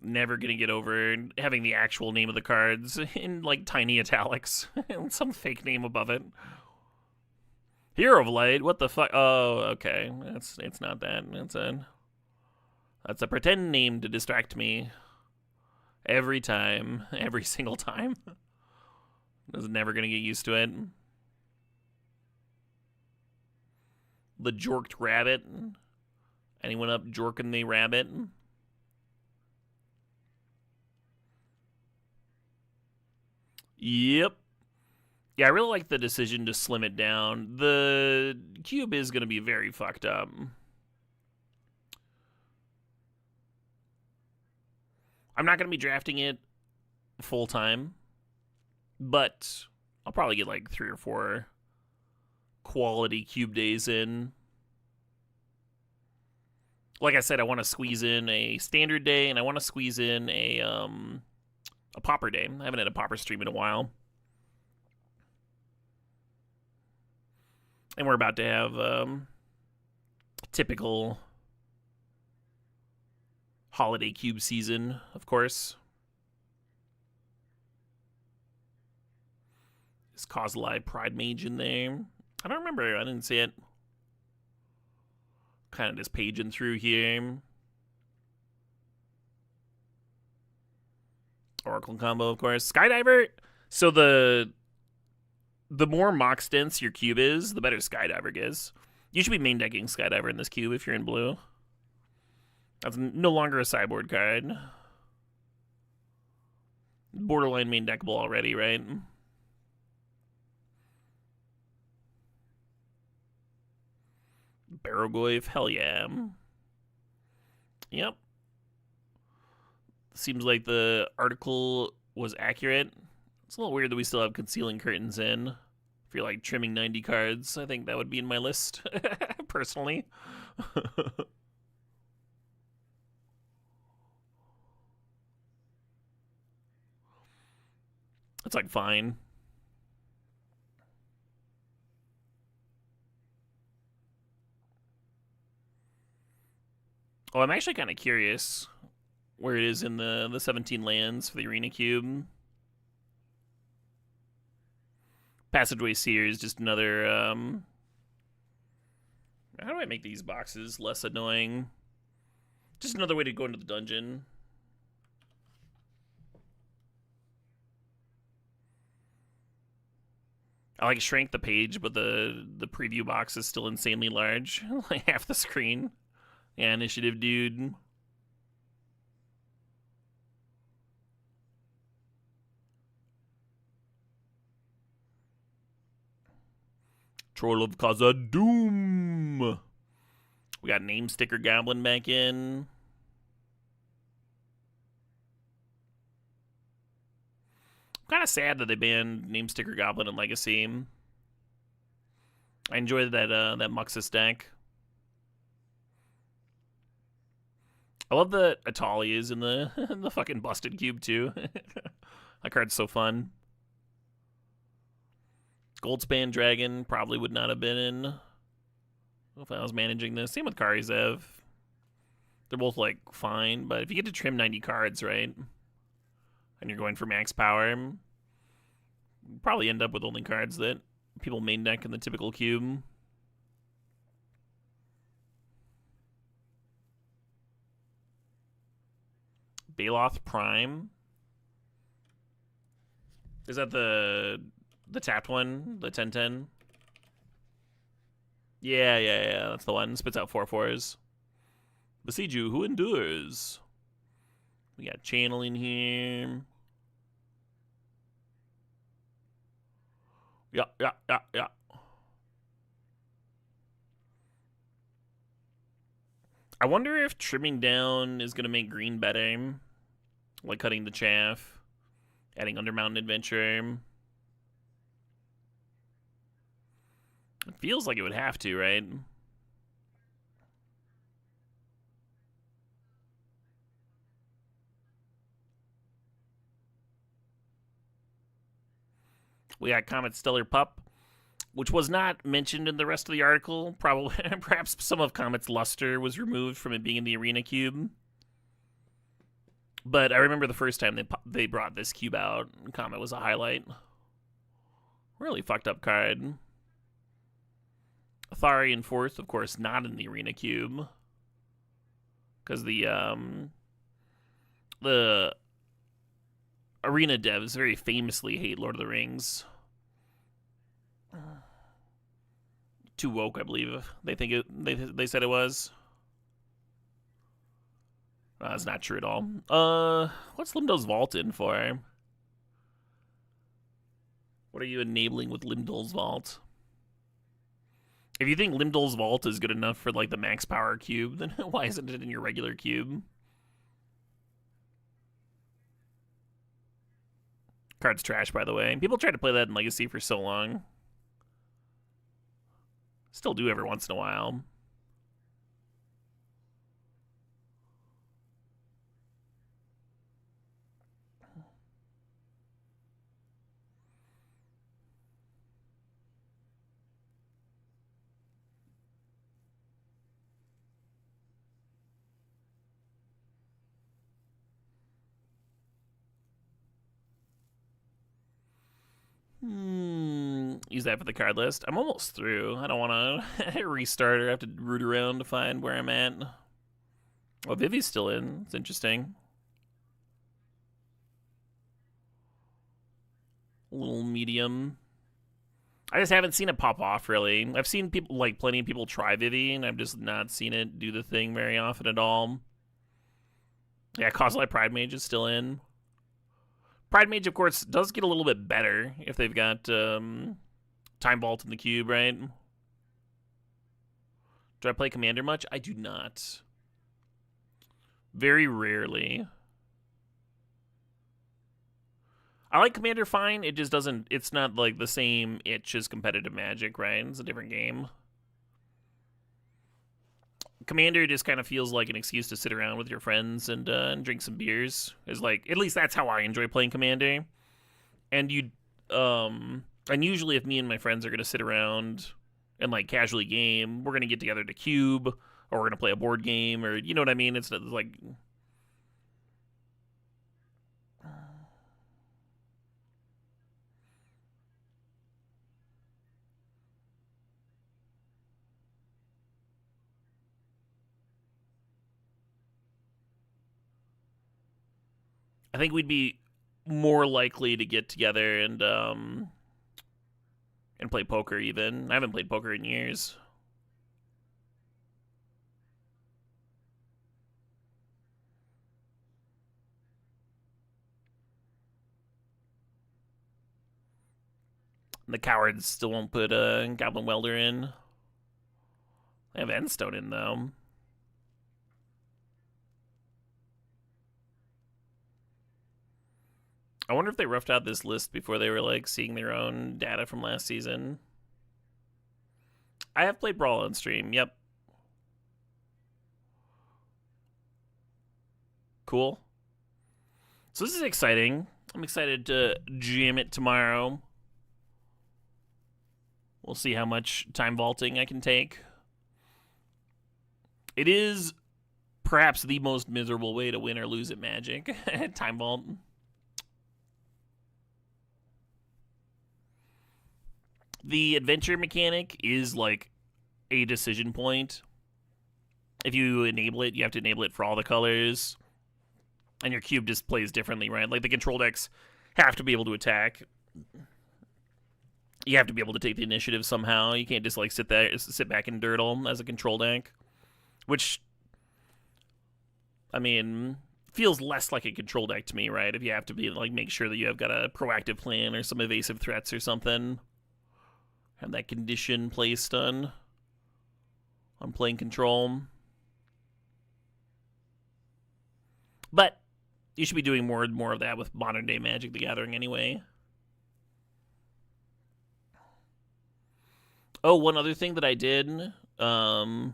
Never gonna get over having the actual name of the cards in like tiny italics and some fake name above it. Hero of Light, what the fuck? Oh, okay. It's not that. That's a pretend name to distract me. Every time, every single time. I was never gonna get used to it. The Jorked Rabbit. Anyone up jorking the rabbit? Yep. Yeah, I really like the decision to slim it down. The cube is going to be very fucked up. I'm not going to be drafting it full time, but I'll probably get like 3 or 4 quality cube days in. Like I said, I want to squeeze in a standard day, and I want to squeeze in a Pauper day. I haven't had a Pauper stream in a while. And we're about to have typical holiday cube season, of course. Is Kozilai Pride Mage in there? I don't remember. I didn't see it. Kind of just paging through here. Oracle combo, of course. Skydiver. So the more Mox dense your cube is, the better Skydiver is. You should be main decking Skydiver in this cube if you're in blue. That's no longer a sideboard card. Borderline main deckable already, right? Barogoyf, hell yeah. Yep. Seems like the article was accurate. It's a little weird that we still have Concealing Curtains in. If you're like trimming 90 cards, I think that would be in my list, personally. It's like fine. Oh, I'm actually kind of curious where it is in the 17 lands for the Arena Cube. Passageway Seer is just another. How do I make these boxes less annoying? Just another way to go into the dungeon. I like shrank the page, but the preview box is still insanely large, like half the screen. Yeah, initiative, dude. Troll of Khazad-dûm. We got Name Sticker Goblin back in. Kind of sad that they banned Name Sticker Goblin in Legacy. I enjoyed that Muxus deck. I love that Atali is in the in the fucking busted cube too. That card's so fun. Goldspan Dragon probably would not have been in if I was managing this. Same with Karizev. They're both like fine, but if you get to trim 90 cards, right, and you're going for max power, you probably end up with only cards that people main deck in the typical cube. Baloth Prime. Is that the tapped one? The 10/10? Yeah. That's the one. Spits out 4/4s. Besiege you who endures. We got channeling here. Yeah. I wonder if trimming down is going to make green better. Like cutting the chaff. Adding Undermountain Adventure. It feels like it would have to, right? We got Comet Stellar Pup, which was not mentioned in the rest of the article. Probably, perhaps some of Comet's luster was removed from it being in the Arena Cube. But I remember the first time they brought this cube out, Comet was a highlight. Really fucked up card. Atharian Fourth, of course, not in the Arena Cube. Because the Arena devs very famously hate Lord of the Rings. Too woke, I believe. They said it was. That's not true at all. What's Limdo's Vault in for? What are you enabling with Limdol's Vault? If you think Limdol's Vault is good enough for like the max power cube, then why isn't it in your regular cube? Card's trash, by the way. People tried to play that in Legacy for so long. Still do every once in a while. Use that for the card list. I'm almost through. I don't want to restart or have to root around to find where I'm at. Oh, Vivi's still in. It's interesting. A little medium. I just haven't seen it pop off, really. I've seen people, like plenty of people try Vivi, and I've just not seen it do the thing very often at all. Yeah, Kozilek Pridemage is still in. Pridemage, of course, does get a little bit better if they've got Time Vault in the cube, right? Do I play Commander much? I do not. Very rarely. I like Commander fine. It just doesn't... It's not like the same itch as competitive Magic, right? It's a different game. Commander just kind of feels like an excuse to sit around with your friends and drink some beers. Is like, at least that's how I enjoy playing Commander. And and usually if me and my friends are gonna sit around and like casually game, we're gonna get together to cube, or we're gonna play a board game, or you know what I mean. It's like. I think we'd be more likely to get together and play poker. Even I haven't played poker in years. The cowards still won't put a Goblin Welder in. They have Endstone in though. I wonder if they roughed out this list before they were like seeing their own data from last season. I have played Brawl on stream. Yep. Cool. So this is exciting. I'm excited to jam it tomorrow. We'll see how much time vaulting I can take. It is perhaps the most miserable way to win or lose at Magic. Time vault. The adventure mechanic is like a decision point. If you enable it, you have to enable it for all the colors. And your cube just plays differently, right? Like the control decks have to be able to attack. You have to be able to take the initiative somehow. You can't just like sit back and dirtle as a control deck. Which, I mean, feels less like a control deck to me, right? If you have to be like make sure that you have got a proactive plan or some evasive threats or something. Have that condition placed on playing control. But you should be doing more and more of that with modern day Magic the Gathering anyway. Oh, one other thing that I did with Helm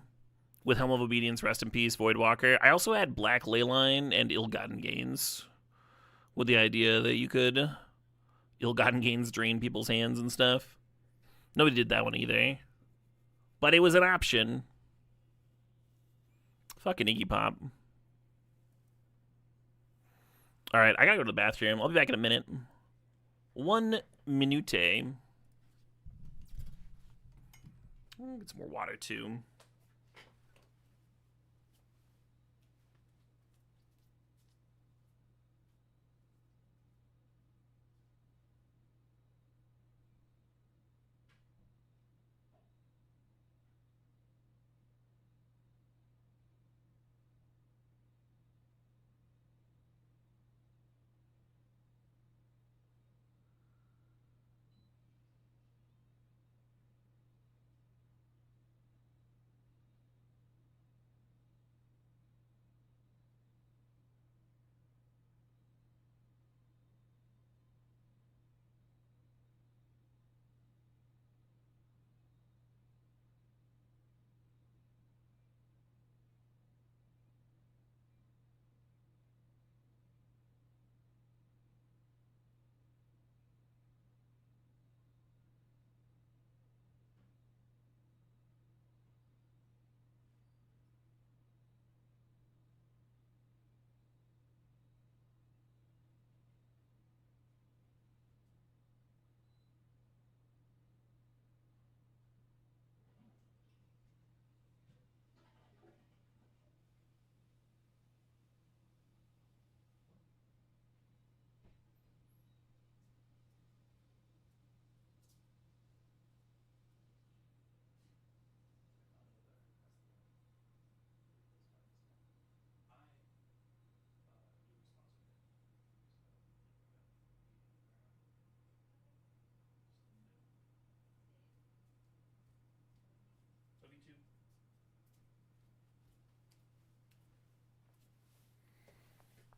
of Obedience, rest in peace, Voidwalker. I also had Black Leyline and Ill-Gotten Gains with the idea that you could Ill-Gotten Gains drain people's hands and stuff. Nobody did that one either. But it was an option. Fucking Iggy Pop. Alright, I gotta go to the bathroom. I'll be back in a minute. 1 minute. Get some more water, too.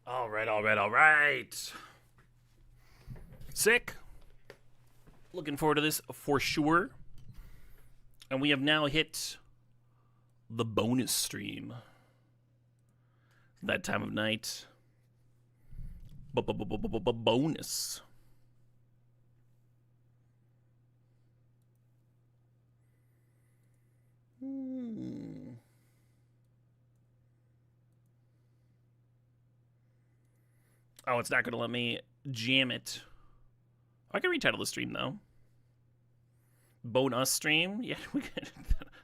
All right. Sick. Looking forward to this for sure. And we have now hit the bonus stream. That time of night. Bonus. Oh, it's not going to let me jam it. I can retitle the stream, though. Bone Us stream? Yeah, we could.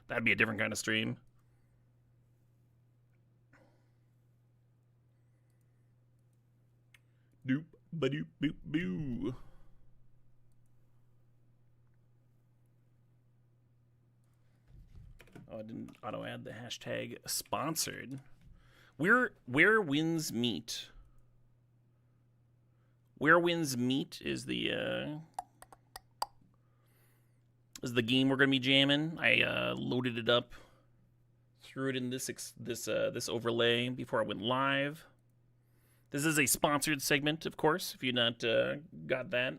That'd be a different kind of stream. Doop, ba-doop, boop, boo. Oh, I didn't auto-add the hashtag sponsored. Where Winds Meet? Where Winds Meet is the game we're gonna be jamming. I loaded it up, threw it in this overlay before I went live. This is a sponsored segment, of course, if you've not got that.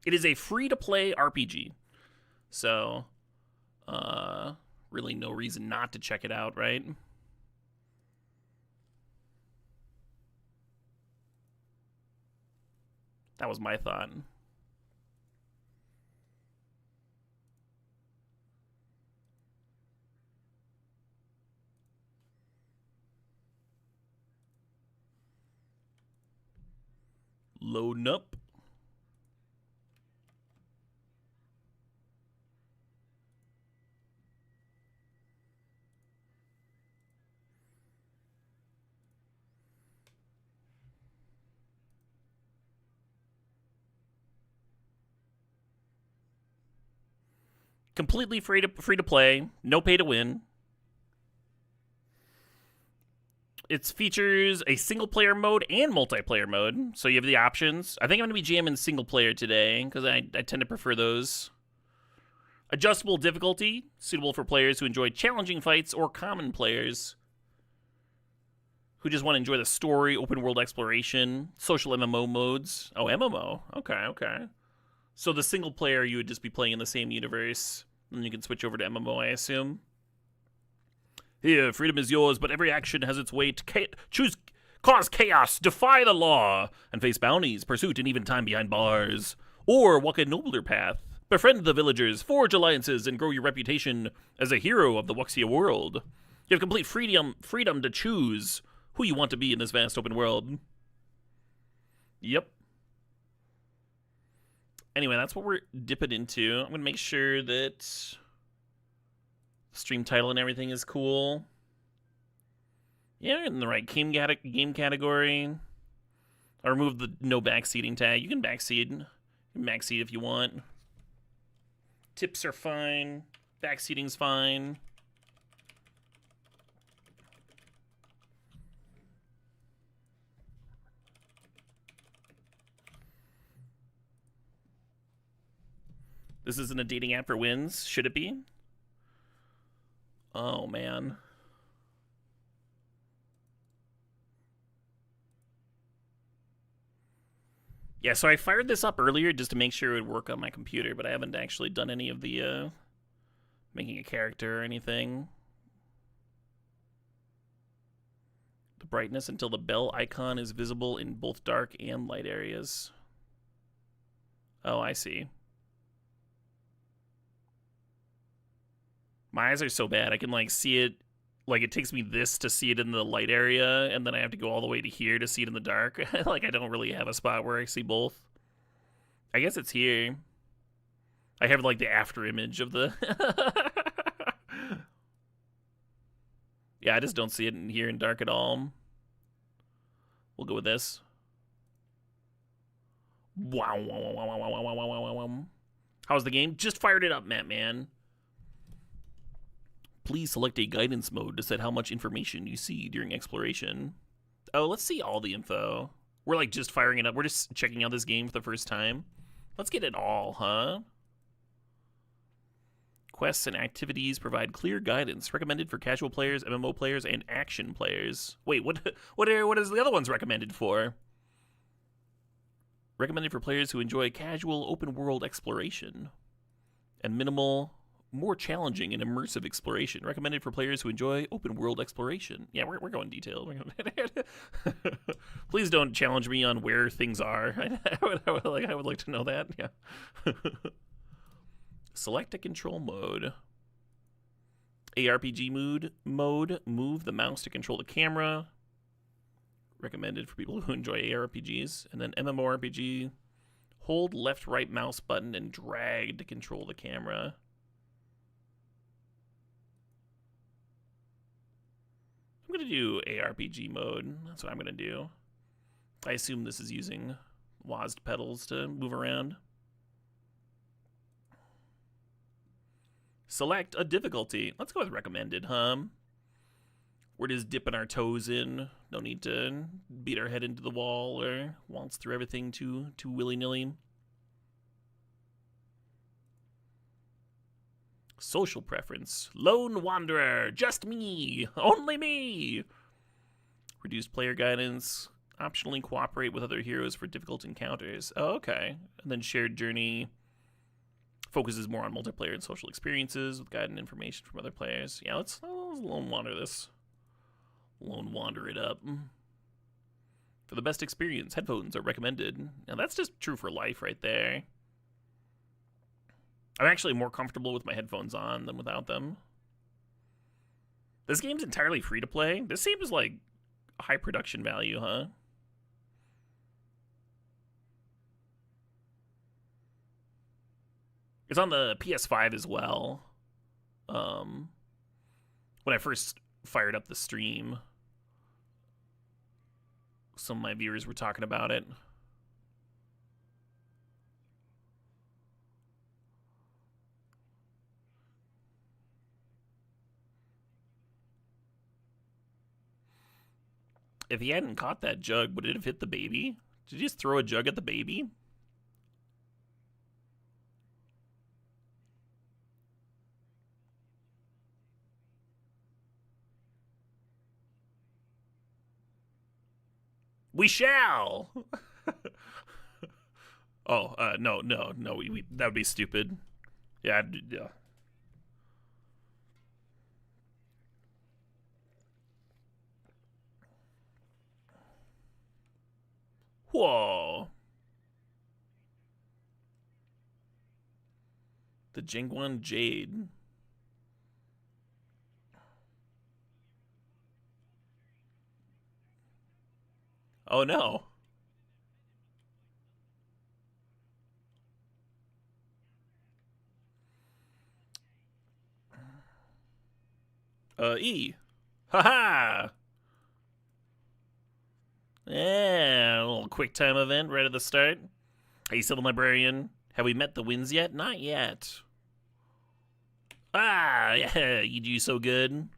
It is a free-to-play RPG. So, really no reason not to check it out, right? That was my thought. Loading up. Completely free to play, no pay to win. It features a single player mode and multiplayer mode, so you have the options. I think I'm going to be jamming single player today because I tend to prefer those. Adjustable difficulty, suitable for players who enjoy challenging fights or common players who just want to enjoy the story, open world exploration, social MMO modes. Oh, MMO. Okay. So the single player, you would just be playing in the same universe, and you can switch over to MMO, I assume. Here, freedom is yours, but every action has its weight. Cause chaos, defy the law, and face bounties, pursuit, and even time behind bars. Or walk a nobler path. Befriend the villagers, forge alliances, and grow your reputation as a hero of the Wuxia world. You have complete freedom to choose who you want to be in this vast open world. Yep. Anyway, that's what we're dipping into. I'm going to make sure that stream title and everything is cool. Yeah, in the right game category. I removed the no backseating tag. You can backseat. You can backseat if you want. Tips are fine. Backseating's fine. This isn't a dating app for wins. Should it be? Oh, man. Yeah, so I fired this up earlier just to make sure it would work on my computer, but I haven't actually done any of the, making a character or anything. The brightness until the bell icon is visible in both dark and light areas. Oh, I see. My eyes are so bad. I can, like, see it. Like, it takes me this to see it in the light area, and then I have to go all the way to here to see it in the dark. Like, I don't really have a spot where I see both. I guess it's here. I have, like, the after image of the... Yeah, I just don't see it in here in dark at all. We'll go with this. Wow. How's the game? Just fired it up, Matt, man. Please select a guidance mode to set how much information you see during exploration. Oh, let's see all the info. We're like just firing it up. We're just checking out this game for the first time. Let's get it all, huh? Quests and activities provide clear guidance. Recommended for casual players, MMO players, and action players. Wait, what is the other ones recommended for? Recommended for players who enjoy casual open world exploration and minimal, more challenging and immersive exploration. Recommended for players who enjoy open world exploration. Yeah, we're going detailed. Please don't challenge me on where things are. I would like to know that. Yeah. Select a control mode. ARPG mode. Move the mouse to control the camera. recommended for people who enjoy ARPGs. And then MMORPG, hold left right mouse button and drag to control the camera. I'm going to do ARPG mode. That's what I'm going to do. I assume this is using WASD pedals to move around. Select a difficulty. Let's go with recommended, We're just dipping our toes in. No need to beat our head into the wall or waltz through everything too willy-nilly. Social preference. Lone Wanderer. Just me. Only me. Reduced player guidance. Optionally cooperate with other heroes for difficult encounters. Oh, okay. And then shared journey focuses more on multiplayer and social experiences with guide and information from other players. Yeah, let's Lone Wander this. Lone Wander it up. For the best experience, headphones are recommended. Now that's just true for life right there. I'm actually more comfortable with my headphones on than without them. This game's entirely free to play. This seems like high production value, huh? It's on the PS5 as well. When I first fired up the stream, some of my viewers were talking about it. If he hadn't caught that jug, would it have hit the baby? Did he just throw a jug at the baby? We shall! Oh, no, that would be stupid. Yeah. Whoa. The Jingguan Jade. Oh no. E. Haha. Yeah, a little quick time event right at the start. Are you still the librarian? Have we met the winds yet? Not yet. Ah, yeah, you do so good.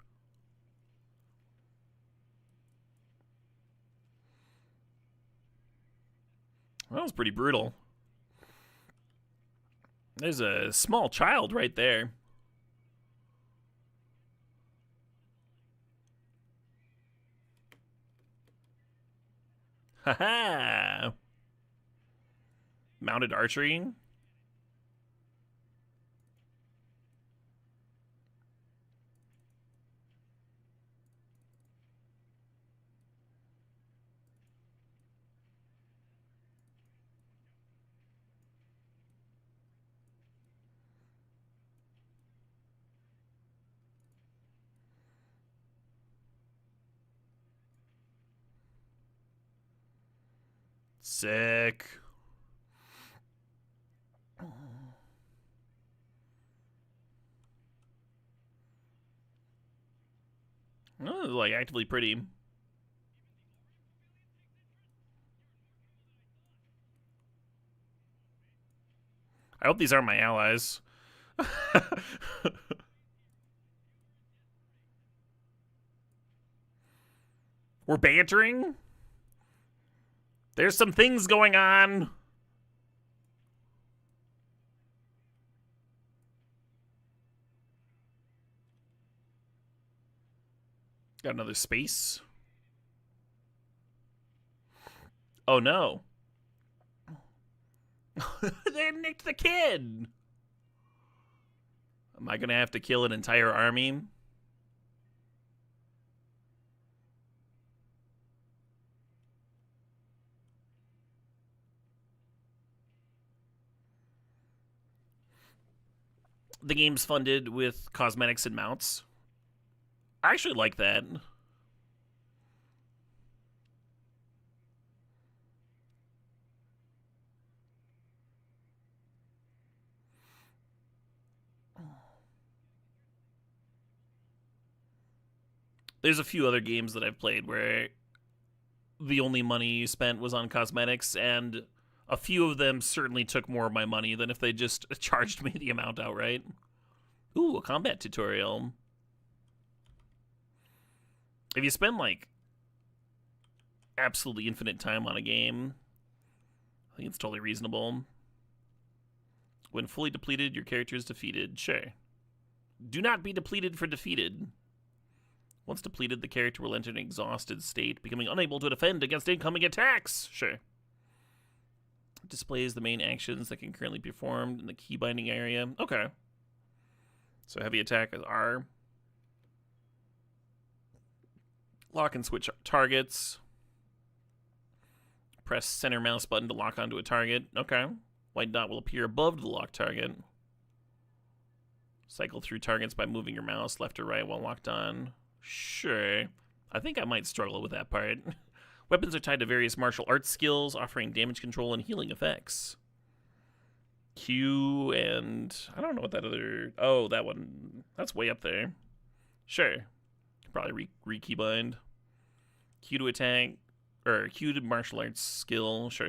That was pretty brutal. There's a small child right there. Haha. Mounted archery. Sick. Oh, like actively pretty. I hope these aren't my allies. We're bantering? There's some things going on. Got another space. Oh no. They nicked the kid. Am I gonna have to kill an entire army? The game's funded with cosmetics and mounts. I actually like that. There's a few other games that I've played where the only money spent was on cosmetics, and a few of them certainly took more of my money than if they just charged me the amount outright. Ooh, a combat tutorial. If you spend, like, absolutely infinite time on a game, I think it's totally reasonable. When fully depleted, your character is defeated. Sure. Do not be depleted for defeated. Once depleted, the character will enter an exhausted state, becoming unable to defend against incoming attacks. Sure. It displays the main actions that can currently be performed in the key binding area. Okay. So heavy attack is R. Lock and switch targets. Press center mouse button to lock onto a target. Okay. White dot will appear above the locked target. Cycle through targets by moving your mouse left or right while locked on. Sure. I think I might struggle with that part. Weapons are tied to various martial arts skills, offering damage control and healing effects. Q and... I don't know what that other... Oh, that one. That's way up there. Sure. Probably re-keybind. Q to attack. Or Q to martial arts skill. Sure.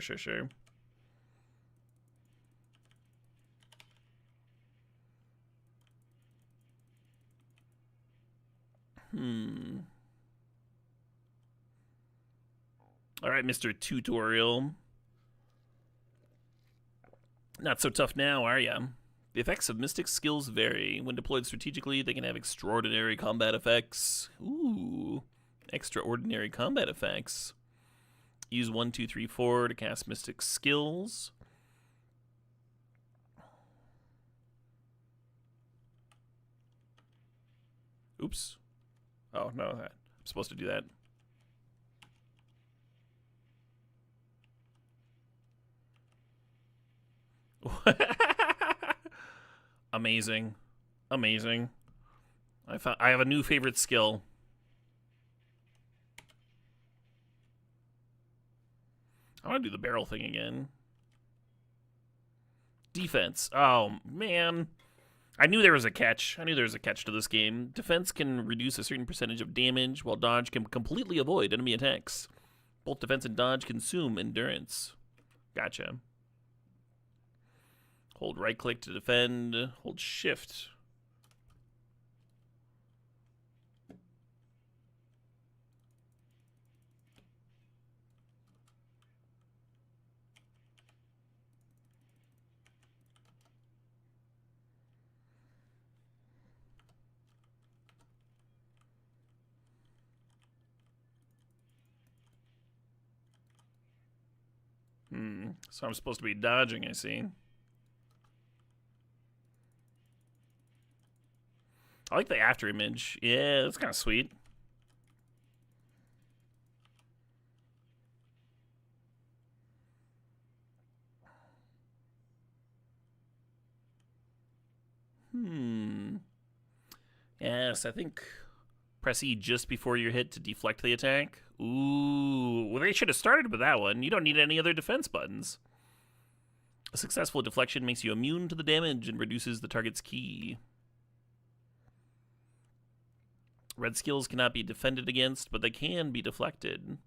Alright, Mr. Tutorial. Not so tough now, are ya? The effects of Mystic's skills vary. When deployed strategically, they can have extraordinary combat effects. Ooh. Extraordinary combat effects. Use 1, 2, 3, 4 to cast Mystic's skills. Oops. Oh, no, I'm supposed to do that. Amazing. Amazing. I have a new favorite skill. I want to do the barrel thing again. Defense. Oh, man. I knew there was a catch. I knew there was a catch to this game. Defense can reduce a certain percentage of damage, while dodge can completely avoid enemy attacks. Both defense and dodge consume endurance. Gotcha. Hold right click to defend. Hold shift. So I'm supposed to be dodging, I see. I like the after image. Yeah, that's kind of sweet. Yes, I think press E just before you're hit to deflect the attack. Ooh, well, they should have started with that one. You don't need any other defense buttons. A successful deflection makes you immune to the damage and reduces the target's ki. Red skills cannot be defended against, but they can be deflected.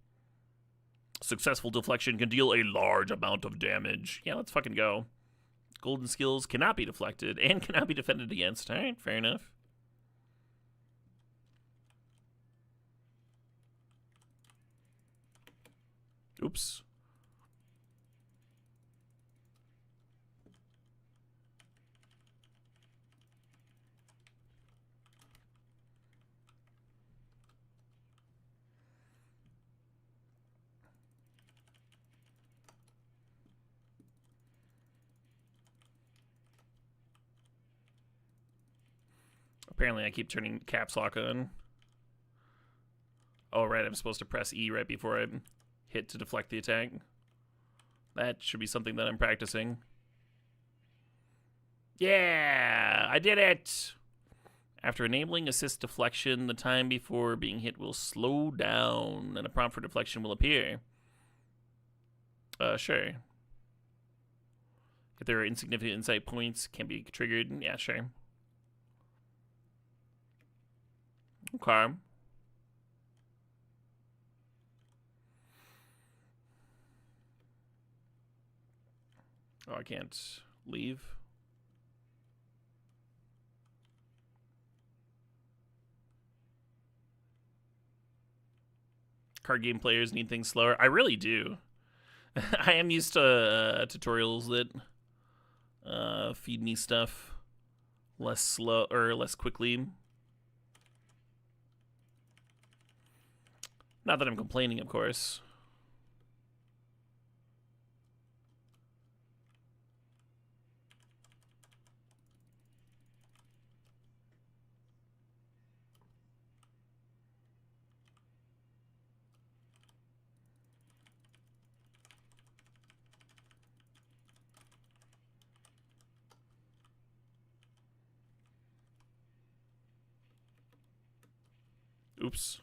Successful deflection can deal a large amount of damage. Yeah, let's fucking go. Golden skills cannot be deflected and cannot be defended against. Alright, fair enough. Oops. Apparently I keep turning caps lock on. Oh, right, I'm supposed to press E right before I hit to deflect the attack. That should be something that I'm practicing. Yeah, I did it! After enabling assist deflection, the time before being hit will slow down, and a prompt for deflection will appear. Sure. If there are insignificant insight points, can be triggered. Yeah, sure. Okay. Oh, I can't leave. Card game players need things slower. I really do. I am used to tutorials that feed me stuff less slow or less quickly. Not that I'm complaining, of course. Oops.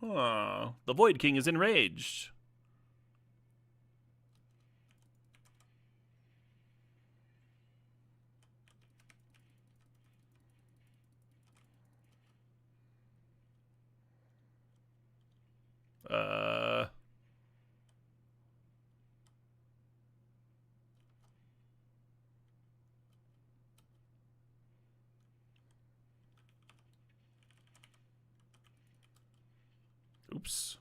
Huh. The Void King is enraged. Uh... Oops.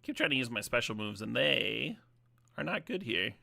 Keep trying to use my special moves, and they are not good here.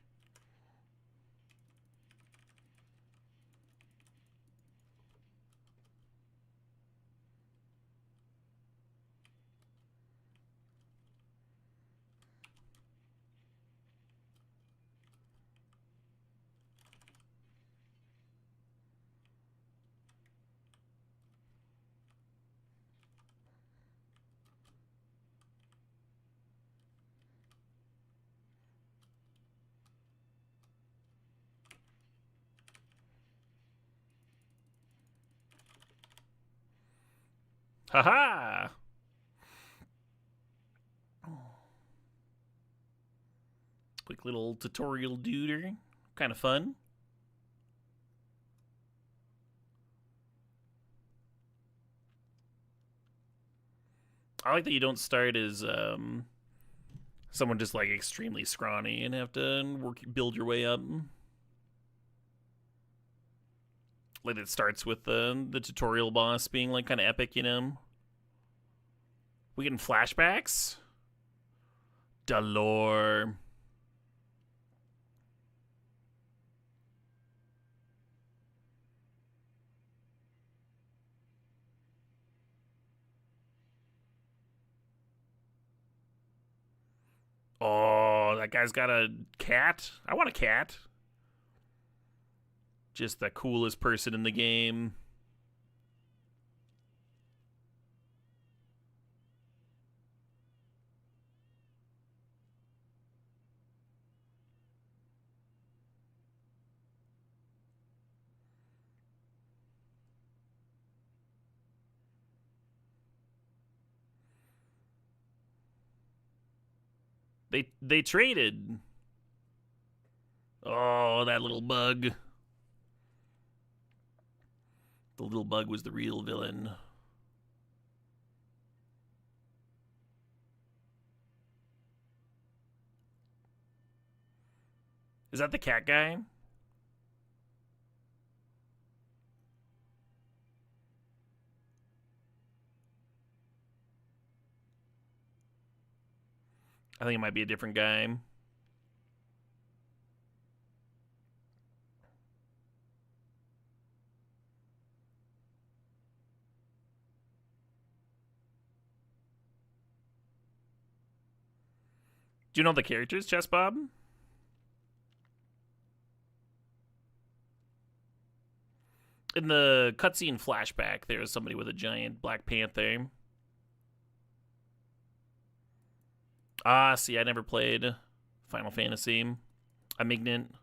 Haha! Quick little tutorial duder. Kind of fun. I like that you don't start as someone just like extremely scrawny and have to build your way up. Like it starts with the tutorial boss being like kind of epic, you know. We getting flashbacks? Dalor. Oh, that guy's got a cat? I want a cat. Just the coolest person in the game. They traded. Oh, that little bug. The little bug was the real villain. Is that the cat guy? I think it might be a different guy. Do you know the characters, Chess Bob? In the cutscene flashback, there is somebody with a giant Black Panther. Ah, see, I never played Final Fantasy. I'm ignorant.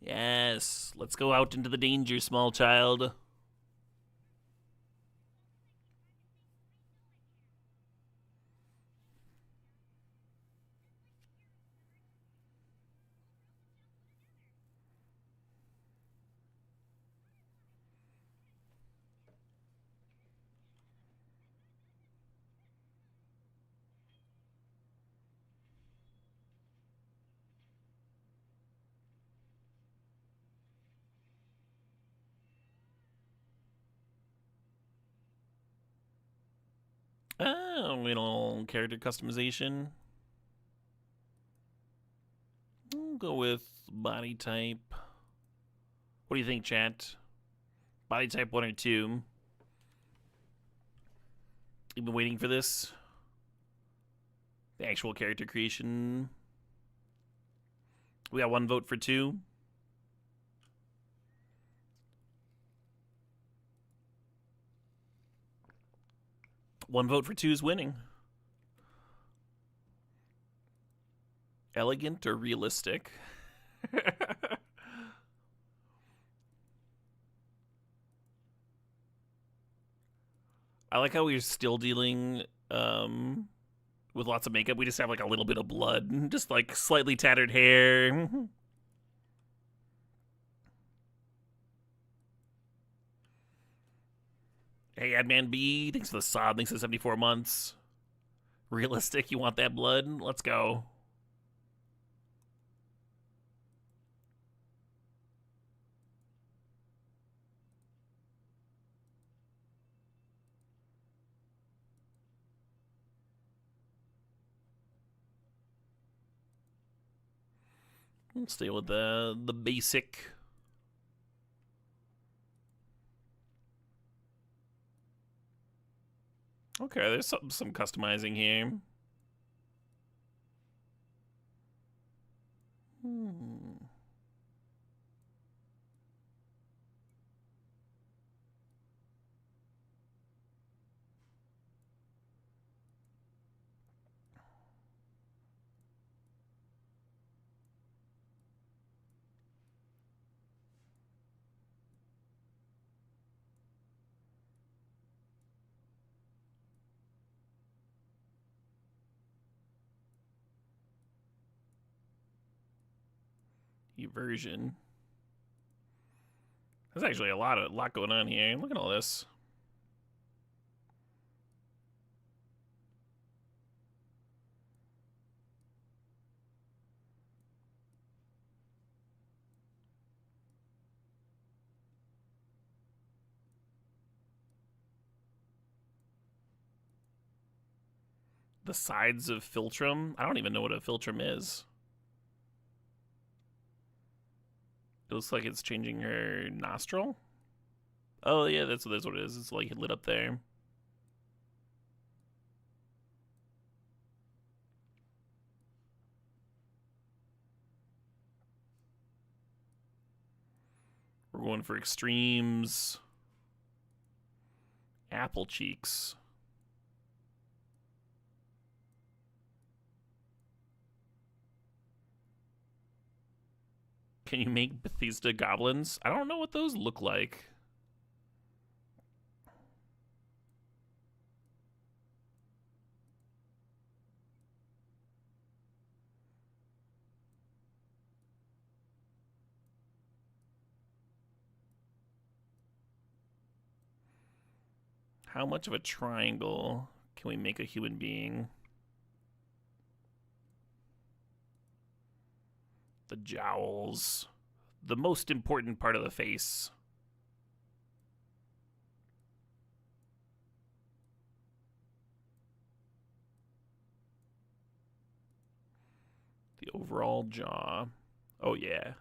Yes, let's go out into the danger, small child. Oh, little character customization. We'll go with body type. What do you think, chat? Body type 1 or 2? You've been waiting for this? The actual character creation. We got 1 vote for 2. One vote for 2 is winning. Elegant or realistic? I like how we're still dealing with lots of makeup. We just have like a little bit of blood, just like slightly tattered hair. Hey, Adman B, thanks for the sob. Thanks for the 74 months. Realistic, you want that blood? Let's go. We'll stay with the basic. Okay, there's some customizing here. Version. There's actually a lot going on here. Look at all this. The sides of Philtrum. I don't even know what a Philtrum is. It looks like it's changing her nostril. Oh yeah, that's what it is. It's like lit up there. We're going for extremes. Apple cheeks. Can you make Bethesda goblins? I don't know what those look like. How much of a triangle can we make a human being? The jowls. The most important part of the face. The overall jaw. Oh, yeah.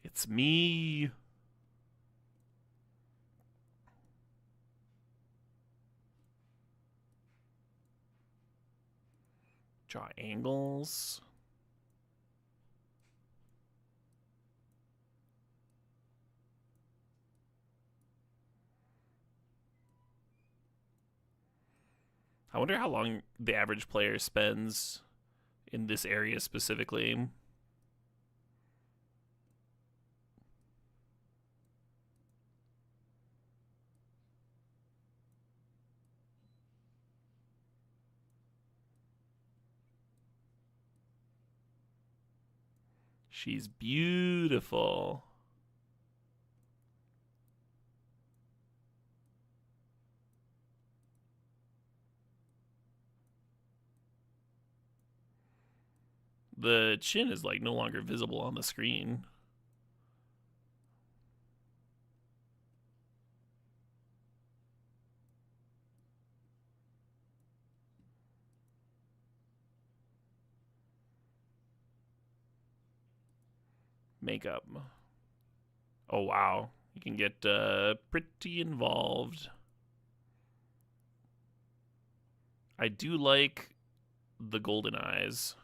It's me. Jaw angles. I wonder how long the average player spends in this area specifically. She's beautiful. The chin is like no longer visible on the screen. Makeup. Oh, wow. You can get pretty involved. I do like the golden eyes.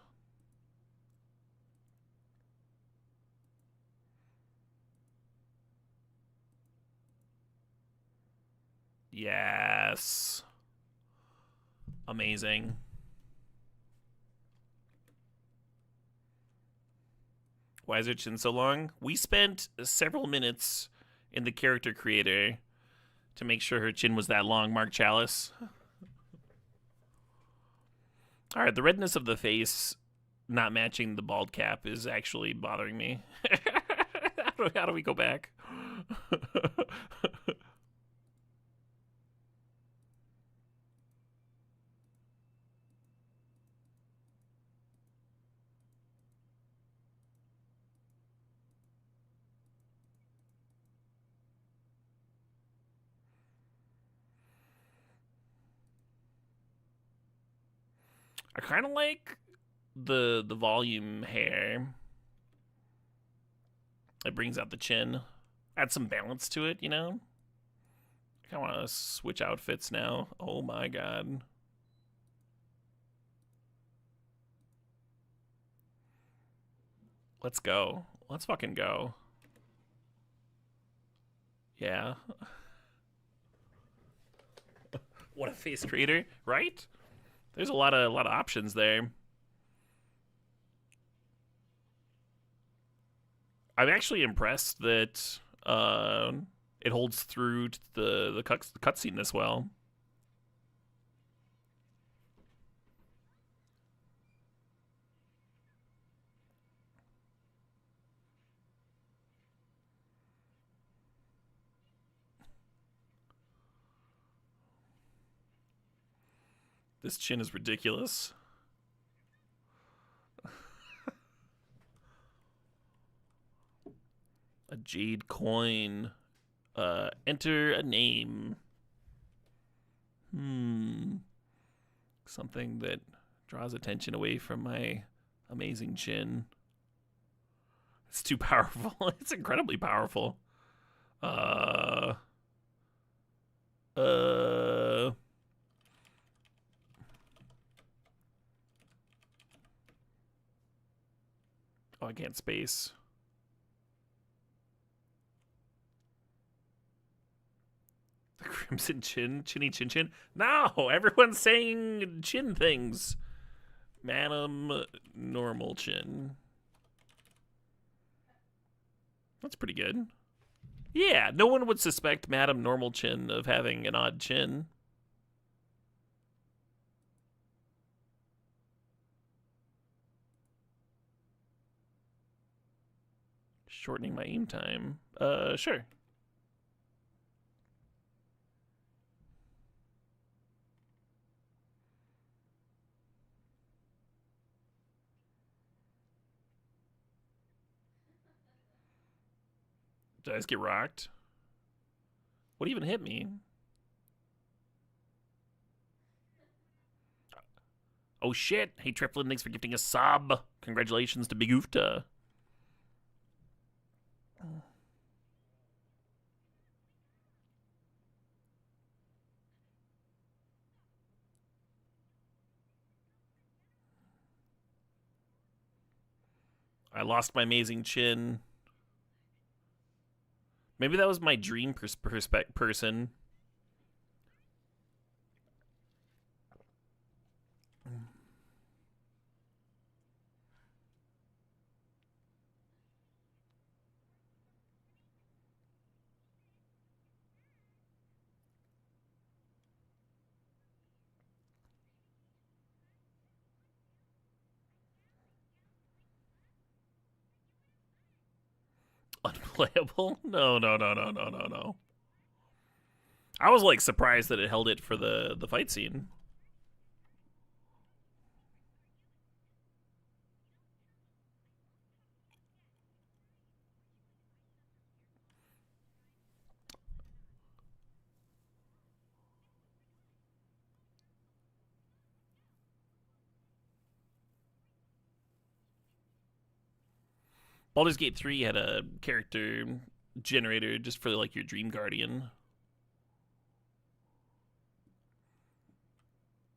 Yes. Amazing. Why is her chin so long? We spent several minutes in the character creator to make sure her chin was that long, Mark Chalice. All right, the redness of the face not matching the bald cap is actually bothering me. How do we go back? I kind of like the volume hair. It brings out the chin. Add some balance to it, you know? I kind of want to switch outfits now. Oh my god. Let's go. Let's fucking go. Yeah. What a face creator, right? There's a lot of options there. I'm actually impressed that it holds through to the cutscene as well. This chin is ridiculous. A jade coin. Enter a name. Something that draws attention away from my amazing chin. It's too powerful. It's incredibly powerful. Oh, I can't space. The Crimson Chin? Chinny Chin Chin? No! Everyone's saying chin things. Madam Normal Chin. That's pretty good. Yeah, no one would suspect Madam Normal Chin of having an odd chin. Shortening my aim time. Sure. Did I just get rocked? What even hit me? Oh shit! Hey Triplin, thanks for gifting a sub. Congratulations to Big Oofta. I lost my amazing chin. Maybe that was my dream person. Unplayable? No, no, no, no, no, no, no. I was like surprised that it held it for the fight scene. Baldur's Gate 3 had a character generator just for like your Dream Guardian.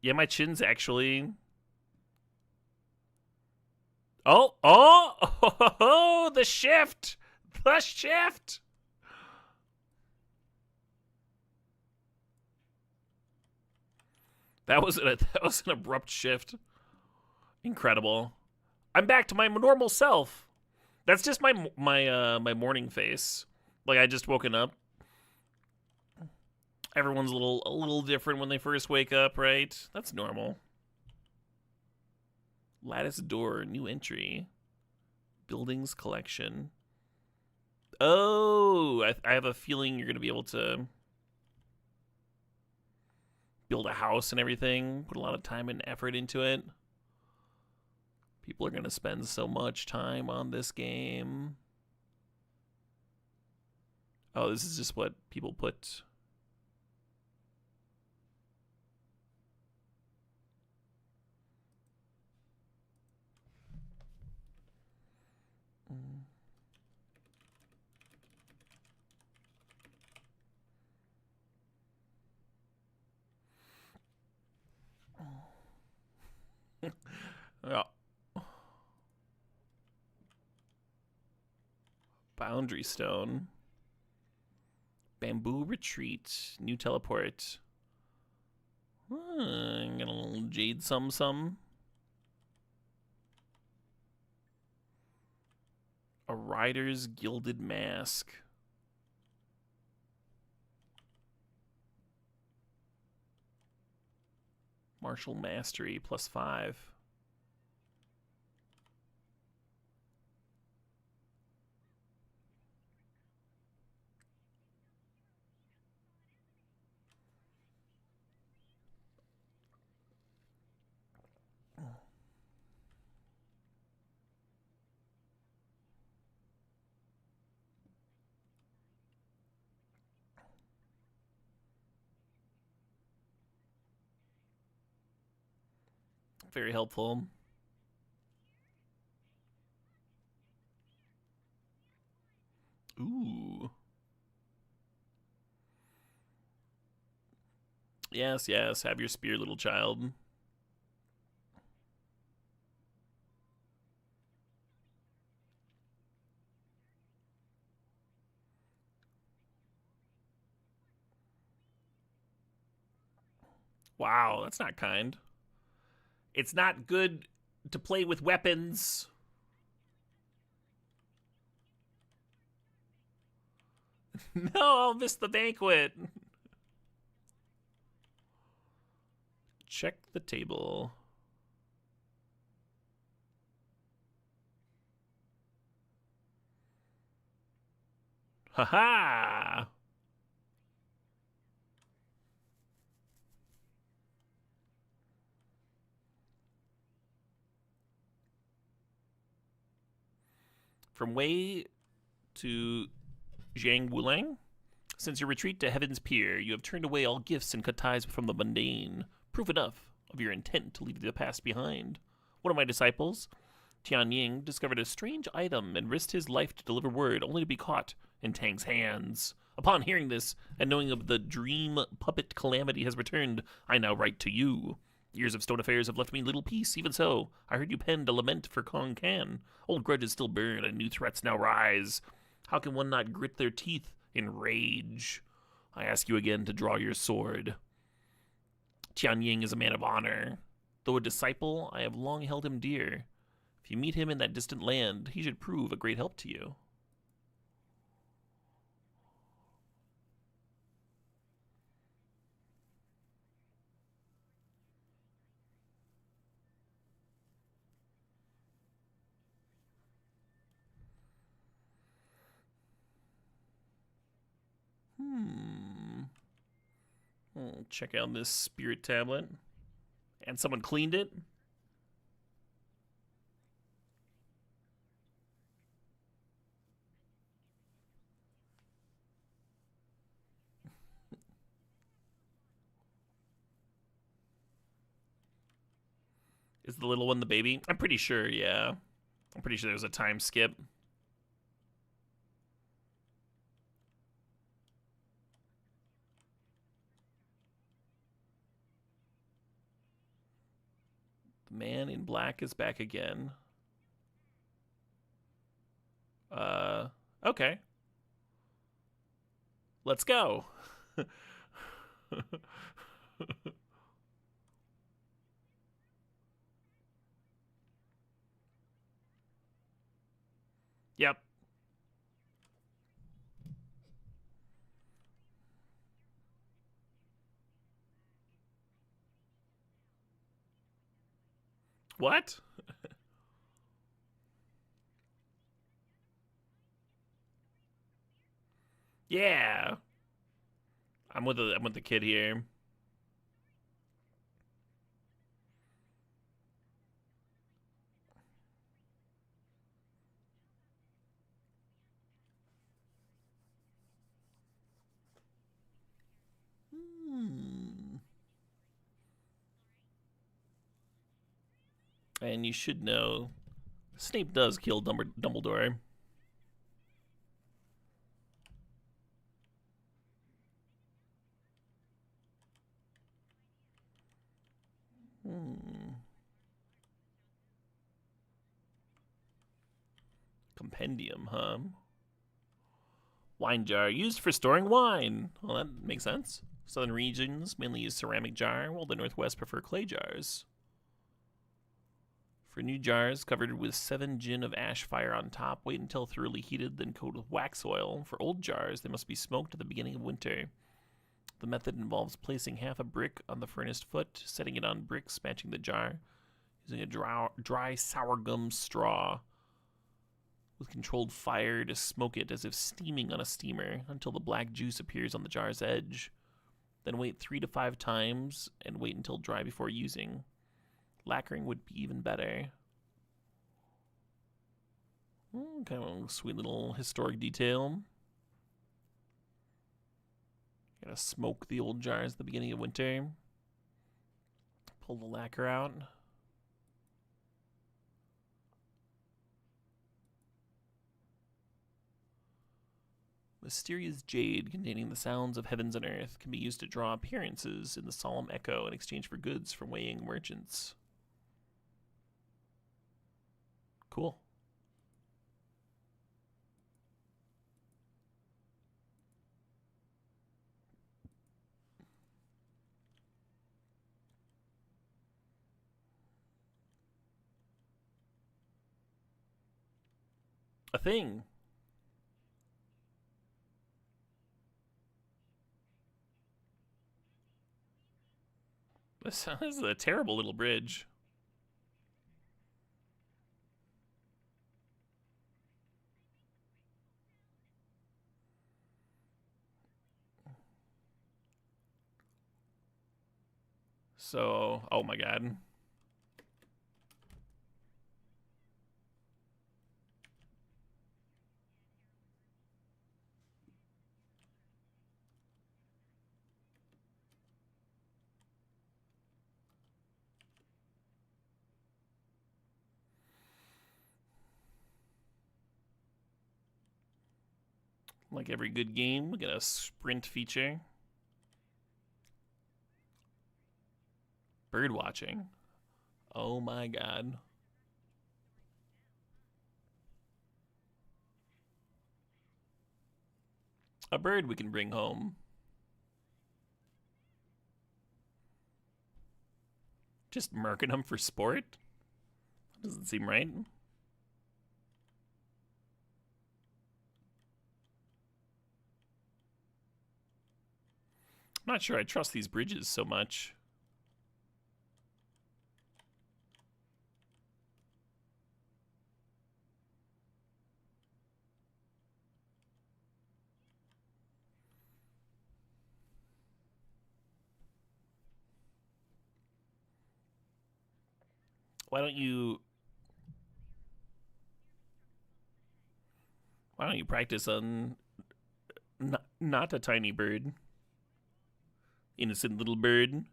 Yeah, my chin's actually. Oh, oh, oh, oh, the shift! The shift! That was an abrupt shift. Incredible. I'm back to my normal self. That's just my morning face. Like I just woken up. Everyone's a little different when they first wake up, right? That's normal. Lattice door, new entry. Buildings collection. Oh, I have a feeling you're going to be able to build a house and everything. Put a lot of time and effort into it. People are going to spend so much time on this game. Oh, this is just what people put. Yeah. Boundary Stone. Bamboo Retreat. New teleport. I'm gonna little Jade Some. A Rider's Gilded Mask. Martial Mastery +5. Very helpful. Ooh. Yes, yes. Have your spear, little child. Wow, that's not kind. It's not good to play with weapons. No, I'll miss the banquet. Check the table. Ha-ha! From Wei to Zhang Wulang? Since your retreat to Heaven's Pier, you have turned away all gifts and cut ties from the mundane. Proof enough of your intent to leave the past behind. One of my disciples, Tian Ying, discovered a strange item and risked his life to deliver word, only to be caught in Tang's hands. Upon hearing this, and knowing of the dream puppet calamity has returned, I now write to you. Years of stone affairs have left me little peace. Even so, I heard you penned a lament for Kong Kan. Old grudges still burn, and new threats now rise. How can one not grit their teeth in rage? I ask you again to draw your sword. Tian Ying is a man of honor. Though a disciple, I have long held him dear. If you meet him in that distant land, he should prove a great help to you. Check out this spirit tablet. And someone cleaned it. Is the little one the baby? I'm pretty sure, yeah. I'm pretty sure there's a time skip. The man in black is back again. Okay. Let's go. Yep. What? Yeah. I'm with the kid here. And you should know, Snape does kill Dumbledore. Compendium, huh? Wine jar used for storing wine. Well, that makes sense. Southern regions mainly use ceramic jar, while the Northwest prefer clay jars. For new jars covered with 7 gin of ash fire on top, wait until thoroughly heated, then coat with wax oil. For old jars, they must be smoked at the beginning of winter. The method involves placing half a brick on the furnace foot, setting it on bricks matching the jar, using a dry sour gum straw with controlled fire to smoke it as if steaming on a steamer until the black juice appears on the jar's edge. Then wait 3 to 5 times and wait until dry before using. Lacquering would be even better. Kind of a sweet little historic detail. Gotta smoke the old jars at the beginning of winter. Pull the lacquer out. Mysterious jade containing the sounds of heavens and earth can be used to draw appearances in the solemn echo in exchange for goods from weighing merchants. Cool. A thing. This is a terrible little bridge. So, oh my god. Like every good game, we get a sprint feature. Bird watching. Oh my god. A bird we can bring home. Just murking them for sport? Doesn't seem right. I'm not sure I trust these bridges so much. Why don't you practice on not a tiny bird? Innocent little bird.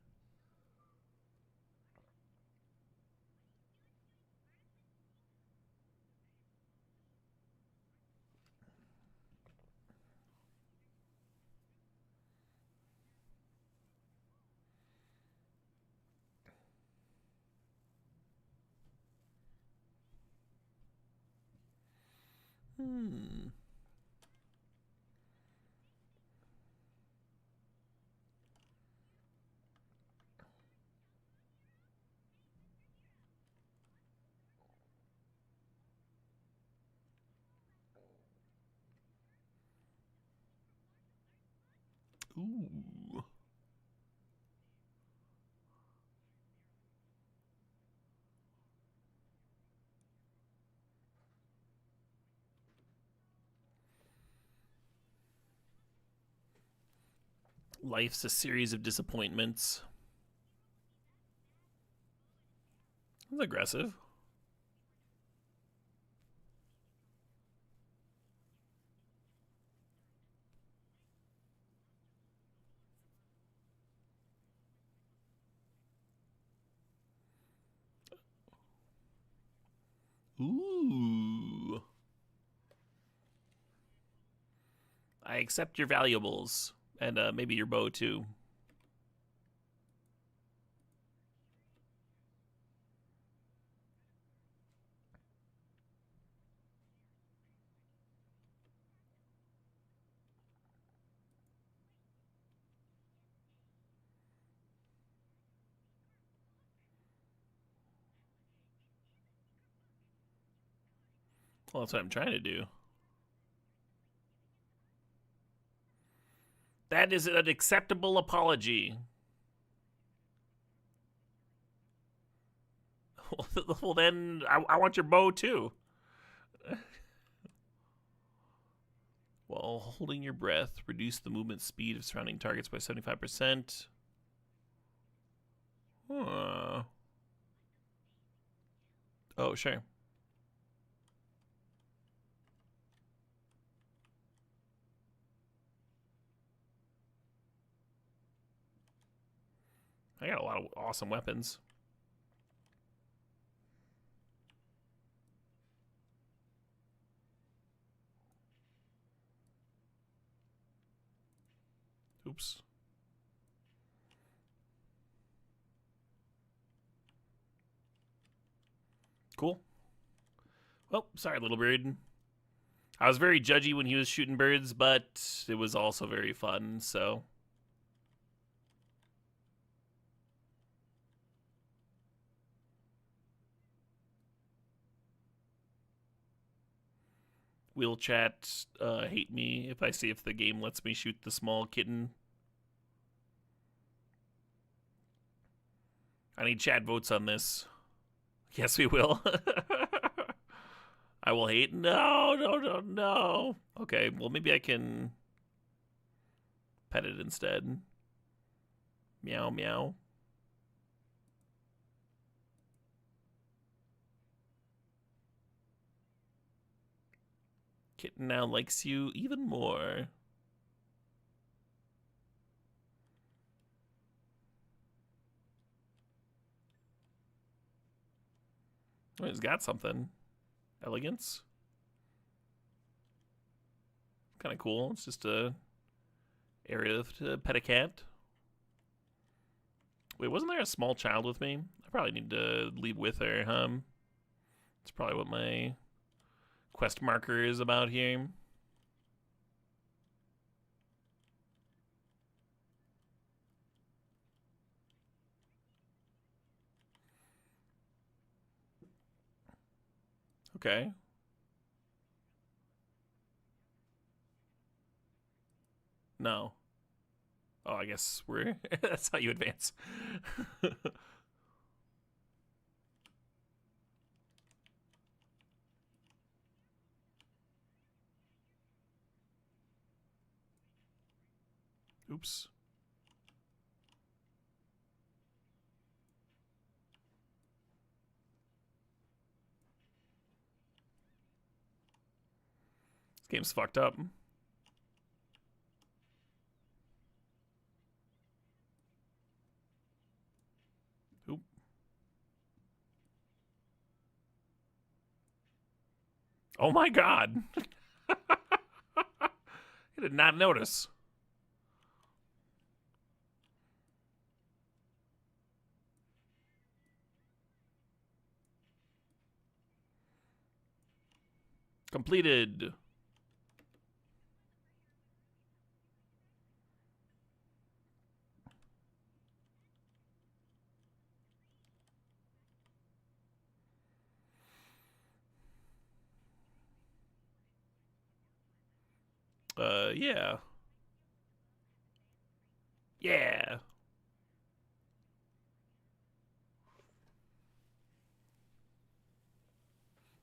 Hmm. Ooh. Life's a series of disappointments. That's aggressive. Ooh. I accept your valuables. And maybe your bow, too. Well, that's what I'm trying to do. That is an acceptable apology. Well, then I want your bow, too. While holding your breath, reduce the movement speed of surrounding targets by 75%. Huh. Oh, sure. I got a lot of awesome weapons. Oops. Cool. Well, sorry, little bird. I was very judgy when he was shooting birds, but it was also very fun, so. Will chat hate me if I see if the game lets me shoot the small kitten. I need chat votes on this. Yes, we will. I will hate. No, no, no, no. Okay, well, maybe I can pet it instead. Meow, meow. Kitten now likes you even more. Oh, he's got something. Elegance. Kind of cool. It's just a area to pet a cat. Wait, wasn't there a small child with me? I probably need to leave with her, huh? That's probably what my quest marker is about here. Okay. No. Oh, I guess we're... That's how you advance. Oops. This game's fucked up. Oop. Oh my god. I did not notice. Completed. Yeah. Yeah.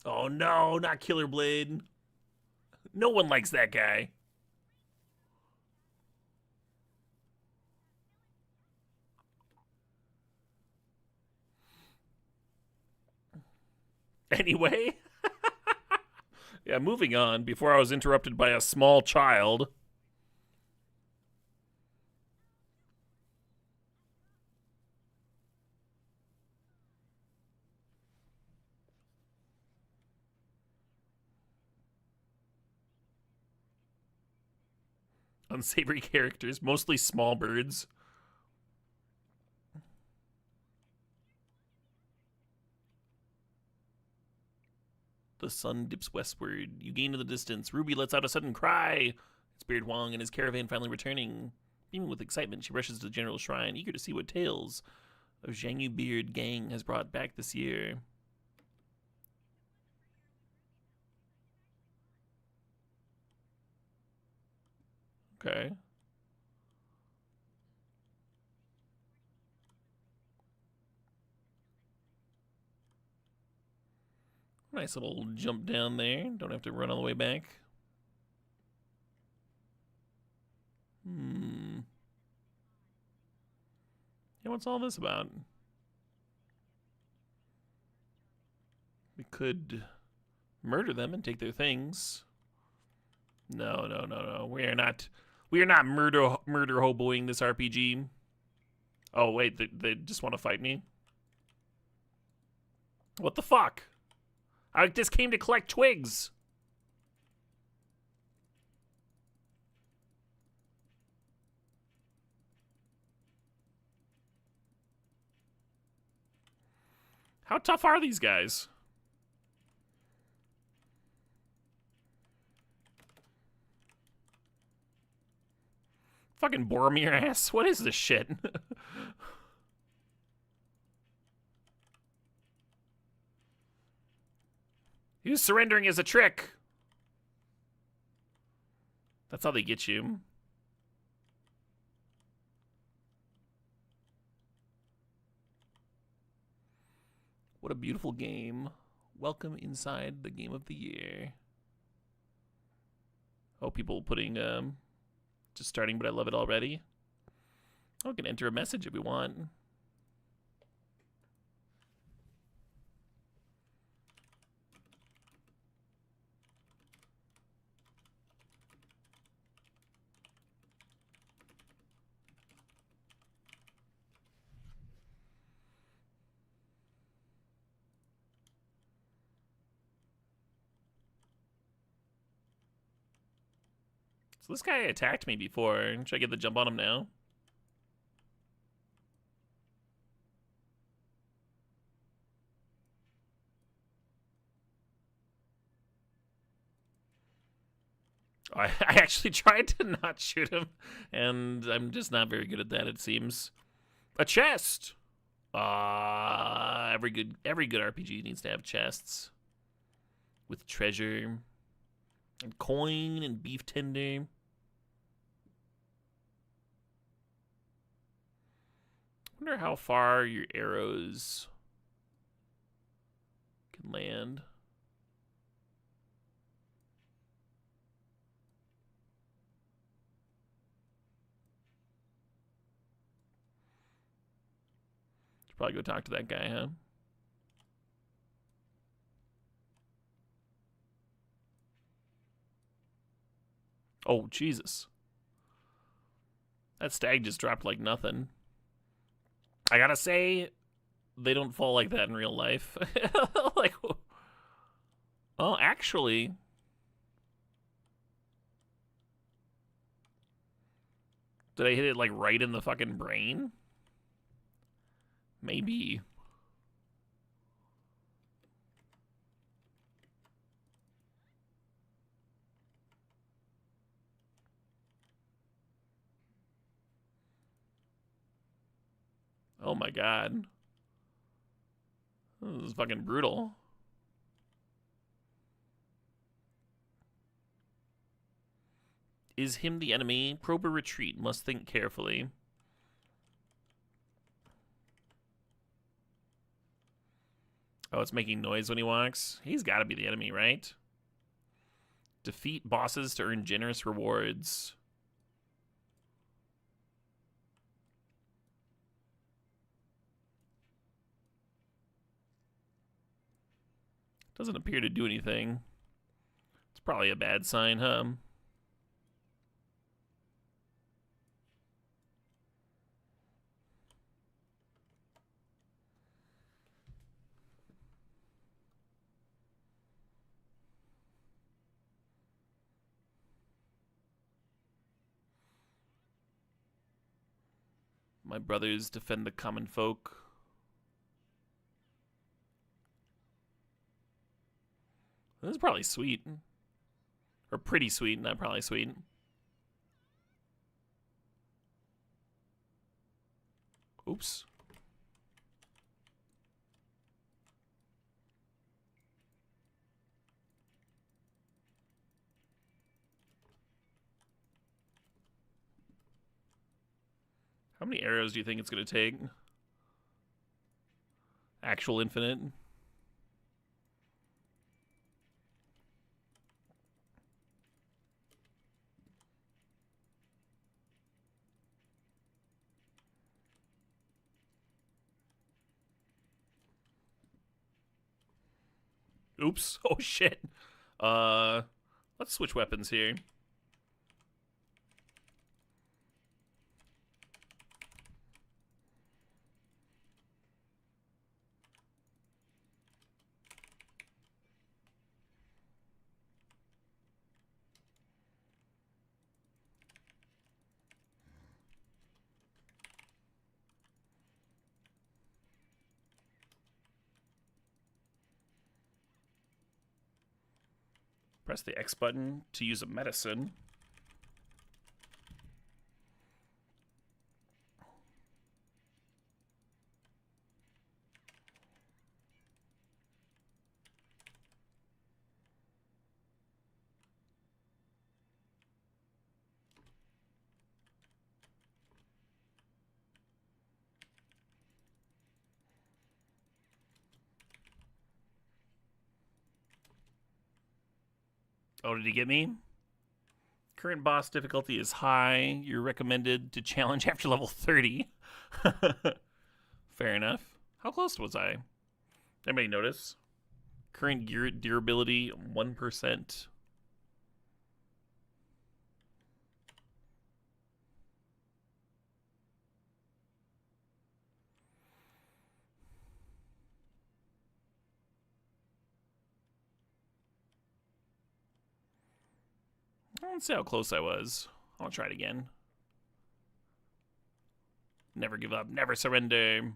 Oh no, not Killer Blade. No one likes that guy. Anyway. Yeah, moving on before I was interrupted by a small child. Unsavory characters, mostly small birds. The sun dips westward. You gain in the distance. Ruby lets out a sudden cry. It's Beard Wong and his caravan finally returning. Beaming with excitement, she rushes to the general shrine, eager to see what tales of Zhang Yu Beard gang has brought back this year. Okay. Nice little jump down there. Don't have to run all the way back. Yeah, what's all this about? We could murder them and take their things. No, no, no, no. We are not murder hoboing this RPG. Oh wait, they just want to fight me? What the fuck? I just came to collect twigs. How tough are these guys? Fucking Boromir ass. What is this shit? He was surrendering as a trick. That's how they get you. What a beautiful game. Welcome inside the game of the year. Oh, people putting, just starting, but I love it already. Oh, we can enter a message if we want. So this guy attacked me before. Should I get the jump on him now? I actually tried to not shoot him, and I'm just not very good at that, it seems. A chest! Every good RPG needs to have chests. With treasure, and coin, and beef tender. Wonder how far your arrows can land. Should probably go talk to that guy, huh? Oh, Jesus. That stag just dropped like nothing. I gotta say, they don't fall like that in real life. Like, oh, actually, did I hit it like right in the fucking brain? Maybe. Oh my god. This is fucking brutal. Is him the enemy? Probe a retreat. Must think carefully. Oh, it's making noise when he walks? He's gotta be the enemy, right? Defeat bosses to earn generous rewards. Doesn't appear to do anything. It's probably a bad sign, huh? My brothers defend the common folk. This is probably sweet. Or pretty sweet, not probably sweet. Oops. How many arrows do you think it's going to take? Actual infinite? Oops. Oh, shit. Let's switch weapons here. Press the X button to use a medicine. Oh, did he get me? Current boss difficulty is high. You're recommended to challenge after level 30. Fair enough. How close was I? Anybody notice? Current gear durability 1%. Let's see how close I was. I'll try it again. Never give up, never surrender.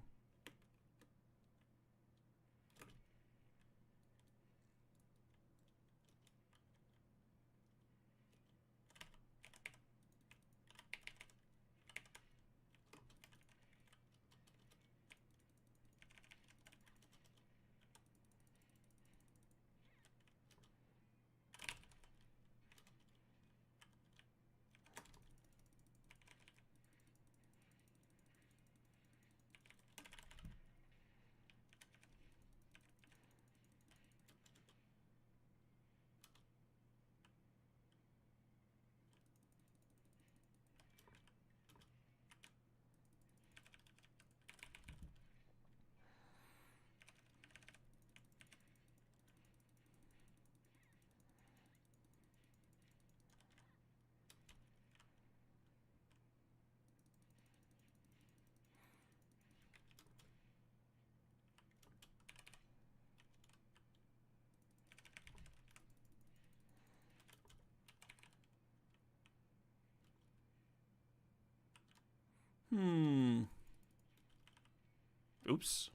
Oops.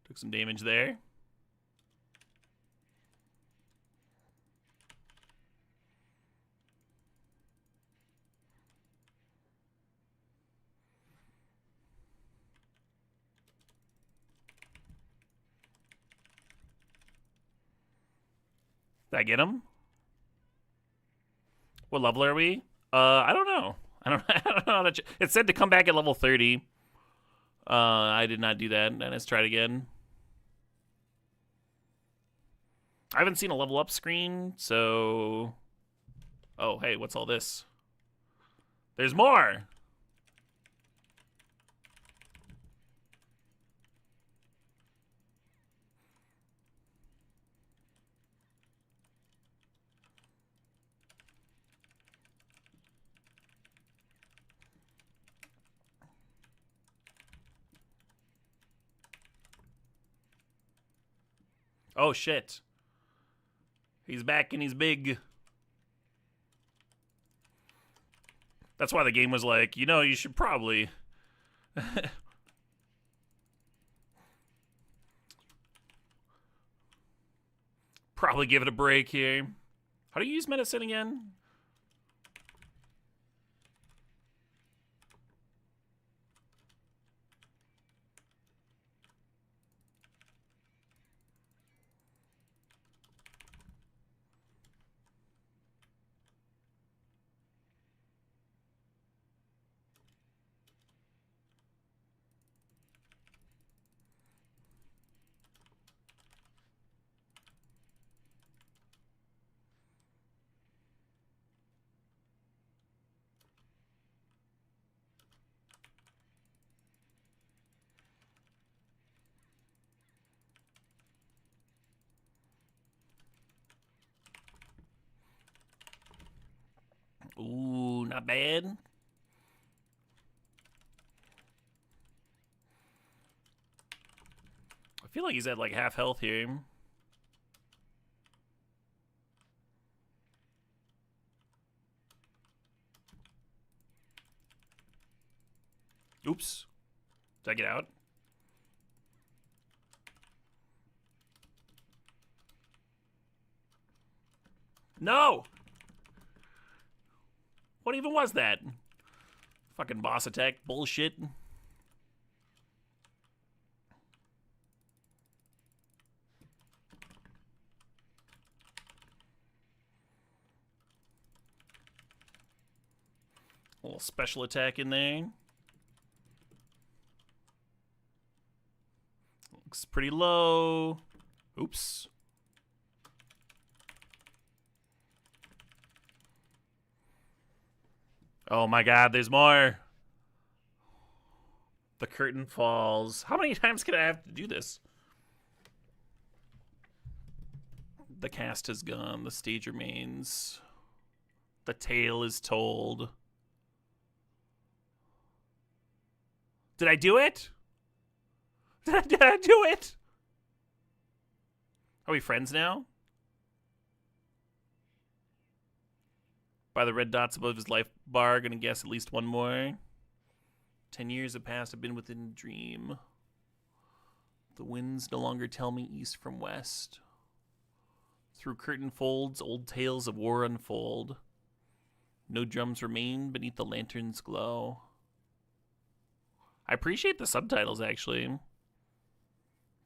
Took some damage there. Did I get him? What level are we? I don't know. I don't know how to it said to come back at level 30. I did not do that. And let's try it again. I haven't seen a level up screen, so... Oh, hey, what's all this? There's more! Oh, shit. He's back and he's big. That's why the game was like, you know, you should probably... probably give it a break here. How do you use medicine again? Ooh, not bad. I feel like he's at like half health here. Oops. Did I get out? No! What even was that? Fucking boss attack bullshit. A little special attack in there. Looks pretty low. Oops. Oh my god, there's more. The curtain falls. How many times can I have to do this? The cast has gone. The stage remains. The tale is told. Did I do it? Did I do it? Are we friends now? By the red dots above his life bar, gonna guess at least one more. 10 years have passed, I've been within a dream. The winds no longer tell me east from west. Through curtain folds, old tales of war unfold. No drums remain beneath the lantern's glow. I appreciate the subtitles, actually.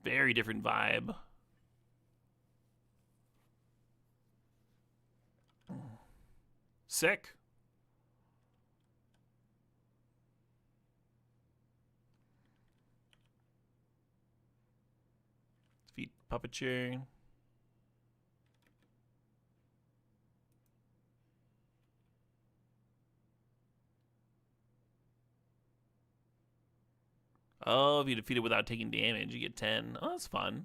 Very different vibe. Sick. Feet puppetry. Oh, if you defeat it without taking damage, you get 10. Oh, that's fun.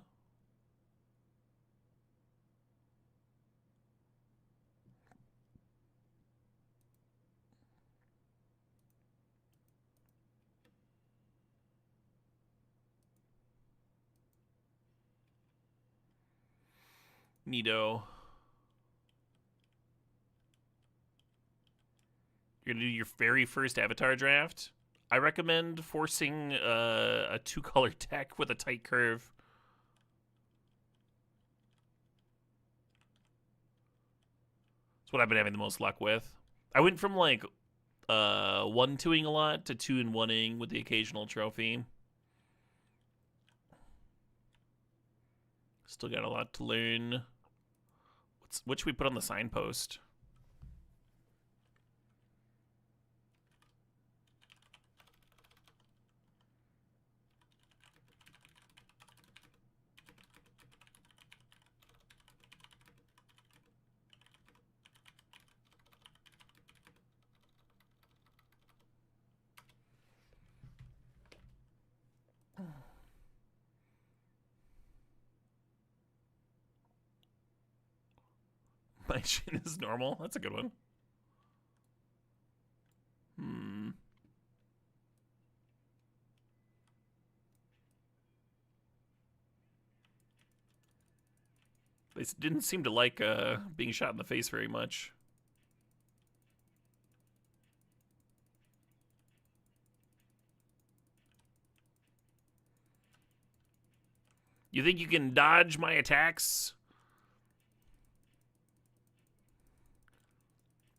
Neato. You're gonna do your very first avatar draft. I recommend forcing a 2-color deck with a tight curve. That's what I've been having the most luck with. I went from like 1-2ing a lot to 2-1ing with the occasional trophy. Still got a lot to learn. What should we put on the signpost? My chin is normal. That's a good one. They didn't seem to like being shot in the face very much. You think you can dodge my attacks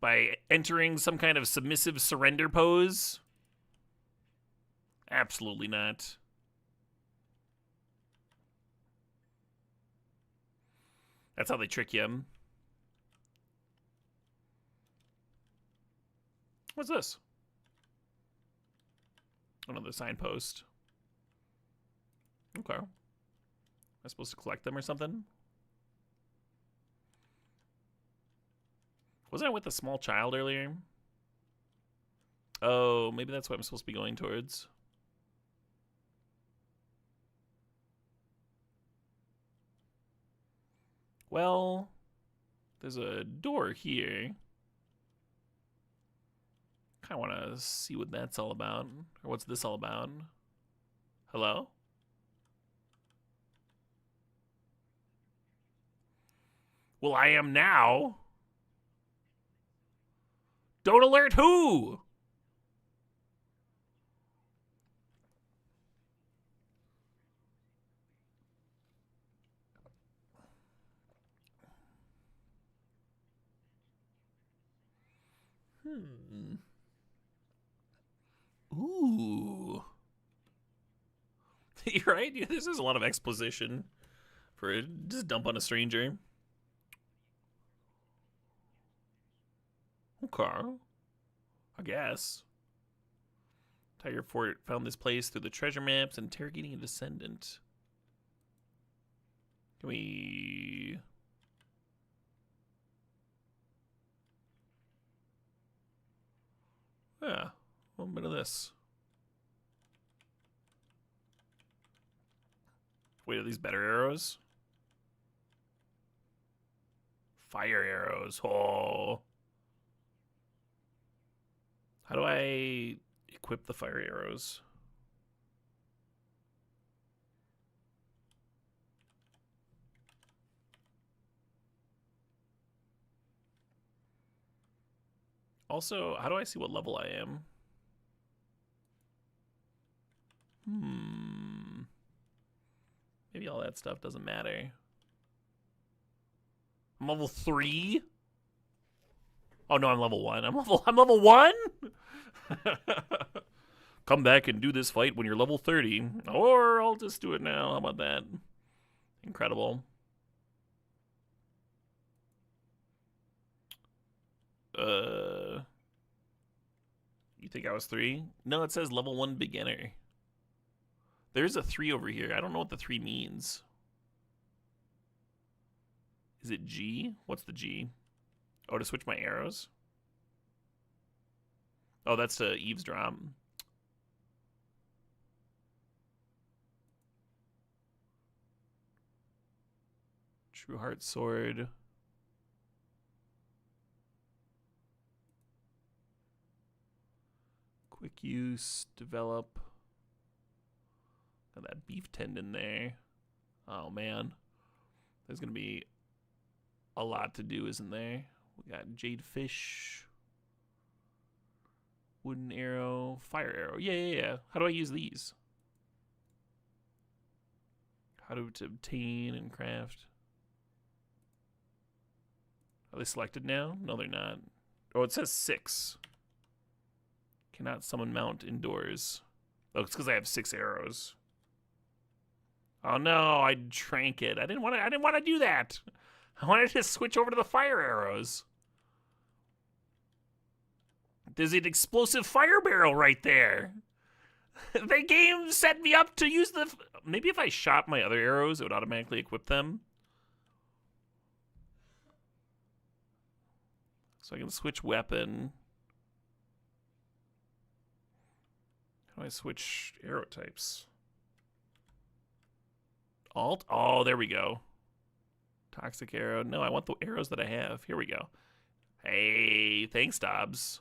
by entering some kind of submissive surrender pose? Absolutely not. That's how they trick you. What's this? Another signpost. Okay. Am I supposed to collect them or something? Wasn't I with a small child earlier? Oh, maybe that's what I'm supposed to be going towards. Well, there's a door here. Kind of want to see what that's all about. Or what's this all about? Hello? Well, I am now. Don't alert who? Ooh. You're right. This is a lot of exposition for just dump on a stranger. Okay. I guess. Tiger Fort found this place through the treasure maps, interrogating a descendant. Can we... this. Wait, are these better arrows? Fire arrows. Oh. How do I equip the fire arrows? Also, how do I see what level I am? Maybe all that stuff doesn't matter. I'm level 3? Oh no, I'm level 1. I'm level 1? Come back and do this fight when you're level 30. Or I'll just do it now. How about that? Incredible. You think I was 3? No, it says level 1 beginner. There's a 3 over here. I don't know what the 3 means. Is it G? What's the G? Oh, to switch my arrows? Oh, that's to eavesdrop. True Heart Sword. Quick use, develop. Got that beef tendon there. Oh man. There's gonna be a lot to do, isn't there? We got jade fish. Wooden arrow. Fire arrow. Yeah. How do I use these? How to obtain and craft. Are they selected now? No, they're not. Oh, it says 6. Cannot summon mount indoors. Oh, it's because I have 6 arrows. Oh no, I drank it. I didn't want to do that. I wanted to switch over to the fire arrows. There's an explosive fire barrel right there. The game set me up to use the... Maybe if I shot my other arrows, it would automatically equip them. So I can switch weapon. How do I switch arrow types? Alt? Oh, there we go. Toxic arrow. No, I want the arrows that I have. Here we go. Hey, thanks, Dobbs.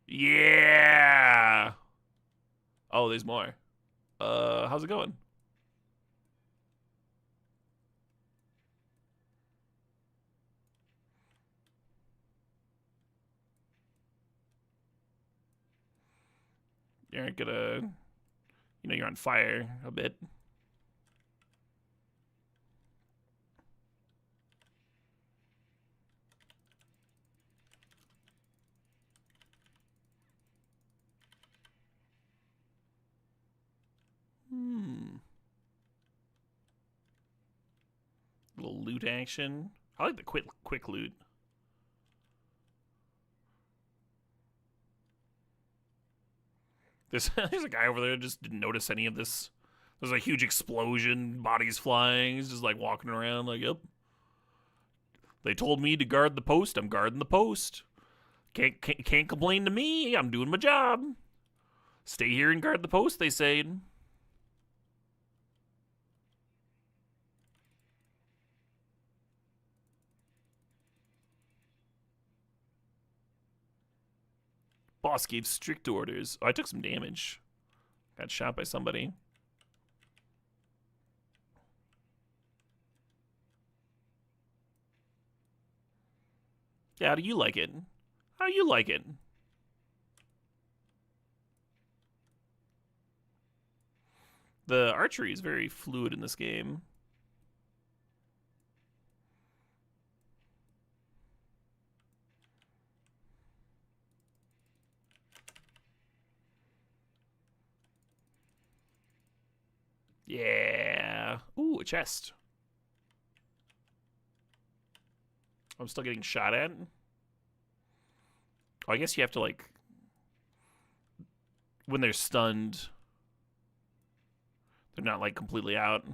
Yeah. Oh, there's more. How's it going? You're gonna, you know, you're on fire a bit. Little loot action. I like the quick loot. There's a guy over there just didn't notice any of this. There's a huge explosion, bodies flying. He's just like walking around like, yep. They told me to guard the post. I'm guarding the post. Can't complain to me. I'm doing my job. Stay here and guard the post, they say. Boss gave strict orders. Oh, I took some damage. Got shot by somebody. Yeah, how do you like it? How do you like it? The archery is very fluid in this game. Yeah. Ooh, a chest. I'm still getting shot at. Oh, I guess you have to, like... When they're stunned... They're not, like, completely out.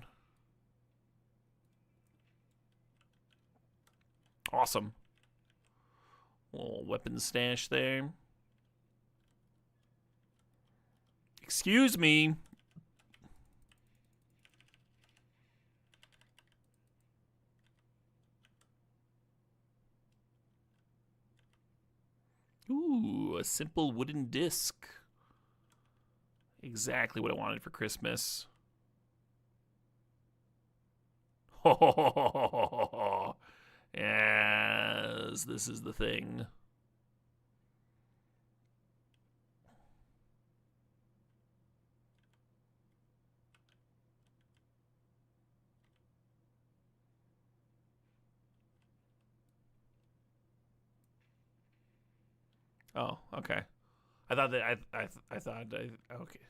Awesome. Little weapon stash there. Excuse me. Ooh, a simple wooden disc. Exactly what I wanted for Christmas. Yes, this is the thing. Oh, okay. I thought that I thought okay.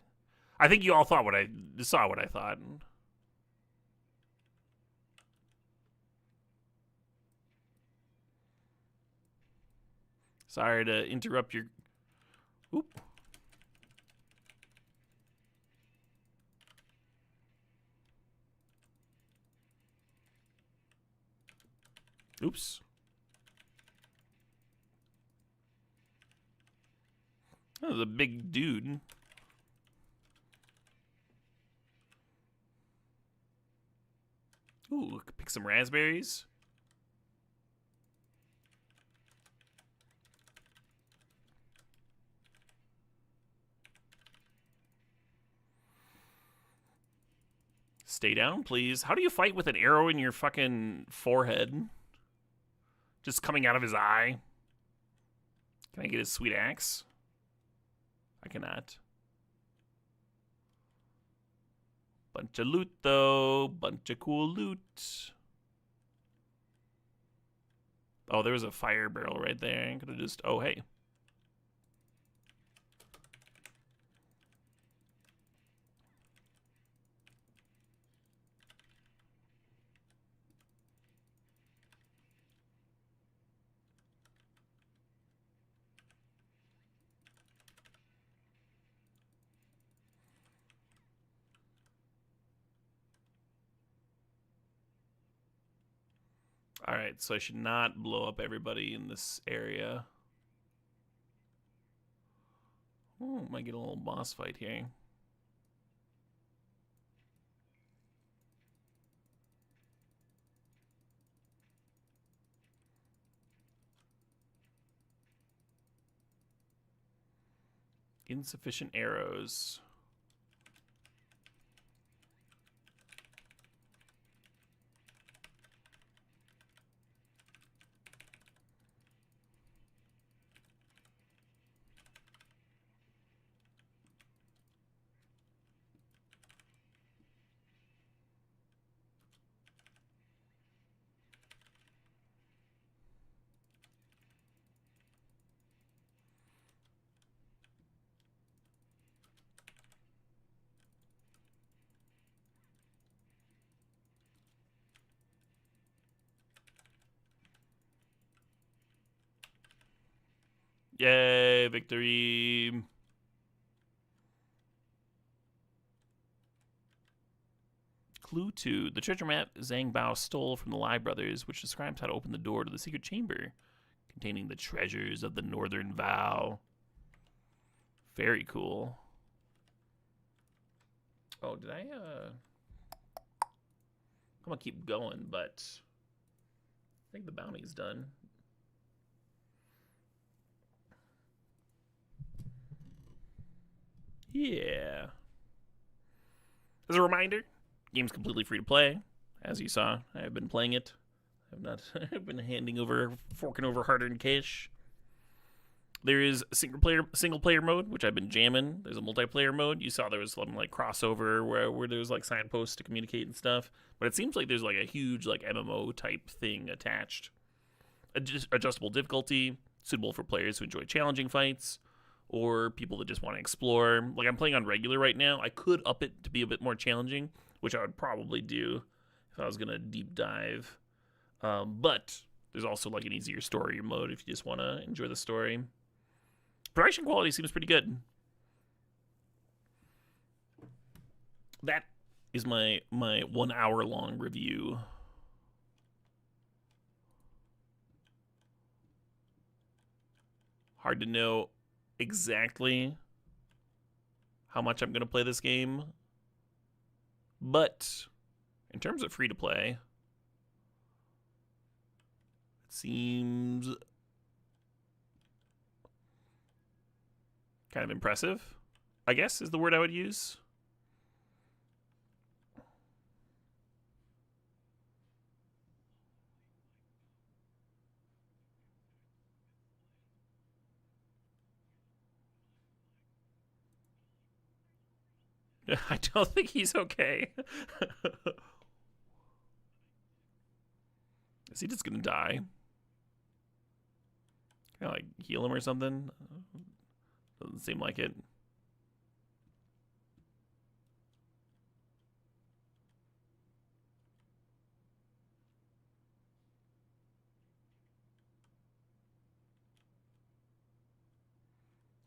I think you all thought what I saw what I thought. Sorry to interrupt your. Oop. Oops. Oh, the big dude. Ooh, pick some raspberries. Stay down, please. How do you fight with an arrow in your fucking forehead? Just coming out of his eye? Can I get his sweet axe? I cannot. Bunch of loot, though. Bunch of cool loot. Oh, there was a fire barrel right there. I could have just... Oh, hey. Alright, so I should not blow up everybody in this area. Oh, might get a little boss fight here. Insufficient arrows. Yay, victory. Clue 2. The treasure map Zhang Bao stole from the Lai brothers, which describes how to open the door to the secret chamber containing the treasures of the Northern Vow. Very cool. Oh, did I, I'm gonna keep going, but I think the bounty's done. Yeah. As a reminder, game's completely free to play. As you saw, I have been playing it. I have not I've been forking over hard-earned cash. There is single player mode, which I've been jamming. There's a multiplayer mode. You saw there was some like crossover where there was like signposts to communicate and stuff. But it seems like there's like a huge like MMO type thing attached. Adjustable difficulty, suitable for players who enjoy challenging fights or people that just want to explore. Like I'm playing on regular right now. I could up it to be a bit more challenging, which I would probably do if I was gonna deep dive. But there's also like an easier story mode if you just want to enjoy the story. Production quality seems pretty good. That is my 1 hour long review. hard to know exactly how much I'm going to play this game. But in terms of free to play, it seems kind of impressive, I guess is the word I would use. I don't think he's okay. Is he just gonna die? Can I like heal him or something? Doesn't seem like it.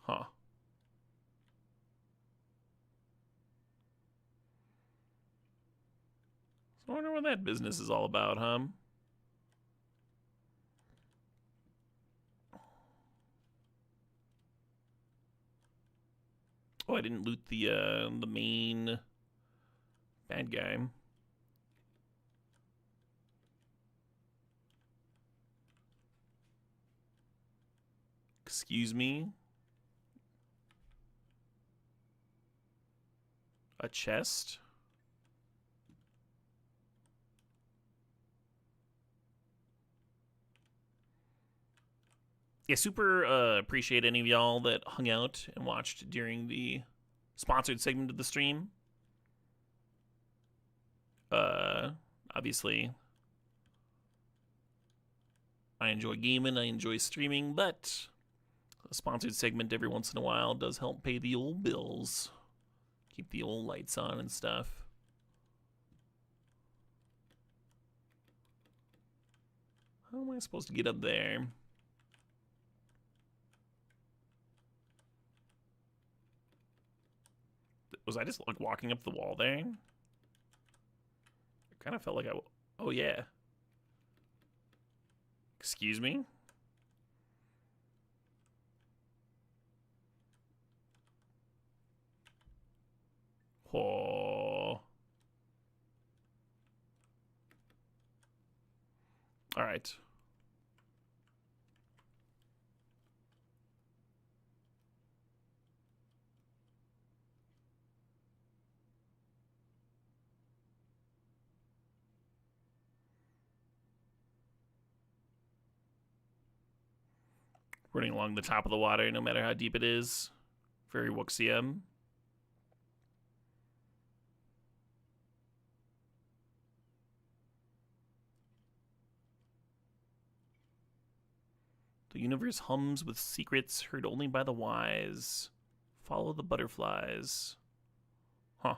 Huh. So I wonder what that business is all about, huh? Oh, I didn't loot the main bad guy. Excuse me? A chest? Yeah, super appreciate any of y'all that hung out and watched during the sponsored segment of the stream. Obviously, I enjoy gaming, I enjoy streaming, but a sponsored segment every once in a while does help pay the old bills. Keep the old lights on and stuff. How am I supposed to get up there? Was I just like walking up the wall there? It kind of felt like oh yeah. Excuse me? Oh. All right. Running along the top of the water, no matter how deep it is. Very Wuxium. The universe hums with secrets heard only by the wise. Follow the butterflies. Huh.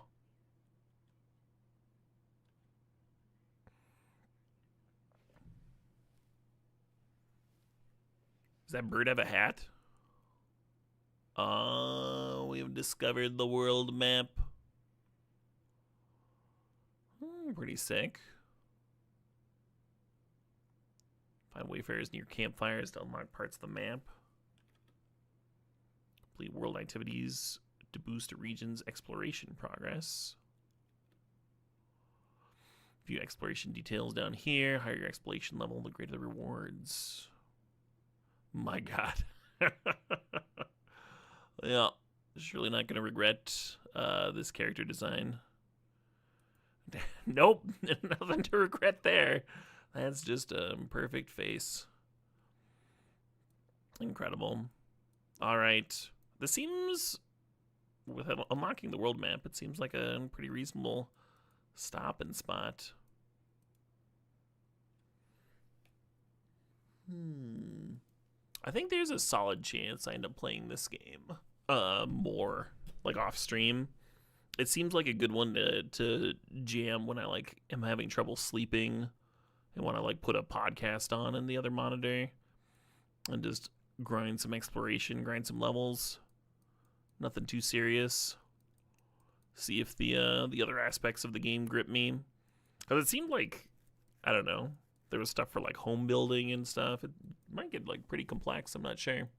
Does that bird have a hat? We have discovered the world map. Pretty sick. Find wayfarers near campfires to unlock parts of the map. Complete world activities to boost a region's exploration progress. View exploration details down here. Higher your exploration level, the greater the rewards. My god. Yeah, surely not going to regret this character design. Nope, nothing to regret there. That's just a perfect face. Incredible. All right. This seems, with unlocking the world map, it seems like a pretty reasonable stop and spot. I think there's a solid chance I end up playing this game more, like off stream. It seems like a good one to jam when I like am having trouble sleeping and want to like put a podcast on in the other monitor and just grind some exploration, grind some levels. Nothing too serious. See if the other aspects of the game grip me. Because it seemed like, I don't know, there was stuff for like home building and stuff. It might get like pretty complex, I'm not sure.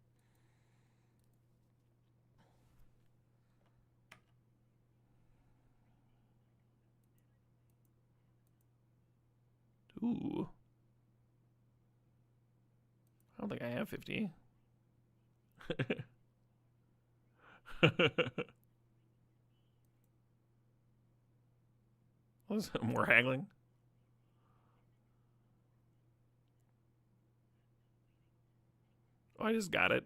Ooh. I don't think I have 50. Was more haggling? Oh, I just got it.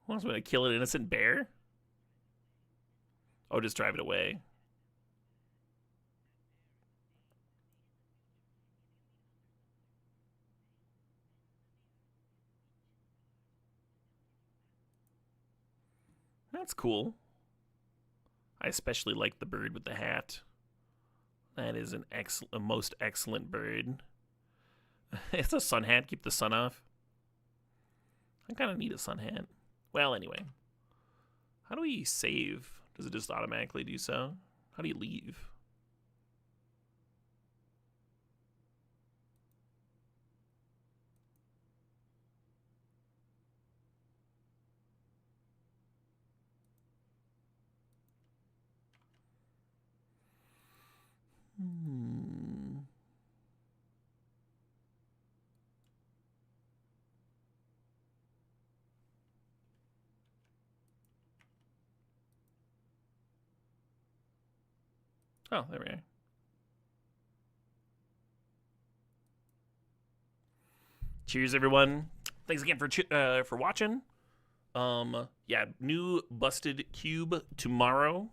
Who wants me to kill an innocent bear? Oh, just drive it away. That's cool. I especially like the bird with the hat. That is a most excellent bird. It's a sun hat. Keep the sun off. I kind of need a sun hat. Well, anyway. How do we save? Does it just automatically do so? How do you leave? Oh, there we are. Cheers, everyone. Thanks again for watching. Yeah, new Busted Cube tomorrow.